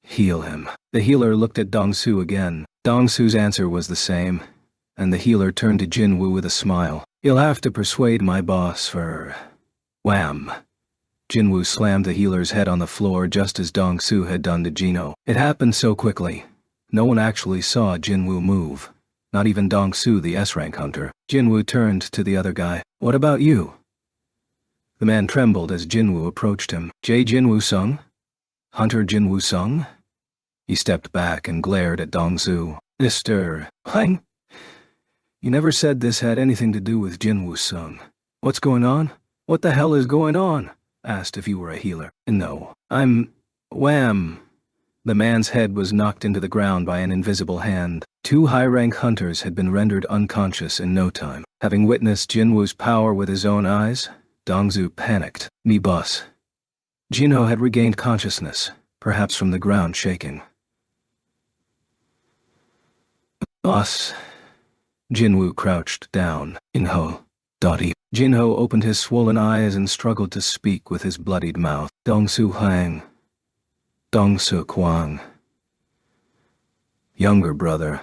Heal him. The healer looked at Dongsu again. Dongsu's answer was the same, and the healer turned to Jinwoo with a smile. You'll have to persuade my boss for... Wham! Jinwoo slammed the healer's head on the floor just as Dongsu had done to Jinho. It happened so quickly. No one actually saw Jinwoo move. Not even Dongsu, the S-rank hunter. Jinwoo turned to the other guy. What about you? The man trembled as Jinwoo approached him. Jinwoo Sung? Hunter Jinwoo Sung? He stepped back and glared at Dongsu. Mr. Huang? You never said this had anything to do with Jinwoo Sung. What's going on? What the hell is going on? Asked if you were a healer. No. I'm... Wham! The man's head was knocked into the ground by an invisible hand. Two high-rank hunters had been rendered unconscious in no time. Having witnessed Jinwoo's power with his own eyes, Dongzu panicked. Me boss. Jinho had regained consciousness, perhaps from the ground shaking. Boss. Jinwoo crouched down. Jinho. Dottie. Jinho opened his swollen eyes and struggled to speak with his bloodied mouth. Dongsu Hang. Dongsu Kwang. Younger brother.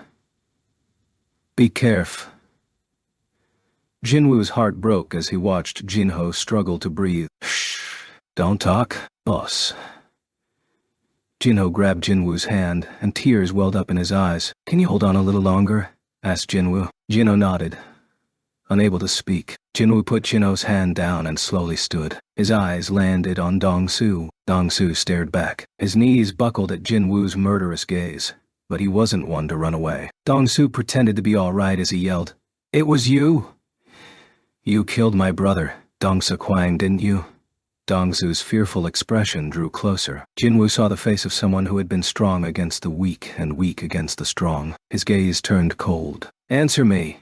Be careful. Jinwoo's heart broke as he watched Jinho struggle to breathe. Shh. Don't talk, boss. Jinho grabbed Jinwoo's hand, and tears welled up in his eyes. Can you hold on a little longer? Asked Jinwoo. Jinho nodded. Unable to speak, Jinwoo put Jinho's hand down and slowly stood. His eyes landed on Dongsu. Dongsu stared back. His knees buckled at Jinwoo's murderous gaze, but he wasn't one to run away. Dongsu pretended to be all right as he yelled, It was you! You killed my brother, Dongsu Kwang, didn't you? Dongsu's fearful expression drew closer. Jinwoo saw the face of someone who had been strong against the weak and weak against the strong. His gaze turned cold. Answer me.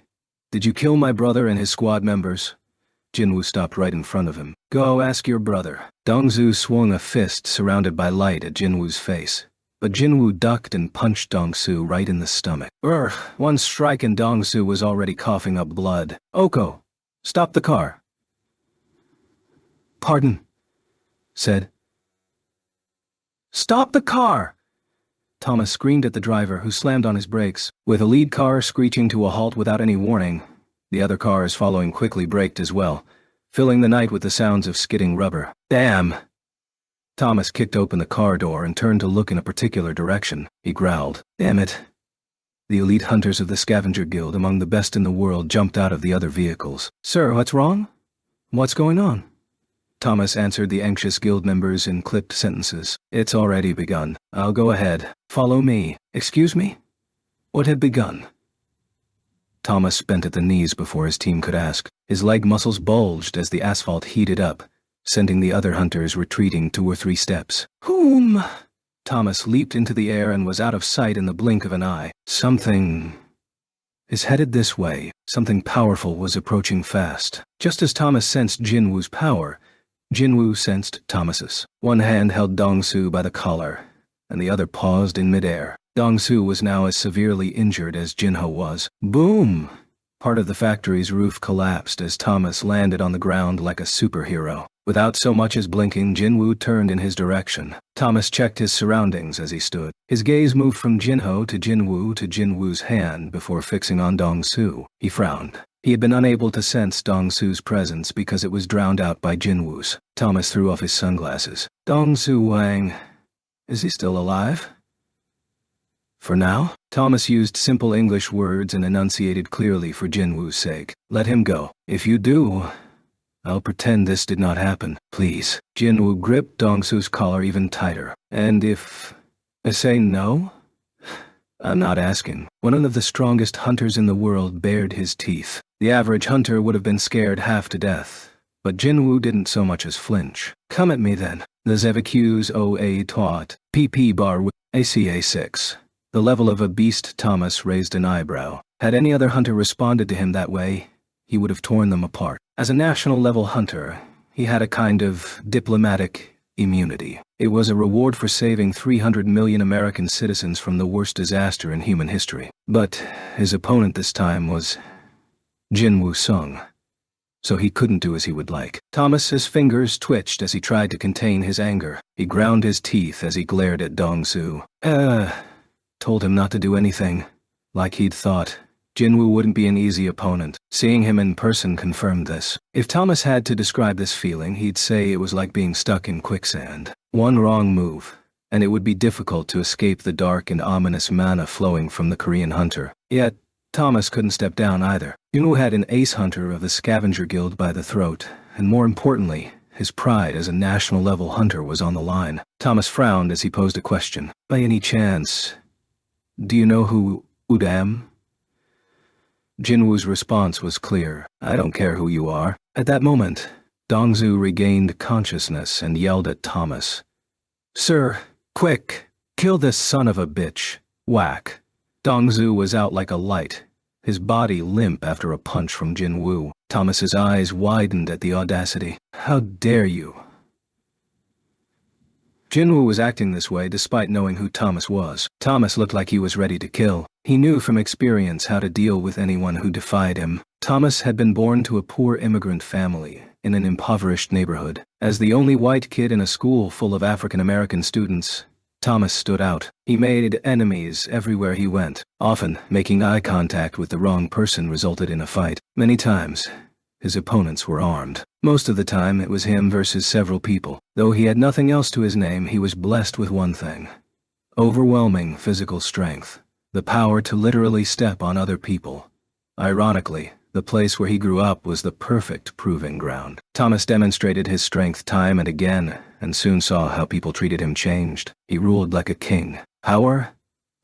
Did you kill my brother and his squad members? Jinwoo stopped right in front of him. Go ask your brother. Dongzu swung a fist surrounded by light at Jinwoo's face, but Jinwoo ducked and punched Dongsu right in the stomach. One strike and Dongsu was already coughing up blood. Oko, stop the car. Pardon, said. Stop the car! Thomas screamed at the driver, who slammed on his brakes. With a lead car screeching to a halt without any warning, the other cars following quickly braked as well, filling the night with the sounds of skidding rubber. Damn! Thomas kicked open the car door and turned to look in a particular direction. He growled, Damn it. The elite hunters of the scavenger guild, among the best in the world, jumped out of the other vehicles. Sir, what's wrong? What's going on? Thomas answered the anxious guild members in clipped sentences. It's already begun. I'll go ahead. Follow me. Excuse me? What had begun? Thomas bent at the knees before his team could ask. His leg muscles bulged as the asphalt heated up, sending the other hunters retreating 2 or 3 steps. Whom? Thomas leaped into the air and was out of sight in the blink of an eye. Something is headed this way. Something powerful was approaching fast. Just as Thomas sensed Jinwoo's power, Jinwoo sensed Thomas's. One hand held Dong-su by the collar, and the other paused in midair. Dong-su was now as severely injured as Jinho was. Boom! Part of the factory's roof collapsed as Thomas landed on the ground like a superhero. Without so much as blinking, Jinwoo turned in his direction. Thomas checked his surroundings as he stood. His gaze moved from Jinho to Jinwoo's hand before fixing on Dong-su. He frowned. He had been unable to sense Dong-su's presence because it was drowned out by Jinwoo's. Thomas threw off his sunglasses. Dong-su Wang. Is he still alive? For now? Thomas used simple English words and enunciated clearly for Jinwoo's sake. Let him go. If you do, I'll pretend this did not happen. Please. Jinwoo gripped Dong-su's collar even tighter. And if I say no? I'm not asking. One of the strongest hunters in the world bared his teeth. The average hunter would have been scared half to death, but Jinwoo didn't so much as flinch. Come at me then. The Zevacus OA taught. PP bar with ACA 6. The level of a beast. Thomas raised an eyebrow. Had any other hunter responded to him that way, he would have torn them apart. As a national-level hunter, he had a kind of diplomatic immunity. It was a reward for saving 300 million American citizens from the worst disaster in human history. But his opponent this time was Jinwoo Sung, so he couldn't do as he would like. Thomas's fingers twitched as he tried to contain his anger. He ground his teeth as he glared at Dong-su. Told him not to do anything. Like he'd thought. Jinwoo wouldn't be an easy opponent. Seeing him in person confirmed this. If Thomas had to describe this feeling, he'd say it was like being stuck in quicksand. One wrong move, and it would be difficult to escape the dark and ominous mana flowing from the Korean hunter. Yet, Thomas couldn't step down either. Jinwoo had an ace hunter of the Scavenger Guild by the throat, and more importantly, his pride as a national-level hunter was on the line. Thomas frowned as he posed a question. By any chance, do you know who Udam? Jinwoo's response was clear. I don't care who you are. At that moment, Dong-su regained consciousness and yelled at Thomas. Sir, quick, kill this son of a bitch. Whack. Dong-su was out like a light, his body limp after a punch from Jinwoo. Thomas's eyes widened at the audacity. How dare you? Jinwoo was acting this way despite knowing who Thomas was. Thomas looked like he was ready to kill. He knew from experience how to deal with anyone who defied him. Thomas had been born to a poor immigrant family in an impoverished neighborhood. As the only white kid in a school full of African-American students, Thomas stood out. He made enemies everywhere he went. Often, making eye contact with the wrong person resulted in a fight. Many times, his opponents were armed. Most of the time, it was him versus several people. Though he had nothing else to his name, he was blessed with one thing: overwhelming physical strength. The power to literally step on other people. Ironically, the place where he grew up was the perfect proving ground. Thomas demonstrated his strength time and again, and soon saw how people treated him changed. He ruled like a king. Power,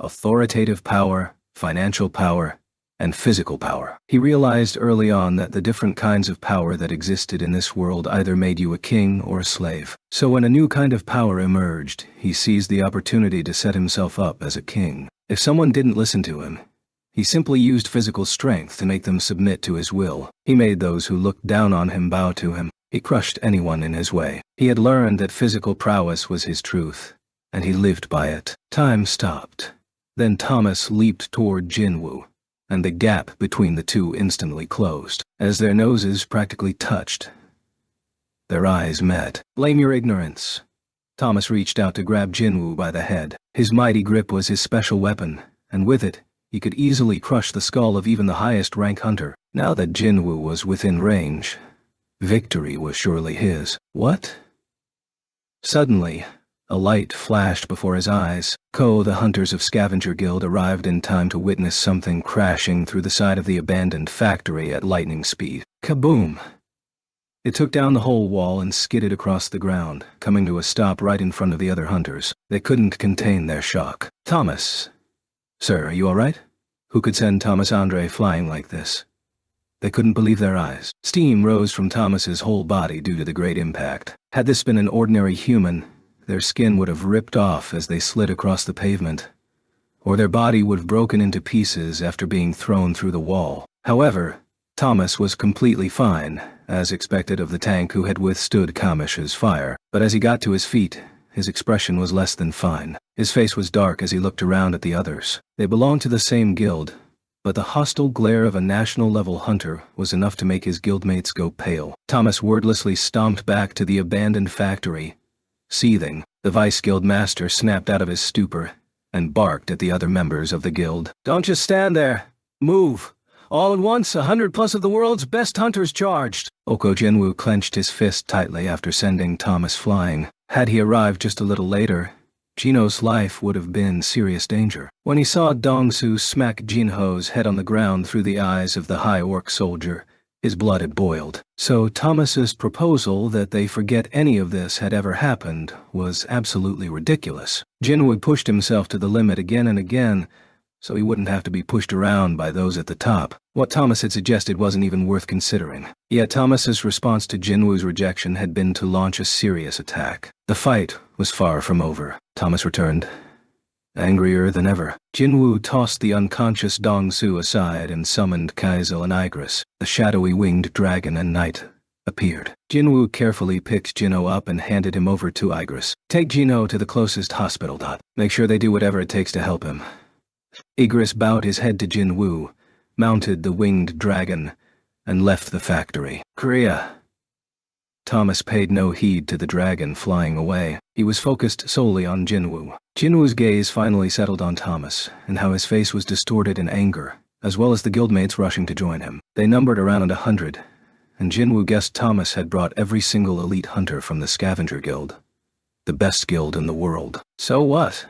authoritative power, financial power, and physical power. He realized early on that the different kinds of power that existed in this world either made you a king or a slave. So when a new kind of power emerged, he seized the opportunity to set himself up as a king. If someone didn't listen to him, he simply used physical strength to make them submit to his will. He made those who looked down on him bow to him. He crushed anyone in his way. He had learned that physical prowess was his truth, and he lived by it. Time stopped. Then Thomas leaped toward Jinwoo, and the gap between the two instantly closed. As their noses practically touched, their eyes met. Blame your ignorance. Thomas reached out to grab Jinwoo by the head. His mighty grip was his special weapon, and with it, he could easily crush the skull of even the highest rank hunter. Now that Jinwoo was within range, victory was surely his. What? Suddenly, a light flashed before his eyes. The hunters of Scavenger Guild arrived in time to witness something crashing through the side of the abandoned factory at lightning speed. Kaboom! It took down the whole wall and skidded across the ground, coming to a stop right in front of the other hunters. They couldn't contain their shock. "Thomas. Sir, are you all right? Who could send Thomas Andre flying like this?" They couldn't believe their eyes. Steam rose from Thomas's whole body due to the great impact. Had this been an ordinary human, their skin would have ripped off as they slid across the pavement, or their body would have broken into pieces after being thrown through the wall. However, Thomas was completely fine, as expected of the tank who had withstood Kamish's fire. But as he got to his feet, his expression was less than fine. His face was dark as he looked around at the others. They belonged to the same guild, but the hostile glare of a national-level hunter was enough to make his guildmates go pale. Thomas wordlessly stomped back to the abandoned factory. Seething, the vice guild master snapped out of his stupor and barked at the other members of the guild. "Don't just stand there. Move. All at once, 100+ of the world's best hunters charged." Sungjinwoo clenched his fist tightly after sending Thomas flying. Had he arrived just a little later, Jino's life would have been in serious danger. When he saw Dong-su smack Jinho's head on the ground through the eyes of the high orc soldier, his blood had boiled. So Thomas's proposal that they forget any of this had ever happened was absolutely ridiculous. Jinwoo pushed himself to the limit again and again, so he wouldn't have to be pushed around by those at the top. What Thomas had suggested wasn't even worth considering. Yet Thomas's response to Jinwoo's rejection had been to launch a serious attack. The fight was far from over. Thomas returned, angrier than ever. Jinwoo tossed the unconscious Dong-su aside and summoned Kaizel and Igris. The shadowy winged dragon and knight appeared. Jinwoo carefully picked Jino up and handed him over to Igris. "Take Jino to the closest hospital. Make sure they do whatever it takes to help him." Igris bowed his head to Jinwoo, mounted the winged dragon, and left the factory. "Korea." Thomas paid no heed to the dragon flying away. He was focused solely on Jinwoo. Jinwoo's gaze finally settled on Thomas, and how his face was distorted in anger, as well as the guildmates rushing to join him. They numbered around 100, and Jinwoo guessed Thomas had brought every single elite hunter from the Scavenger Guild, the best guild in the world. So what?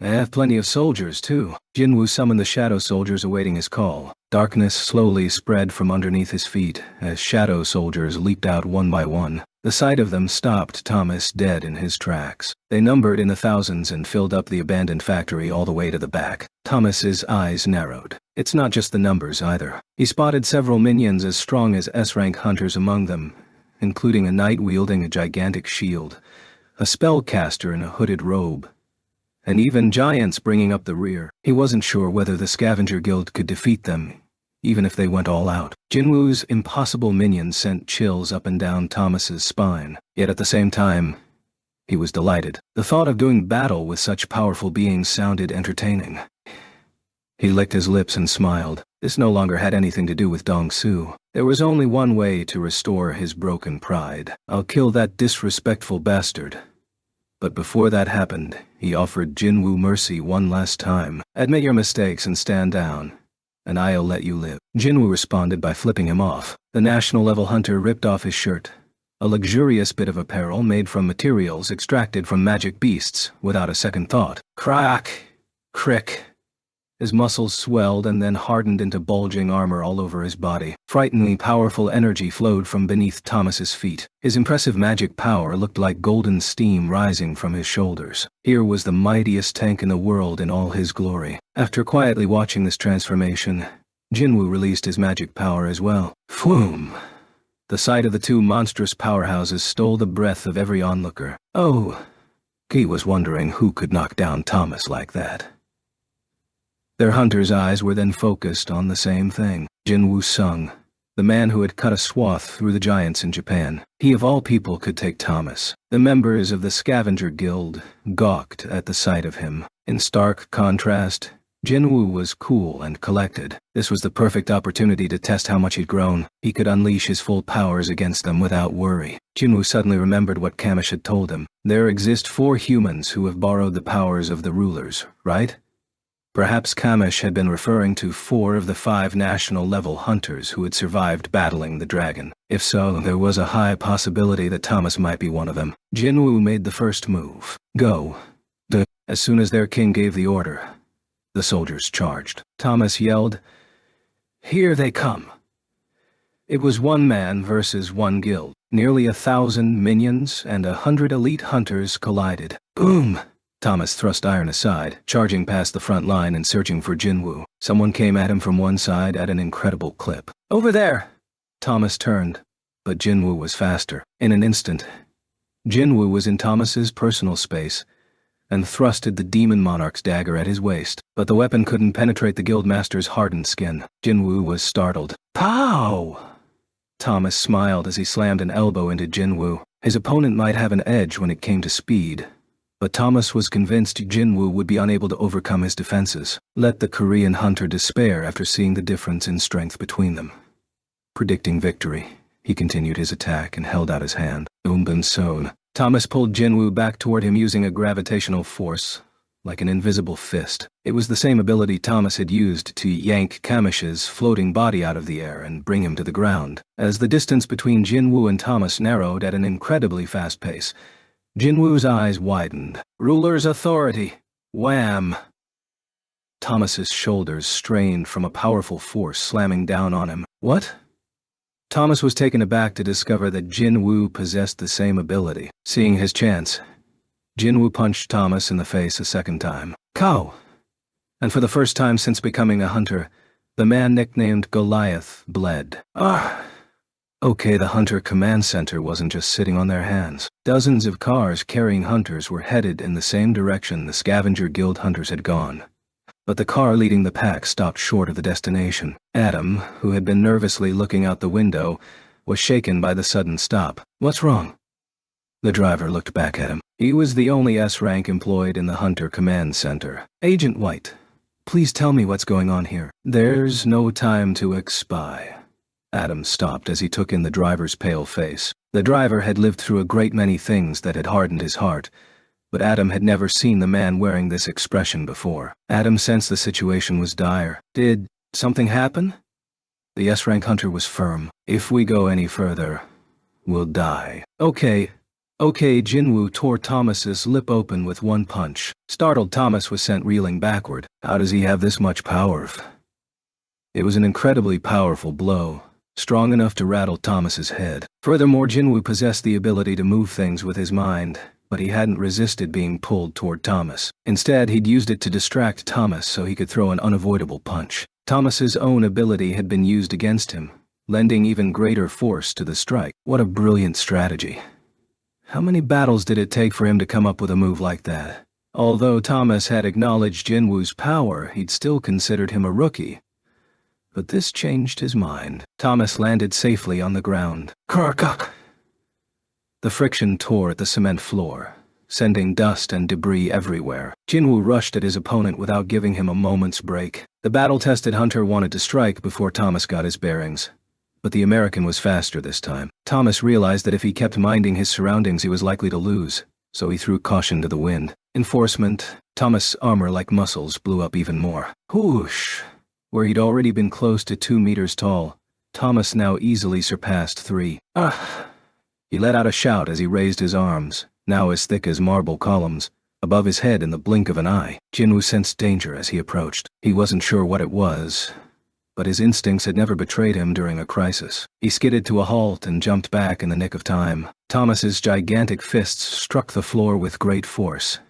They have plenty of soldiers, too. Jinwoo summoned the shadow soldiers awaiting his call. Darkness slowly spread from underneath his feet as shadow soldiers leaped out one by one. The sight of them stopped Thomas dead in his tracks. They numbered in the thousands and filled up the abandoned factory all the way to the back. Thomas's eyes narrowed. It's not just the numbers either. He spotted several minions as strong as S-rank hunters among them, including a knight wielding a gigantic shield, a spellcaster in a hooded robe, and even giants bringing up the rear. He wasn't sure whether the Scavenger Guild could defeat them, even if they went all out. Jinwoo's impossible minions sent chills up and down Thomas's spine, yet at the same time, he was delighted. The thought of doing battle with such powerful beings sounded entertaining. He licked his lips and smiled. This no longer had anything to do with Dong-su. There was only one way to restore his broken pride. "I'll kill that disrespectful bastard." But before that happened, he offered Jinwoo mercy one last time. "Admit your mistakes and stand down, and I'll let you live." Jinwoo responded by flipping him off. The national-level hunter ripped off his shirt, a luxurious bit of apparel made from materials extracted from magic beasts, without a second thought. Crack! Crick! His muscles swelled and then hardened into bulging armor all over his body. Frighteningly powerful energy flowed from beneath Thomas's feet. His impressive magic power looked like golden steam rising from his shoulders. Here was the mightiest tank in the world in all his glory. After quietly watching this transformation, Jinwoo released his magic power as well. Phoom! The sight of the two monstrous powerhouses stole the breath of every onlooker. Oh, he was wondering who could knock down Thomas like that. Their hunters' eyes were then focused on the same thing. Jinwoo Sung, the man who had cut a swath through the giants in Japan. He of all people could take Thomas. The members of the Scavenger Guild gawked at the sight of him. In stark contrast, Jinwoo was cool and collected. This was the perfect opportunity to test how much he'd grown. He could unleash his full powers against them without worry. Jinwoo suddenly remembered what Kamish had told him. There exist 4 humans who have borrowed the powers of the rulers, right? Perhaps Kamish had been referring to 4 of the 5 national-level hunters who had survived battling the dragon. If so, there was a high possibility that Thomas might be one of them. Jinwoo made the first move. Go. As soon as their king gave the order, the soldiers charged. Thomas yelled, "Here they come." It was 1 man versus 1 guild. Nearly 1,000 minions and 100 elite hunters collided. Boom! Thomas thrust Iron aside, charging past the front line and searching for Jinwoo. Someone came at him from one side at an incredible clip. Over there! Thomas turned, but Jinwoo was faster. In an instant, Jinwoo was in Thomas's personal space and thrusted the Demon Monarch's dagger at his waist, but the weapon couldn't penetrate the Guildmaster's hardened skin. Jinwoo was startled. Pow! Thomas smiled as he slammed an elbow into Jinwoo. His opponent might have an edge when it came to speed, but Thomas was convinced Jinwoo would be unable to overcome his defenses. Let the Korean hunter despair after seeing the difference in strength between them. Predicting victory, he continued his attack and held out his hand. Son. Thomas pulled Jinwoo back toward him using a gravitational force, like an invisible fist. It was the same ability Thomas had used to yank Kamish's floating body out of the air and bring him to the ground. As the distance between Jinwoo and Thomas narrowed at an incredibly fast pace, Jinwoo's eyes widened. Ruler's authority. Wham! Thomas's shoulders strained from a powerful force slamming down on him. What? Thomas was taken aback to discover that Jinwoo possessed the same ability. Seeing his chance, Jinwoo punched Thomas in the face a second time. Cow! And for the first time since becoming a hunter, the man nicknamed Goliath bled. Okay, the Hunter Command Center wasn't just sitting on their hands. Dozens of cars carrying hunters were headed in the same direction the Scavenger Guild hunters had gone. But the car leading the pack stopped short of the destination. Adam, who had been nervously looking out the window, was shaken by the sudden stop. What's wrong? The driver looked back at him. He was the only S-rank employed in the Hunter Command Center. Agent White, please tell me what's going on here. There's no time to expy. Adam stopped as he took in the driver's pale face. The driver had lived through a great many things that had hardened his heart, but Adam had never seen the man wearing this expression before. Adam sensed the situation was dire. Did something happen? The S-rank hunter was firm. If we go any further, we'll die. Okay, Jinwoo tore Thomas's lip open with one punch. Startled, Thomas was sent reeling backward. How does he have this much power? It was an incredibly powerful blow, strong enough to rattle Thomas's head. Furthermore, Jinwoo possessed the ability to move things with his mind, but he hadn't resisted being pulled toward Thomas. Instead, he'd used it to distract Thomas so he could throw an unavoidable punch. Thomas's own ability had been used against him, lending even greater force to the strike. What a brilliant strategy. How many battles did it take for him to come up with a move like that? Although Thomas had acknowledged Jinwoo's power, he'd still considered him a rookie. But this changed his mind. Thomas landed safely on the ground. Karkak! The friction tore at the cement floor, sending dust and debris everywhere. Jinwoo rushed at his opponent without giving him a moment's break. The battle-tested hunter wanted to strike before Thomas got his bearings, but the American was faster this time. Thomas realized that if he kept minding his surroundings he was likely to lose, so he threw caution to the wind. Enforcement, Thomas' armor-like muscles blew up even more. Whoosh! Where he'd already been close to 2 meters tall, Thomas now easily surpassed 3. He let out a shout as he raised his arms, now as thick as marble columns, above his head in the blink of an eye. Jinwoo sensed danger as he approached. He wasn't sure what it was, but his instincts had never betrayed him during a crisis. He skidded to a halt and jumped back in the nick of time. Thomas's gigantic fists struck the floor with great force,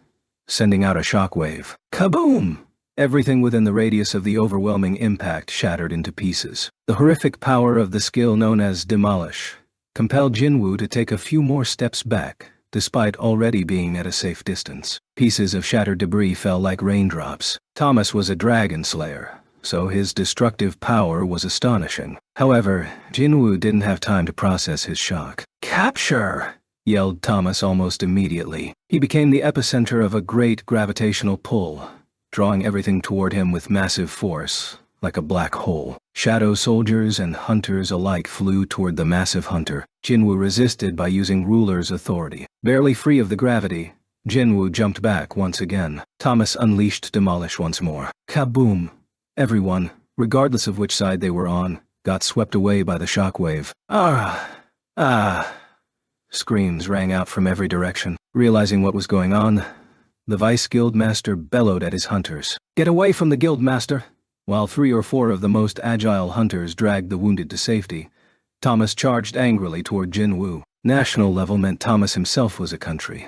sending out a shockwave. Kaboom! Everything within the radius of the overwhelming impact shattered into pieces. The horrific power of the skill known as Demolish compelled Jinwoo to take a few more steps back, despite already being at a safe distance. Pieces of shattered debris fell like raindrops. Thomas was a dragon slayer, so his destructive power was astonishing. However, Jinwoo didn't have time to process his shock. Capture! Yelled Thomas almost immediately. He became the epicenter of a great gravitational pull, drawing everything toward him with massive force, like a black hole. Shadow soldiers and hunters alike flew toward the massive hunter. Jinwoo resisted by using Ruler's authority. Barely free of the gravity, Jinwoo jumped back once again. Thomas unleashed Demolish once more. Kaboom! Everyone, regardless of which side they were on, got swept away by the shockwave. Screams rang out from every direction. Realizing what was going on, the Vice Guildmaster bellowed at his hunters. Get away from the Guildmaster! While 3 or 4 of the most agile hunters dragged the wounded to safety, Thomas charged angrily toward Jinwoo. National level meant Thomas himself was a country.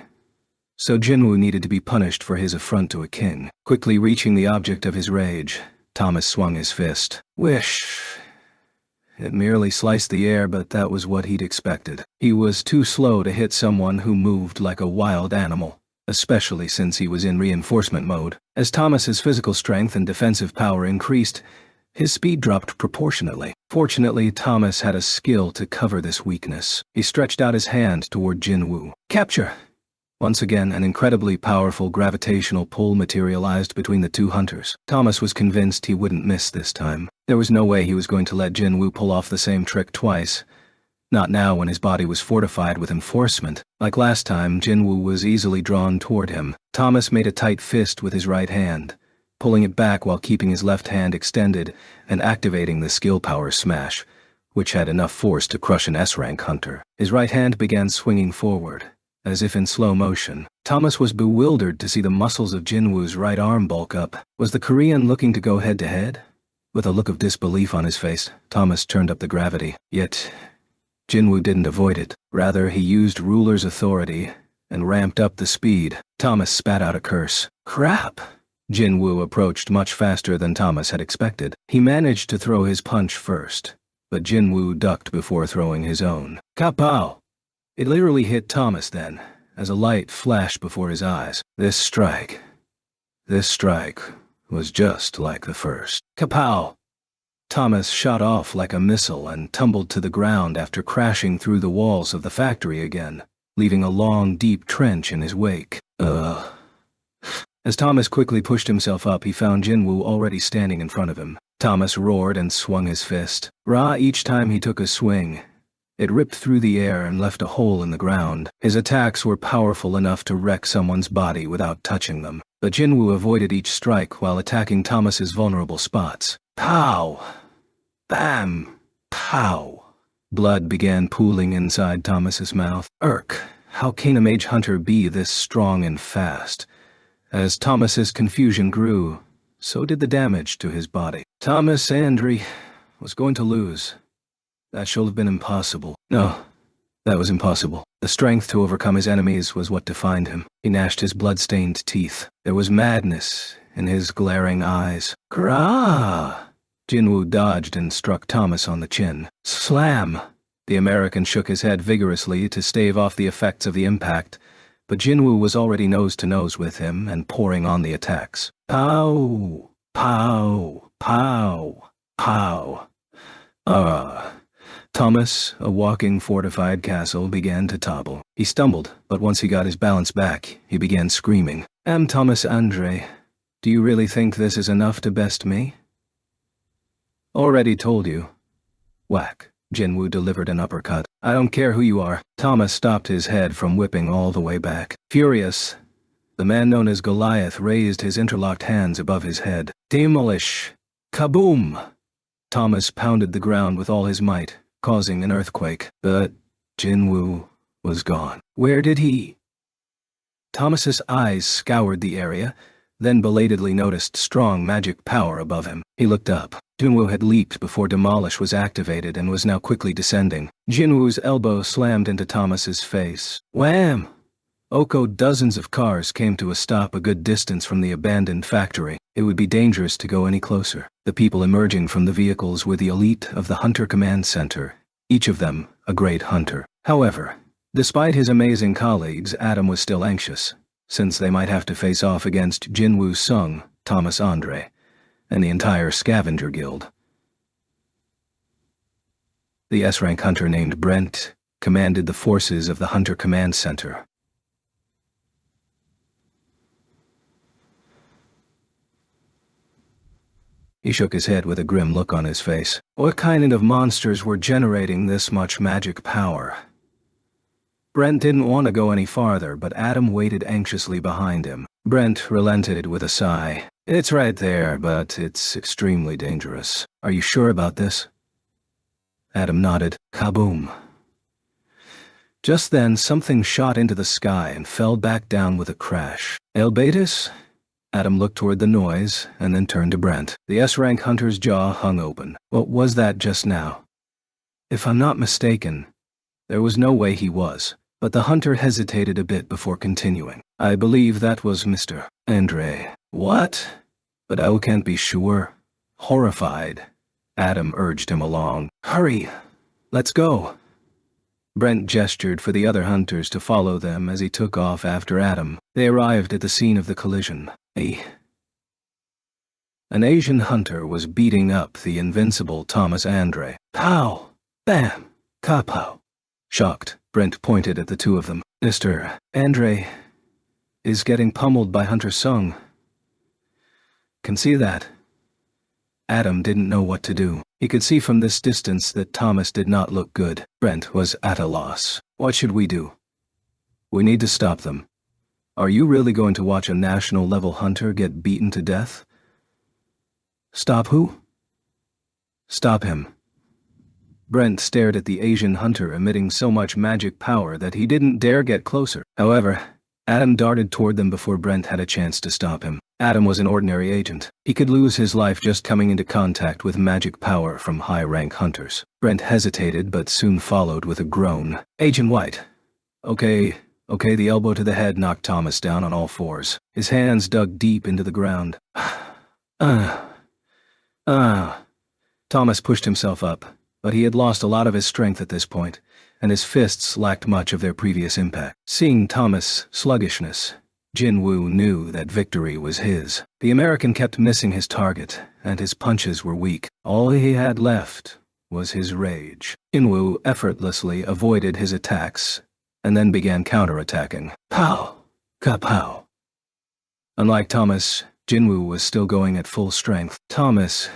So Jinwoo needed to be punished for his affront to a king. Quickly reaching the object of his rage, Thomas swung his fist. Whish! It merely sliced the air, but that was what he'd expected. He was too slow to hit someone who moved like a wild animal, especially since he was in reinforcement mode. As Thomas's physical strength and defensive power increased, his speed dropped proportionately. Fortunately, Thomas had a skill to cover this weakness. He stretched out his hand toward Jinwoo. Capture! Once again, an incredibly powerful gravitational pull materialized between the two hunters. Thomas was convinced he wouldn't miss this time. There was no way he was going to let Jinwoo pull off the same trick twice. Not now when his body was fortified with enforcement. Like last time, Jinwoo was easily drawn toward him. Thomas made a tight fist with his right hand, pulling it back while keeping his left hand extended and activating the skill power smash, which had enough force to crush an S-rank hunter. His right hand began swinging forward, as if in slow motion. Thomas was bewildered to see the muscles of Jinwoo's right arm bulk up. Was the Korean looking to go head-to-head? With a look of disbelief on his face, Thomas turned up the gravity. Yet, Jinwoo didn't avoid it. Rather, he used ruler's authority and ramped up the speed. Thomas spat out a curse. Crap! Jinwoo approached much faster than Thomas had expected. He managed to throw his punch first, but Jinwoo ducked before throwing his own. Kapow! It literally hit Thomas then, as a light flashed before his eyes. This strike was just like the first. Kapow! Thomas shot off like a missile and tumbled to the ground after crashing through the walls of the factory again, leaving a long, deep trench in his wake. As Thomas quickly pushed himself up, he found Jinwoo already standing in front of him. Thomas roared and swung his fist. Each time he took a swing, it ripped through the air and left a hole in the ground. His attacks were powerful enough to wreck someone's body without touching them. But Jinwoo avoided each strike while attacking Thomas's vulnerable spots. Pow! Bam! Pow! Blood began pooling inside Thomas's mouth. How can a mage hunter be this strong and fast? As Thomas's confusion grew, so did the damage to his body. Thomas Andre was going to lose. That should have been impossible. No, that was impossible. The strength to overcome his enemies was what defined him. He gnashed his blood-stained teeth. There was madness in his glaring eyes. Krah! Jinwoo dodged and struck Thomas on the chin. Slam! The American shook his head vigorously to stave off the effects of the impact, but Jinwoo was already nose-to-nose with him and pouring on the attacks. Pow! Pow! Pow! Pow! Thomas, a walking fortified castle, began to topple. He stumbled, but once he got his balance back, he began screaming. Thomas Andre, do you really think this is enough to best me? Already told you. Whack. Jinwoo delivered an uppercut. I don't care who you are. Thomas stopped his head from whipping all the way back. Furious, the man known as Goliath raised his interlocked hands above his head. Demolish! Kaboom! Thomas pounded the ground with all his might, causing an earthquake. But Jinwoo was gone. Where did he? Thomas's eyes scoured the area, then belatedly noticed strong magic power above him. He looked up. Jinwoo had leaped before Demolish was activated and was now quickly descending. Jinwoo's elbow slammed into Thomas's face. Wham! Dozens of cars came to a stop a good distance from the abandoned factory. It would be dangerous to go any closer. The people emerging from the vehicles were the elite of the Hunter Command Center, each of them a great hunter. However, despite his amazing colleagues, Adam was still anxious, since they might have to face off against Jinwoo Sung, Thomas Andre, and the entire scavenger guild. The S-rank hunter named Brent commanded the forces of the Hunter Command Center. He shook his head with a grim look on his face. What kind of monsters were generating this much magic power? Brent didn't want to go any farther, but Adam waited anxiously behind him. Brent relented with a sigh. It's right there, but it's extremely dangerous. Are you sure about this? Adam nodded. Kaboom. Just then, something shot into the sky and fell back down with a crash. Elbatus? Adam looked toward the noise and then turned to Brent. The S-rank hunter's jaw hung open. What was that just now? If I'm not mistaken, There was no way he was, but the hunter hesitated a bit before continuing. I believe that was Mr. Andre. What? But I can't be sure. Horrified, Adam urged him along. Hurry, let's go. Brent gestured for the other hunters to follow them as he took off after Adam. They arrived at the scene of the collision. An Asian hunter was beating up the invincible Thomas Andre. Pow! Bam! Kapow! Shocked, Brent pointed at the two of them. Mr. Andre is getting pummeled by Hunter Sung. Can see that. Adam didn't know what to do. He could see from this distance that Thomas did not look good. Brent was at a loss. What should we do? We need to stop them. Are you really going to watch a national-level hunter get beaten to death? Stop who? Stop him. Brent stared at the Asian hunter emitting so much magic power that he didn't dare get closer. However, Adam darted toward them before Brent had a chance to stop him. Adam was an ordinary agent. He could lose his life just coming into contact with magic power from high-rank hunters. Brent hesitated but soon followed with a groan. Agent White. Okay, the elbow to the head knocked Thomas down on all fours. His hands dug deep into the ground. Thomas pushed himself up, but he had lost a lot of his strength at this point, and his fists lacked much of their previous impact. Seeing Thomas' sluggishness, Jinwoo knew that victory was his. The American kept missing his target, and his punches were weak. All he had left was his rage. Jinwoo effortlessly avoided his attacks, and then began counterattacking. Pow! Kapow! Unlike Thomas, Jinwoo was still going at full strength. Thomas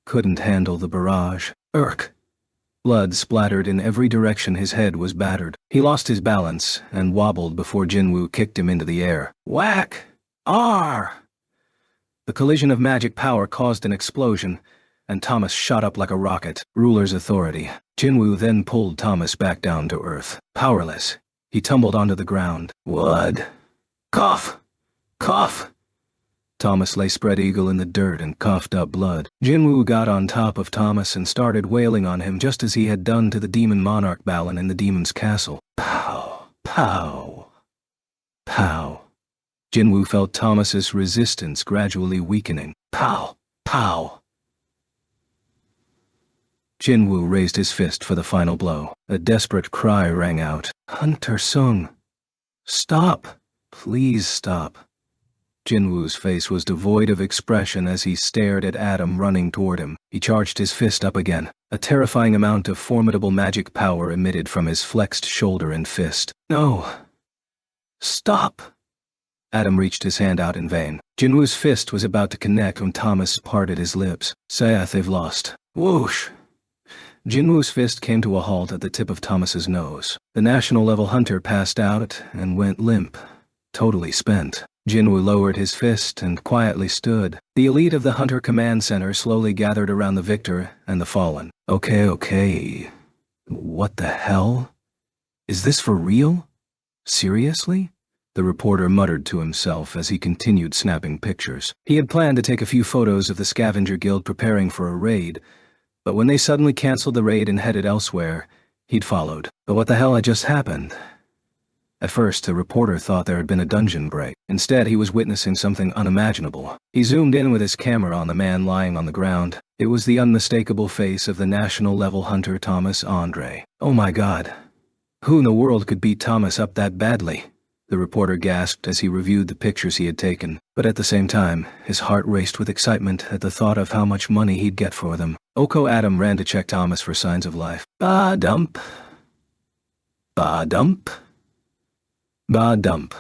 couldn't handle the barrage. Urk! Blood splattered in every direction. His head was battered. He lost his balance and wobbled before Jinwoo kicked him into the air. Whack! Arr! The collision of magic power caused an explosion, and Thomas shot up like a rocket. Ruler's authority. Jinwoo then pulled Thomas back down to earth. Powerless, he tumbled onto the ground. Blood! Cough! Cough! Thomas lay spread eagle in the dirt and coughed up blood. Jinwoo got on top of Thomas and started wailing on him just as he had done to the demon monarch Balin in the demon's castle. Pow! Pow! Pow! Jinwoo felt Thomas's resistance gradually weakening. Pow! Pow! Jinwoo raised his fist for the final blow. A desperate cry rang out. Hunter Sung! Stop! Please stop. Jinwoo's face was devoid of expression as he stared at Adam running toward him. He charged his fist up again. A terrifying amount of formidable magic power emitted from his flexed shoulder and fist. No! Stop! Adam reached his hand out in vain. Jinwoo's fist was about to connect when Thomas parted his lips. Sayah, they've lost. Whoosh! Jinwoo's fist came to a halt at the tip of Thomas's nose. The national-level hunter passed out and went limp, totally spent. Jinwoo lowered his fist and quietly stood. The elite of the Hunter Command Center slowly gathered around the victor and the fallen. Okay. What the hell? Is this for real? Seriously? The reporter muttered to himself as he continued snapping pictures. He had planned to take a few photos of the Scavenger Guild preparing for a raid, but when they suddenly canceled the raid and headed elsewhere, he'd followed. But what the hell had just happened? At first, the reporter thought there had been a dungeon break. Instead, he was witnessing something unimaginable. He zoomed in with his camera on the man lying on the ground. It was the unmistakable face of the national-level hunter Thomas Andre. Oh my God. Who in the world could beat Thomas up that badly? The reporter gasped as he reviewed the pictures he had taken, but at the same time, his heart raced with excitement at the thought of how much money he'd get for them. Oko Adam ran to check Thomas for signs of life. Ba-dump. Ba-dump. Ba-dump.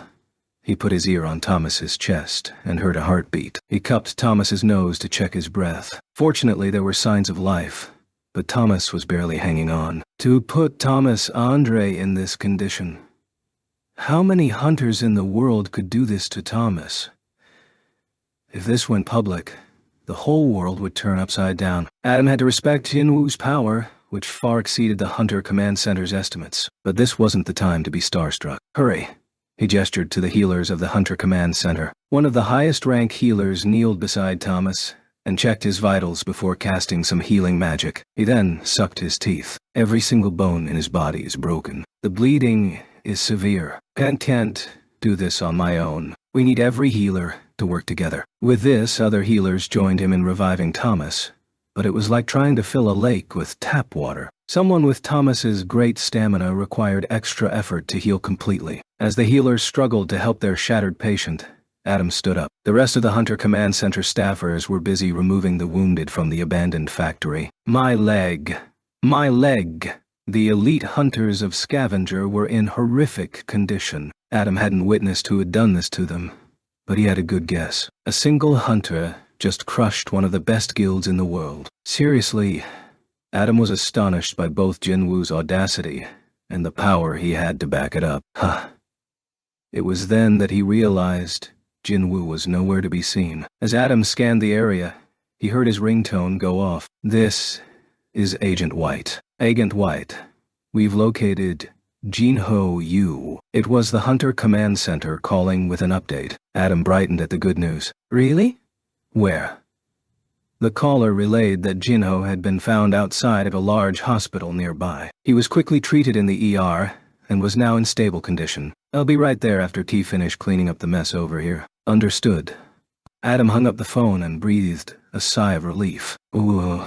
He put his ear on Thomas's chest and heard a heartbeat. He cupped Thomas's nose to check his breath. Fortunately, there were signs of life, but Thomas was barely hanging on. To put Thomas Andre in this condition. How many hunters in the world could do this to Thomas? If this went public, the whole world would turn upside down. Adam had to respect Jinwoo's power, which far exceeded the Hunter Command Center's estimates. But this wasn't the time to be starstruck. Hurry! He gestured to the healers of the Hunter Command Center. One of the highest-rank healers kneeled beside Thomas and checked his vitals before casting some healing magic. He then sucked his teeth. Every single bone in his body is broken. The bleeding is severe. Can't do this on my own. We need every healer to work together. With this, other healers joined him in reviving Thomas, but it was like trying to fill a lake with tap water. Someone with Thomas's great stamina required extra effort to heal completely. As the healers struggled to help their shattered patient, Adam stood up. The rest of the Hunter Command Center staffers were busy removing the wounded from the abandoned factory. My leg. My leg. The elite hunters of Scavenger were in horrific condition. Adam hadn't witnessed who had done this to them, but he had a good guess. A single hunter just crushed one of the best guilds in the world. Seriously, Adam was astonished by both Jinwoo's audacity and the power he had to back it up. It was then that he realized Jinwoo was nowhere to be seen. As Adam scanned the area, he heard his ringtone go off. This is Agent White. Agent White, we've located Jinwoo. It was the Hunter Command Center calling with an update. Adam brightened at the good news. Really? Where? The caller relayed that Jinho had been found outside of a large hospital nearby. He was quickly treated in the ER and was now in stable condition. I'll be right there after T finished cleaning up the mess over here. Understood. Adam hung up the phone and breathed a sigh of relief. Ooh.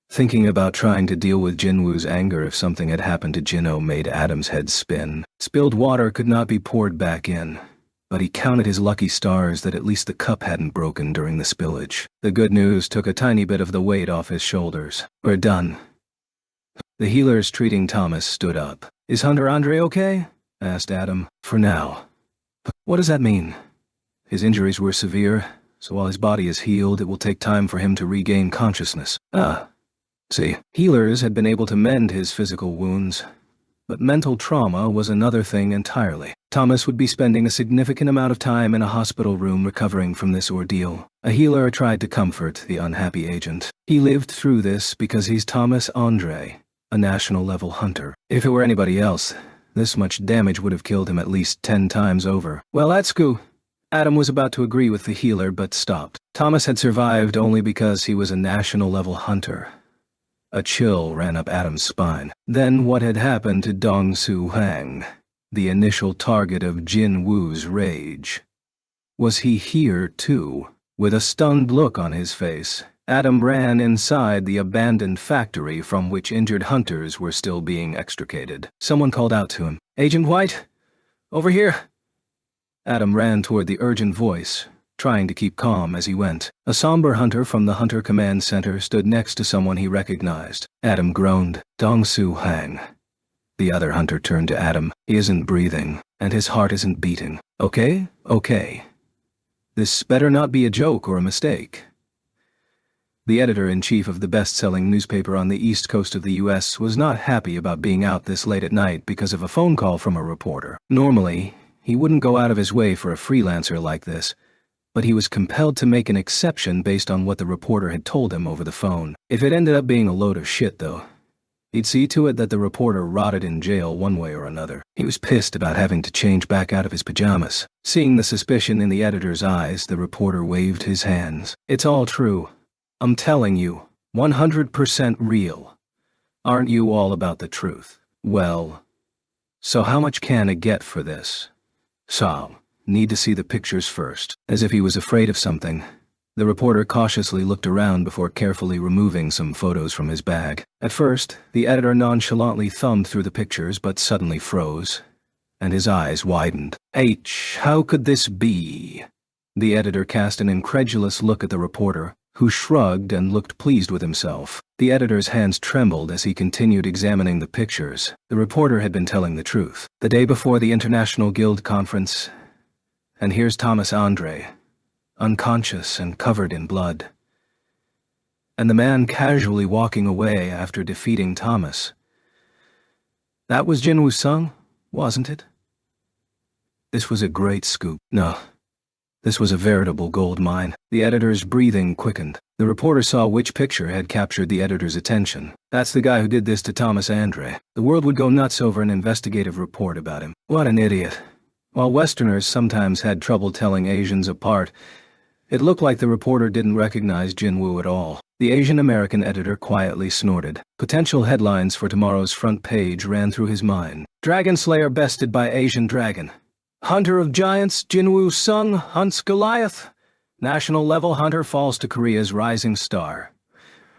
Thinking about trying to deal with Jinwoo's anger if something had happened to Jinho made Adam's head spin. Spilled water could not be poured back in, but he counted his lucky stars that at least the cup hadn't broken during the spillage. The good news took a tiny bit of the weight off his shoulders. We're done. The healers treating Thomas stood up. Is Hunter Andre okay? Asked Adam. For now. What does that mean? His injuries were severe, so while his body is healed, it will take time for him to regain consciousness. See, healers had been able to mend his physical wounds, but mental trauma was another thing entirely. Thomas would be spending a significant amount of time in a hospital room recovering from this ordeal. A healer tried to comfort the unhappy agent. He lived through this because he's Thomas Andre, a national-level hunter. If it were anybody else, this much damage would have killed him at least 10 times over. Well, that's cool. Adam was about to agree with the healer but stopped. Thomas had survived only because he was a national-level hunter. A chill ran up Adam's spine. Then what had happened to Dong-Soo Hwang, the initial target of Jinwoo's rage? Was he here too? With a stunned look on his face, Adam ran inside the abandoned factory from which injured hunters were still being extricated. Someone called out to him. Agent White? Over here! Adam ran toward the urgent voice, trying to keep calm as he went. A somber hunter from the Hunter Command Center stood next to someone he recognized. Adam groaned. Dong-Soo Hwang. The other hunter turned to Adam. He isn't breathing, and his heart isn't beating. Okay? Okay. This better not be a joke or a mistake. The editor-in-chief of the best-selling newspaper on the east coast of the U.S. was not happy about being out this late at night because of a phone call from a reporter. Normally, he wouldn't go out of his way for a freelancer like this, but he was compelled to make an exception based on what the reporter had told him over the phone. If it ended up being a load of shit, though, he'd see to it that the reporter rotted in jail one way or another. He was pissed about having to change back out of his pajamas. Seeing the suspicion in the editor's eyes, the reporter waved his hands. It's all true. I'm telling you, 100% real. Aren't you all about the truth? Well, so how much can I get for this? So, need to see the pictures first. As if he was afraid of something, the reporter cautiously looked around before carefully removing some photos from his bag. At first, the editor nonchalantly thumbed through the pictures but suddenly froze, and his eyes widened. How could this be? The editor cast an incredulous look at the reporter, who shrugged and looked pleased with himself. The editor's hands trembled as he continued examining the pictures. The reporter had been telling the truth. The day before the International Guild Conference, and here's Thomas Andre, unconscious and covered in blood. And the man casually walking away after defeating Thomas. That was Jinwoo Sung, wasn't it? This was a great scoop. No, this was a veritable gold mine. The editor's breathing quickened. The reporter saw which picture had captured the editor's attention. That's the guy who did this to Thomas Andre. The world would go nuts over an investigative report about him. What an idiot. While Westerners sometimes had trouble telling Asians apart, it looked like the reporter didn't recognize Jinwoo at all. The Asian American editor quietly snorted. Potential headlines for tomorrow's front page ran through his mind. Dragon Slayer bested by Asian Dragon. Hunter of Giants, Jinwoo Sung, hunts Goliath. National level hunter falls to Korea's rising star.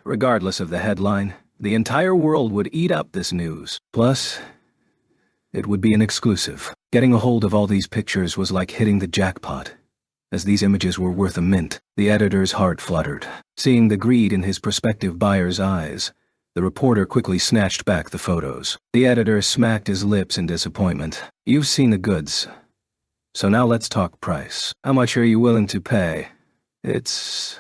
Regardless of the headline, the entire world would eat up this news. Plus, it would be an exclusive. Getting a hold of all these pictures was like hitting the jackpot. As these images were worth a mint, the editor's heart fluttered. Seeing the greed in his prospective buyer's eyes, the reporter quickly snatched back the photos. The editor smacked his lips in disappointment. You've seen the goods. So now let's talk price. How much are you willing to pay? It's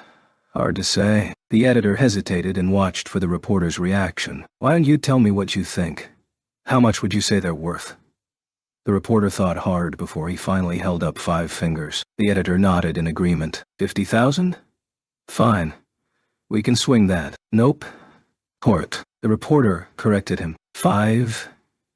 hard to say. The editor hesitated and watched for the reporter's reaction. Why don't you tell me what you think? How much would you say they're worth? The reporter thought hard before he finally held up 5 fingers. The editor nodded in agreement. 50,000? Fine. We can swing that. Nope. Court. The reporter corrected him. $5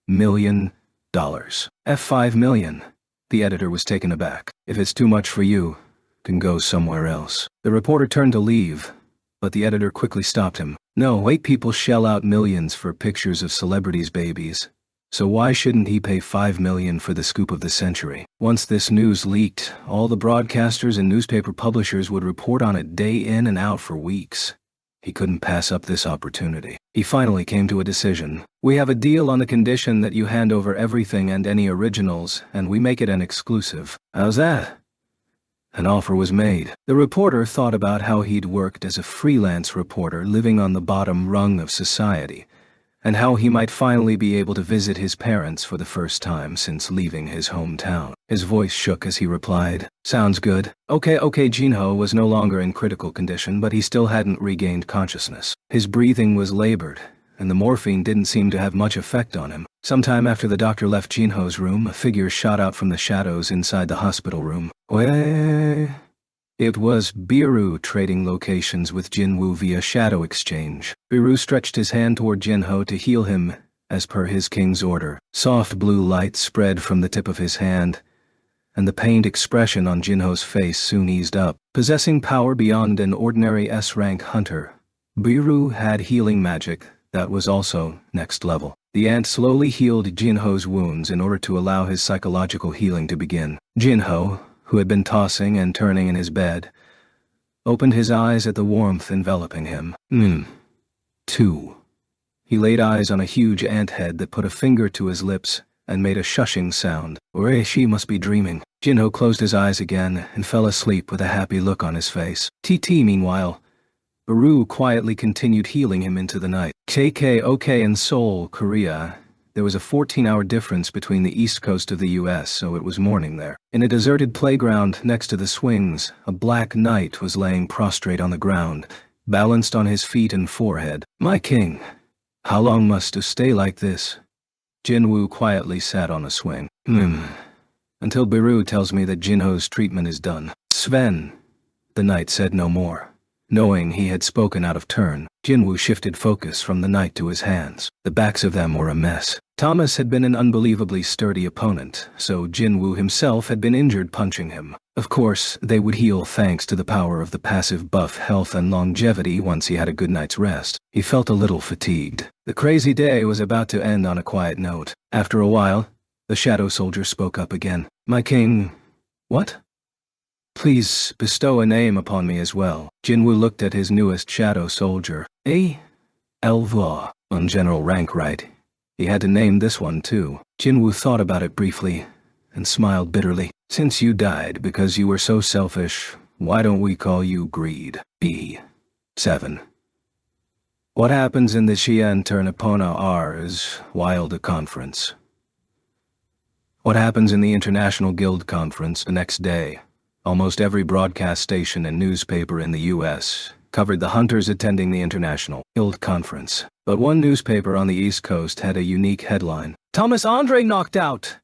million. $5 million. The editor was taken aback. If it's too much for you, can go somewhere else. The reporter turned to leave, but the editor quickly stopped him. No, wait, people shell out millions for pictures of celebrities' babies. So why shouldn't he pay $5 million for the scoop of the century? Once this news leaked, all the broadcasters and newspaper publishers would report on it day in and out for weeks. He couldn't pass up this opportunity. He finally came to a decision. We have a deal on the condition that you hand over everything and any originals, and we make it an exclusive. How's that? An offer was made. The reporter thought about how he'd worked as a freelance reporter living on the bottom rung of society, and how he might finally be able to visit his parents for the first time since leaving his hometown. His voice shook as he replied, "Sounds good." Okay, Jinho was no longer in critical condition, but he still hadn't regained consciousness. His breathing was labored, and the morphine didn't seem to have much effect on him. Sometime after the doctor left Jinho's room, a figure shot out from the shadows inside the hospital room. It was Biru trading locations with Jinwoo via shadow exchange. Biru stretched his hand toward Jinho to heal him, as per his king's order. Soft blue light spread from the tip of his hand, and the pained expression on Jinho's face soon eased up. Possessing power beyond an ordinary S-rank hunter, Biru had healing magic that was also next level. The ant slowly healed Jinho's wounds in order to allow his psychological healing to begin. Jinho, who had been tossing and turning in his bed, opened his eyes at the warmth enveloping him. Two. He laid eyes on a huge ant head that put a finger to his lips and made a shushing sound. She must be dreaming. Jinho closed his eyes again and fell asleep with a happy look on his face. Meanwhile, Baru quietly continued healing him into the night. In Seoul, Korea, there was a 14-hour difference between the east coast of the US, so it was morning there. In a deserted playground next to the swings, a black knight was laying prostrate on the ground, balanced on his feet and forehead. My king, how long must you stay like this? Jinwoo quietly sat on a swing. Until Biru tells me that Jinho's treatment is done. Sven. The knight said no more. Knowing he had spoken out of turn, Jinwoo shifted focus from the knight to his hands. The backs of them were a mess. Thomas had been an unbelievably sturdy opponent, so Jinwoo himself had been injured punching him. Of course, they would heal thanks to the power of the passive buff health and longevity once he had a good night's rest. He felt a little fatigued. The crazy day was about to end on a quiet note. After a while, the shadow soldier spoke up again. My king... What? Please bestow a name upon me as well. Jinwoo looked at his newest shadow soldier. Elva. On general rank, right? He had to name this one too. Jinwoo thought about it briefly and smiled bitterly. Since you died because you were so selfish, why don't we call you Greed? B7. What happens in the Xi'an Turnapona R's Wilder Conference? What happens in the International Guild Conference the next day? Almost every broadcast station and newspaper in the U.S. covered the hunters attending the International Guild Conference. But one newspaper on the East Coast had a unique headline. Thomas Andre knocked out!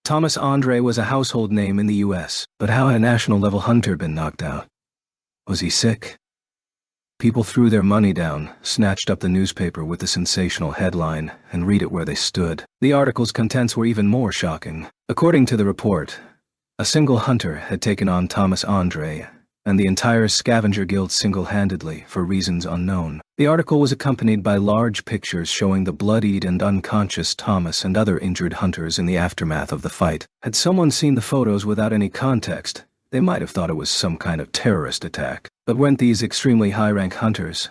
Thomas Andre was a household name in the U.S. But how had a national-level hunter been knocked out? Was he sick? People threw their money down, snatched up the newspaper with the sensational headline, and read it where they stood. The article's contents were even more shocking. According to the report, a single hunter had taken on Thomas Andre and the entire scavenger guild single-handedly, for reasons unknown. The article was accompanied by large pictures showing the bloodied and unconscious Thomas and other injured hunters in the aftermath of the fight. Had someone seen the photos without any context, they might have thought it was some kind of terrorist attack. But weren't these extremely high-rank hunters?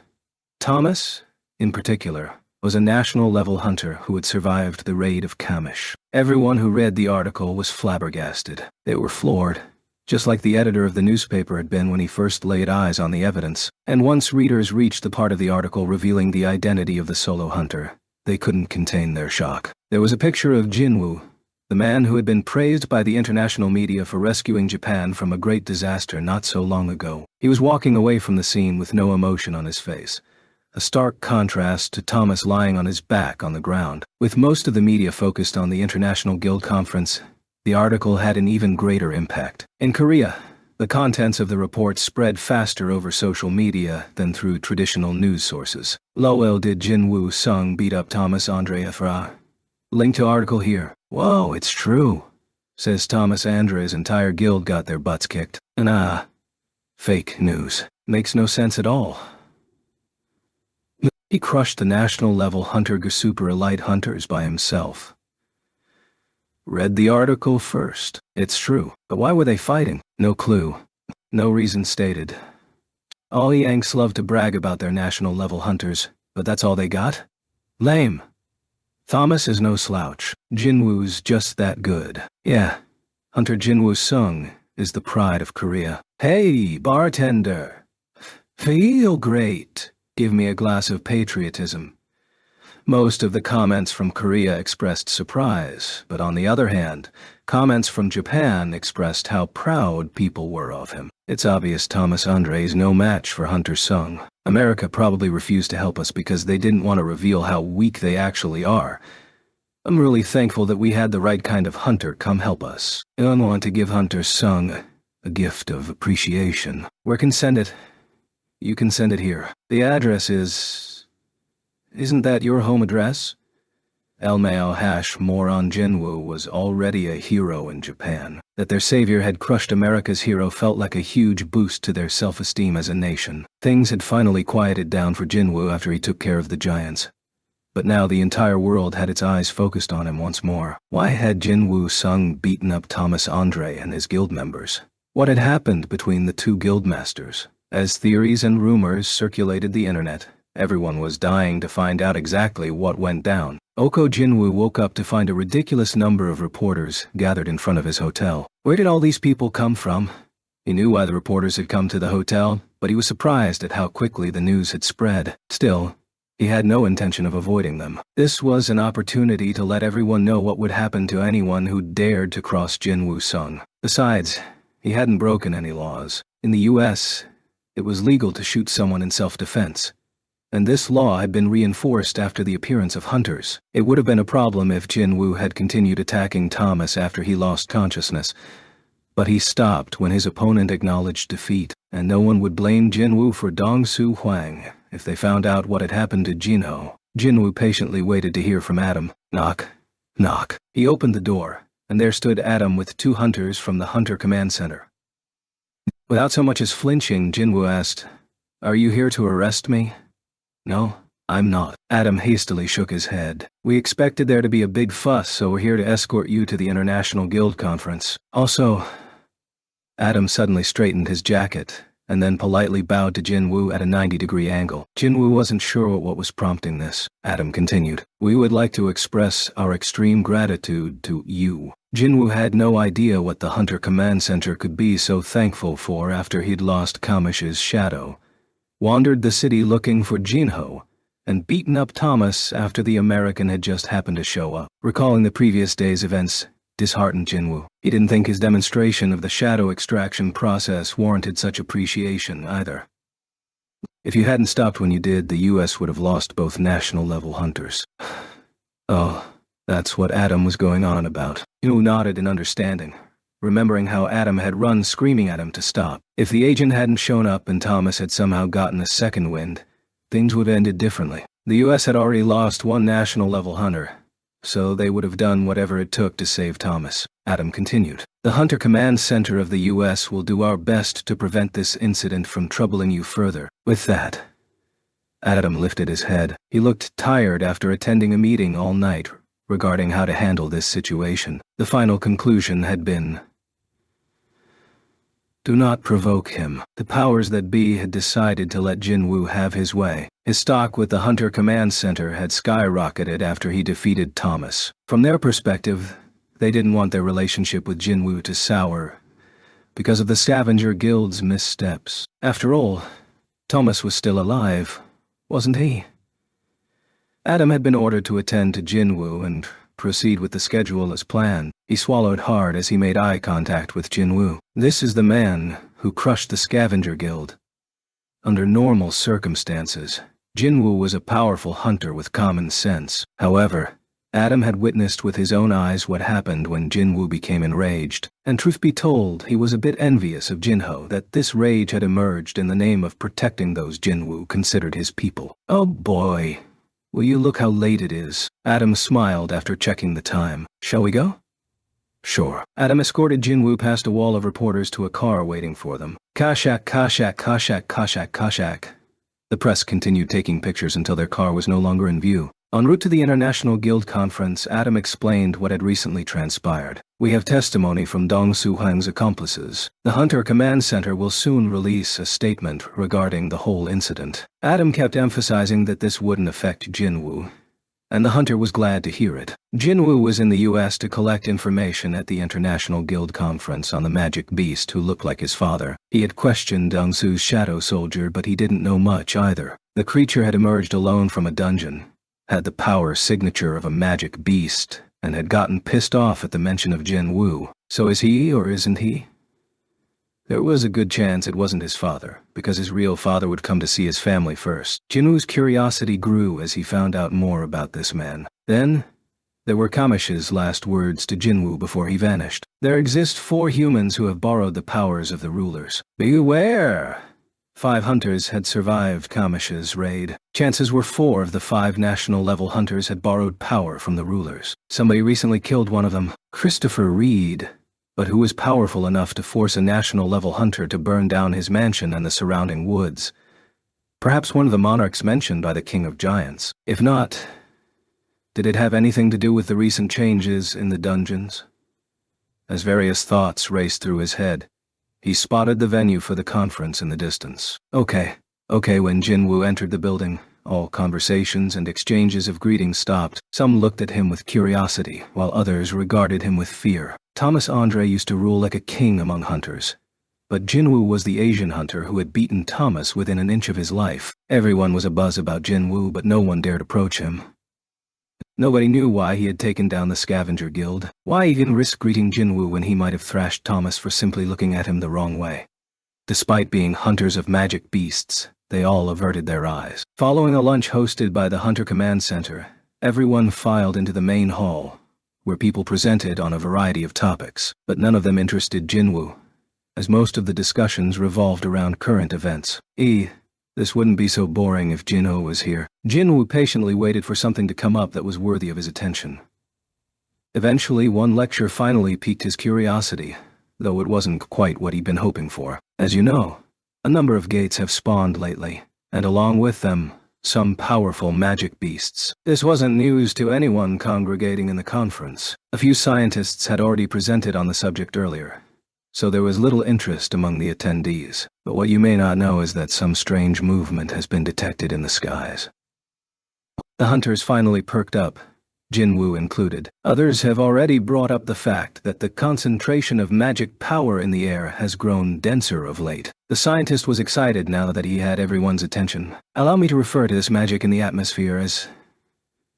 Thomas, in particular, was a national-level hunter who had survived the raid of Kamish. Everyone who read the article was flabbergasted. They were floored, just like the editor of the newspaper had been when he first laid eyes on the evidence. And once readers reached the part of the article revealing the identity of the solo hunter, they couldn't contain their shock. There was a picture of Jinwoo, the man who had been praised by the international media for rescuing Japan from a great disaster not so long ago. He was walking away from the scene with no emotion on his face, a stark contrast to Thomas lying on his back on the ground. With most of the media focused on the International Guild Conference, the article had an even greater impact. In Korea, the contents of the report spread faster over social media than through traditional news sources. Lol, did Jinwoo Sung beat up Thomas Andre Afra? Link to article here. Whoa, it's true, says Thomas Andre's entire guild got their butts kicked. And fake news. Makes no sense at all. He crushed the national-level hunter super elite hunters by himself. Read the article first. It's true. But why were they fighting? No clue. No reason stated. All Yanks love to brag about their national-level hunters, but that's all they got? Lame. Thomas is no slouch. Jinwoo's just that good. Yeah, Hunter Jinwoo Sung is the pride of Korea. Hey, bartender. Feel great. Give me a glass of patriotism. Most of the comments from Korea expressed surprise, but on the other hand, comments from Japan expressed how proud people were of him. It's obvious Thomas Andre is no match for Hunter Sung. America probably refused to help us because they didn't want to reveal how weak they actually are. I'm really thankful that we had the right kind of hunter come help us. I want to give Hunter Sung a gift of appreciation. Where can send it? You can send it here. The address is... Isn't that your home address? LMAO Moron Jinwoo was already a hero in Japan. That their savior had crushed America's hero felt like a huge boost to their self-esteem as a nation. Things had finally quieted down for Jinwoo after he took care of the giants. But now the entire world had its eyes focused on him once more. Why had Jinwoo Sung beaten up Thomas Andre and his guild members? What had happened between the two guildmasters? As theories and rumors circulated the internet, everyone was dying to find out exactly what went down. Oko Jinwoo woke up to find a ridiculous number of reporters gathered in front of his hotel. Where did all these people come from? He knew why the reporters had come to the hotel, but he was surprised at how quickly the news had spread. Still, he had no intention of avoiding them. This was an opportunity to let everyone know what would happen to anyone who dared to cross Jinwoo Sung. Besides, he hadn't broken any laws. In the US, it was legal to shoot someone in self-defense, and this law had been reinforced after the appearance of hunters. It would have been a problem if Jinwoo had continued attacking Thomas after he lost consciousness, but he stopped when his opponent acknowledged defeat, and no one would blame Jinwoo for Dongsu Huang if they found out what had happened to Jinho. Jinwoo patiently waited to hear from Adam. Knock. Knock. He opened the door, and there stood Adam with two hunters from the Hunter Command Center. Without so much as flinching, Jinwoo asked, "Are you here to arrest me?" "No, I'm not." Adam hastily shook his head. "We expected there to be a big fuss, so we're here to escort you to the International Guild Conference. Also..." Adam suddenly straightened his jacket, and then politely bowed to Jinwoo at a 90-degree angle. Jinwoo wasn't sure what was prompting this. Adam continued, "We would like to express our extreme gratitude to you." Jinwoo had no idea what the Hunter Command Center could be so thankful for after he'd lost Kamish's shadow, wandered the city looking for Jinho, and beaten up Thomas after the American had just happened to show up. Recalling the previous day's events disheartened Jinwoo. He didn't think his demonstration of the shadow extraction process warranted such appreciation either. If you hadn't stopped when you did, the US would have lost both national-level hunters. Oh, that's what Adam was going on about. Jinwoo nodded in understanding, remembering how Adam had run screaming at him to stop. If the agent hadn't shown up and Thomas had somehow gotten a second wind, things would have ended differently. The US had already lost one national-level hunter, so they would have done whatever it took to save Thomas. Adam continued. The Hunter Command Center of the U.S. will do our best to prevent this incident from troubling you further. With that, Adam lifted his head. He looked tired after attending a meeting all night regarding how to handle this situation. The final conclusion had been, do not provoke him. The powers that be had decided to let Jinwoo have his way. His stock with the Hunter Command Center had skyrocketed after he defeated Thomas. From their perspective, they didn't want their relationship with Jinwoo to sour because of the Scavenger Guild's missteps. After all, Thomas was still alive, wasn't he? Adam had been ordered to attend to Jinwoo and proceed with the schedule as planned. He swallowed hard as he made eye contact with Jinwoo. This is the man who crushed the Scavenger Guild. Under normal circumstances, Jinwoo was a powerful hunter with common sense. However, Adam had witnessed with his own eyes what happened when Jinwoo became enraged, and truth be told, he was a bit envious of Jinho that this rage had emerged in the name of protecting those Jinwoo considered his people. Oh boy, will you look how late it is? Adam smiled after checking the time. Shall we go? Sure. Adam escorted Jinwoo past a wall of reporters to a car waiting for them. Kashak, Kashak, Kashak, Kashak, Kashak. The press continued taking pictures until their car was no longer in view. En route to the International Guild Conference, Adam explained what had recently transpired. We have testimony from Dong Su-hang's accomplices. The Hunter Command Center will soon release a statement regarding the whole incident. Adam kept emphasizing that this wouldn't affect Jinwoo, and the hunter was glad to hear it. Jinwoo was in the U.S. to collect information at the International Guild Conference on the magic beast who looked like his father. He had questioned Dong Su's shadow soldier, but he didn't know much either. The creature had emerged alone from a dungeon, had the power signature of a magic beast, and had gotten pissed off at the mention of Jinwoo. So is he or isn't he? There was a good chance it wasn't his father, because his real father would come to see his family first. Jinwoo's curiosity grew as he found out more about this man. Then, there were Kamish's last words to Jinwoo before he vanished. There exist 4 humans who have borrowed the powers of the rulers. Beware! 5 hunters had survived Kamish's raid. Chances were 4 of the 5 national-level hunters had borrowed power from the rulers. Somebody recently killed one of them, Christopher Reed, but who was powerful enough to force a national-level hunter to burn down his mansion and the surrounding woods. Perhaps one of the monarchs mentioned by the King of Giants. If not, did it have anything to do with the recent changes in the dungeons? As various thoughts raced through his head, he spotted the venue for the conference in the distance. Okay. When Jinwoo entered the building, all conversations and exchanges of greetings stopped. Some looked at him with curiosity, while others regarded him with fear. Thomas Andre used to rule like a king among hunters, but Jinwoo was the Asian hunter who had beaten Thomas within an inch of his life. Everyone was abuzz about Jinwoo, but no one dared approach him. Nobody knew why he had taken down the Scavenger Guild. Why even risk greeting Jinwoo when he might have thrashed Thomas for simply looking at him the wrong way? Despite being hunters of magic beasts, they all averted their eyes. Following a lunch hosted by the Hunter Command Center, everyone filed into the main hall, where people presented on a variety of topics, but none of them interested Jinwoo, as most of the discussions revolved around current events. This wouldn't be so boring if Jinho was here. Jinwoo patiently waited for something to come up that was worthy of his attention. Eventually, one lecture finally piqued his curiosity, though it wasn't quite what he'd been hoping for. As you know, a number of gates have spawned lately, and along with them, some powerful magic beasts. This wasn't news to anyone congregating in the conference. A few scientists had already presented on the subject earlier, so there was little interest among the attendees. But what you may not know is that some strange movement has been detected in the skies. The hunters finally perked up, Jinwoo included. Others have already brought up the fact that the concentration of magic power in the air has grown denser of late. The scientist was excited now that he had everyone's attention. Allow me to refer to this magic in the atmosphere as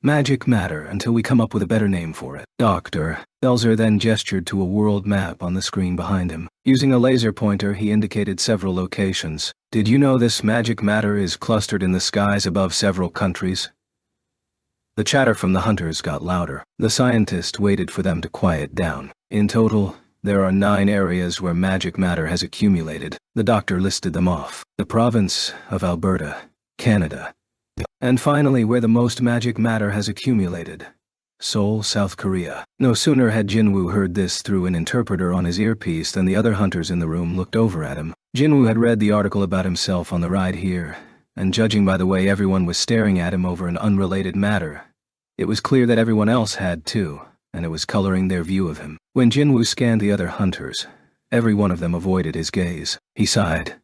magic matter until we come up with a better name for it. Dr. Belzer then gestured to a world map on the screen behind him. Using a laser pointer, he indicated several locations. Did you know this magic matter is clustered in the skies above several countries? The chatter from the hunters got louder. The scientist waited for them to quiet down. In total, there are 9 areas where magic matter has accumulated. The doctor listed them off. The province of Alberta, Canada. And finally, where the most magic matter has accumulated, Seoul, South Korea. No sooner had Jinwoo heard this through an interpreter on his earpiece than the other hunters in the room looked over at him. Jinwoo had read the article about himself on the ride here, and judging by the way everyone was staring at him over an unrelated matter, it was clear that everyone else had too, and it was coloring their view of him. When Jinwoo scanned the other hunters, every one of them avoided his gaze. He sighed,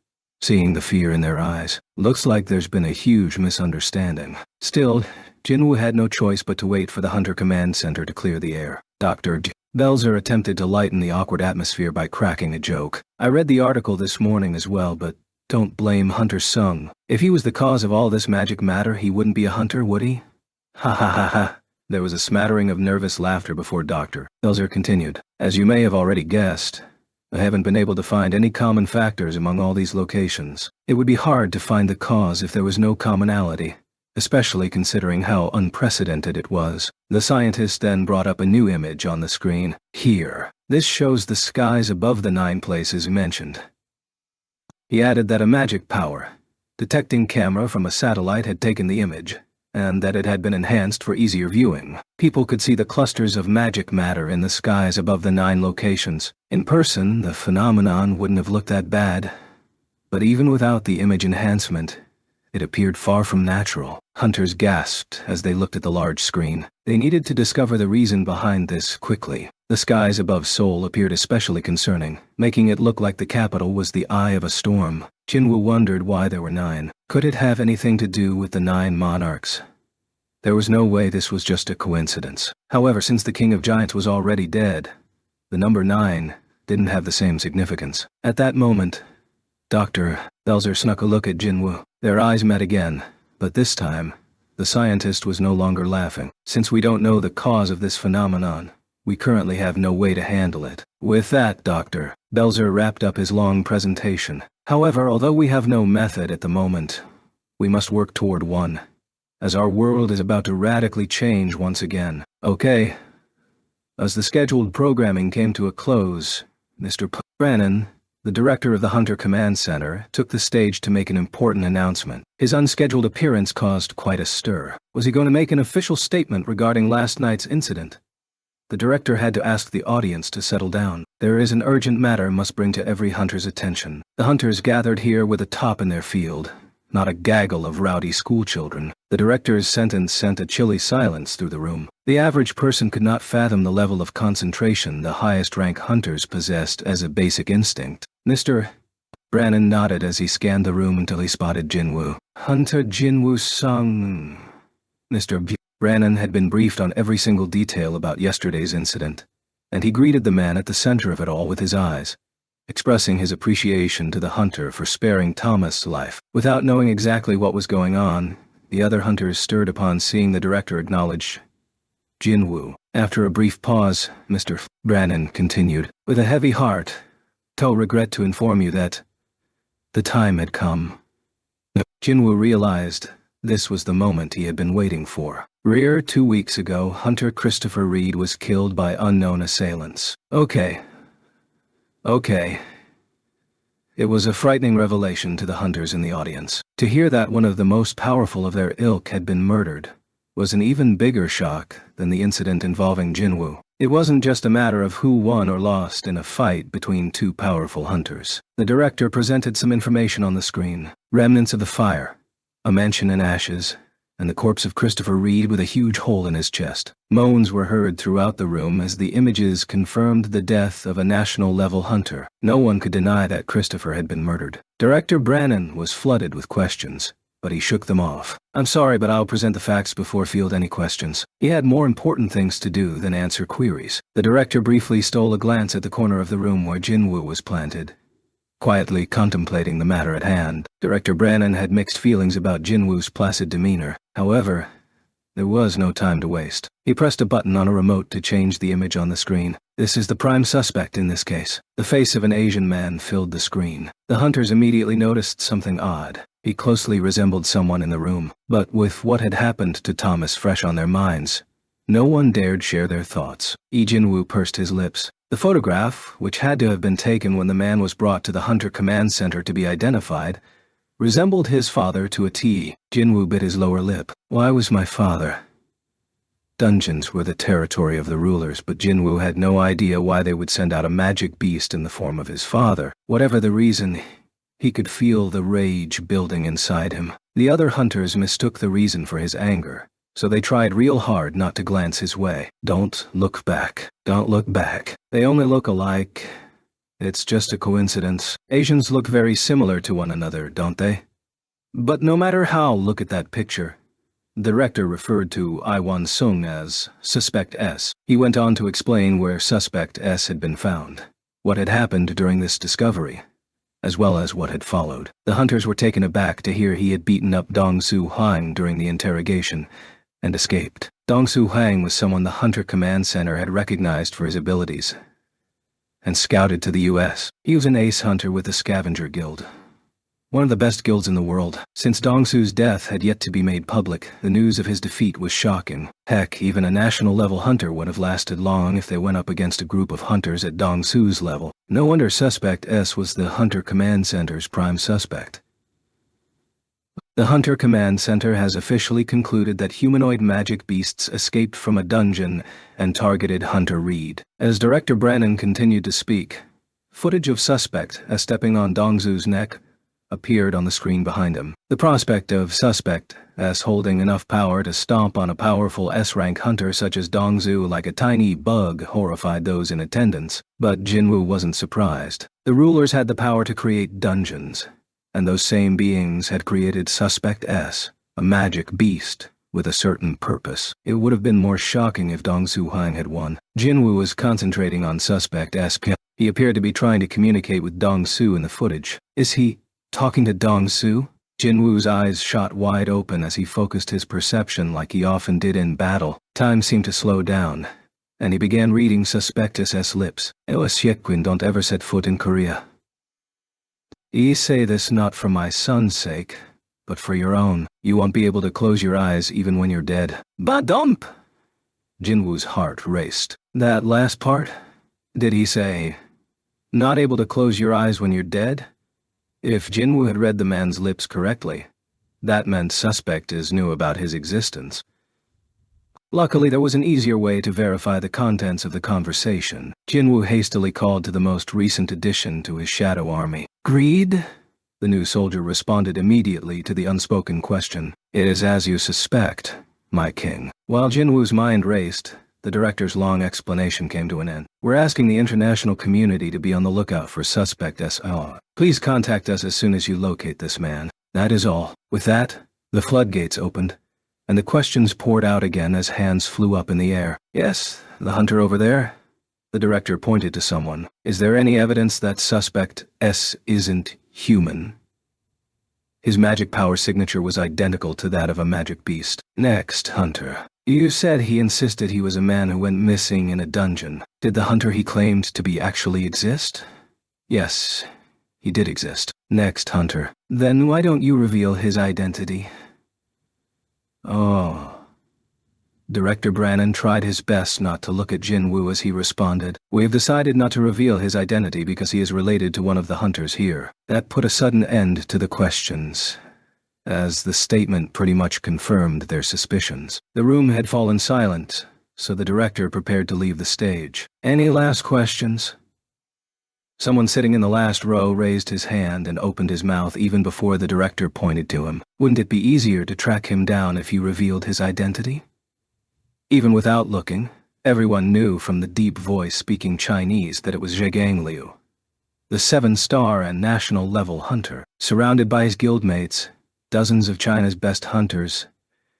seeing the fear in their eyes. Looks like there's been a huge misunderstanding. Still, Jinwoo had no choice but to wait for the Hunter Command Center to clear the air. Dr. Belzer attempted to lighten the awkward atmosphere by cracking a joke. I read the article this morning as well, but don't blame Hunter Sung. If he was the cause of all this magic matter, he wouldn't be a hunter, would he? Ha ha ha ha. There was a smattering of nervous laughter before Dr. Belzer continued. As you may have already guessed, I haven't been able to find any common factors among all these locations. It would be hard to find the cause if there was no commonality, especially considering how unprecedented it was. The scientist then brought up a new image on the screen. Here, this shows the skies above the 9 places mentioned. He added that a magic power, detecting camera from a satellite, had taken the image, and that it had been enhanced for easier viewing. People could see the clusters of magic matter in the skies above the 9 locations. In person, the phenomenon wouldn't have looked that bad, but even without the image enhancement, it appeared far from natural. Hunters gasped as they looked at the large screen. They needed to discover the reason behind this quickly. The skies above Seoul appeared especially concerning, making it look like the capital was the eye of a storm. Jinwoo wondered why there were 9. Could it have anything to do with the 9 monarchs? There was no way this was just a coincidence. However, since the King of Giants was already dead, the number 9 didn't have the same significance. At that moment, Dr. Belzer snuck a look at Jinwoo. Their eyes met again, but this time, the scientist was no longer laughing. Since we don't know the cause of this phenomenon, we currently have no way to handle it. With that, Dr. Belzer wrapped up his long presentation. However, although we have no method at the moment, we must work toward one, as our world is about to radically change once again. Okay. As the scheduled programming came to a close, Mr. Brannon, the director of the Hunter Command Center, took the stage to make an important announcement. His unscheduled appearance caused quite a stir. Was he going to make an official statement regarding last night's incident? The director had to ask the audience to settle down. There is an urgent matter must bring to every hunter's attention. The hunters gathered here were the top in their field, not a gaggle of rowdy schoolchildren. The director's sentence sent a chilly silence through the room. The average person could not fathom the level of concentration the highest-rank hunters possessed as a basic instinct. Mr. Brannon nodded as he scanned the room until he spotted Jinwoo. Hunter Jinwoo Sung. Mr. Brannon had been briefed on every single detail about yesterday's incident, and he greeted the man at the center of it all with his eyes, expressing his appreciation to the hunter for sparing Thomas' life. Without knowing exactly what was going on, the other hunters stirred upon seeing the director acknowledge Jinwoo. After a brief pause, Mr. Brannon continued, with a heavy heart, "I regret to inform you that the time had come." Jinwoo realized this was the moment he had been waiting for. 2 weeks ago, Hunter Christopher Reed was killed by unknown assailants. Okay. It was a frightening revelation to the hunters in the audience. To hear that one of the most powerful of their ilk had been murdered was an even bigger shock than the incident involving Jinwoo. It wasn't just a matter of who won or lost in a fight between 2 powerful hunters. The director presented some information on the screen. Remnants of the fire, a mansion in ashes, and the corpse of Christopher Reed with a huge hole in his chest. Moans were heard throughout the room as the images confirmed the death of a national-level hunter. No one could deny that Christopher had been murdered. Director Brannon was flooded with questions, but he shook them off. "I'm sorry, but I'll present the facts before field any questions." He had more important things to do than answer queries. The director briefly stole a glance at the corner of the room where Jinwoo was planted, quietly contemplating the matter at hand. Director Brannon had mixed feelings about Jinwoo's placid demeanor. However, there was no time to waste. He pressed a button on a remote to change the image on the screen. "This is the prime suspect in this case." The face of an Asian man filled the screen. The hunters immediately noticed something odd. He closely resembled someone in the room, but with what had happened to Thomas fresh on their minds, no one dared share their thoughts. Jinwoo pursed his lips. The photograph, which had to have been taken when the man was brought to the Hunter Command Center to be identified, resembled his father to a T. Jinwoo bit his lower lip. "Why was my father Dungeons were the territory of the rulers, but Jinwoo had no idea why they would send out a magic beast in the form of his father. Whatever the reason, he could feel the rage building inside him. The other hunters mistook the reason for his anger, so they tried real hard not to glance his way. Don't look back. Don't look back. They only look alike. It's just a coincidence. Asians look very similar to one another, don't they? But no matter how, look at that picture. The director referred to Iwan Sung as Suspect S. He went on to explain where Suspect S had been found, what had happened during this discovery, as well as what had followed. The hunters were taken aback to hear he had beaten up Dong Su Hang during the interrogation and escaped. Dong Su Hang was someone the Hunter Command Center had recognized for his abilities and scouted to the U.S. He was an ace hunter with the Scavenger Guild, one of the best guilds in the world. Since Dong Su's death had yet to be made public, the news of his defeat was shocking. Heck, even a national-level hunter would have lasted long if they went up against a group of hunters at Dong Su's level. No wonder Suspect S was the Hunter Command Center's prime suspect. The Hunter Command Center has officially concluded that humanoid magic beasts escaped from a dungeon and targeted Hunter Reed. As Director Brannon continued to speak, footage of Suspect S stepping on Dong Su's neck appeared on the screen behind him. The prospect of Suspect S holding enough power to stomp on a powerful S-rank hunter such as Dong Su like a tiny bug horrified those in attendance, but Jinwoo wasn't surprised. The rulers had the power to create dungeons, and those same beings had created Suspect S, a magic beast with a certain purpose. It would have been more shocking if Dong Su Hang had won. Jinwoo was concentrating on Suspect S. He appeared to be trying to communicate with Dong Su in the footage. Is he talking to Dong Su? Jinwoo's eyes shot wide open as he focused his perception like he often did in battle. Time seemed to slow down, and he began reading Suspect S' lips. Eosyekwin don't ever set foot in Korea. I say this not for my son's sake, but for your own. You won't be able to close your eyes even when you're dead. Ba-dump! Jinwoo's heart raced. That last part? Did he say, not able to close your eyes when you're dead? If Jinwoo had read the man's lips correctly, that meant Suspect S knew about his existence. Luckily, there was an easier way to verify the contents of the conversation. Jinwoo hastily called to the most recent addition to his shadow army. Greed? The new soldier responded immediately to the unspoken question. It is as you suspect, my king. While Jinwoo's mind raced, the director's long explanation came to an end. We're asking the international community to be on the lookout for Suspect S. Please contact us as soon as you locate this man. That is all. With that, the floodgates opened, and the questions poured out again as hands flew up in the air. Yes, the hunter over there? The director pointed to someone. Is there any evidence that Suspect S isn't human? His magic power signature was identical to that of a magic beast. Next, hunter. You said he insisted he was a man who went missing in a dungeon. Did the hunter he claimed to be actually exist? Yes, he did exist. Next, hunter. Then why don't you reveal his identity? Oh. Director Brannon tried his best not to look at Jinwoo as he responded. We've decided not to reveal his identity because he is related to one of the hunters here. That put a sudden end to the questions, as the statement pretty much confirmed their suspicions. The room had fallen silent, so the director prepared to leave the stage. Any last questions? Someone sitting in the last row raised his hand and opened his mouth even before the director pointed to him. Wouldn't it be easier to track him down if you revealed his identity? Even without looking, everyone knew from the deep voice speaking Chinese that it was Zhegang Liu, the 7-star and national-level hunter. Surrounded by his guildmates, dozens of China's best hunters,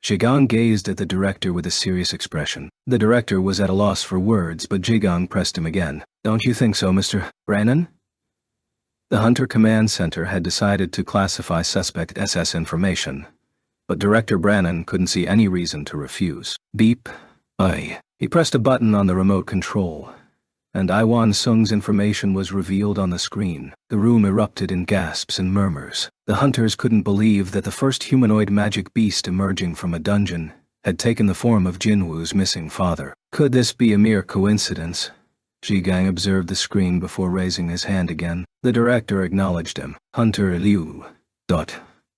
Zhegang gazed at the director with a serious expression. The director was at a loss for words, but Zhegang pressed him again. Don't you think so, Mr. Brannon? The Hunter Command Center had decided to classify Suspect SS information, but Director Brannon couldn't see any reason to refuse. Beep. Aye. He pressed a button on the remote control, and Iwan Sung's information was revealed on the screen. The room erupted in gasps and murmurs. The hunters couldn't believe that the first humanoid magic beast emerging from a dungeon had taken the form of Jinwoo's missing father. Could this be a mere coincidence? Zhigang observed the screen before raising his hand again. The director acknowledged him. Hunter Liu.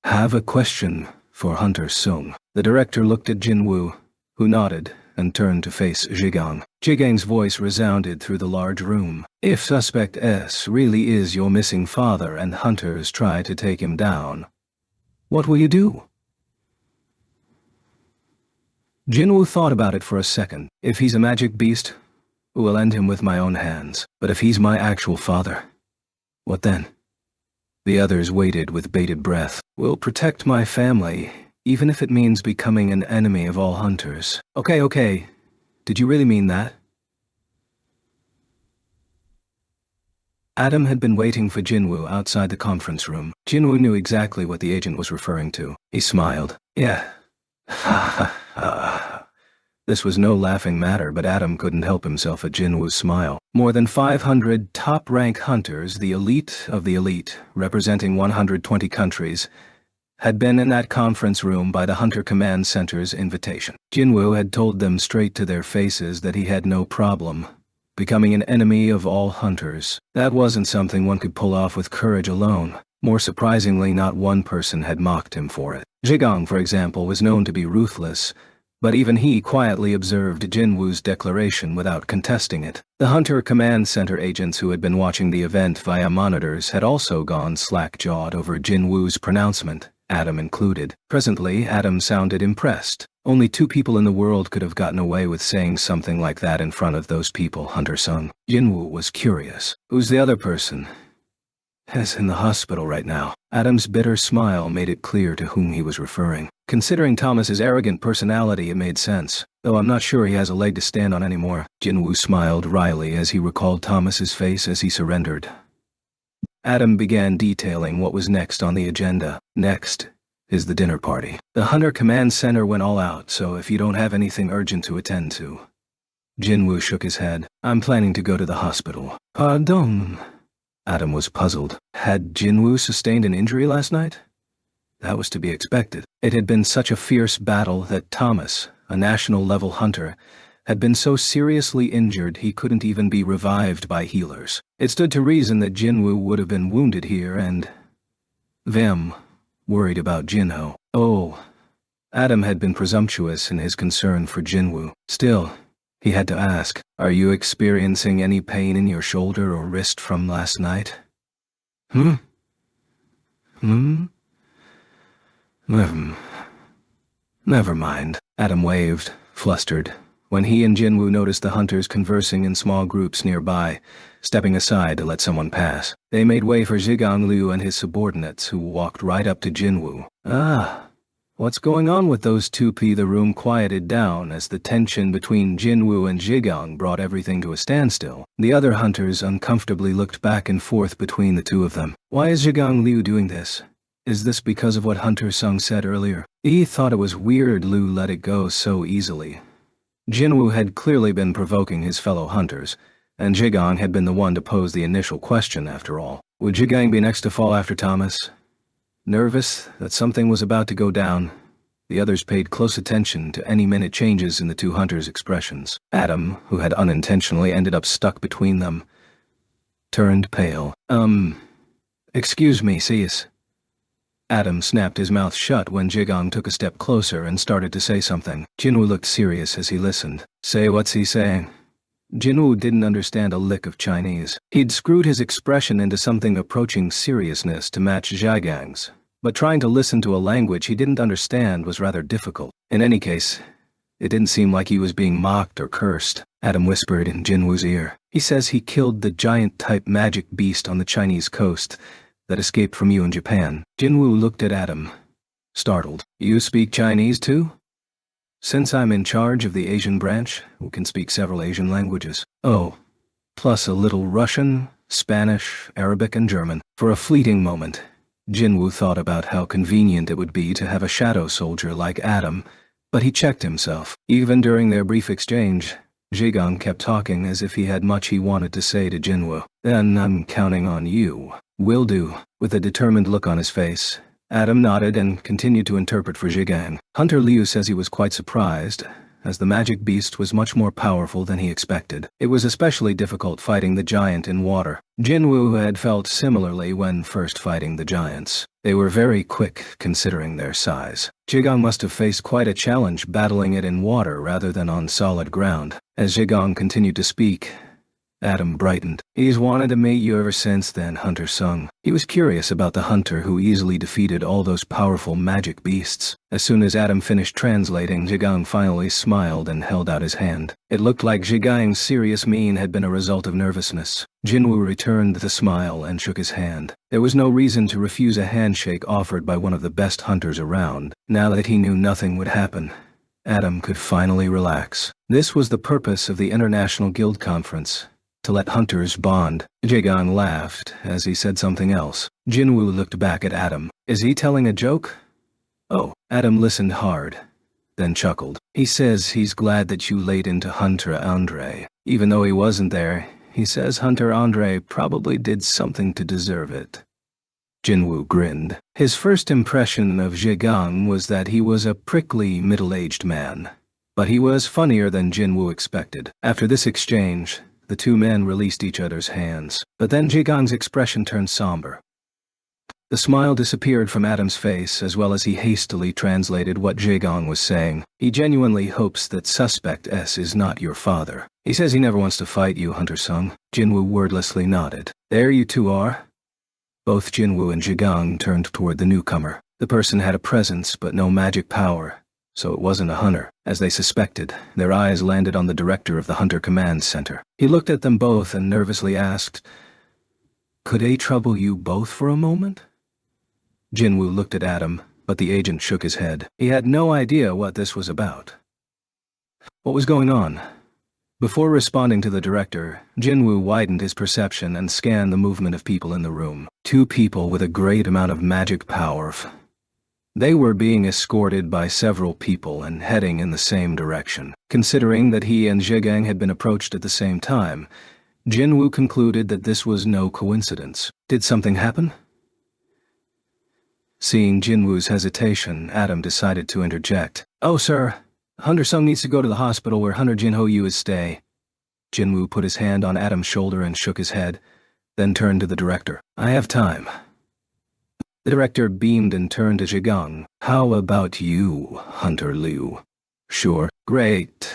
Have a question for Hunter Sung. The director looked at Jinwoo, who nodded and turned to face Zhigang. Zhigang's voice resounded through the large room. If Suspect S really is your missing father and hunters try to take him down, what will you do? Jinwoo thought about it for a second. If he's a magic beast, we'll end him with my own hands. But if he's my actual father, what then? The others waited with bated breath. We'll protect my family, even if it means becoming an enemy of all hunters. Okay. Did you really mean that? Adam had been waiting for Jinwoo outside the conference room. Jinwoo knew exactly what the agent was referring to. He smiled. Yeah. This was no laughing matter, but Adam couldn't help himself at Jinwoo's smile. More than 500 top-rank hunters, the elite of the elite, representing 120 countries, had been in that conference room by the Hunter Command Center's invitation. Jinwoo had told them straight to their faces that he had no problem becoming an enemy of all hunters. That wasn't something one could pull off with courage alone. More surprisingly, not one person had mocked him for it. Zhigang, for example, was known to be ruthless, but even he quietly observed Jinwoo's declaration without contesting it. The Hunter Command Center agents who had been watching the event via monitors had also gone slack-jawed over Jinwoo's pronouncement, Adam included. Presently, Adam sounded impressed. Only 2 people in the world could have gotten away with saying something like that in front of those people, Hunter sung. Jinwoo was curious. Who's the other person? He's in the hospital right now. Adam's bitter smile made it clear to whom he was referring. Considering Thomas's arrogant personality, it made sense, though I'm not sure he has a leg to stand on anymore. Jinwoo smiled wryly as he recalled Thomas's face as he surrendered. Adam began detailing what was next on the agenda. Next is the dinner party. The Hunter Command Center went all out, so if you don't have anything urgent to attend to. Jinwoo shook his head. I'm planning to go to the hospital. Pardon? Adam was puzzled. Had Jinwoo sustained an injury last night? That was to be expected. It had been such a fierce battle that Thomas, a national-level hunter, had been so seriously injured he couldn't even be revived by healers. It stood to reason that Jinwoo would have been wounded here and Vim worried about Jinho. Oh, Adam had been presumptuous in his concern for Jinwoo. Still, he had to ask, are you experiencing any pain in your shoulder or wrist from last night? Never mind. Adam waved, flustered, when he and Jinwoo noticed the hunters conversing in small groups nearby, stepping aside to let someone pass. They made way for Zhigang Liu and his subordinates, who walked right up to Jinwoo. What's going on with those 2P? The room quieted down as the tension between Jinwoo and Zhigang brought everything to a standstill. The other hunters uncomfortably looked back and forth between the 2 of them. Why is Zhigang Liu doing this? Is this because of what Hunter Sung said earlier? He thought it was weird Liu let it go so easily. Jinwoo had clearly been provoking his fellow hunters, and Zhigang had been the one to pose the initial question after all. Would Zhigang be next to fall after Thomas? Nervous that something was about to go down, the others paid close attention to any minute changes in the 2 hunters' expressions. Adam, who had unintentionally ended up stuck between them, turned pale. Excuse me, sis. Adam snapped his mouth shut when Zhigang took a step closer and started to say something. Jinwoo looked serious as he listened. Say, what's he saying? Jinwoo didn't understand a lick of Chinese. He'd screwed his expression into something approaching seriousness to match Zhigang's, but trying to listen to a language he didn't understand was rather difficult. In any case, it didn't seem like he was being mocked or cursed. Adam whispered in Jinwoo's ear. He says he killed the giant-type magic beast on the Chinese coast that escaped from you in Japan. Jinwoo looked at Adam, startled. You speak Chinese too? Since I'm in charge of the Asian branch, who can speak several Asian languages. Oh, plus a little Russian, Spanish, Arabic, and German. For a fleeting moment, Jinwoo thought about how convenient it would be to have a shadow soldier like Adam, but he checked himself. Even during their brief exchange, Zhigang kept talking as if he had much he wanted to say to Jinwoo. Then I'm counting on you. Will do. With a determined look on his face, Adam nodded and continued to interpret for Zhigang. Hunter Liu says he was quite surprised as the magic beast was much more powerful than he expected. It was especially difficult fighting the giant in water. Jinwoo had felt similarly when first fighting the giants. They were very quick considering their size. Zhigang must have faced quite a challenge battling it in water rather than on solid ground. As Zhigang continued to speak, Adam brightened. He's wanted to meet you ever since then, Hunter Sung. He was curious about the hunter who easily defeated all those powerful magic beasts. As soon as Adam finished translating, Zhigang finally smiled and held out his hand. It looked like Zhigang's serious mien had been a result of nervousness. Jinwoo returned the smile and shook his hand. There was no reason to refuse a handshake offered by one of the best hunters around. Now that he knew nothing would happen, Adam could finally relax. This was the purpose of the International Guild Conference, to let hunters bond. Zhigang laughed as he said something else. Jinwoo looked back at Adam. Is he telling a joke? Oh, Adam listened hard, then chuckled. He says he's glad that you laid into Hunter Andre. Even though he wasn't there, he says Hunter Andre probably did something to deserve it. Jinwoo grinned. His first impression of Zhigang was that he was a prickly, middle-aged man. But he was funnier than Jinwoo expected. After this exchange, the two men released each other's hands. But then Zhigang's expression turned somber. The smile disappeared from Adam's face as well as he hastily translated what Zhigang was saying. He genuinely hopes that Suspect S is not your father. He says he never wants to fight you, Hunter Sung. Jinwoo wordlessly nodded. There you two are. Both Jinwoo and Zhigang turned toward the newcomer. The person had a presence but no magic power, so it wasn't a hunter. As they suspected, their eyes landed on the director of the Hunter Command Center. He looked at them both and nervously asked, "Could I trouble you both for a moment?" Jinwoo looked at Adam, but the agent shook his head. He had no idea what this was about. What was going on? Before responding to the director, Jinwoo widened his perception and scanned the movement of people in the room. Two people with a great amount of magic power. They were being escorted by several people and heading in the same direction. Considering that he and Zhigang had been approached at the same time, Jinwoo concluded that this was no coincidence. Did something happen? Seeing Jinwoo's hesitation, Adam decided to interject. "Oh, sir, Hunter Sung needs to go to the hospital where Hunter Jinho Yu is stay." Jinwoo put his hand on Adam's shoulder and shook his head, then turned to the director. "I have time." The director beamed and turned to Zhigang. "How about you, Hunter Liu?" "Sure." "Great.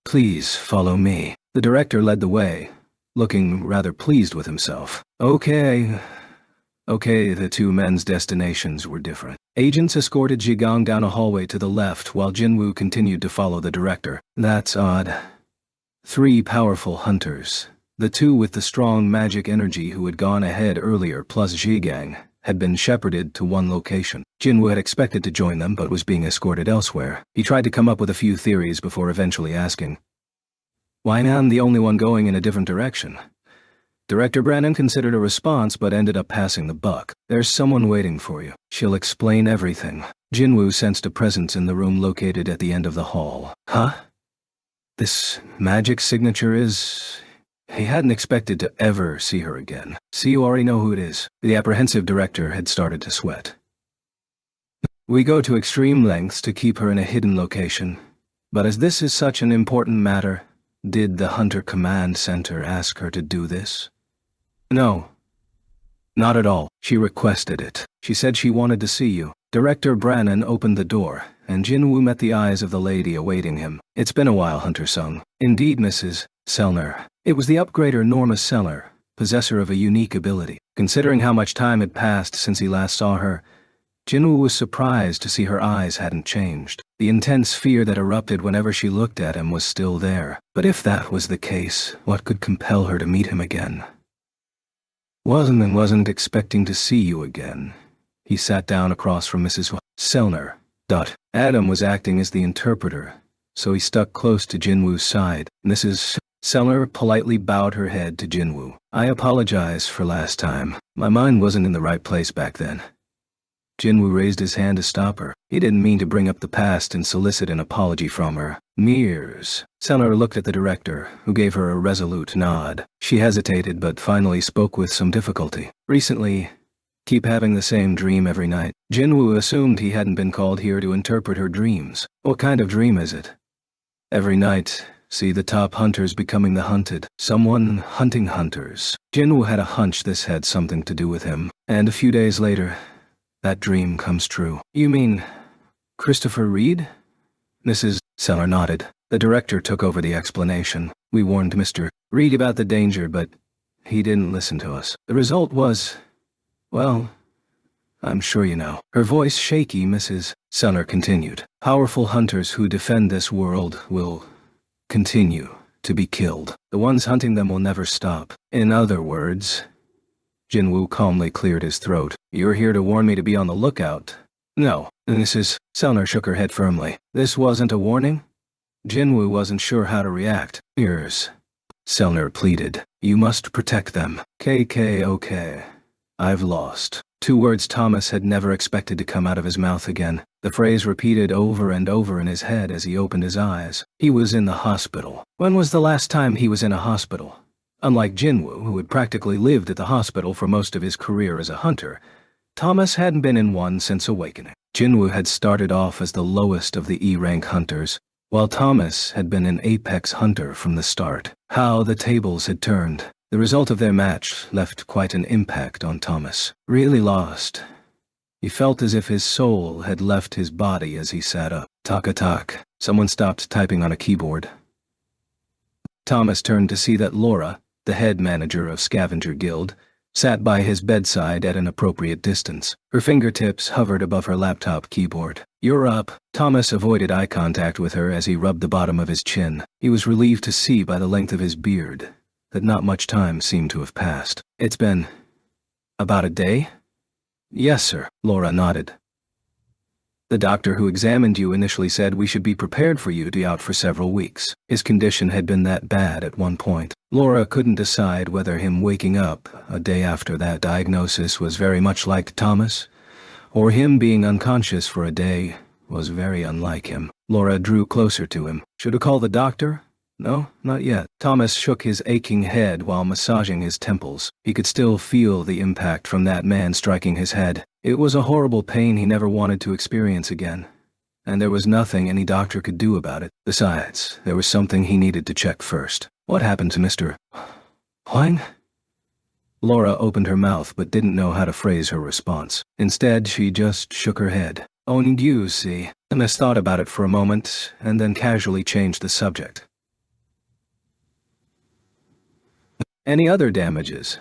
Please follow me." The director led the way, looking rather pleased with himself. Okay, the two men's destinations were different. Agents escorted Zhigang down a hallway to the left while Jinwoo continued to follow the director. That's odd. Three powerful hunters, the two with the strong magic energy who had gone ahead earlier plus Zhigang, had been shepherded to one location. Jinwoo had expected to join them but was being escorted elsewhere. He tried to come up with a few theories before eventually asking, "Why am I the only one going in a different direction?" Director Brannon considered a response but ended up passing the buck. "There's someone waiting for you. She'll explain everything." Jinwoo sensed a presence in the room located at the end of the hall. Huh? This magic signature is... He hadn't expected to ever see her again. "See, you already know who it is." The apprehensive director had started to sweat. "We go to extreme lengths to keep her in a hidden location. But as this is such an important matter, did the Hunter Command Center ask her to do this?" "No. Not at all. She requested it. She said she wanted to see you." Director Brannon opened the door, and Jinwoo met the eyes of the lady awaiting him. "It's been a while, Hunter Sung." "Indeed, Mrs. Sellner." It was the upgrader Norma Seller, possessor of a unique ability. Considering how much time had passed since he last saw her, Jinwoo was surprised to see her eyes hadn't changed. The intense fear that erupted whenever she looked at him was still there. But if that was the case, what could compel her to meet him again? Wasn't expecting to see you again." He sat down across from Mrs. Sellner. Adam was acting as the interpreter, so he stuck close to Jinwoo's side. Mrs. Sellner politely bowed her head to Jinwoo. "I apologize for last time. My mind wasn't in the right place back then." Jinwoo raised his hand to stop her. He didn't mean to bring up the past and solicit an apology from her. "Mears." Sellner looked at the director, who gave her a resolute nod. She hesitated but finally spoke with some difficulty. "Recently, keep having the same dream every night." Jinwoo assumed he hadn't been called here to interpret her dreams. "What kind of dream is it?" Every night, see the top hunters becoming the hunted. Someone hunting hunters. Jinwoo had a hunch this had something to do with him. And a few days later, that dream comes true. You mean Christopher Reed? Mrs. Seller nodded. The director took over the explanation. We warned Mr. Reed about the danger, but he didn't listen to us. The result was, well, I'm sure you know. Her voice shaky, Mrs. Seller continued. Powerful hunters who defend this world will continue to be killed. The ones hunting them will never stop. In other words, Jinwoo calmly cleared his throat. You're here to warn me to be on the lookout. No, Mrs. Seller shook her head firmly. This wasn't a warning? Jinwoo wasn't sure how to react. Yours. Selner pleaded. You must protect them. Okay. I've lost. 2 words Thomas had never expected to come out of his mouth again. The phrase repeated over and over in his head as he opened his eyes. He was in the hospital. When was the last time he was in a hospital? Unlike Jinwoo, who had practically lived at the hospital for most of his career as a hunter, Thomas hadn't been in one since awakening. Jinwoo had started off as the lowest of the E-rank hunters, while Thomas had been an apex hunter from the start. How the tables had turned. The result of their match left quite an impact on Thomas. Really lost. He felt as if his soul had left his body as he sat up. Tak. Someone stopped typing on a keyboard. Thomas turned to see that Laura, the head manager of Scavenger Guild, sat by his bedside at an appropriate distance. Her fingertips hovered above her laptop keyboard. You're up. Thomas avoided eye contact with her as he rubbed the bottom of his chin. He was relieved to see by the length of his beard that not much time seemed to have passed. It's been about a day? Yes, sir, Laura nodded. The doctor who examined you initially said we should be prepared for you to be out for several weeks. His condition had been that bad at one point. Laura couldn't decide whether him waking up a day after that diagnosis was very much like Thomas, or him being unconscious for a day was very unlike him. Laura drew closer to him. Should I call the doctor? No, not yet. Thomas shook his aching head while massaging his temples. He could still feel the impact from that man striking his head. It was a horrible pain he never wanted to experience again, and there was nothing any doctor could do about it. Besides, there was something he needed to check first. What happened to Mr. Huang? Laura opened her mouth but didn't know how to phrase her response. Instead, she just shook her head. Oh, you see. Thomas thought about it for a moment and then casually changed the subject. Any other damages?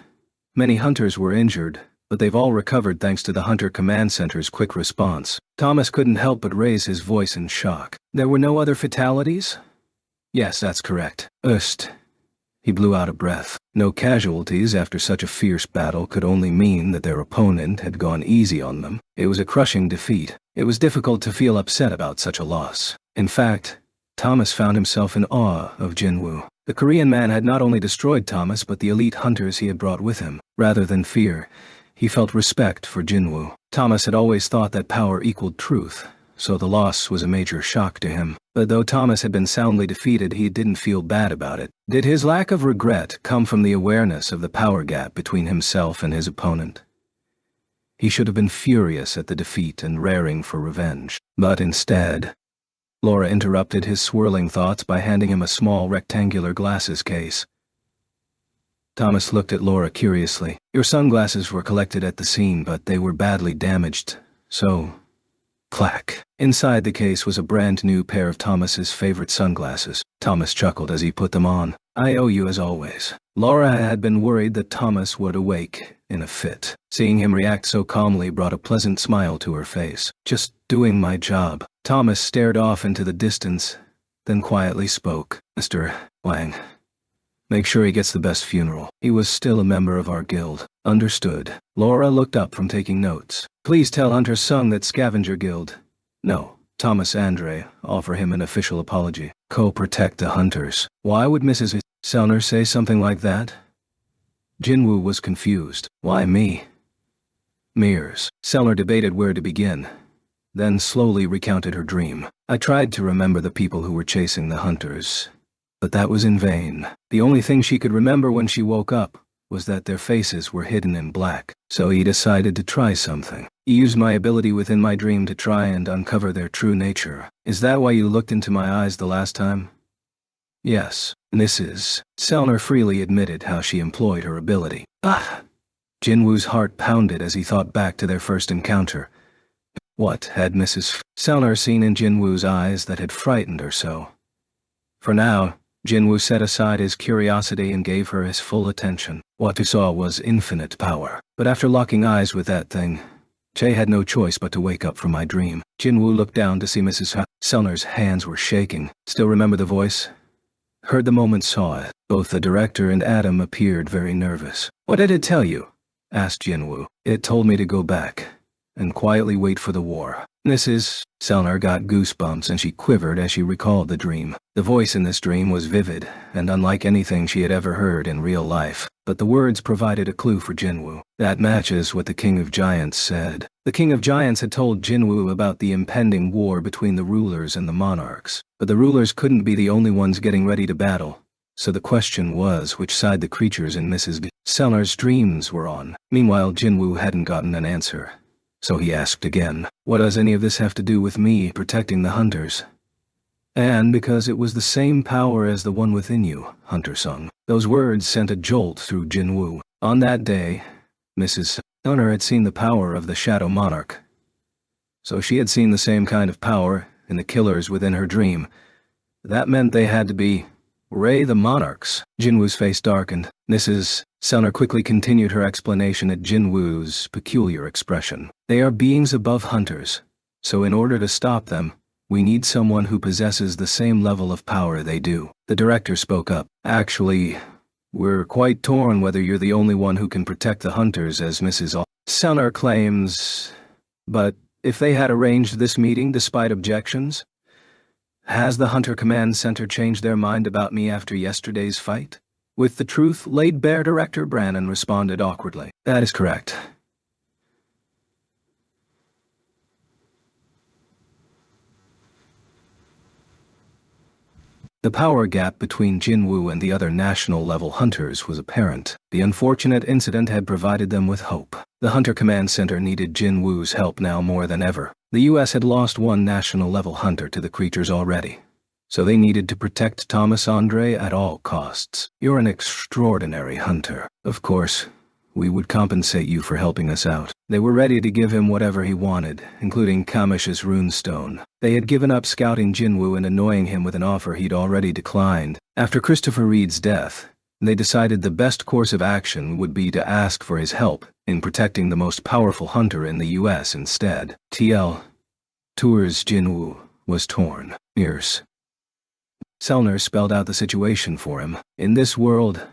Many hunters were injured, but they've all recovered thanks to the Hunter Command Center's quick response. Thomas couldn't help but raise his voice in shock. There were no other fatalities? Yes, that's correct. He blew out a breath. No casualties after such a fierce battle could only mean that their opponent had gone easy on them. It was a crushing defeat. It was difficult to feel upset about such a loss. In fact, Thomas found himself in awe of Jinwoo. The Korean man had not only destroyed Thomas but the elite hunters he had brought with him. Rather than fear, he felt respect for Jinwoo. Thomas had always thought that power equaled truth, so the loss was a major shock to him. But though Thomas had been soundly defeated, he didn't feel bad about it. Did his lack of regret come from the awareness of the power gap between himself and his opponent? He should have been furious at the defeat and raring for revenge. But instead, Laura interrupted his swirling thoughts by handing him a small rectangular glasses case. Thomas looked at Laura curiously. Your sunglasses were collected at the scene, but they were badly damaged, so... Clack. Inside the case was a brand new pair of Thomas's favorite sunglasses. Thomas chuckled as he put them on. I owe you as always. Laura had been worried that Thomas would awake in a fit. Seeing him react so calmly brought a pleasant smile to her face. Just doing my job. Thomas stared off into the distance, then quietly spoke. Mr. Wang. Make sure he gets the best funeral. He was still a member of our guild. Understood. Laura looked up from taking notes. Please tell Hunter Sung that Scavenger Guild. No. Thomas Andre, offer him an official apology. Co-protect the hunters. Why would Mrs. Selner say something like that? Jinwoo was confused. Why me? Mears. Selner debated where to begin, then slowly recounted her dream. I tried to remember the people who were chasing the hunters, but that was in vain. The only thing she could remember when she woke up was that their faces were hidden in black. So he decided to try something. He used my ability within my dream to try and uncover their true nature. Is that why you looked into my eyes the last time? Yes, Mrs. Sellner freely admitted how she employed her ability. Ah! Jinwoo's heart pounded as he thought back to their first encounter. What had Mrs. Sellner seen in Jinwoo's eyes that had frightened her so? For now, Jinwoo set aside his curiosity and gave her his full attention. What he saw was infinite power. But after locking eyes with that thing, Che had no choice but to wake up from my dream. Jinwoo looked down to see Mrs. Sellner's hands were shaking. Still remember the voice? Heard the moment, saw it. Both the director and Adam appeared very nervous. What did it tell you? Asked Jinwoo. It told me to go back and quietly wait for the war. Mrs. Sellner got goosebumps and she quivered as she recalled the dream. The voice in this dream was vivid and unlike anything she had ever heard in real life, but the words provided a clue for Jinwoo. That matches what the King of Giants said. The King of Giants had told Jinwoo about the impending war between the rulers and the monarchs, but the rulers couldn't be the only ones getting ready to battle. So the question was which side the creatures in Mrs. Sellner's dreams were on. Meanwhile, Jinwoo hadn't gotten an answer. So he asked again, what does any of this have to do with me protecting the hunters? And because it was the same power as the one within you, Hunter-sung. Those words sent a jolt through Jinwoo. On that day, Mrs. Sellner had seen the power of the Shadow Monarch. So she had seen the same kind of power in the killers within her dream. That meant they had to be Ray the Monarchs. Jinwoo's face darkened. Mrs. Sellner quickly continued her explanation at Jinwoo's peculiar expression. They are beings above hunters, so in order to stop them, we need someone who possesses the same level of power they do. The director spoke up. Actually, we're quite torn whether you're the only one who can protect the hunters, as Mrs. Sellner claims. But if they had arranged this meeting despite objections, has the Hunter Command Center changed their mind about me after yesterday's fight? With the truth laid bare, Director Brannon responded awkwardly. That is correct. The power gap between Jinwoo and the other national-level hunters was apparent. The unfortunate incident had provided them with hope. The Hunter Command Center needed Jinwoo's help now more than ever. The U.S. had lost one national-level hunter to the creatures already, so they needed to protect Thomas Andre at all costs. You're an extraordinary hunter. Of course, we would compensate you for helping us out. They were ready to give him whatever he wanted, including Kamish's runestone. They had given up scouting Jinwoo and annoying him with an offer he'd already declined. After Christopher Reed's death, they decided the best course of action would be to ask for his help in protecting the most powerful hunter in the U.S. instead. T.L. Tours Jinwoo was torn. Ears. Sellner spelled out the situation for him. In this world,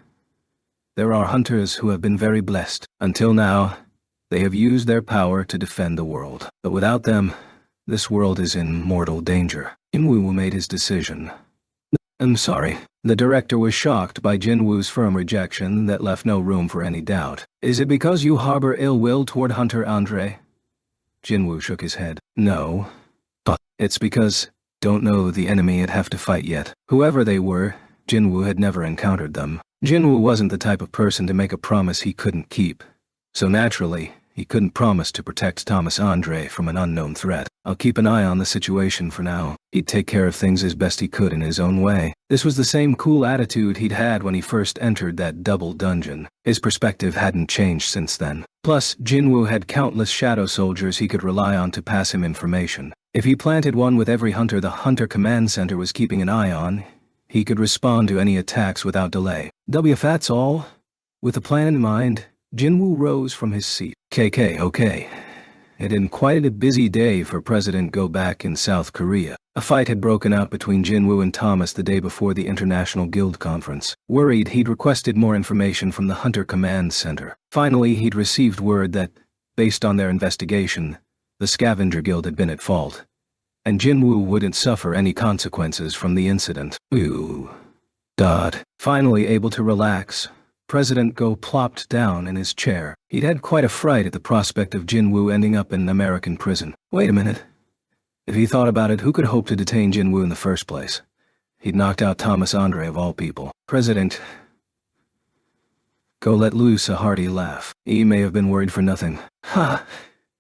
there are hunters who have been very blessed. Until now, they have used their power to defend the world. But without them, this world is in mortal danger. Jinwoo made his decision. I'm sorry. The director was shocked by Jinwoo's firm rejection that left no room for any doubt. Is it because you harbor ill will toward Hunter Andre? Jinwoo shook his head. No. But it's because don't know the enemy I'd have to fight yet. Whoever they were, Jinwoo had never encountered them. Jinwoo wasn't the type of person to make a promise he couldn't keep. So naturally, he couldn't promise to protect Thomas Andre from an unknown threat. I'll keep an eye on the situation for now. He'd take care of things as best he could in his own way. This was the same cool attitude he'd had when he first entered that double dungeon. His perspective hadn't changed since then. Plus, Jinwoo had countless shadow soldiers he could rely on to pass him information. If he planted one with every hunter the Hunter Command Center was keeping an eye on, he could respond to any attacks without delay. If that's all? With a plan in mind, Jinwoo rose from his seat. Okay. It had been quite a busy day for President Go-back in South Korea. A fight had broken out between Jinwoo and Thomas the day before the International Guild Conference. Worried, he'd requested more information from the Hunter Command Center. Finally, he'd received word that, based on their investigation, the Scavenger Guild had been at fault, and Jinwoo wouldn't suffer any consequences from the incident. Finally able to relax, President Go plopped down in his chair. He'd had quite a fright at the prospect of Jinwoo ending up in an American prison. Wait a minute. If he thought about it, who could hope to detain Jinwoo in the first place? He'd knocked out Thomas Andre of all people. President Go let loose a hearty laugh. He may have been worried for nothing. Ha!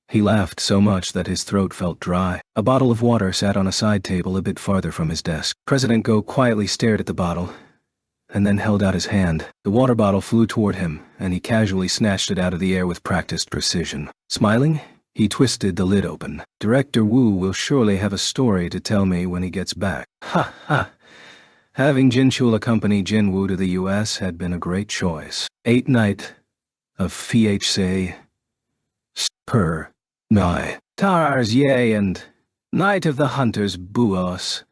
He laughed so much that his throat felt dry. A bottle of water sat on a side table a bit farther from his desk. President Go quietly stared at the bottle, and then held out his hand. The water bottle flew toward him, and he casually snatched it out of the air with practiced precision. Smiling, he twisted the lid open. Director Wu will surely have a story to tell me when he gets back. Ha ha! Having Jinchul accompany Jinwoo to the U.S. had been a great choice. 8th night of PHC per Nai Tars Ye and Night of the Hunters Buos.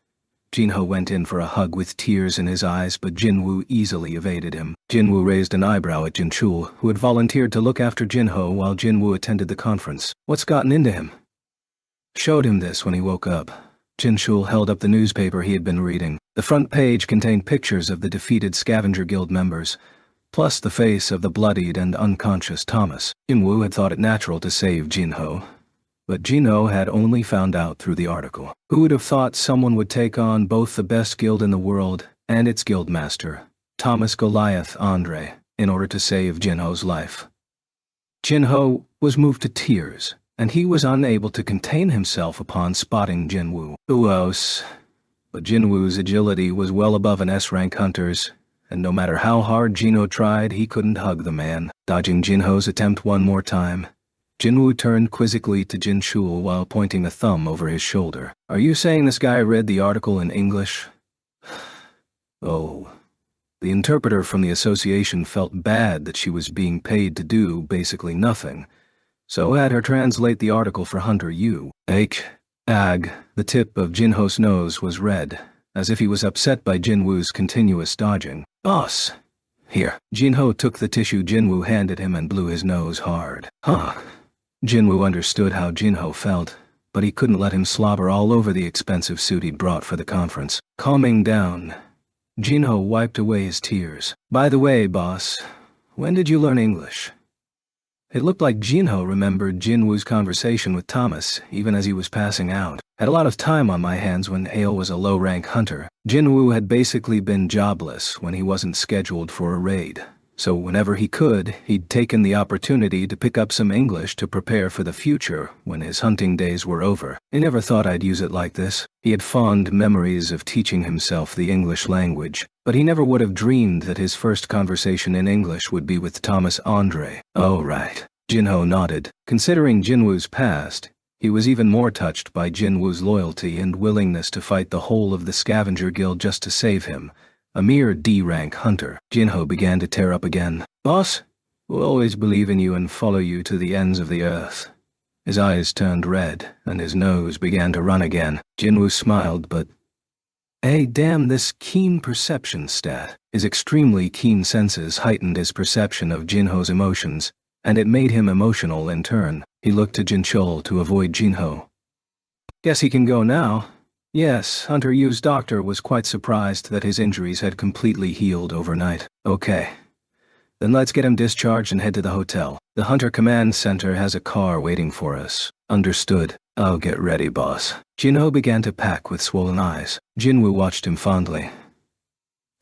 Jinho went in for a hug with tears in his eyes, but Jinwoo easily evaded him. Jinwoo raised an eyebrow at Jinchul, who had volunteered to look after Jinho while Jinwoo attended the conference. What's gotten into him? Showed him this when he woke up. Jinchul held up the newspaper he had been reading. The front page contained pictures of the defeated Scavenger Guild members, plus the face of the bloodied and unconscious Thomas. Jinwoo had thought it natural to save Jinho, but Jinho had only found out through the article. Who would have thought someone would take on both the best guild in the world and its guildmaster, Thomas Goliath Andre, in order to save Jinho's life? Jinho was moved to tears, and he was unable to contain himself upon spotting Jinwoo. Uos. But Jinwoo's agility was well above an S-rank hunter's, and no matter how hard Jinho tried, he couldn't hug the man. Dodging Jinho's attempt one more time, Jinwoo turned quizzically to Jinchul while pointing a thumb over his shoulder. Are you saying this guy read the article in English? Oh. The interpreter from the association felt bad that she was being paid to do basically nothing, so had her translate the article for Hunter Yu. Ag. The tip of Jinho's nose was red, as if he was upset by Jinwoo's continuous dodging. Boss! Here. Jinho took the tissue Jinwoo handed him and blew his nose hard. Huh. Jinwoo understood how Jinho felt, but he couldn't let him slobber all over the expensive suit he'd brought for the conference. Calming down, Jinho wiped away his tears. By the way, boss, when did you learn English? It looked like Jinho remembered Jinwoo's conversation with Thomas, even as he was passing out. Had a lot of time on my hands when Ale was a low-rank hunter. Jinwoo had basically been jobless when he wasn't scheduled for a raid, so whenever he could, he'd taken the opportunity to pick up some English to prepare for the future when his hunting days were over. He never thought I'd use it like this. He had fond memories of teaching himself the English language, but he never would have dreamed that his first conversation in English would be with Thomas Andre. Oh, right. Jinho nodded. Considering Jinwoo's past, he was even more touched by Jinwoo's loyalty and willingness to fight the whole of the Scavenger Guild just to save him, a mere D-rank hunter. Jinho began to tear up again. Boss, we'll always believe in you and follow you to the ends of the earth. His eyes turned red, and his nose began to run again. Jinwoo smiled, but hey, damn this keen perception stat. His extremely keen senses heightened his perception of Jinho's emotions, and it made him emotional in turn. He looked to Jinchul to avoid Jinho. Guess he can go now. Yes, Hunter Yu's doctor was quite surprised that his injuries had completely healed overnight. Okay. Then let's get him discharged and head to the hotel. The Hunter Command Center has a car waiting for us. Understood. I'll get ready, boss. Jinho began to pack with swollen eyes. Jinwoo watched him fondly,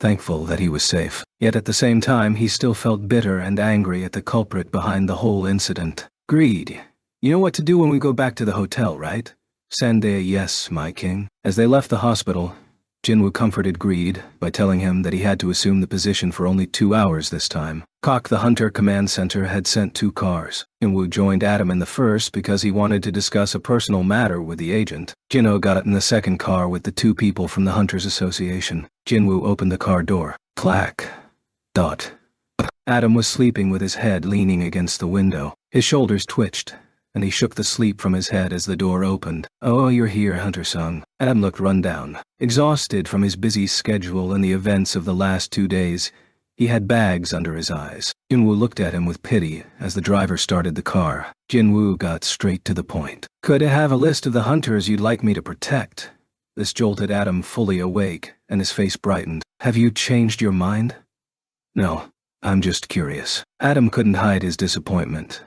thankful that he was safe. Yet at the same time, he still felt bitter and angry at the culprit behind the whole incident. Greed. You know what to do when we go back to the hotel, right? Send a yes, my king. As they left the hospital, Jinwoo comforted Greed by telling him that he had to assume the position for only 2 hours this time. The Hunter Command Center had sent 2 cars. Jinwoo joined Adam in the first because he wanted to discuss a personal matter with the agent. Jinho got in the second car with the 2 people from the Hunters Association. Jinwoo opened the car door. Clack. Dot. Adam was sleeping with his head leaning against the window. His shoulders twitched, and he shook the sleep from his head as the door opened. Oh, you're here, Hunter-sung. Adam looked run down. Exhausted from his busy schedule and the events of the last 2 days, he had bags under his eyes. Jinwoo looked at him with pity as the driver started the car. Jinwoo got straight to the point. Could I have a list of the hunters you'd like me to protect? This jolted Adam fully awake, and his face brightened. Have you changed your mind? No, I'm just curious. Adam couldn't hide his disappointment,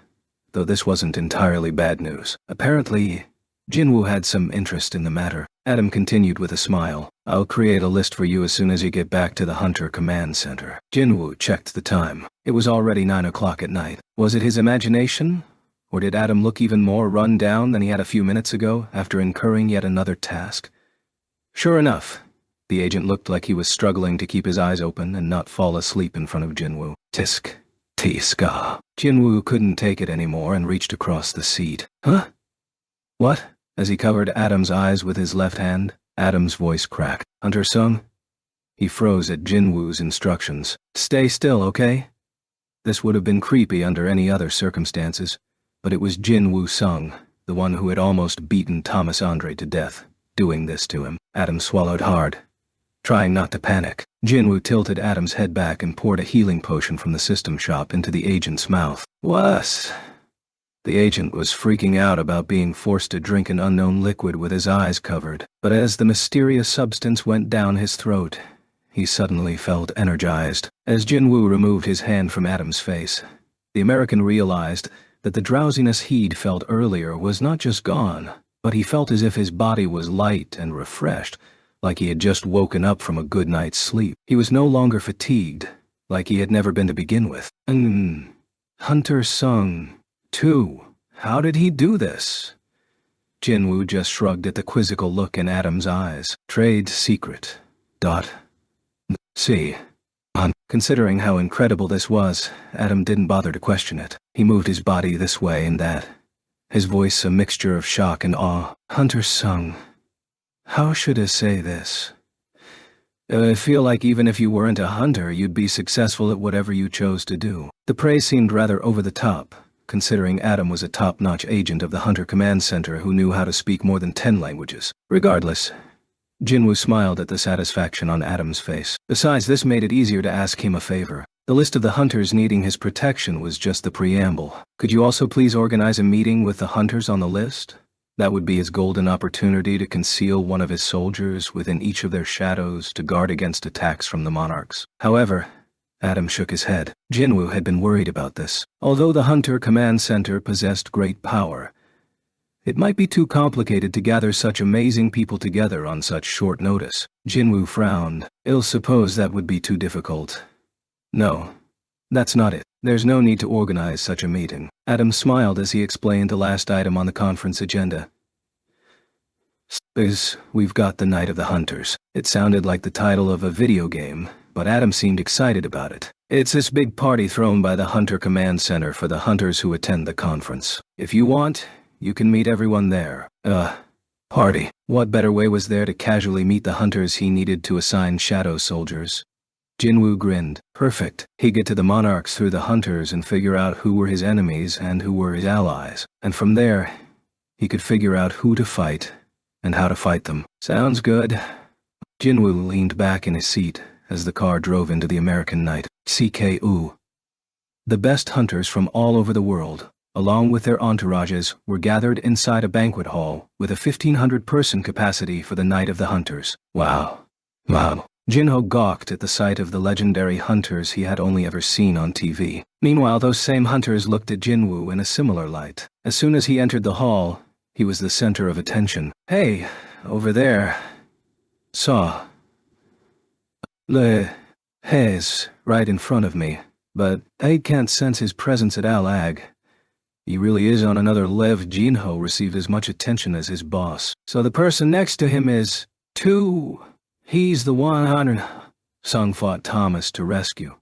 though this wasn't entirely bad news. Apparently, Jinwoo had some interest in the matter. Adam continued with a smile. I'll create a list for you as soon as you get back to the Hunter Command Center. Jinwoo checked the time. It was already 9 o'clock at night. Was it his imagination? Or did Adam look even more run down than he had a few minutes ago after incurring yet another task? Sure enough, the agent looked like he was struggling to keep his eyes open and not fall asleep in front of Jinwoo. Tisk. Tiska. Jinwoo couldn't take it anymore and reached across the seat. Huh? What? As he covered Adam's eyes with his left hand, Adam's voice cracked. Hunter Sung? He froze at Jinwoo's instructions. Stay still, okay? This would have been creepy under any other circumstances, but it was Jinwoo Sung, the one who had almost beaten Thomas Andre to death, doing this to him. Adam swallowed hard, trying not to panic. Jinwoo tilted Adam's head back and poured a healing potion from the system shop into the agent's mouth. What? The agent was freaking out about being forced to drink an unknown liquid with his eyes covered, but as the mysterious substance went down his throat, he suddenly felt energized. As Jinwoo removed his hand from Adam's face, the American realized that the drowsiness he'd felt earlier was not just gone, but he felt as if his body was light and refreshed, like he had just woken up from a good night's sleep. He was no longer fatigued, like he had never been to begin with. Hunter Sung, too. How did he do this? Jinwoo just shrugged at the quizzical look in Adam's eyes. Trade secret. See. Considering how incredible this was, Adam didn't bother to question it. He moved his body this way and that, his voice a mixture of shock and awe. Hunter Sung. How should I say this? I feel like even if you weren't a hunter, you'd be successful at whatever you chose to do. The praise seemed rather over the top, considering Adam was a top-notch agent of the Hunter Command Center who knew how to speak more than 10 languages. Regardless, Jinwoo smiled at the satisfaction on Adam's face. Besides, this made it easier to ask him a favor. The list of the hunters needing his protection was just the preamble. Could you also please organize a meeting with the hunters on the list? That would be his golden opportunity to conceal one of his soldiers within each of their shadows to guard against attacks from the monarchs. However, Adam shook his head. Jinwoo had been worried about this. Although the Hunter Command Center possessed great power, it might be too complicated to gather such amazing people together on such short notice. Jinwoo frowned. I'll suppose that would be too difficult. No, that's not it. There's no need to organize such a meeting. Adam smiled as he explained the last item on the conference agenda. We've got the Night of the Hunters. It sounded like the title of a video game, but Adam seemed excited about it. It's this big party thrown by the Hunter Command Center for the hunters who attend the conference. If you want, you can meet everyone there. Party. What better way was there to casually meet the hunters he needed to assign shadow soldiers? Jinwoo grinned. Perfect. He'd get to the monarchs through the hunters and figure out who were his enemies and who were his allies. And from there, he could figure out who to fight and how to fight them. Sounds good. Jinwoo leaned back in his seat as the car drove into the American night. CKU. The best hunters from all over the world, along with their entourages, were gathered inside a banquet hall with a 1,500-person capacity for the Night of the Hunters. Wow. Jinho gawked at the sight of the legendary hunters he had only ever seen on TV. Meanwhile, those same hunters looked at Jinwoo in a similar light. As soon as he entered the hall, he was the center of attention. Hey, over there. Saw. Hez, right in front of me. But I can't sense his presence at Al-Ag. He really is on another lev. Jinho received as much attention as his boss. So the person next to him is... He's the one Sung fought Thomas to rescue.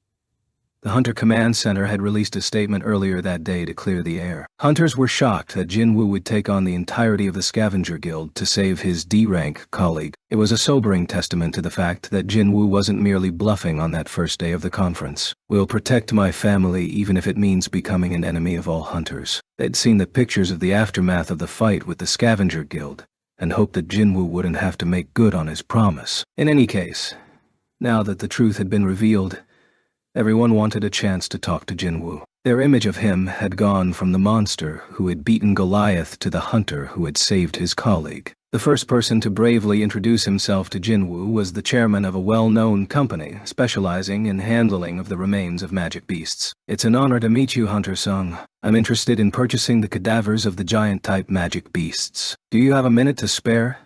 The Hunter Command Center had released a statement earlier that day to clear the air. Hunters were shocked that Jinwoo would take on the entirety of the Scavenger Guild to save his D-rank colleague. It was a sobering testament to the fact that Jinwoo wasn't merely bluffing on that first day of the conference. We'll protect my family even if it means becoming an enemy of all hunters. They'd seen the pictures of the aftermath of the fight with the Scavenger Guild, and hoped that Jinwoo wouldn't have to make good on his promise. In any case, now that the truth had been revealed, everyone wanted a chance to talk to Jinwoo. Their image of him had gone from the monster who had beaten Goliath to the hunter who had saved his colleague. The first person to bravely introduce himself to Jinwoo was the chairman of a well-known company specializing in handling of the remains of magic beasts. It's an honor to meet you, Hunter Sung. I'm interested in purchasing the cadavers of the giant-type magic beasts. Do you have a minute to spare?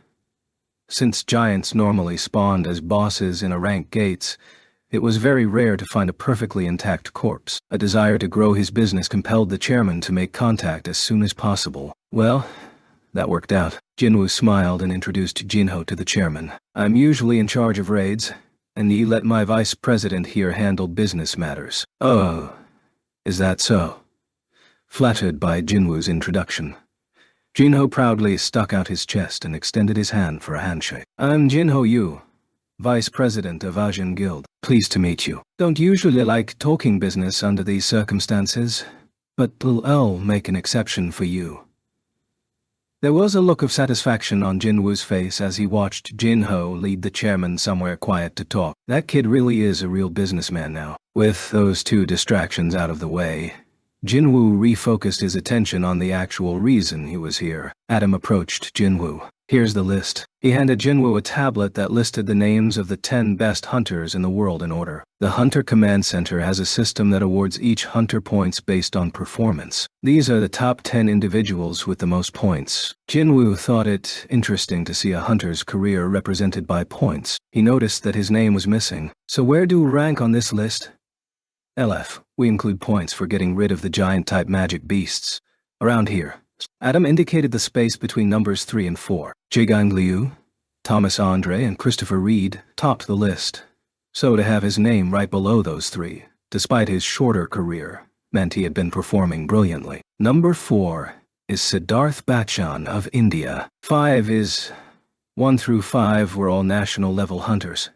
Since giants normally spawned as bosses in a rank gates, It was very rare to find a perfectly intact corpse. A desire to grow his business compelled the chairman to make contact as soon as possible. Well, that worked out. Jinwoo smiled and introduced Jinho to the chairman. I'm usually in charge of raids, and you let my vice president here handle business matters. Oh, is that so? Flattered by Jinwoo's introduction, Jinho proudly stuck out his chest and extended his hand for a handshake. I'm Jinho Yu, Vice President of Asian Guild. Pleased to meet you. Don't usually like talking business under these circumstances, but I'll make an exception for you. There was a look of satisfaction on Jinwoo's face as he watched Jinho lead the chairman somewhere quiet to talk. That kid really is a real businessman now. With those two distractions out of the way, Jinwoo refocused his attention on the actual reason he was here. Adam approached Jinwoo. Here's the list. He handed Jinwoo a tablet that listed the names of the 10 best hunters in the world in order. The Hunter Command Center has a system that awards each hunter points based on performance. These are the top 10 individuals with the most points. Jinwoo thought it interesting to see a hunter's career represented by points. He noticed that his name was missing. So where do we rank on this list? LF. We include points for getting rid of the giant-type magic beasts. Around here. Adam indicated the space between numbers 3 and 4. Jigang Liu, Thomas Andre, and Christopher Reed topped the list. So to have his name right below those three, despite his shorter career, meant he had been performing brilliantly. Number 4 is Siddharth Bachchan of India. 5 is 1 through 5 were all national-level hunters,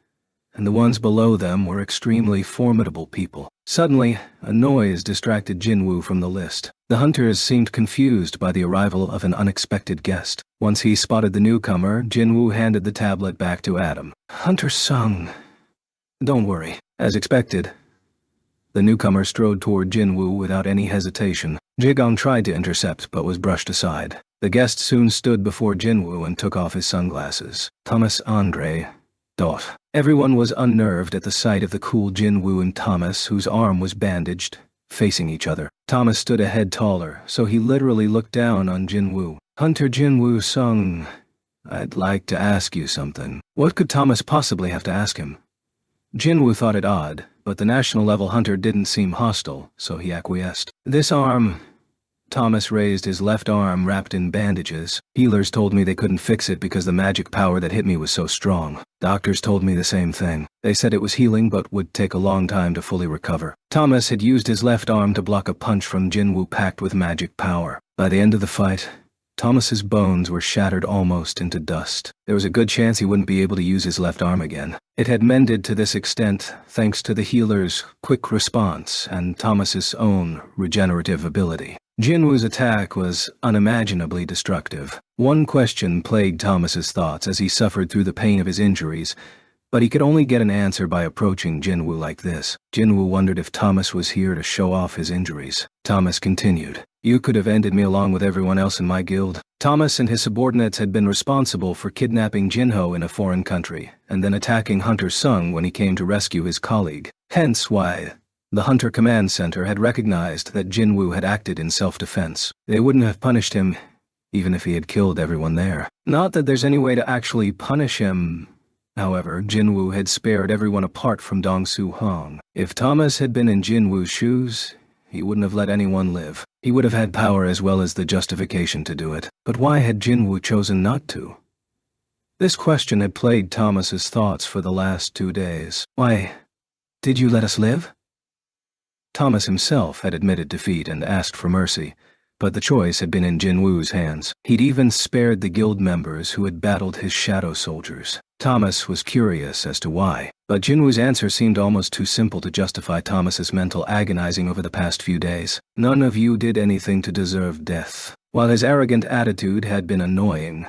and the ones below them were extremely formidable people. Suddenly, a noise distracted Jinwoo from the list. The hunters seemed confused by the arrival of an unexpected guest. Once he spotted the newcomer, Jinwoo handed the tablet back to Adam. Hunter Sung. Don't worry. As expected, the newcomer strode toward Jinwoo without any hesitation. Jigang tried to intercept but was brushed aside. The guest soon stood before Jinwoo and took off his sunglasses. Thomas Andre. Everyone was unnerved at the sight of the cool Jinwoo and Thomas, whose arm was bandaged, facing each other. Thomas stood a head taller, so he literally looked down on Jinwoo. Hunter Jinwoo Sung, I'd like to ask you something. What could Thomas possibly have to ask him? Jinwoo thought it odd, but the national-level hunter didn't seem hostile, so he acquiesced. This arm... Thomas raised his left arm wrapped in bandages. Healers told me they couldn't fix it because the magic power that hit me was so strong. Doctors told me the same thing. They said it was healing but would take a long time to fully recover. Thomas had used his left arm to block a punch from Jinwoo packed with magic power. By the end of the fight, Thomas's bones were shattered almost into dust. There was a good chance he wouldn't be able to use his left arm again. It had mended to this extent thanks to the healer's quick response and Thomas's own regenerative ability. Jinwoo's attack was unimaginably destructive. One question plagued Thomas's thoughts as he suffered through the pain of his injuries, but he could only get an answer by approaching Jinwoo like this. Jinwoo wondered if Thomas was here to show off his injuries. Thomas continued, You could have ended me along with everyone else in my guild. Thomas and his subordinates had been responsible for kidnapping Jinho in a foreign country, and then attacking Hunter Sung when he came to rescue his colleague. Hence why the Hunter Command Center had recognized that Jinwoo had acted in self-defense. They wouldn't have punished him, even if he had killed everyone there. Not that there's any way to actually punish him. However, Jinwoo had spared everyone apart from Dongsu Hong. If Thomas had been in Jinwoo's shoes, he wouldn't have let anyone live. He would have had power as well as the justification to do it. But why had Jinwoo chosen not to? This question had plagued Thomas's thoughts for the last 2 days. Why, did you let us live? Thomas himself had admitted defeat and asked for mercy, but the choice had been in Jinwoo's hands. He'd even spared the guild members who had battled his shadow soldiers. Thomas was curious as to why, but Jinwoo's answer seemed almost too simple to justify Thomas's mental agonizing over the past few days. None of you did anything to deserve death. While his arrogant attitude had been annoying,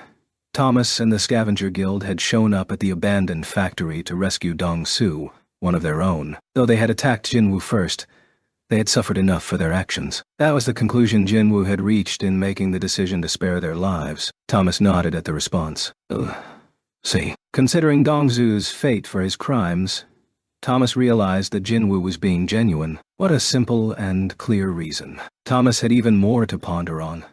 Thomas and the Scavenger Guild had shown up at the abandoned factory to rescue Dongsu, one of their own. Though they had attacked Jinwoo first, they had suffered enough for their actions. That was the conclusion Jinwoo had reached in making the decision to spare their lives. Thomas nodded at the response. See, considering Dongsu's fate for his crimes, Thomas realized that Jinwoo was being genuine. What a simple and clear reason. Thomas had even more to ponder on,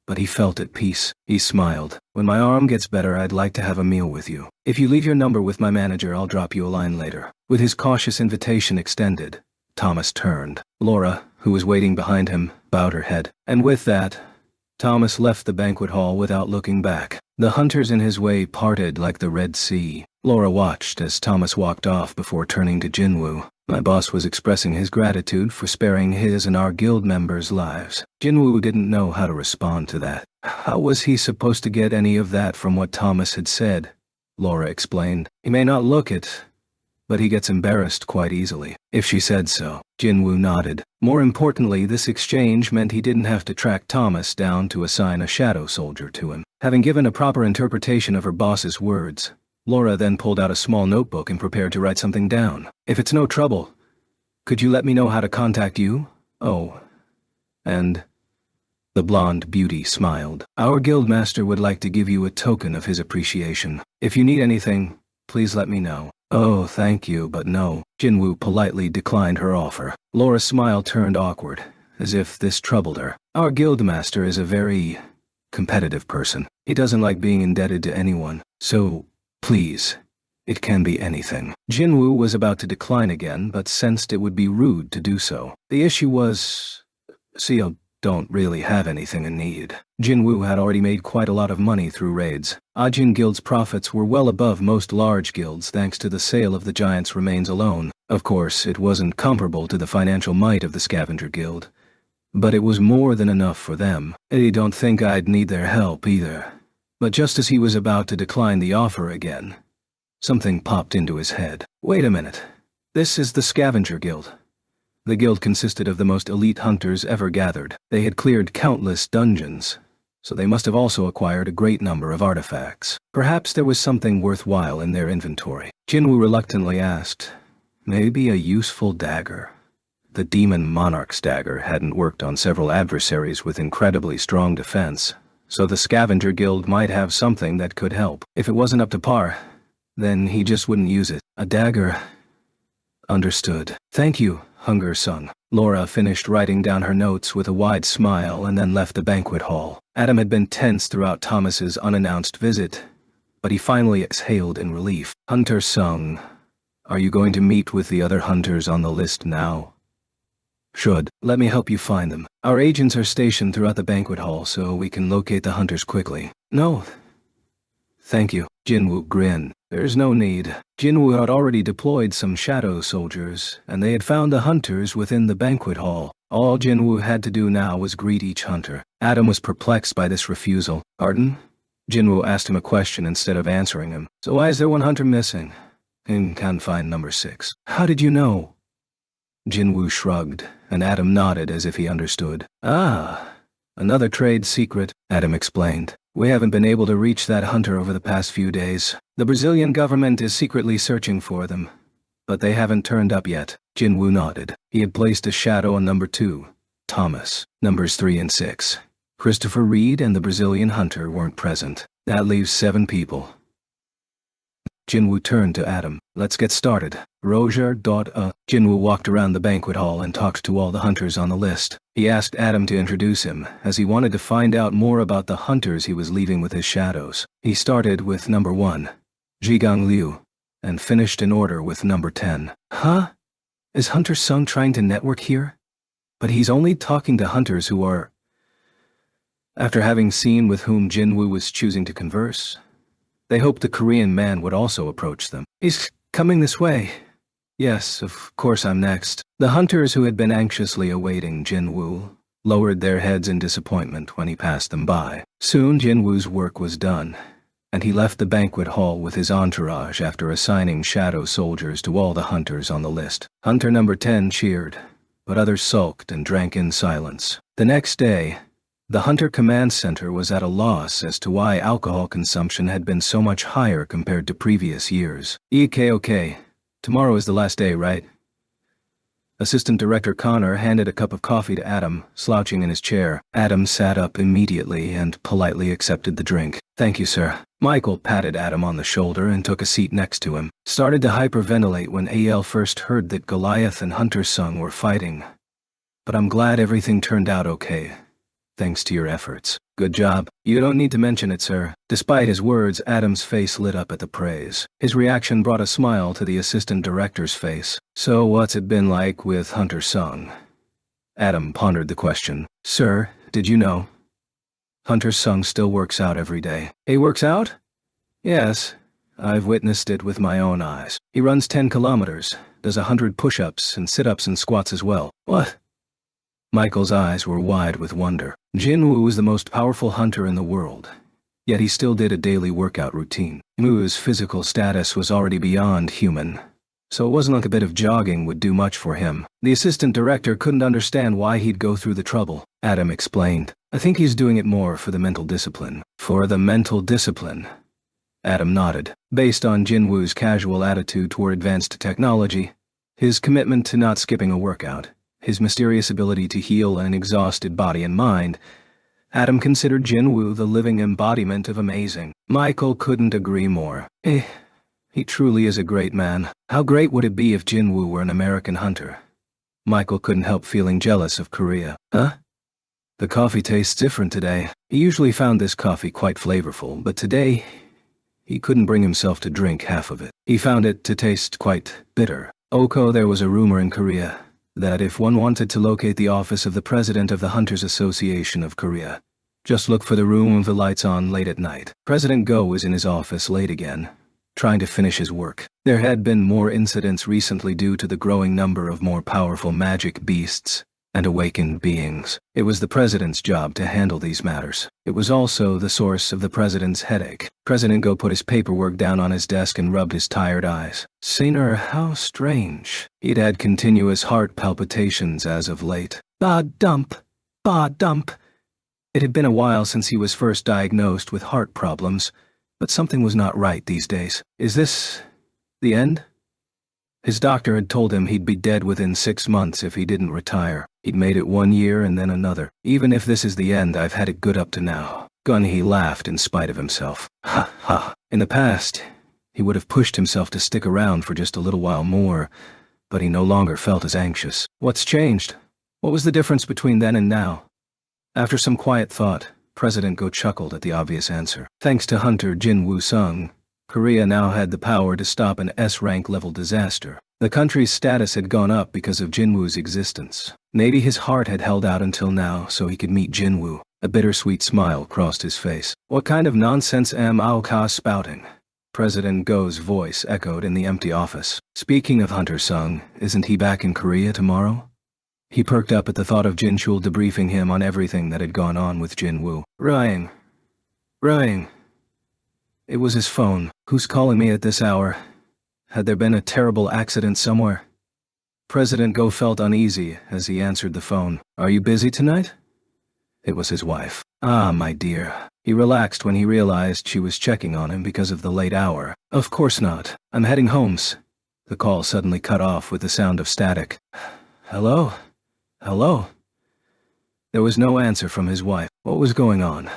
but he felt at peace. He smiled. When my arm gets better, I'd like to have a meal with you. If you leave your number with my manager, I'll drop you a line later. With his cautious invitation extended, Thomas turned. Laura, who was waiting behind him, bowed her head. And with that, Thomas left the banquet hall without looking back. The hunters in his way parted like the Red Sea. Laura watched as Thomas walked off before turning to Jinwoo. My boss was expressing his gratitude for sparing his and our guild members' lives. Jinwoo didn't know how to respond to that. How was he supposed to get any of that from what Thomas had said? Laura explained. He may not look it, but he gets embarrassed quite easily. If she said so. Jinwoo nodded. More importantly, this exchange meant he didn't have to track Thomas down to assign a shadow soldier to him. Having given a proper interpretation of her boss's words, Laura then pulled out a small notebook and prepared to write something down. If it's no trouble, could you let me know how to contact you? Oh, and... The blonde beauty smiled. Our guildmaster would like to give you a token of his appreciation. If you need anything, please let me know. Oh, thank you, but no. Jinwoo politely declined her offer. Laura's smile turned awkward, as if this troubled her. Our guildmaster is a very competitive person. He doesn't like being indebted to anyone, so, please, it can be anything. Jinwoo was about to decline again, but sensed it would be rude to do so. The issue was, Seal don't really have anything in need. Jinwoo had already made quite a lot of money through raids. Ajin Guild's profits were well above most large guilds thanks to the sale of the Giant's remains alone. Of course, it wasn't comparable to the financial might of the Scavenger Guild, but it was more than enough for them. I don't think I'd need their help either. But just as he was about to decline the offer again, something popped into his head. Wait a minute. This is the Scavenger Guild. The guild consisted of the most elite hunters ever gathered. They had cleared countless dungeons, so they must have also acquired a great number of artifacts. Perhaps there was something worthwhile in their inventory. Jinwoo reluctantly asked, maybe a useful dagger. The Demon Monarch's dagger hadn't worked on several adversaries with incredibly strong defense, so the Scavenger Guild might have something that could help. If it wasn't up to par, then he just wouldn't use it. A dagger. Understood. Thank you, Hunger Sung. Laura finished writing down her notes with a wide smile and then left the banquet hall. Adam had been tense throughout Thomas's unannounced visit, but he finally exhaled in relief. Hunter Sung, are you going to meet with the other hunters on the list now? Should. Let me help you find them. Our agents are stationed throughout the banquet hall so we can locate the hunters quickly. No. Thank you. Jinwoo grinned. There's no need. Jinwoo had already deployed some shadow soldiers, and they had found the hunters within the banquet hall. All Jinwoo had to do now was greet each hunter. Adam was perplexed by this refusal. Pardon? Jinwoo asked him a question instead of answering him. So why is there one hunter missing? Can't find number 6. How did you know? Jinwoo shrugged, and Adam nodded as if he understood. Ah, another trade secret, Adam explained. We haven't been able to reach that hunter over the past few days. The Brazilian government is secretly searching for them, but they haven't turned up yet. Jinwoo nodded. He had placed a shadow on number 2, Thomas. Numbers 3 and 6. Christopher Reed and the Brazilian hunter weren't present. That leaves 7 people. Jinwoo turned to Adam. Let's get started. Jinwoo walked around the banquet hall and talked to all the hunters on the list. He asked Adam to introduce him, as he wanted to find out more about the hunters he was leaving with his shadows. He started with number 1, Jigang Liu, and finished in order with number 10. Huh? Is Hunter Sung trying to network here? But he's only talking to hunters who are... After having seen with whom Jinwoo was choosing to converse, they hoped the Korean man would also approach them. He's coming this way. Yes, of course I'm next. The hunters who had been anxiously awaiting Jinwoo lowered their heads in disappointment when he passed them by. Soon Jinwoo's work was done, and he left the banquet hall with his entourage after assigning shadow soldiers to all the hunters on the list. Hunter number 10 cheered, but others sulked and drank in silence. The next day, the Hunter Command Center was at a loss as to why alcohol consumption had been so much higher compared to previous years. Okay. Tomorrow is the last day, right? Assistant Director Connor handed a cup of coffee to Adam, slouching in his chair. Adam sat up immediately and politely accepted the drink. Thank you, sir. Michael patted Adam on the shoulder and took a seat next to him. Started to hyperventilate when AL first heard that Goliath and Hunter Sung were fighting. But I'm glad everything turned out okay. Thanks to your efforts. Good job. You don't need to mention it, sir. Despite his words, Adam's face lit up at the praise. His reaction brought a smile to the assistant director's face. So what's it been like with Hunter Sung? Adam pondered the question. Sir, did you know? Hunter Sung still works out every day. He works out? Yes. I've witnessed it with my own eyes. He runs 10 kilometers, does 100 push-ups and sit-ups and squats as well. What? Michael's eyes were wide with wonder. Jinwoo was the most powerful hunter in the world. Yet he still did a daily workout routine. Jinwoo's physical status was already beyond human, so it wasn't like a bit of jogging would do much for him. The assistant director couldn't understand why he'd go through the trouble. Adam explained, I think he's doing it more for the mental discipline. For the mental discipline? Adam nodded. Based on Jinwoo's casual attitude toward advanced technology, his commitment to not skipping a workout, his mysterious ability to heal an exhausted body and mind, Adam considered Jinwoo the living embodiment of amazing. Michael couldn't agree more. He truly is a great man. How great would it be if Jinwoo were an American hunter? Michael couldn't help feeling jealous of Korea. Huh? The coffee tastes different today. He usually found this coffee quite flavorful, but today he couldn't bring himself to drink half of it. He found it to taste quite bitter. There was a rumor in Korea that if one wanted to locate the office of the president of the Hunters Association of Korea, just look for the room with the lights on late at night. President Go was in his office late again, trying to finish his work. There had been more incidents recently due to the growing number of more powerful magic beasts and awakened beings. It was the president's job to handle these matters. It was also the source of the president's headache. President Go put his paperwork down on his desk and rubbed his tired eyes. Sinner, how strange. He'd had continuous heart palpitations as of late. Ba-dump. Ba-dump. It had been a while since he was first diagnosed with heart problems, but something was not right these days. Is this the end? His doctor had told him he'd be dead within 6 months if he didn't retire. He'd made it 1 year and then another. Even if this is the end, I've had it good up to now. Gun-hee laughed in spite of himself. Ha ha. In the past, he would have pushed himself to stick around for just a little while more, but he no longer felt as anxious. What's changed? What was the difference between then and now? After some quiet thought, President Go chuckled at the obvious answer. Thanks to Hunter Jinwoo Sung, Korea now had the power to stop an S-rank level disaster. The country's status had gone up because of Jinwoo's existence. Maybe his heart had held out until now so he could meet Jinwoo. A bittersweet smile crossed his face. What kind of nonsense am I spouting? President Go's voice echoed in the empty office. Speaking of Hunter Sung, isn't he back in Korea tomorrow? He perked up at the thought of Jinchul debriefing him on everything that had gone on with Jinwoo. Ring. It was his phone. Who's calling me at this hour? Had there been a terrible accident somewhere? President Go felt uneasy as he answered the phone. Are you busy tonight? It was his wife. Ah, my dear. He relaxed when he realized she was checking on him because of the late hour. Of course not. I'm heading home. The call suddenly cut off with the sound of static. Hello? Hello? There was no answer from his wife. What was going on?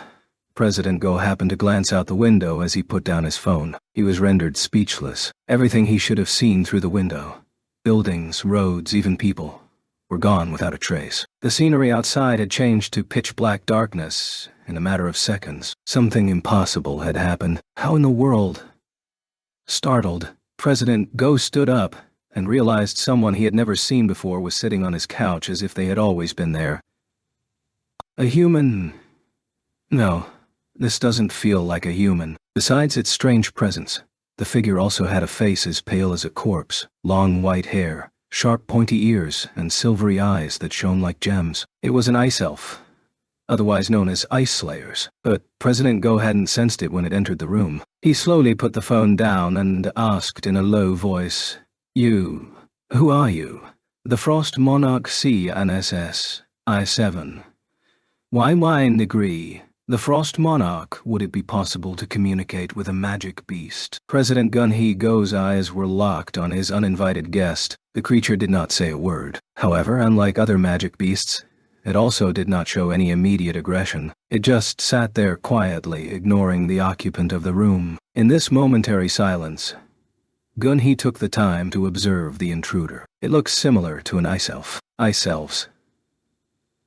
President Go happened to glance out the window as he put down his phone. He was rendered speechless. Everything he should have seen through the window, buildings, roads, even people, were gone without a trace. The scenery outside had changed to pitch-black darkness in a matter of seconds. Something impossible had happened. How in the world? Startled, President Go stood up and realized someone he had never seen before was sitting on his couch as if they had always been there. A human? No. This doesn't feel like a human. Besides its strange presence, the figure also had a face as pale as a corpse, long white hair, sharp pointy ears, and silvery eyes that shone like gems. It was an ice elf, otherwise known as ice slayers, but President Go hadn't sensed it when it entered the room. He slowly put the phone down and asked in a low voice, "You, who are you?" "The Frost Monarch CNSS, I-7. Why mine degree? The Frost Monarch, would it be possible to communicate with a magic beast?" President Gun-hee Go's eyes were locked on his uninvited guest. The creature did not say a word. However, unlike other magic beasts, it also did not show any immediate aggression. It just sat there quietly, ignoring the occupant of the room. In this momentary silence, Gun-hee took the time to observe the intruder. It looked similar to an ice elf. Ice elves,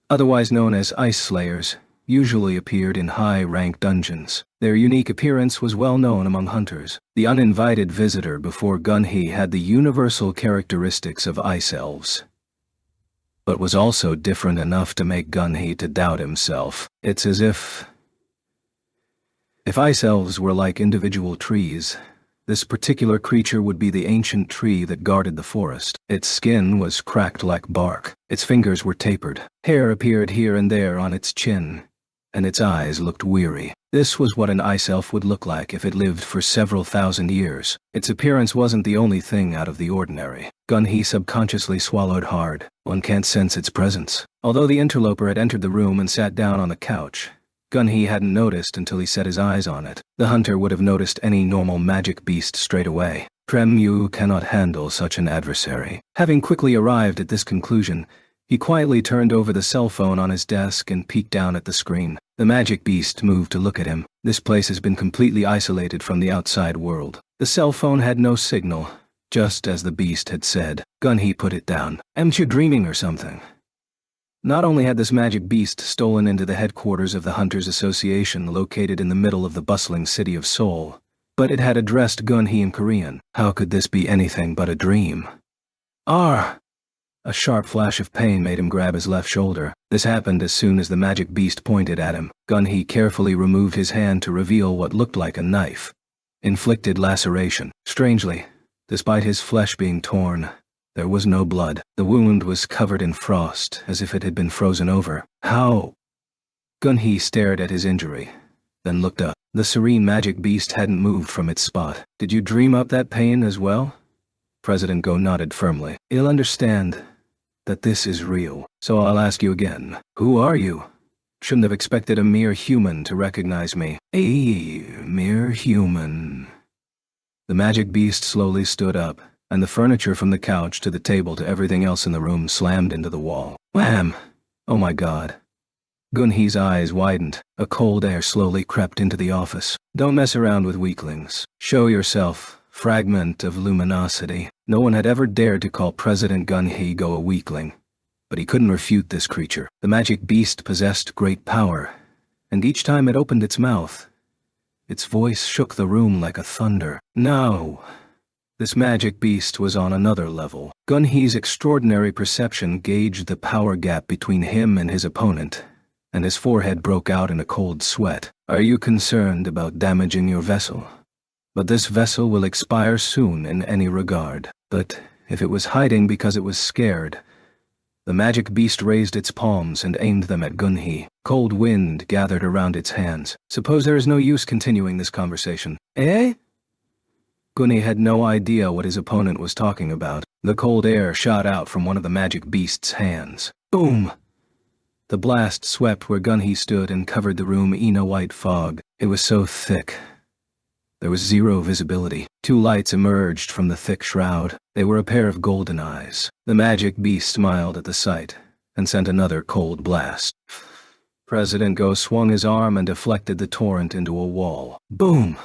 otherwise known as ice slayers, usually appeared in high-rank dungeons. Their unique appearance was well known among hunters. The uninvited visitor before Gun-hee had the universal characteristics of ice elves, but was also different enough to make Gun-hee to doubt himself. It's as if ice elves were like individual trees, this particular creature would be the ancient tree that guarded the forest. Its skin was cracked like bark, its fingers were tapered, hair appeared here and there on its chin, and its eyes looked weary. This was what an ice elf would look like if it lived for several thousand years. Its appearance wasn't the only thing out of the ordinary. Gun-hee subconsciously swallowed hard. One can't sense its presence. Although the interloper had entered the room and sat down on the couch, Gun-hee hadn't noticed until he set his eyes on it. The hunter would have noticed any normal magic beast straight away. Yu cannot handle such an adversary. Having quickly arrived at this conclusion, he quietly turned over the cell phone on his desk and peeked down at the screen. The magic beast moved to look at him. This place has been completely isolated from the outside world. The cell phone had no signal, just as the beast had said. Gun-hee put it down. "Am you dreaming or something?" Not only had this magic beast stolen into the headquarters of the Hunters Association located in the middle of the bustling city of Seoul, but it had addressed Gun-hee in Korean. How could this be anything but a dream? "Ah!" A sharp flash of pain made him grab his left shoulder. This happened as soon as the magic beast pointed at him. Gun-hee carefully removed his hand to reveal what looked like a knife. Inflicted laceration. Strangely, despite his flesh being torn, there was no blood. The wound was covered in frost, as if it had been frozen over. How? Gun-hee stared at his injury, then looked up. The serene magic beast hadn't moved from its spot. "Did you dream up that pain as well?" President Go nodded firmly. "You'll understand that this is real. So I'll ask you again. Who are you? Shouldn't have expected a mere human to recognize me." "A mere human." The magic beast slowly stood up, and the furniture from the couch to the table to everything else in the room slammed into the wall. Wham! Oh my God. Gun-hee's eyes widened. A cold air slowly crept into the office. "Don't mess around with weaklings. Show yourself, fragment of luminosity." No one had ever dared to call President Gun-hee Go a weakling, but he couldn't refute this creature. The magic beast possessed great power, and each time it opened its mouth, its voice shook the room like a thunder. No! This magic beast was on another level. Gun-hee's extraordinary perception gauged the power gap between him and his opponent, and his forehead broke out in a cold sweat. "Are you concerned about damaging your vessel? But this vessel will expire soon in any regard." But if it was hiding because it was scared, the magic beast raised its palms and aimed them at Gun-hee. Cold wind gathered around its hands. "Suppose there is no use continuing this conversation." "Eh?" Gun-hee had no idea what his opponent was talking about. The cold air shot out from one of the magic beast's hands. Boom! The blast swept where Gun-hee stood and covered the room in a white fog. It was so thick. There was zero visibility. Two lights emerged from the thick shroud. They were a pair of golden eyes. The magic beast smiled at the sight and sent another cold blast. President Go swung his arm and deflected the torrent into a wall. Boom!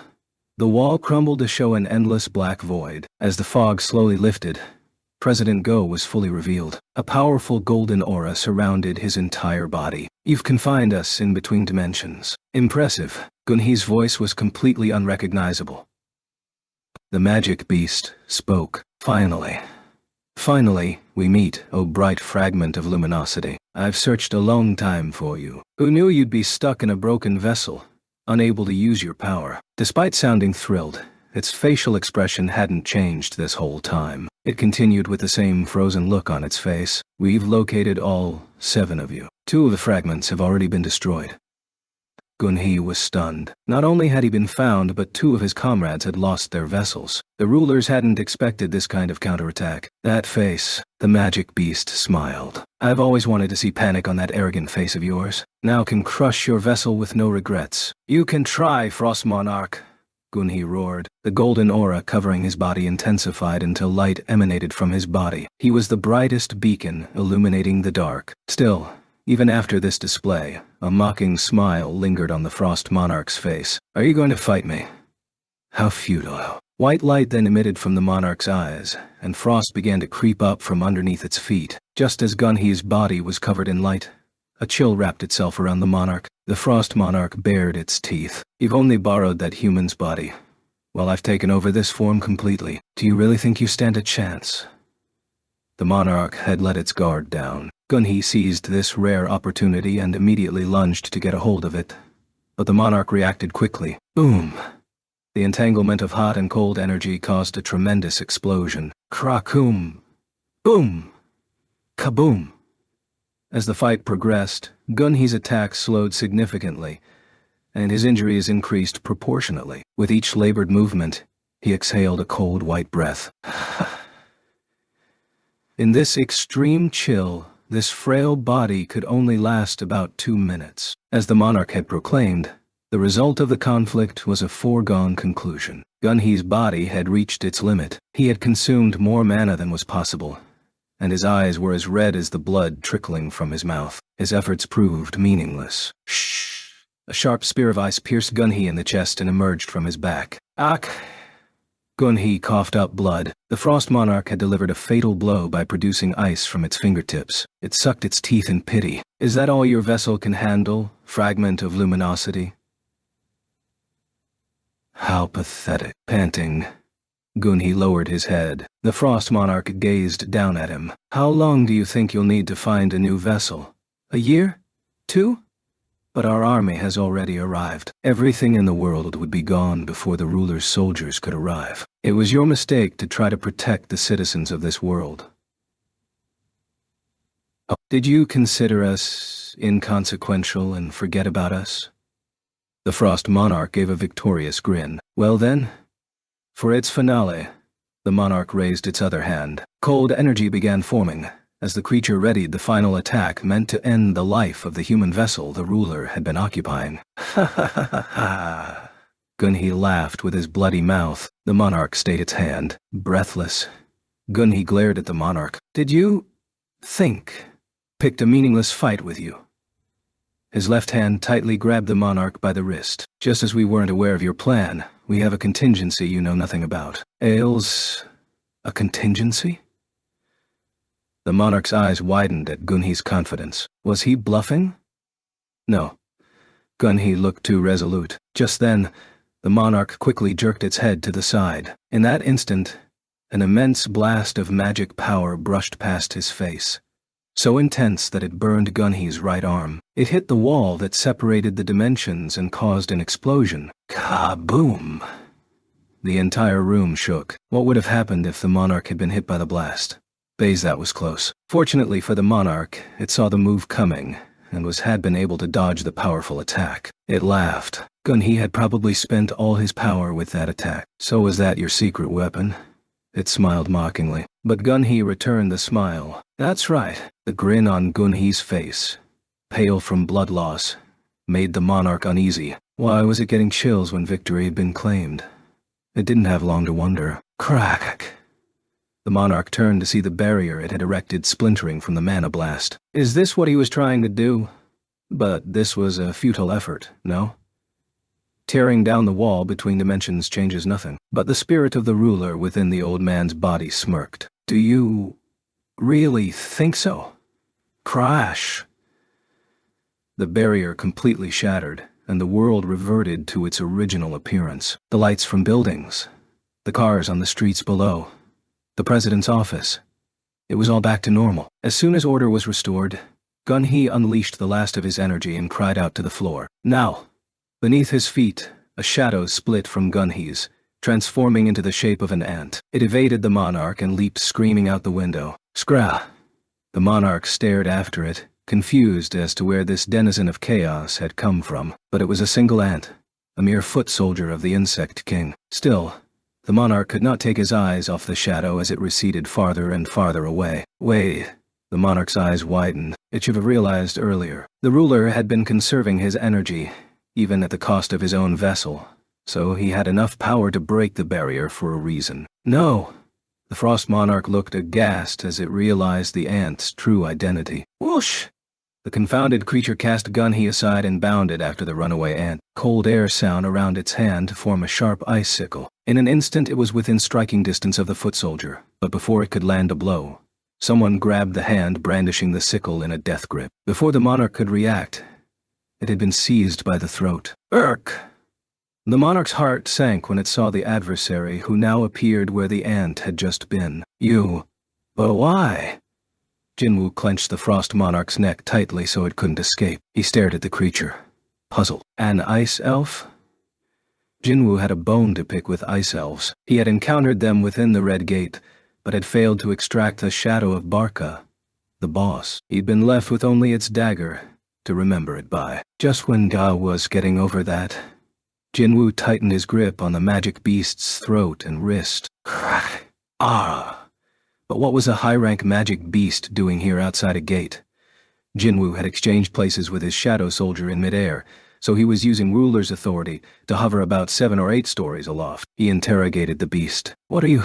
The wall crumbled to show an endless black void. As the fog slowly lifted, President Go was fully revealed. A powerful golden aura surrounded his entire body. "You've confined us in between dimensions." Impressive. Gun-hee's voice was completely unrecognizable. The magic beast spoke. Finally, we meet, O bright fragment of luminosity. I've searched a long time for you. Who knew you'd be stuck in a broken vessel, unable to use your power?" Despite sounding thrilled, its facial expression hadn't changed this whole time. It continued with the same frozen look on its face. "We've located all 7 of you. 2 of the fragments have already been destroyed." Gun-hee was stunned. Not only had he been found, but 2 of his comrades had lost their vessels. The rulers hadn't expected this kind of counterattack. That face, the magic beast smiled. "I've always wanted to see panic on that arrogant face of yours. Now can crush your vessel with no regrets." "You can try, Frost Monarch," Gun-hee roared. The golden aura covering his body intensified until light emanated from his body. He was the brightest beacon illuminating the dark. Still, even after this display, a mocking smile lingered on the Frost Monarch's face. "Are you going to fight me?" How futile. White light then emitted from the monarch's eyes, and frost began to creep up from underneath its feet. Just as Gun-hee's body was covered in light, a chill wrapped itself around the monarch. The Frost Monarch bared its teeth. You've only borrowed that human's body. Well, I've taken over this form completely. Do you really think you stand a chance? The monarch had let its guard down. Gunhee seized this rare opportunity and immediately lunged to get a hold of it. But the monarch reacted quickly. Boom! The entanglement of hot and cold energy caused a tremendous explosion. Krakoom! Boom! Kaboom! As the fight progressed, Gunhee's attack slowed significantly, and his injuries increased proportionately. With each labored movement, he exhaled a cold white breath. In this extreme chill, this frail body could only last about 2 minutes. As the monarch had proclaimed, the result of the conflict was a foregone conclusion. Gunhee's body had reached its limit. He had consumed more mana than was possible, and his eyes were as red as the blood trickling from his mouth. His efforts proved meaningless. Shh! A sharp spear of ice pierced Gunhee in the chest and emerged from his back. Ak! Gunhee coughed up blood. The Frost Monarch had delivered a fatal blow by producing ice from its fingertips. It sucked its teeth in pity. Is that all your vessel can handle, fragment of luminosity? How pathetic. Panting, Gunhee lowered his head. The Frost Monarch gazed down at him. How long do you think you'll need to find a new vessel? A year? 2? But our army has already arrived. Everything in the world would be gone before the ruler's soldiers could arrive. It was your mistake to try to protect the citizens of this world. Oh, did you consider us inconsequential and forget about us? The Frost Monarch gave a victorious grin. Well then, for its finale, the monarch raised its other hand. Cold energy began forming, as the creature readied the final attack meant to end the life of the human vessel the ruler had been occupying. Ha ha ha ha ha! Gunhee laughed with his bloody mouth. The monarch stayed its hand, breathless. Gunhee glared at the monarch. Did you picked a meaningless fight with you? His left hand tightly grabbed the monarch by the wrist. Just as we weren't aware of your plan, we have a contingency you know nothing about. Ails, a contingency? The monarch's eyes widened at Gunhee's confidence. Was he bluffing? No. Gunhee looked too resolute. Just then, the monarch quickly jerked its head to the side. In that instant, an immense blast of magic power brushed past his face, so intense that it burned Gunhee's right arm. It hit the wall that separated the dimensions and caused an explosion. Kaboom! The entire room shook. What would have happened if the monarch had been hit by the blast? That was close. Fortunately for the monarch, it saw the move coming, and had been able to dodge the powerful attack. It laughed. Gunhee had probably spent all his power with that attack. So was that your secret weapon? It smiled mockingly. But Gunhee returned the smile. That's right. The grin on Gunhee's face, pale from blood loss, made the monarch uneasy. Why was it getting chills when victory had been claimed? It didn't have long to wonder. Crack! The monarch turned to see the barrier it had erected splintering from the mana blast. Is this what he was trying to do? But this was a futile effort, no? Tearing down the wall between dimensions changes nothing. But the spirit of the ruler within the old man's body smirked. Do you really think so? Crash! The barrier completely shattered, and the world reverted to its original appearance. The lights from buildings, the cars on the streets below, the president's office. It was all back to normal. As soon as order was restored, Gunhee unleashed the last of his energy and cried out to the floor. Now! Beneath his feet, a shadow split from Gunhee's, transforming into the shape of an ant. It evaded the monarch and leaped screaming out the window. Scrah! The monarch stared after it, confused as to where this denizen of chaos had come from. But it was a single ant, a mere foot soldier of the insect king. Still, the monarch could not take his eyes off the shadow as it receded farther and farther away. Wait. The monarch's eyes widened. It should have realized earlier. The ruler had been conserving his energy, even at the cost of his own vessel, so he had enough power to break the barrier for a reason. No! The Frost Monarch looked aghast as it realized the ant's true identity. Whoosh! The confounded creature cast Gunhee aside and bounded after the runaway ant. Cold air sound around its hand to form a sharp icicle. In an instant it was within striking distance of the foot soldier, but before it could land a blow, someone grabbed the hand brandishing the sickle in a death grip. Before the monarch could react, It had been seized by the throat. Urk! The monarch's heart sank when it saw the adversary who now appeared where the ant had just been. You. But why? Jinwoo clenched the frost monarch's neck tightly so it couldn't escape. He stared at the creature, puzzled. An ice elf? Jinwoo had a bone to pick with ice elves. He had encountered them within the Red Gate, but had failed to extract the shadow of Barca, the boss. He'd been left with only its dagger to remember it by. Just when Ga was getting over that, Jinwoo tightened his grip on the magic beast's throat and wrist. Crack! Ah! But what was a high-rank magic beast doing here outside a gate? Jinwoo had exchanged places with his shadow soldier in midair, so he was using ruler's authority to hover about 7 or 8 stories aloft. He interrogated the beast. What are you?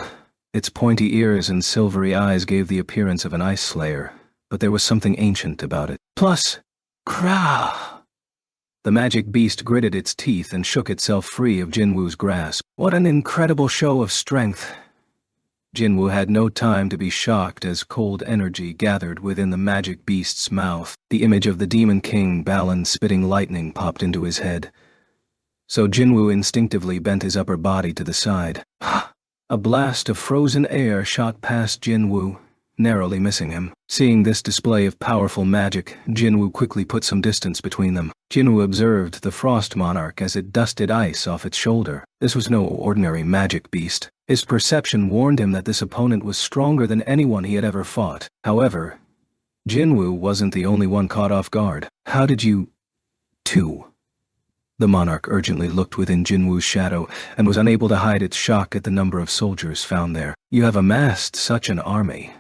Its pointy ears and silvery eyes gave the appearance of an ice slayer, but there was something ancient about it. Plus, Krah! The magic beast gritted its teeth and shook itself free of Jinwoo's grasp. What an incredible show of strength! Jinwoo had no time to be shocked as cold energy gathered within the magic beast's mouth. The image of the Demon King Balan spitting lightning popped into his head. So Jinwoo instinctively bent his upper body to the side. A blast of frozen air shot past Jinwoo, narrowly missing him. Seeing this display of powerful magic, Jinwoo quickly put some distance between them. Jinwoo observed the frost monarch as it dusted ice off its shoulder. This was no ordinary magic beast. His perception warned him that this opponent was stronger than anyone he had ever fought. However, Jinwoo wasn't the only one caught off guard. How did you... Two. The monarch urgently looked within Jinwoo's shadow and was unable to hide its shock at the number of soldiers found there. You have amassed such an army.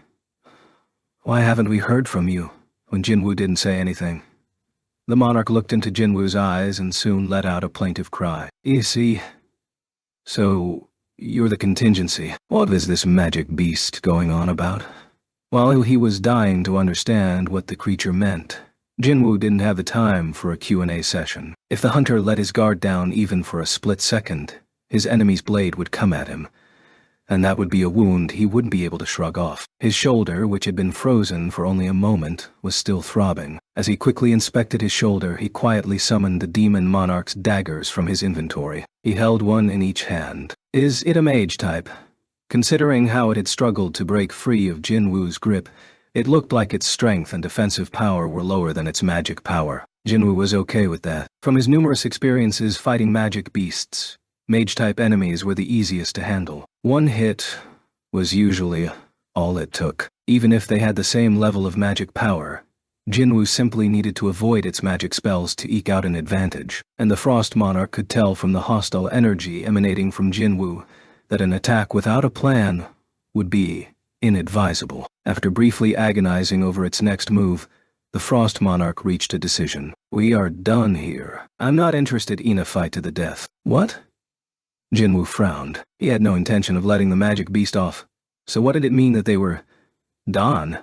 Why haven't we heard from you? When Jinwoo didn't say anything, the monarch looked into Jinwoo's eyes and soon let out a plaintive cry. You see, so you're the contingency. What is this magic beast going on about? While he was dying to understand what the creature meant, Jinwoo didn't have the time for a Q&A session. If the hunter let his guard down even for a split second, his enemy's blade would come at him, and that would be a wound he wouldn't be able to shrug off. His shoulder, which had been frozen for only a moment, was still throbbing. As he quickly inspected his shoulder, he quietly summoned the demon monarch's daggers from his inventory. He held one in each hand. Is it a mage type? Considering how it had struggled to break free of Jinwoo's grip, it looked like its strength and defensive power were lower than its magic power. Jinwoo was okay with that. From his numerous experiences fighting magic beasts, mage-type enemies were the easiest to handle. One hit was usually all it took. Even if they had the same level of magic power, Jinwoo simply needed to avoid its magic spells to eke out an advantage, and the Frost Monarch could tell from the hostile energy emanating from Jinwoo that an attack without a plan would be inadvisable. After briefly agonizing over its next move, the Frost Monarch reached a decision. We are done here. I'm not interested in a fight to the death. What? Jinwoo frowned. He had no intention of letting the magic beast off. So what did it mean that they were done?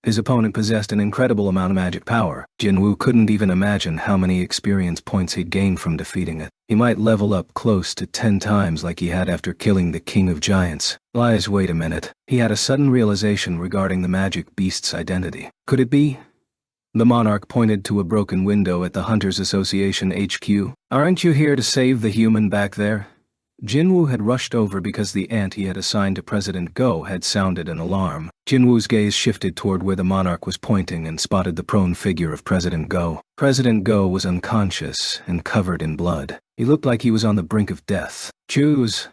His opponent possessed an incredible amount of magic power. Jinwoo couldn't even imagine how many experience points he'd gained from defeating it. He might level up close to 10 times like he had after killing the King of Giants. Wait a minute. He had a sudden realization regarding the magic beast's identity. Could it be? The monarch pointed to a broken window at the Hunters Association HQ. Aren't you here to save the human back there? Jinwoo had rushed over because the ant he had assigned to President Go had sounded an alarm. Jinwoo's gaze shifted toward where the monarch was pointing and spotted the prone figure of President Go. President Go was unconscious and covered in blood. He looked like he was on the brink of death. Choose.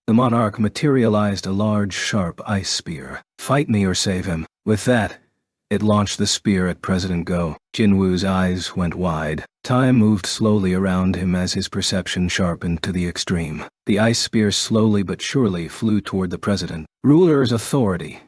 The monarch materialized a large, sharp ice spear. Fight me or save him. With that, it launched the spear at President Go. Jinwoo's eyes went wide. Time moved slowly around him as his perception sharpened to the extreme. The ice spear slowly but surely flew toward the president. Ruler's authority.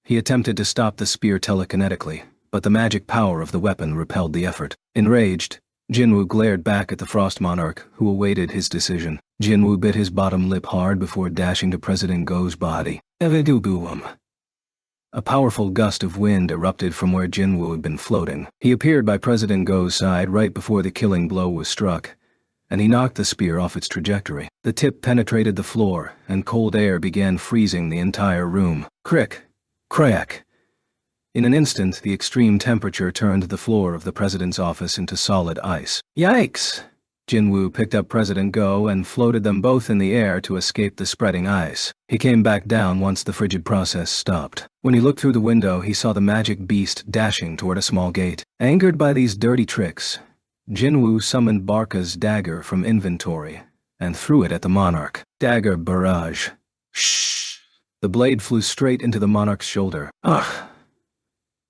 He attempted to stop the spear telekinetically, but the magic power of the weapon repelled the effort. Enraged, Jinwoo glared back at the Frost Monarch, who awaited his decision. Jinwoo bit his bottom lip hard before dashing to President Go's body. Evidubuum. A powerful gust of wind erupted from where Jinwoo had been floating. He appeared by President Go's side right before the killing blow was struck, and he knocked the spear off its trajectory. The tip penetrated the floor, and cold air began freezing the entire room. Crick! Crack! In an instant, the extreme temperature turned the floor of the president's office into solid ice. Yikes! Jinwoo picked up President Go and floated them both in the air to escape the spreading ice. He came back down once the frigid process stopped. When he looked through the window, he saw the magic beast dashing toward a small gate. Angered by these dirty tricks, Jinwoo summoned Barca's dagger from inventory and threw it at the monarch. Dagger barrage. Shh! The blade flew straight into the monarch's shoulder. Ugh!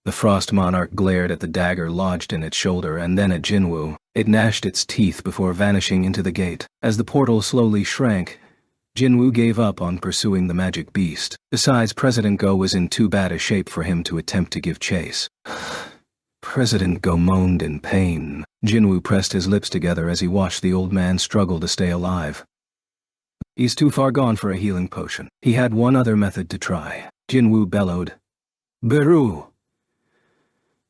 The frost monarch glared at the dagger lodged in its shoulder and then at Jinwoo. It gnashed its teeth before vanishing into the gate. As the portal slowly shrank, Jinwoo gave up on pursuing the magic beast. Besides, President Go was in too bad a shape for him to attempt to give chase. President Go moaned in pain. Jinwoo pressed his lips together as he watched the old man struggle to stay alive. He's too far gone for a healing potion. He had one other method to try. Jinwoo bellowed, "Beru!"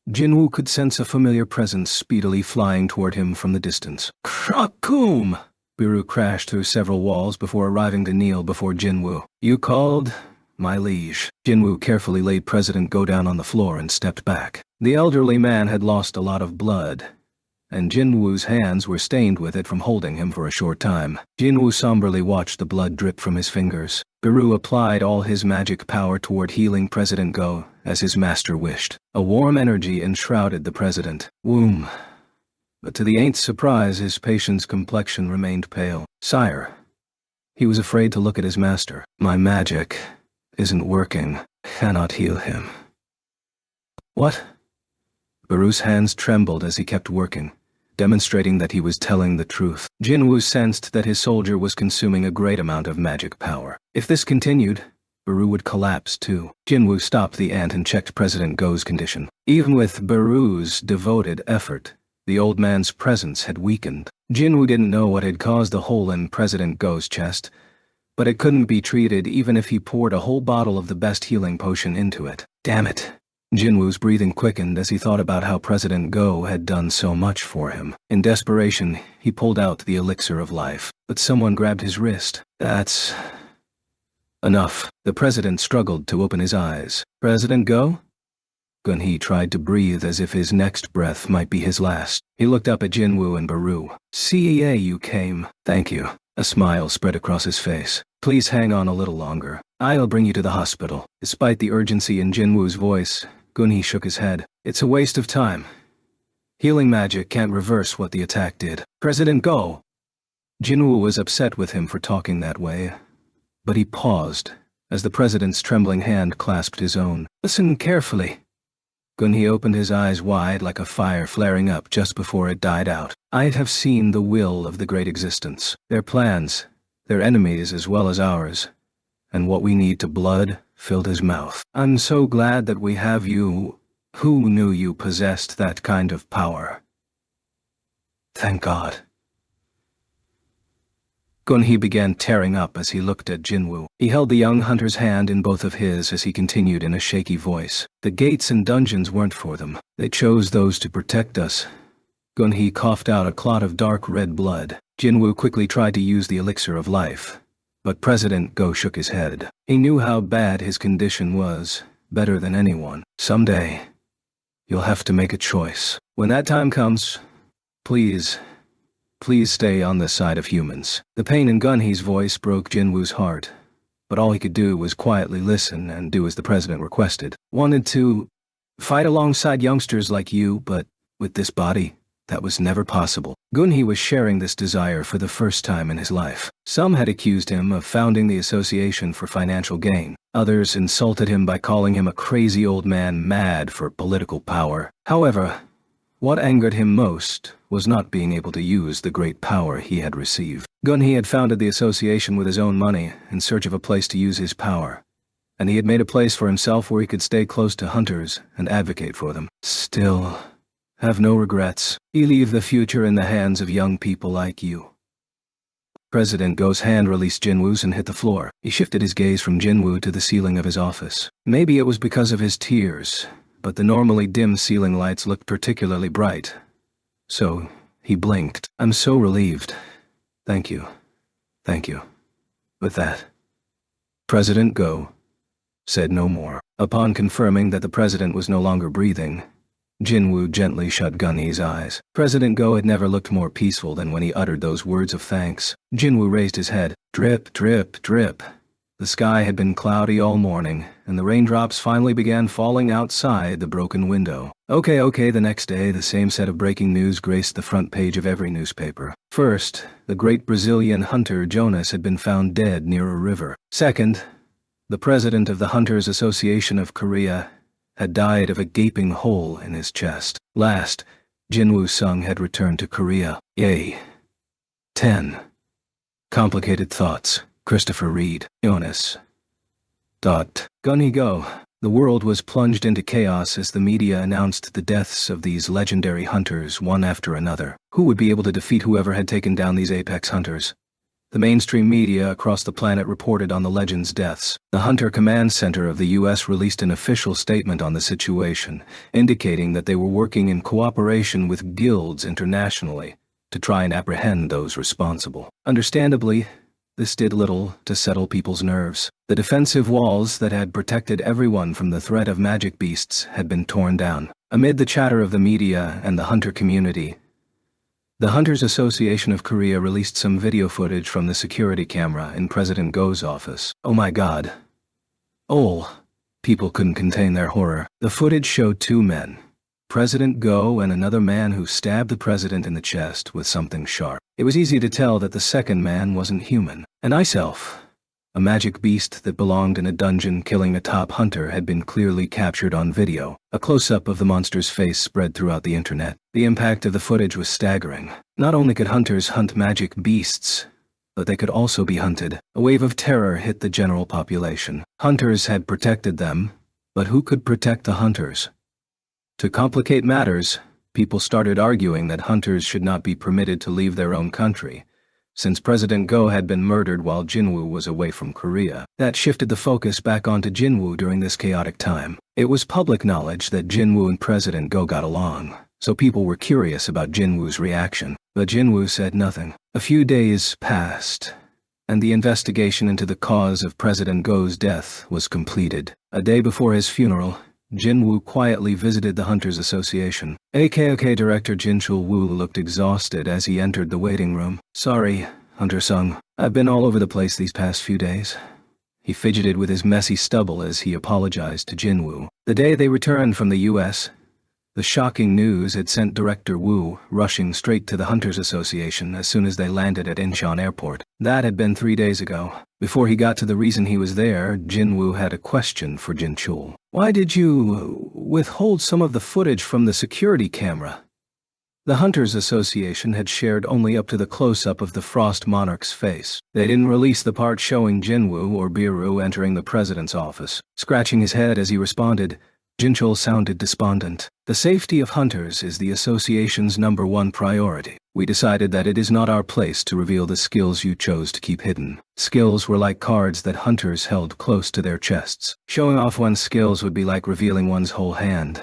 Jinwoo could sense a familiar presence speedily flying toward him from the distance. Krakum! Beru crashed through several walls before arriving to kneel before Jinwoo. "You called, my liege." Jinwoo carefully laid President Go down on the floor and stepped back. The elderly man had lost a lot of blood, and Jinwoo's hands were stained with it from holding him for a short time. Jinwoo somberly watched the blood drip from his fingers. Beru applied all his magic power toward healing President Go, as his master wished. A warm energy enshrouded the president. But to the ain't's surprise, his patient's complexion remained pale. "Sire." He was afraid to look at his master. "My magic isn't working. Cannot heal him." "What?" Beru's hands trembled as he kept working, demonstrating that he was telling the truth. Jinwoo sensed that his soldier was consuming a great amount of magic power. If this continued, Beru would collapse too. Jinwoo stopped the ant and checked President Go's condition. Even with Beru's devoted effort, the old man's presence had weakened. Jinwoo didn't know what had caused the hole in President Go's chest, but it couldn't be treated even if he poured a whole bottle of the best healing potion into it. Damn it! Jinwoo's breathing quickened as he thought about how President Go had done so much for him. In desperation, he pulled out the elixir of life, but someone grabbed his wrist. "That's enough." The president struggled to open his eyes. "President Go?" Gun-hee tried to breathe as if his next breath might be his last. He looked up at Jinwoo and Beru. "CEA, you came." "Thank you." A smile spread across his face. "Please hang on a little longer. I'll bring you to the hospital." Despite the urgency in Jinwoo's voice, Gun-hee shook his head. "It's a waste of time. Healing magic can't reverse what the attack did." "President Go!" Jinwoo was upset with him for talking that way, but he paused as the president's trembling hand clasped his own. "Listen carefully." Gun-hee opened his eyes wide like a fire flaring up just before it died out. "I have seen the will of the great existence, their plans, their enemies as well as ours, and what we need to blood filled his mouth. I'm so glad that we have you. Who knew you possessed that kind of power? Thank God." Gun-hee began tearing up as he looked at Jinwoo. He held the young hunter's hand in both of his as he continued in a shaky voice. "The gates and dungeons weren't for them. They chose those to protect us." Gun-hee coughed out a clot of dark red blood. Jinwoo quickly tried to use the elixir of life, but President Go shook his head. He knew how bad his condition was, better than anyone. "Someday, you'll have to make a choice. When that time comes, please stay on the side of humans." The pain in Gun-hee's voice broke Jinwoo's heart, but all he could do was quietly listen and do as the president requested. "Wanted to fight alongside youngsters like you, but with this body, that was never possible." Gun-hee was sharing this desire for the first time in his life. Some had accused him of founding the association for financial gain. Others insulted him by calling him a crazy old man mad for political power. However, what angered him most was not being able to use the great power he had received. Gun-hee had founded the association with his own money in search of a place to use his power, and he had made a place for himself where he could stay close to hunters and advocate for them. Still, have no regrets. You leave the future in the hands of young people like you. President Go's hand released Jinwoo's and hit the floor. He shifted his gaze from Jinwoo to the ceiling of his office. Maybe it was because of his tears, but the normally dim ceiling lights looked particularly bright. So, he blinked. "I'm so relieved. Thank you. Thank you." With that, President Go said no more. Upon confirming that the president was no longer breathing, Jinwoo gently shut Gunhee's eyes. President Go had never looked more peaceful than when he uttered those words of thanks. Jinwoo raised his head. Drip, drip, drip. The sky had been cloudy all morning, and the raindrops finally began falling outside the broken window. Okay, the next day, the same set of breaking news graced the front page of every newspaper. First, the great Brazilian hunter Jonas had been found dead near a river. Second, the president of the Hunters Association of Korea had died of a gaping hole in his chest. Last, Jinwoo Sung had returned to Korea. Yay. 10. Complicated Thoughts. Christopher Reed. Jonas. Gunhee Go. The world was plunged into chaos as the media announced the deaths of these legendary hunters one after another. Who would be able to defeat whoever had taken down these apex hunters? The mainstream media across the planet reported on the legends' deaths. The Hunter Command Center of the U.S. released an official statement on the situation, indicating that they were working in cooperation with guilds internationally to try and apprehend those responsible. Understandably, this did little to settle people's nerves. The defensive walls that had protected everyone from the threat of magic beasts had been torn down. Amid the chatter of the media and the hunter community, the Hunters Association of Korea released some video footage from the security camera in President Go's office. Oh my god. People couldn't contain their horror. The footage showed two men, President Go and another man who stabbed the president in the chest with something sharp. It was easy to tell that the second man wasn't human. An ice elf, a magic beast that belonged in a dungeon killing a top hunter, had been clearly captured on video. A close-up of the monster's face spread throughout the internet. The impact of the footage was staggering. Not only could hunters hunt magic beasts, but they could also be hunted. A wave of terror hit the general population. Hunters had protected them, but who could protect the hunters? To complicate matters, people started arguing that hunters should not be permitted to leave their own country, since President Go had been murdered while Jinwoo was away from Korea. That shifted the focus back onto Jinwoo during this chaotic time. It was public knowledge that Jinwoo and President Go got along, so people were curious about Jinwoo's reaction. But Jinwoo said nothing. A few days passed, and the investigation into the cause of President Go's death was completed. A day before his funeral, Jinwoo quietly visited the Hunters Association. AKOK Director Jin Chul-woo looked exhausted as he entered the waiting room. Sorry, Hunter Sung. I've been all over the place these past few days. He fidgeted with his messy stubble as he apologized to Jinwoo. The day they returned from the U.S., the shocking news had sent Director Woo rushing straight to the Hunters Association as soon as they landed at Incheon Airport. That had been 3 days ago. Before he got to the reason he was there, Jinwoo had a question for Jin Chul. Why did you withhold some of the footage from the security camera? The Hunters Association had shared only up to the close-up of the Frost Monarch's face. They didn't release the part showing Jinwoo or Biru entering the president's office. Scratching his head as he responded, Jinchul sounded despondent. The safety of hunters is the association's #1 priority. We decided that it is not our place to reveal the skills you chose to keep hidden. Skills were like cards that hunters held close to their chests. Showing off one's skills would be like revealing one's whole hand.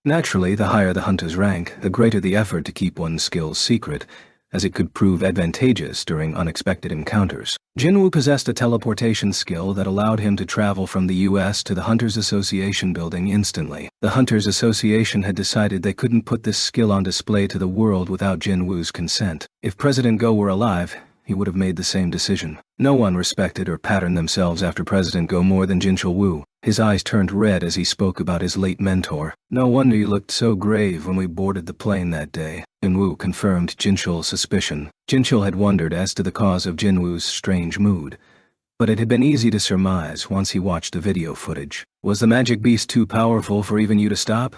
Naturally, the higher the hunter's rank, the greater the effort to keep one's skills secret, as it could prove advantageous during unexpected encounters. Jinwoo possessed a teleportation skill that allowed him to travel from the U.S. to the Hunters Association building instantly. The Hunters Association had decided they couldn't put this skill on display to the world without Jinwoo's consent. If President Go were alive, he would have made the same decision. No one respected or patterned themselves after President Go more than Jin Chul-woo. His eyes turned red as he spoke about his late mentor. No wonder you looked so grave when we boarded the plane that day. Jinwoo confirmed Jinchul's suspicion. Jinchul had wondered as to the cause of Jinwoo's strange mood, but it had been easy to surmise once he watched the video footage. Was the magic beast too powerful for even you to stop?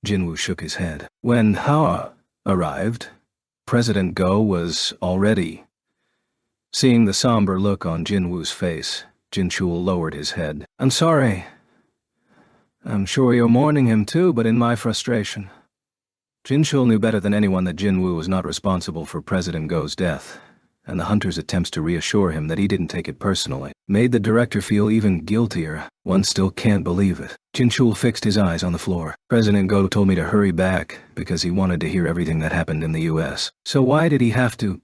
Jinwoo shook his head. When Hao arrived, President Go was already. Seeing the somber look on Jinwoo's face, Jinchul lowered his head. I'm sorry. I'm sure you're mourning him too, but in my frustration. Jinchul knew better than anyone that Jinwoo was not responsible for President Go's death, and the hunter's attempts to reassure him that he didn't take it personally made the director feel even guiltier. One still can't believe it. Jinchul fixed his eyes on the floor. President Go told me to hurry back because he wanted to hear everything that happened in the U.S. So why did he have to?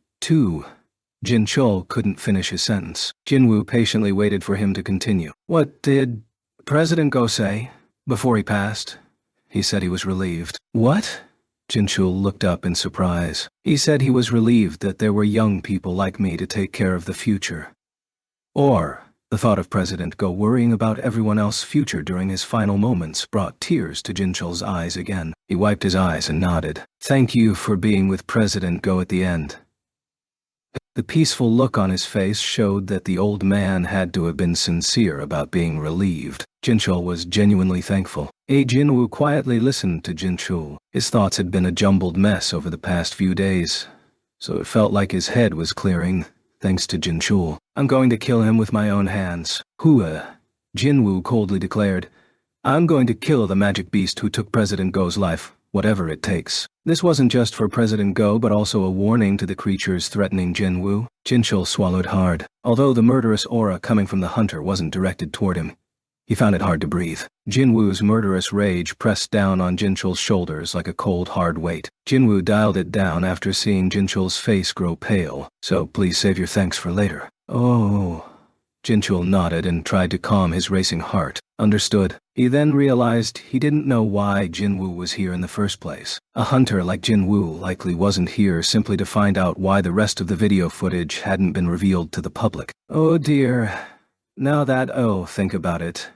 Jinchul couldn't finish his sentence. Jinwoo patiently waited for him to continue. What did President Go say, before he passed, he said he was relieved. What? Jinchul looked up in surprise. He said he was relieved that there were young people like me to take care of the future. Or, the thought of President Go worrying about everyone else's future during his final moments brought tears to Jinchul's eyes again. He wiped his eyes and nodded. Thank you for being with President Go at the end. The peaceful look on his face showed that the old man had to have been sincere about being relieved. Jinchul was genuinely thankful. Jinwoo quietly listened to Jinchul. His thoughts had been a jumbled mess over the past few days, so it felt like his head was clearing, thanks to Jinchul. I'm going to kill him with my own hands. Hua, Jinwoo coldly declared. I'm going to kill the magic beast who took President Go's life, whatever it takes. This wasn't just for President Go but also a warning to the creatures threatening Jinwoo. Jinchul swallowed hard. Although the murderous aura coming from the hunter wasn't directed toward him, he found it hard to breathe. Jinwoo's murderous rage pressed down on Jinchul's shoulders like a cold, hard weight. Jinwoo dialed it down after seeing Jinchul's face grow pale. So please save your thanks for later. Oh. Jinchul nodded and tried to calm his racing heart. Understood. He then realized he didn't know why Jinwoo was here in the first place. A hunter like Jinwoo likely wasn't here simply to find out why the rest of the video footage hadn't been revealed to the public. Oh dear. Now that, think about it.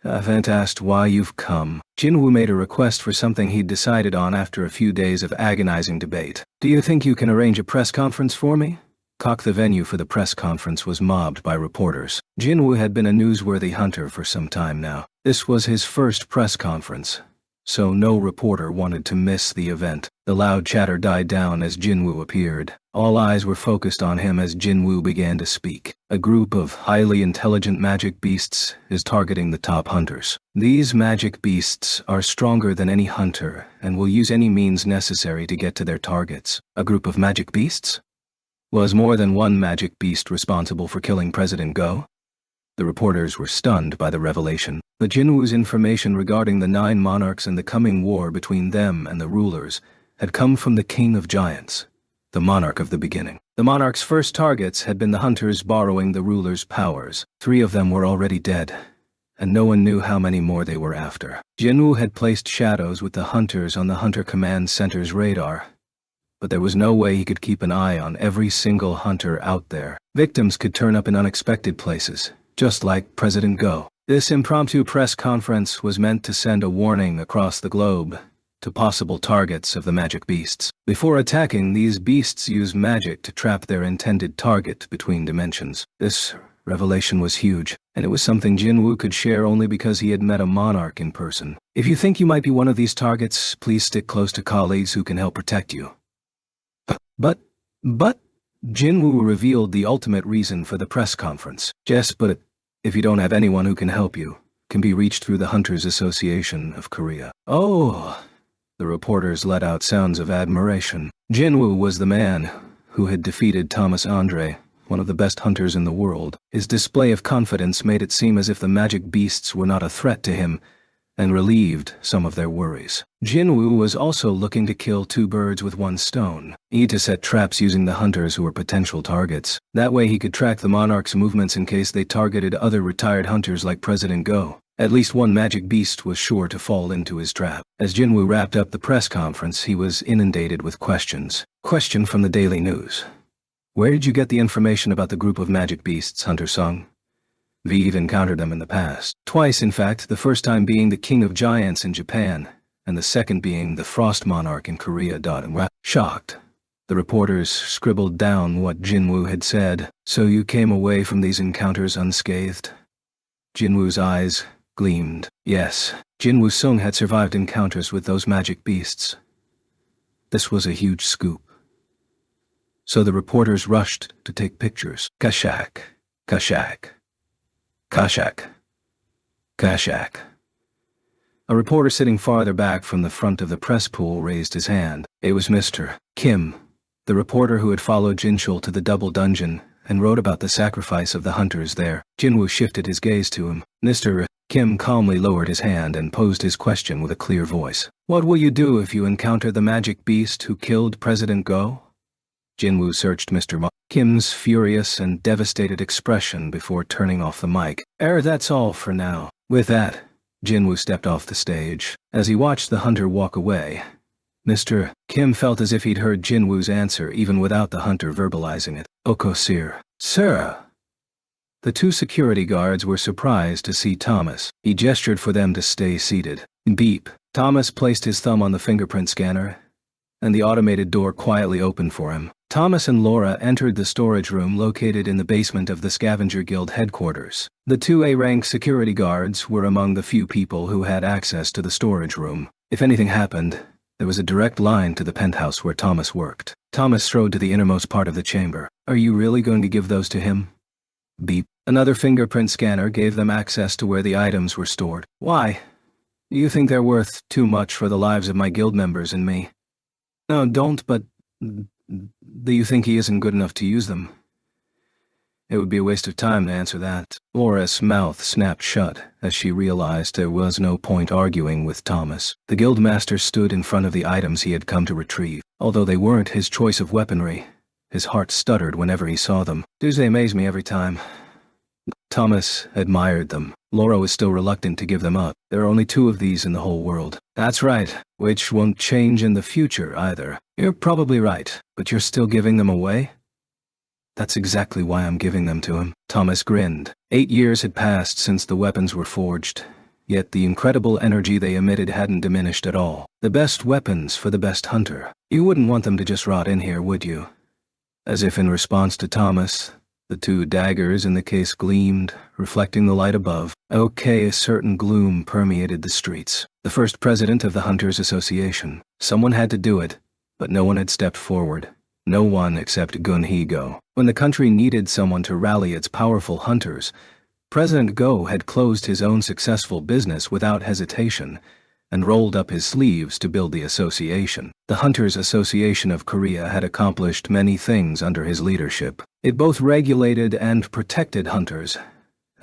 I haven't asked why you've come. Jinwoo made a request for something he'd decided on after a few days of agonizing debate. Do you think you can arrange a press conference for me? The venue for the press conference was mobbed by reporters. Jinwoo had been a newsworthy hunter for some time now. This was his first press conference, so no reporter wanted to miss the event. The loud chatter died down as Jinwoo appeared. All eyes were focused on him as Jinwoo began to speak. A group of highly intelligent magic beasts is targeting the top hunters. These magic beasts are stronger than any hunter and will use any means necessary to get to their targets. A group of magic beasts? Was more than one magic beast responsible for killing President Go? The reporters were stunned by the revelation. The Jinwoo's information regarding the 9 monarchs and the coming war between them and the rulers had come from the King of Giants, the monarch of the beginning. The monarch's first targets had been the hunters borrowing the ruler's powers. 3 of them were already dead, and no one knew how many more they were after. Jinwoo had placed shadows with the hunters on the Hunter Command Center's radar, but there was no way he could keep an eye on every single hunter out there. Victims could turn up in unexpected places, just like President Go. This impromptu press conference was meant to send a warning across the globe to possible targets of the magic beasts. Before attacking, these beasts use magic to trap their intended target between dimensions. This revelation was huge, and it was something Jinwoo could share only because he had met a monarch in person. If you think you might be one of these targets, please stick close to colleagues who can help protect you. But, Jinwoo revealed the ultimate reason for the press conference. Just put it, if you don't have anyone who can help you, can be reached through the Hunters Association of Korea. Oh, the reporters let out sounds of admiration. Jinwoo was the man who had defeated Thomas Andre, one of the best hunters in the world. His display of confidence made it seem as if the magic beasts were not a threat to him, and relieved some of their worries. Jinwoo was also looking to kill 2 birds with 1 stone. To set traps using the hunters who were potential targets. That way he could track the monarch's movements in case they targeted other retired hunters like President Go. At least one magic beast was sure to fall into his trap. As Jinwoo wrapped up the press conference, he was inundated with questions. Question from the Daily News. Where did you get the information about the group of magic beasts, Hunter Sung? We've encountered them in the past. Twice, in fact, the first time being the King of Giants in Japan, and the second being the Frost Monarch in Korea. Shocked, the reporters scribbled down what Jinwoo had said. So you came away from these encounters unscathed? Jinwoo's eyes gleamed. Yes, Jinwoo Sung had survived encounters with those magic beasts. This was a huge scoop. So the reporters rushed to take pictures. Kashak. Kashak. Kashak. Kashak. A reporter sitting farther back from the front of the press pool raised his hand. It was Mr. Kim, the reporter who had followed Jinchul to the double dungeon and wrote about the sacrifice of the hunters there. Jinwoo shifted his gaze to him. Mr. Kim calmly lowered his hand and posed his question with a clear voice. What will you do if you encounter the magic beast who killed President Go? Jinwoo searched Mr. Kim's furious and devastated expression before turning off the mic. That's all for now. With that, Jinwoo stepped off the stage. As he watched the hunter walk away, Mr. Kim felt as if he'd heard Jinwoo's answer even without the hunter verbalizing it. Okosir. Sir! The two security guards were surprised to see Thomas. He gestured for them to stay seated. Beep. Thomas placed his thumb on the fingerprint scanner, and the automated door quietly opened for him. Thomas and Laura entered the storage room located in the basement of the Scavenger Guild headquarters. The two A-rank security guards were among the few people who had access to the storage room. If anything happened, there was a direct line to the penthouse where Thomas worked. Thomas strode to the innermost part of the chamber. Are you really going to give those to him? Beep. Another fingerprint scanner gave them access to where the items were stored. Why? You think they're worth too much for the lives of my guild members and me? No, don't, but do you think he isn't good enough to use them? It would be a waste of time to answer that. Laura's mouth snapped shut as she realized there was no point arguing with Thomas. The guildmaster stood in front of the items he had come to retrieve. Although they weren't his choice of weaponry, his heart stuttered whenever he saw them. They amaze me every time. Thomas admired them. Laura was still reluctant to give them up. There are only two of these in the whole world. That's right, which won't change in the future either. You're probably right, but you're still giving them away? That's exactly why I'm giving them to him. Thomas grinned. 8 years had passed since the weapons were forged, yet the incredible energy they emitted hadn't diminished at all. The best weapons for the best hunter. You wouldn't want them to just rot in here, would you? As if in response to Thomas, the two daggers in the case gleamed, reflecting the light above. Okay, a certain gloom permeated the streets. The first president of the Hunters Association. Someone had to do it, but no one had stepped forward. No one except Gun-Hee-Go. When the country needed someone to rally its powerful hunters, President Go had closed his own successful business without hesitation and rolled up his sleeves to build the association. The Hunters Association of Korea had accomplished many things under his leadership. It both regulated and protected hunters,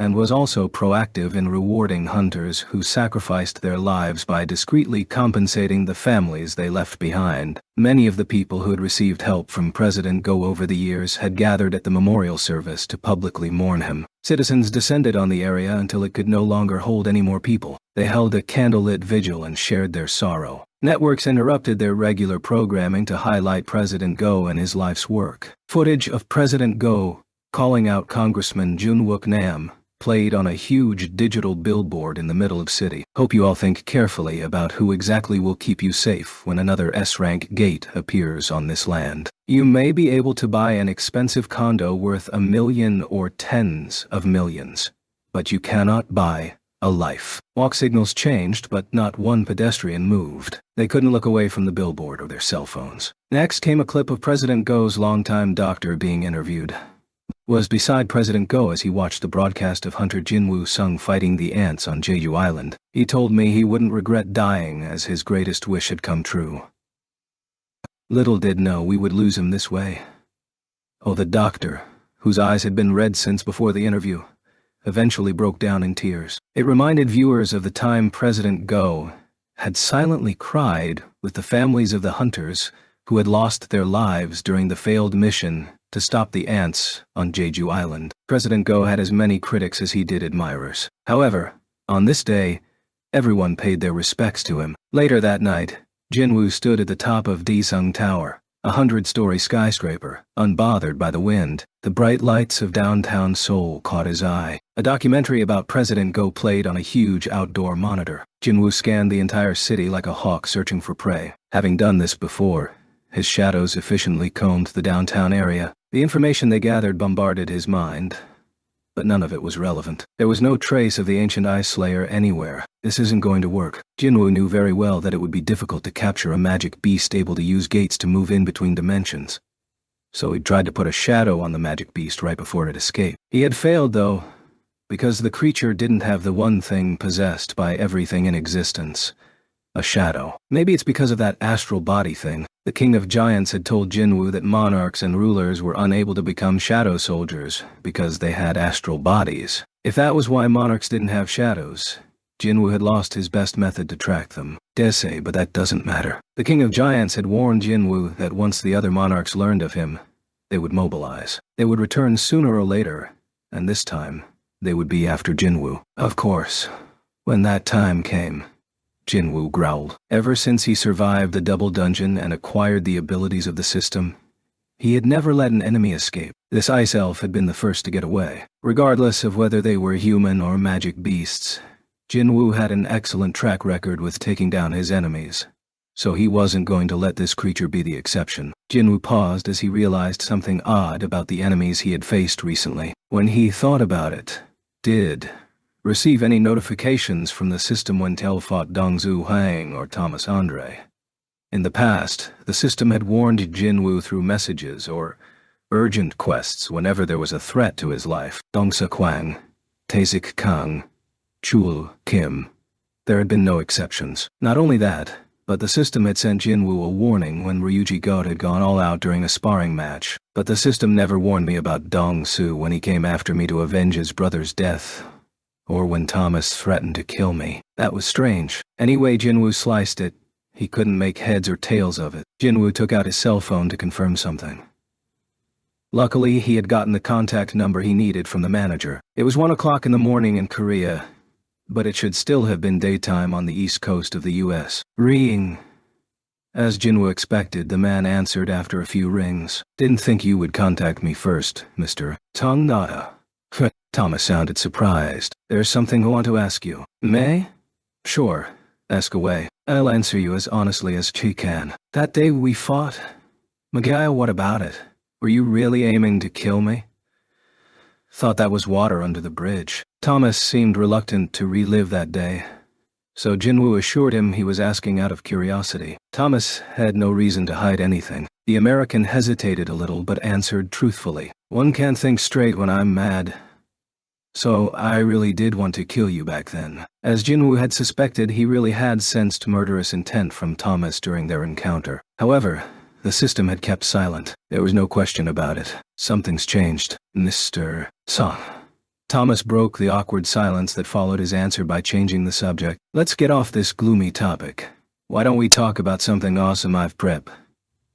and was also proactive in rewarding hunters who sacrificed their lives by discreetly compensating the families they left behind. Many of the people who had received help from President Go over the years had gathered at the memorial service to publicly mourn him. Citizens descended on the area until it could no longer hold any more people. They held a candlelit vigil and shared their sorrow. Networks interrupted their regular programming to highlight President Go and his life's work. Footage of President Go calling out Congressman Junwook Nam played on a huge digital billboard in the middle of city. Hope you all think carefully about who exactly will keep you safe when another S-rank gate appears on this land. You may be able to buy an expensive condo worth $1 million or tens of millions, but you cannot buy a life. Walk signals changed, but not one pedestrian moved. They couldn't look away from the billboard or their cell phones. Next came a clip of President Go's longtime doctor being interviewed. Was beside President Go as he watched the broadcast of Hunter Jinwoo Sung fighting the ants on Jeju Island. He told me he wouldn't regret dying as his greatest wish had come true. Little did know we would lose him this way. Oh, the doctor, whose eyes had been red since before the interview, eventually broke down in tears. It reminded viewers of the time President Go had silently cried with the families of the hunters who had lost their lives during the failed mission to stop the ants on Jeju Island. President Go had as many critics as he did admirers. However, on this day, everyone paid their respects to him. Later that night, Jinwoo stood at the top of Daesung Tower, a 100-story skyscraper, unbothered by the wind. The bright lights of downtown Seoul caught his eye. A documentary about President Go played on a huge outdoor monitor. Jinwoo scanned the entire city like a hawk searching for prey. Having done this before, his shadows efficiently combed the downtown area. The information they gathered bombarded his mind, but none of it was relevant. There was no trace of the ancient Ice Slayer anywhere. This isn't going to work. Jinwoo knew very well that it would be difficult to capture a magic beast able to use gates to move in between dimensions. So he tried to put a shadow on the magic beast right before it escaped. He had failed, though, because the creature didn't have the one thing possessed by everything in existence: a shadow. Maybe it's because of that astral body thing. The King of Giants had told Jinwoo that monarchs and rulers were unable to become shadow soldiers because they had astral bodies. If that was why monarchs didn't have shadows, Jinwoo had lost his best method to track them. Dese, but that doesn't matter. The King of Giants had warned Jinwoo that once the other monarchs learned of him, they would mobilize. They would return sooner or later, and this time, they would be after Jinwoo. Of course, When that time came, Jinwoo growled. Ever since he survived the double dungeon and acquired the abilities of the system, he had never let an enemy escape. This ice elf had been the first to get away. Regardless of whether they were human or magic beasts, Jinwoo had an excellent track record with taking down his enemies, so he wasn't going to let this creature be the exception. Jinwoo paused as he realized something odd about the enemies he had faced recently. When he thought about it, did receive any notifications from the system when Tell fought Dongzhu Hang or Thomas Andre. In the past, the system had warned Jinwoo through messages or urgent quests whenever there was a threat to his life. Dongsa Kwang, Taezik Kang, Chul Kim. There had been no exceptions. Not only that, but the system had sent Jinwoo a warning when Ryuji God had gone all out during a sparring match. But the system never warned me about Dong-Su when he came after me to avenge his brother's death, or when Thomas threatened to kill me. That was strange. Anyway, Jinwoo sliced it. He couldn't make heads or tails of it. Jinwoo took out his cell phone to confirm something. Luckily, he had gotten the contact number he needed from the manager. It was 1 o'clock in the morning in Korea, but it should still have been daytime on the east coast of the US. Ring. As Jinwoo expected, the man answered after a few rings. Didn't think you would contact me first, Mr. Tong Nada. Thomas sounded surprised. There's something I want to ask you. May? Sure. Ask away. I'll answer you as honestly as she can. That day we fought? Miguel, what about it? Were you really aiming to kill me? Thought that was water under the bridge. Thomas seemed reluctant to relive that day, so Jinwoo assured him he was asking out of curiosity. Thomas had no reason to hide anything. The American hesitated a little but answered truthfully. One can't think straight when I'm mad. So I really did want to kill you back then. As Jinwoo had suspected, he really had sensed murderous intent from Thomas during their encounter. However, the system had kept silent. There was no question about it. Something's changed, Mr. Song. Thomas broke the awkward silence that followed his answer by changing the subject. Let's get off this gloomy topic. Why don't we talk about something awesome I've prepped?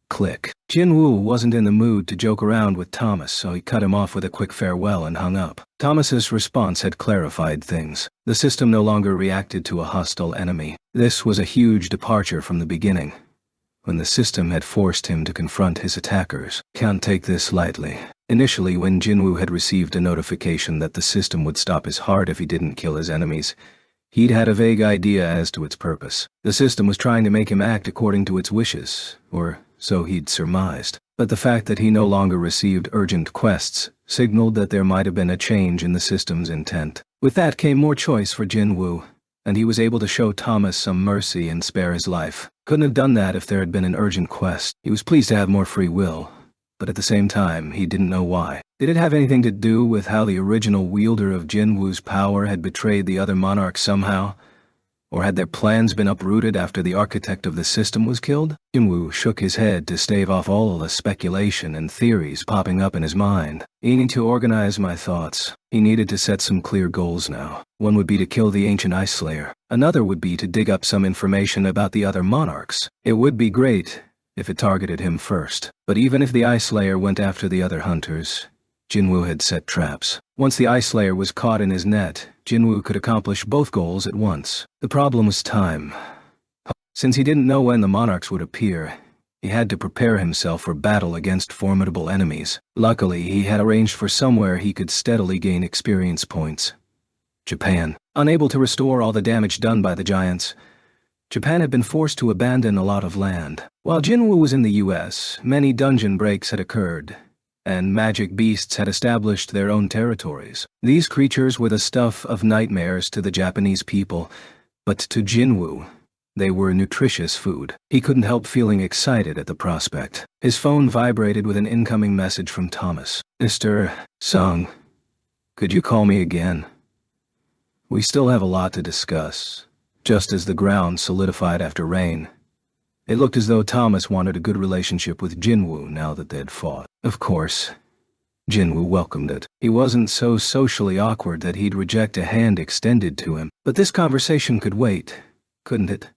Click. Jinwoo wasn't in the mood to joke around with Thomas, so he cut him off with a quick farewell and hung up. Thomas's response had clarified things. The system no longer reacted to a hostile enemy. This was a huge departure from the beginning, when the system had forced him to confront his attackers. Can't take this lightly. Initially, when Jinwoo had received a notification that the system would stop his heart if he didn't kill his enemies, he'd had a vague idea as to its purpose. The system was trying to make him act according to its wishes, or so he'd surmised. But the fact that he no longer received urgent quests signaled that there might have been a change in the system's intent. With that came more choice for Jinwoo, and he was able to show Thomas some mercy and spare his life. Couldn't have done that if there had been an urgent quest. He was pleased to have more free will, but at the same time, he didn't know why. Did it have anything to do with how the original wielder of Jinwoo's power had betrayed the other monarchs somehow? Or had their plans been uprooted after the architect of the system was killed? Jinwoo shook his head to stave off all the speculation and theories popping up in his mind. He needed to organize my thoughts. He needed to set some clear goals now. One would be to kill the ancient Ice Slayer. Another would be to dig up some information about the other monarchs. It would be great if it targeted him first. But even if the Ice Slayer went after the other hunters, Jinwoo had set traps. Once the Ice Slayer was caught in his net, Jinwoo could accomplish both goals at once. The problem was time. Since he didn't know when the monarchs would appear, he had to prepare himself for battle against formidable enemies. Luckily, he had arranged for somewhere he could steadily gain experience points. Japan. Unable to restore all the damage done by the giants, Japan had been forced to abandon a lot of land. While Jinwoo was in the US, many dungeon breaks had occurred, and magic beasts had established their own territories. These creatures were the stuff of nightmares to the Japanese people, but to Jinwoo, they were nutritious food. He couldn't help feeling excited at the prospect. His phone vibrated with an incoming message from Thomas. Mr. Sung, could you call me again? We still have a lot to discuss. Just as the ground solidified after rain, it looked as though Thomas wanted a good relationship with Jinwoo now that they had fought. Of course, Jinwoo welcomed it. He wasn't so socially awkward that he'd reject a hand extended to him. But this conversation could wait, couldn't it?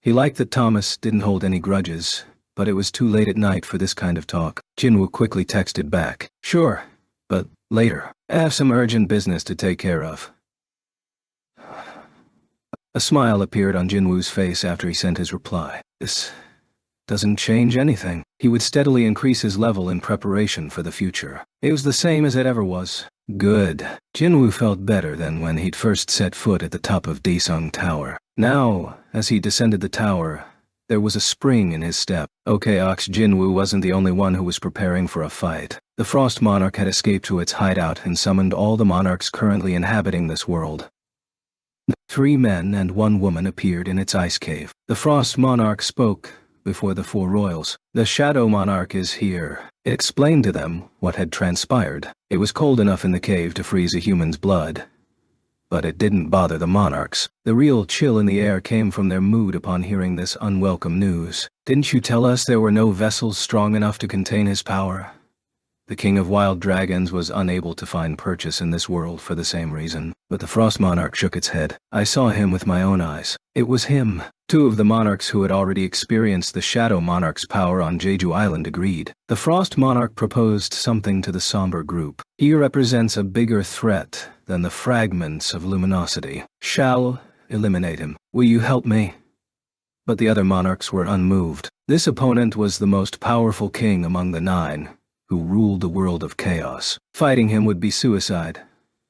He liked that Thomas didn't hold any grudges, but it was too late at night for this kind of talk. Jinwoo quickly texted back. Sure, but later. I have some urgent business to take care of. A smile appeared on Jinwoo's face after he sent his reply. This doesn't change anything. He would steadily increase his level in preparation for the future. It was the same as it ever was. Good. Jinwoo felt better than when he'd first set foot at the top of Daesung Tower. Now, as he descended the tower, there was a spring in his step. Jinwoo wasn't the only one who was preparing for a fight. The Frost Monarch had escaped to its hideout and summoned all the monarchs currently inhabiting this world. 3 men and 1 woman appeared in its ice cave. The Frost Monarch spoke before the 4 royals. The Shadow Monarch is here. It explained to them what had transpired. It was cold enough in the cave to freeze a human's blood, but it didn't bother the monarchs. The real chill in the air came from their mood upon hearing this unwelcome news. Didn't you tell us there were no vessels strong enough to contain his power? The King of Wild Dragons was unable to find purchase in this world for the same reason, but the Frost Monarch shook its head. I saw him with my own eyes. It was him. 2 of the monarchs who had already experienced the Shadow Monarch's power on Jeju Island agreed. The Frost Monarch proposed something to the somber group. He represents a bigger threat than the fragments of luminosity. Shall eliminate him. Will you help me? But the other monarchs were unmoved. This opponent was the most powerful king among the 9, who ruled the world of chaos. Fighting him would be suicide,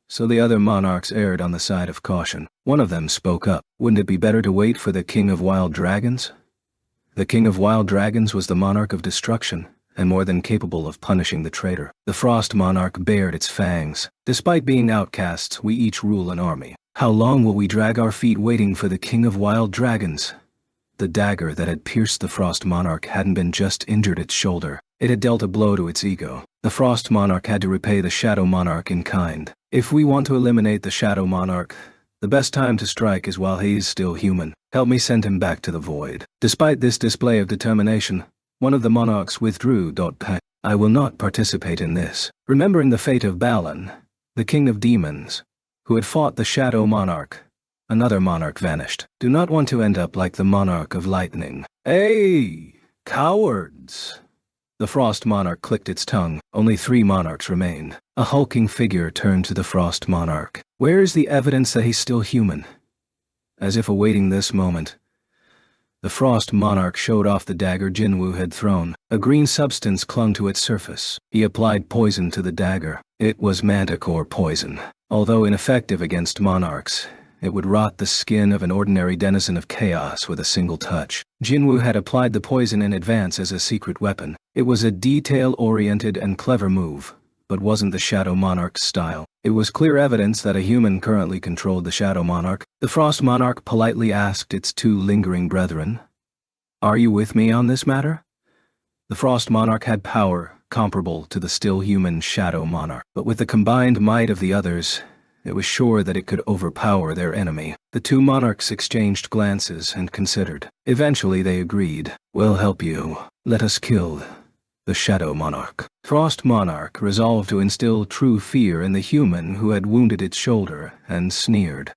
so the other monarchs erred on the side of caution. One of them spoke up. Wouldn't it be better to wait for the King of Wild Dragons? The King of Wild Dragons was the monarch of destruction, and more than capable of punishing the traitor. The Frost Monarch bared its fangs. Despite being outcasts, we each rule an army. How long will we drag our feet waiting for the King of Wild Dragons? The dagger that had pierced the Frost Monarch hadn't been just injured its shoulder. It had dealt a blow to its ego. The Frost Monarch had to repay the Shadow Monarch in kind. If we want to eliminate the Shadow Monarch, the best time to strike is while he's still human. Help me send him back to the void. Despite this display of determination, one of the monarchs withdrew. I will not participate in this. Remembering the fate of Balan, the King of Demons, who had fought the Shadow Monarch, another monarch vanished. Do not want to end up like the Monarch of Lightning. Hey, cowards! The Frost Monarch clicked its tongue. Only 3 monarchs remained. A hulking figure turned to the Frost Monarch. Where is the evidence that he's still human? As if awaiting this moment, the Frost Monarch showed off the dagger Jinwoo had thrown. A green substance clung to its surface. He applied poison to the dagger. It was manticore poison. Although ineffective against monarchs, it would rot the skin of an ordinary denizen of chaos with a single touch. Jinwoo had applied the poison in advance as a secret weapon. It was a detail-oriented and clever move, but wasn't the Shadow Monarch's style. It was clear evidence that a human currently controlled the Shadow Monarch. The Frost Monarch politely asked its 2 lingering brethren, "Are you with me on this matter?" The Frost Monarch had power comparable to the still human Shadow Monarch, but with the combined might of the others, it was sure that it could overpower their enemy. The 2 monarchs exchanged glances and considered. Eventually they agreed. We'll help you. Let us kill the Shadow Monarch. Frost Monarch resolved to instill true fear in the human who had wounded its shoulder and sneered.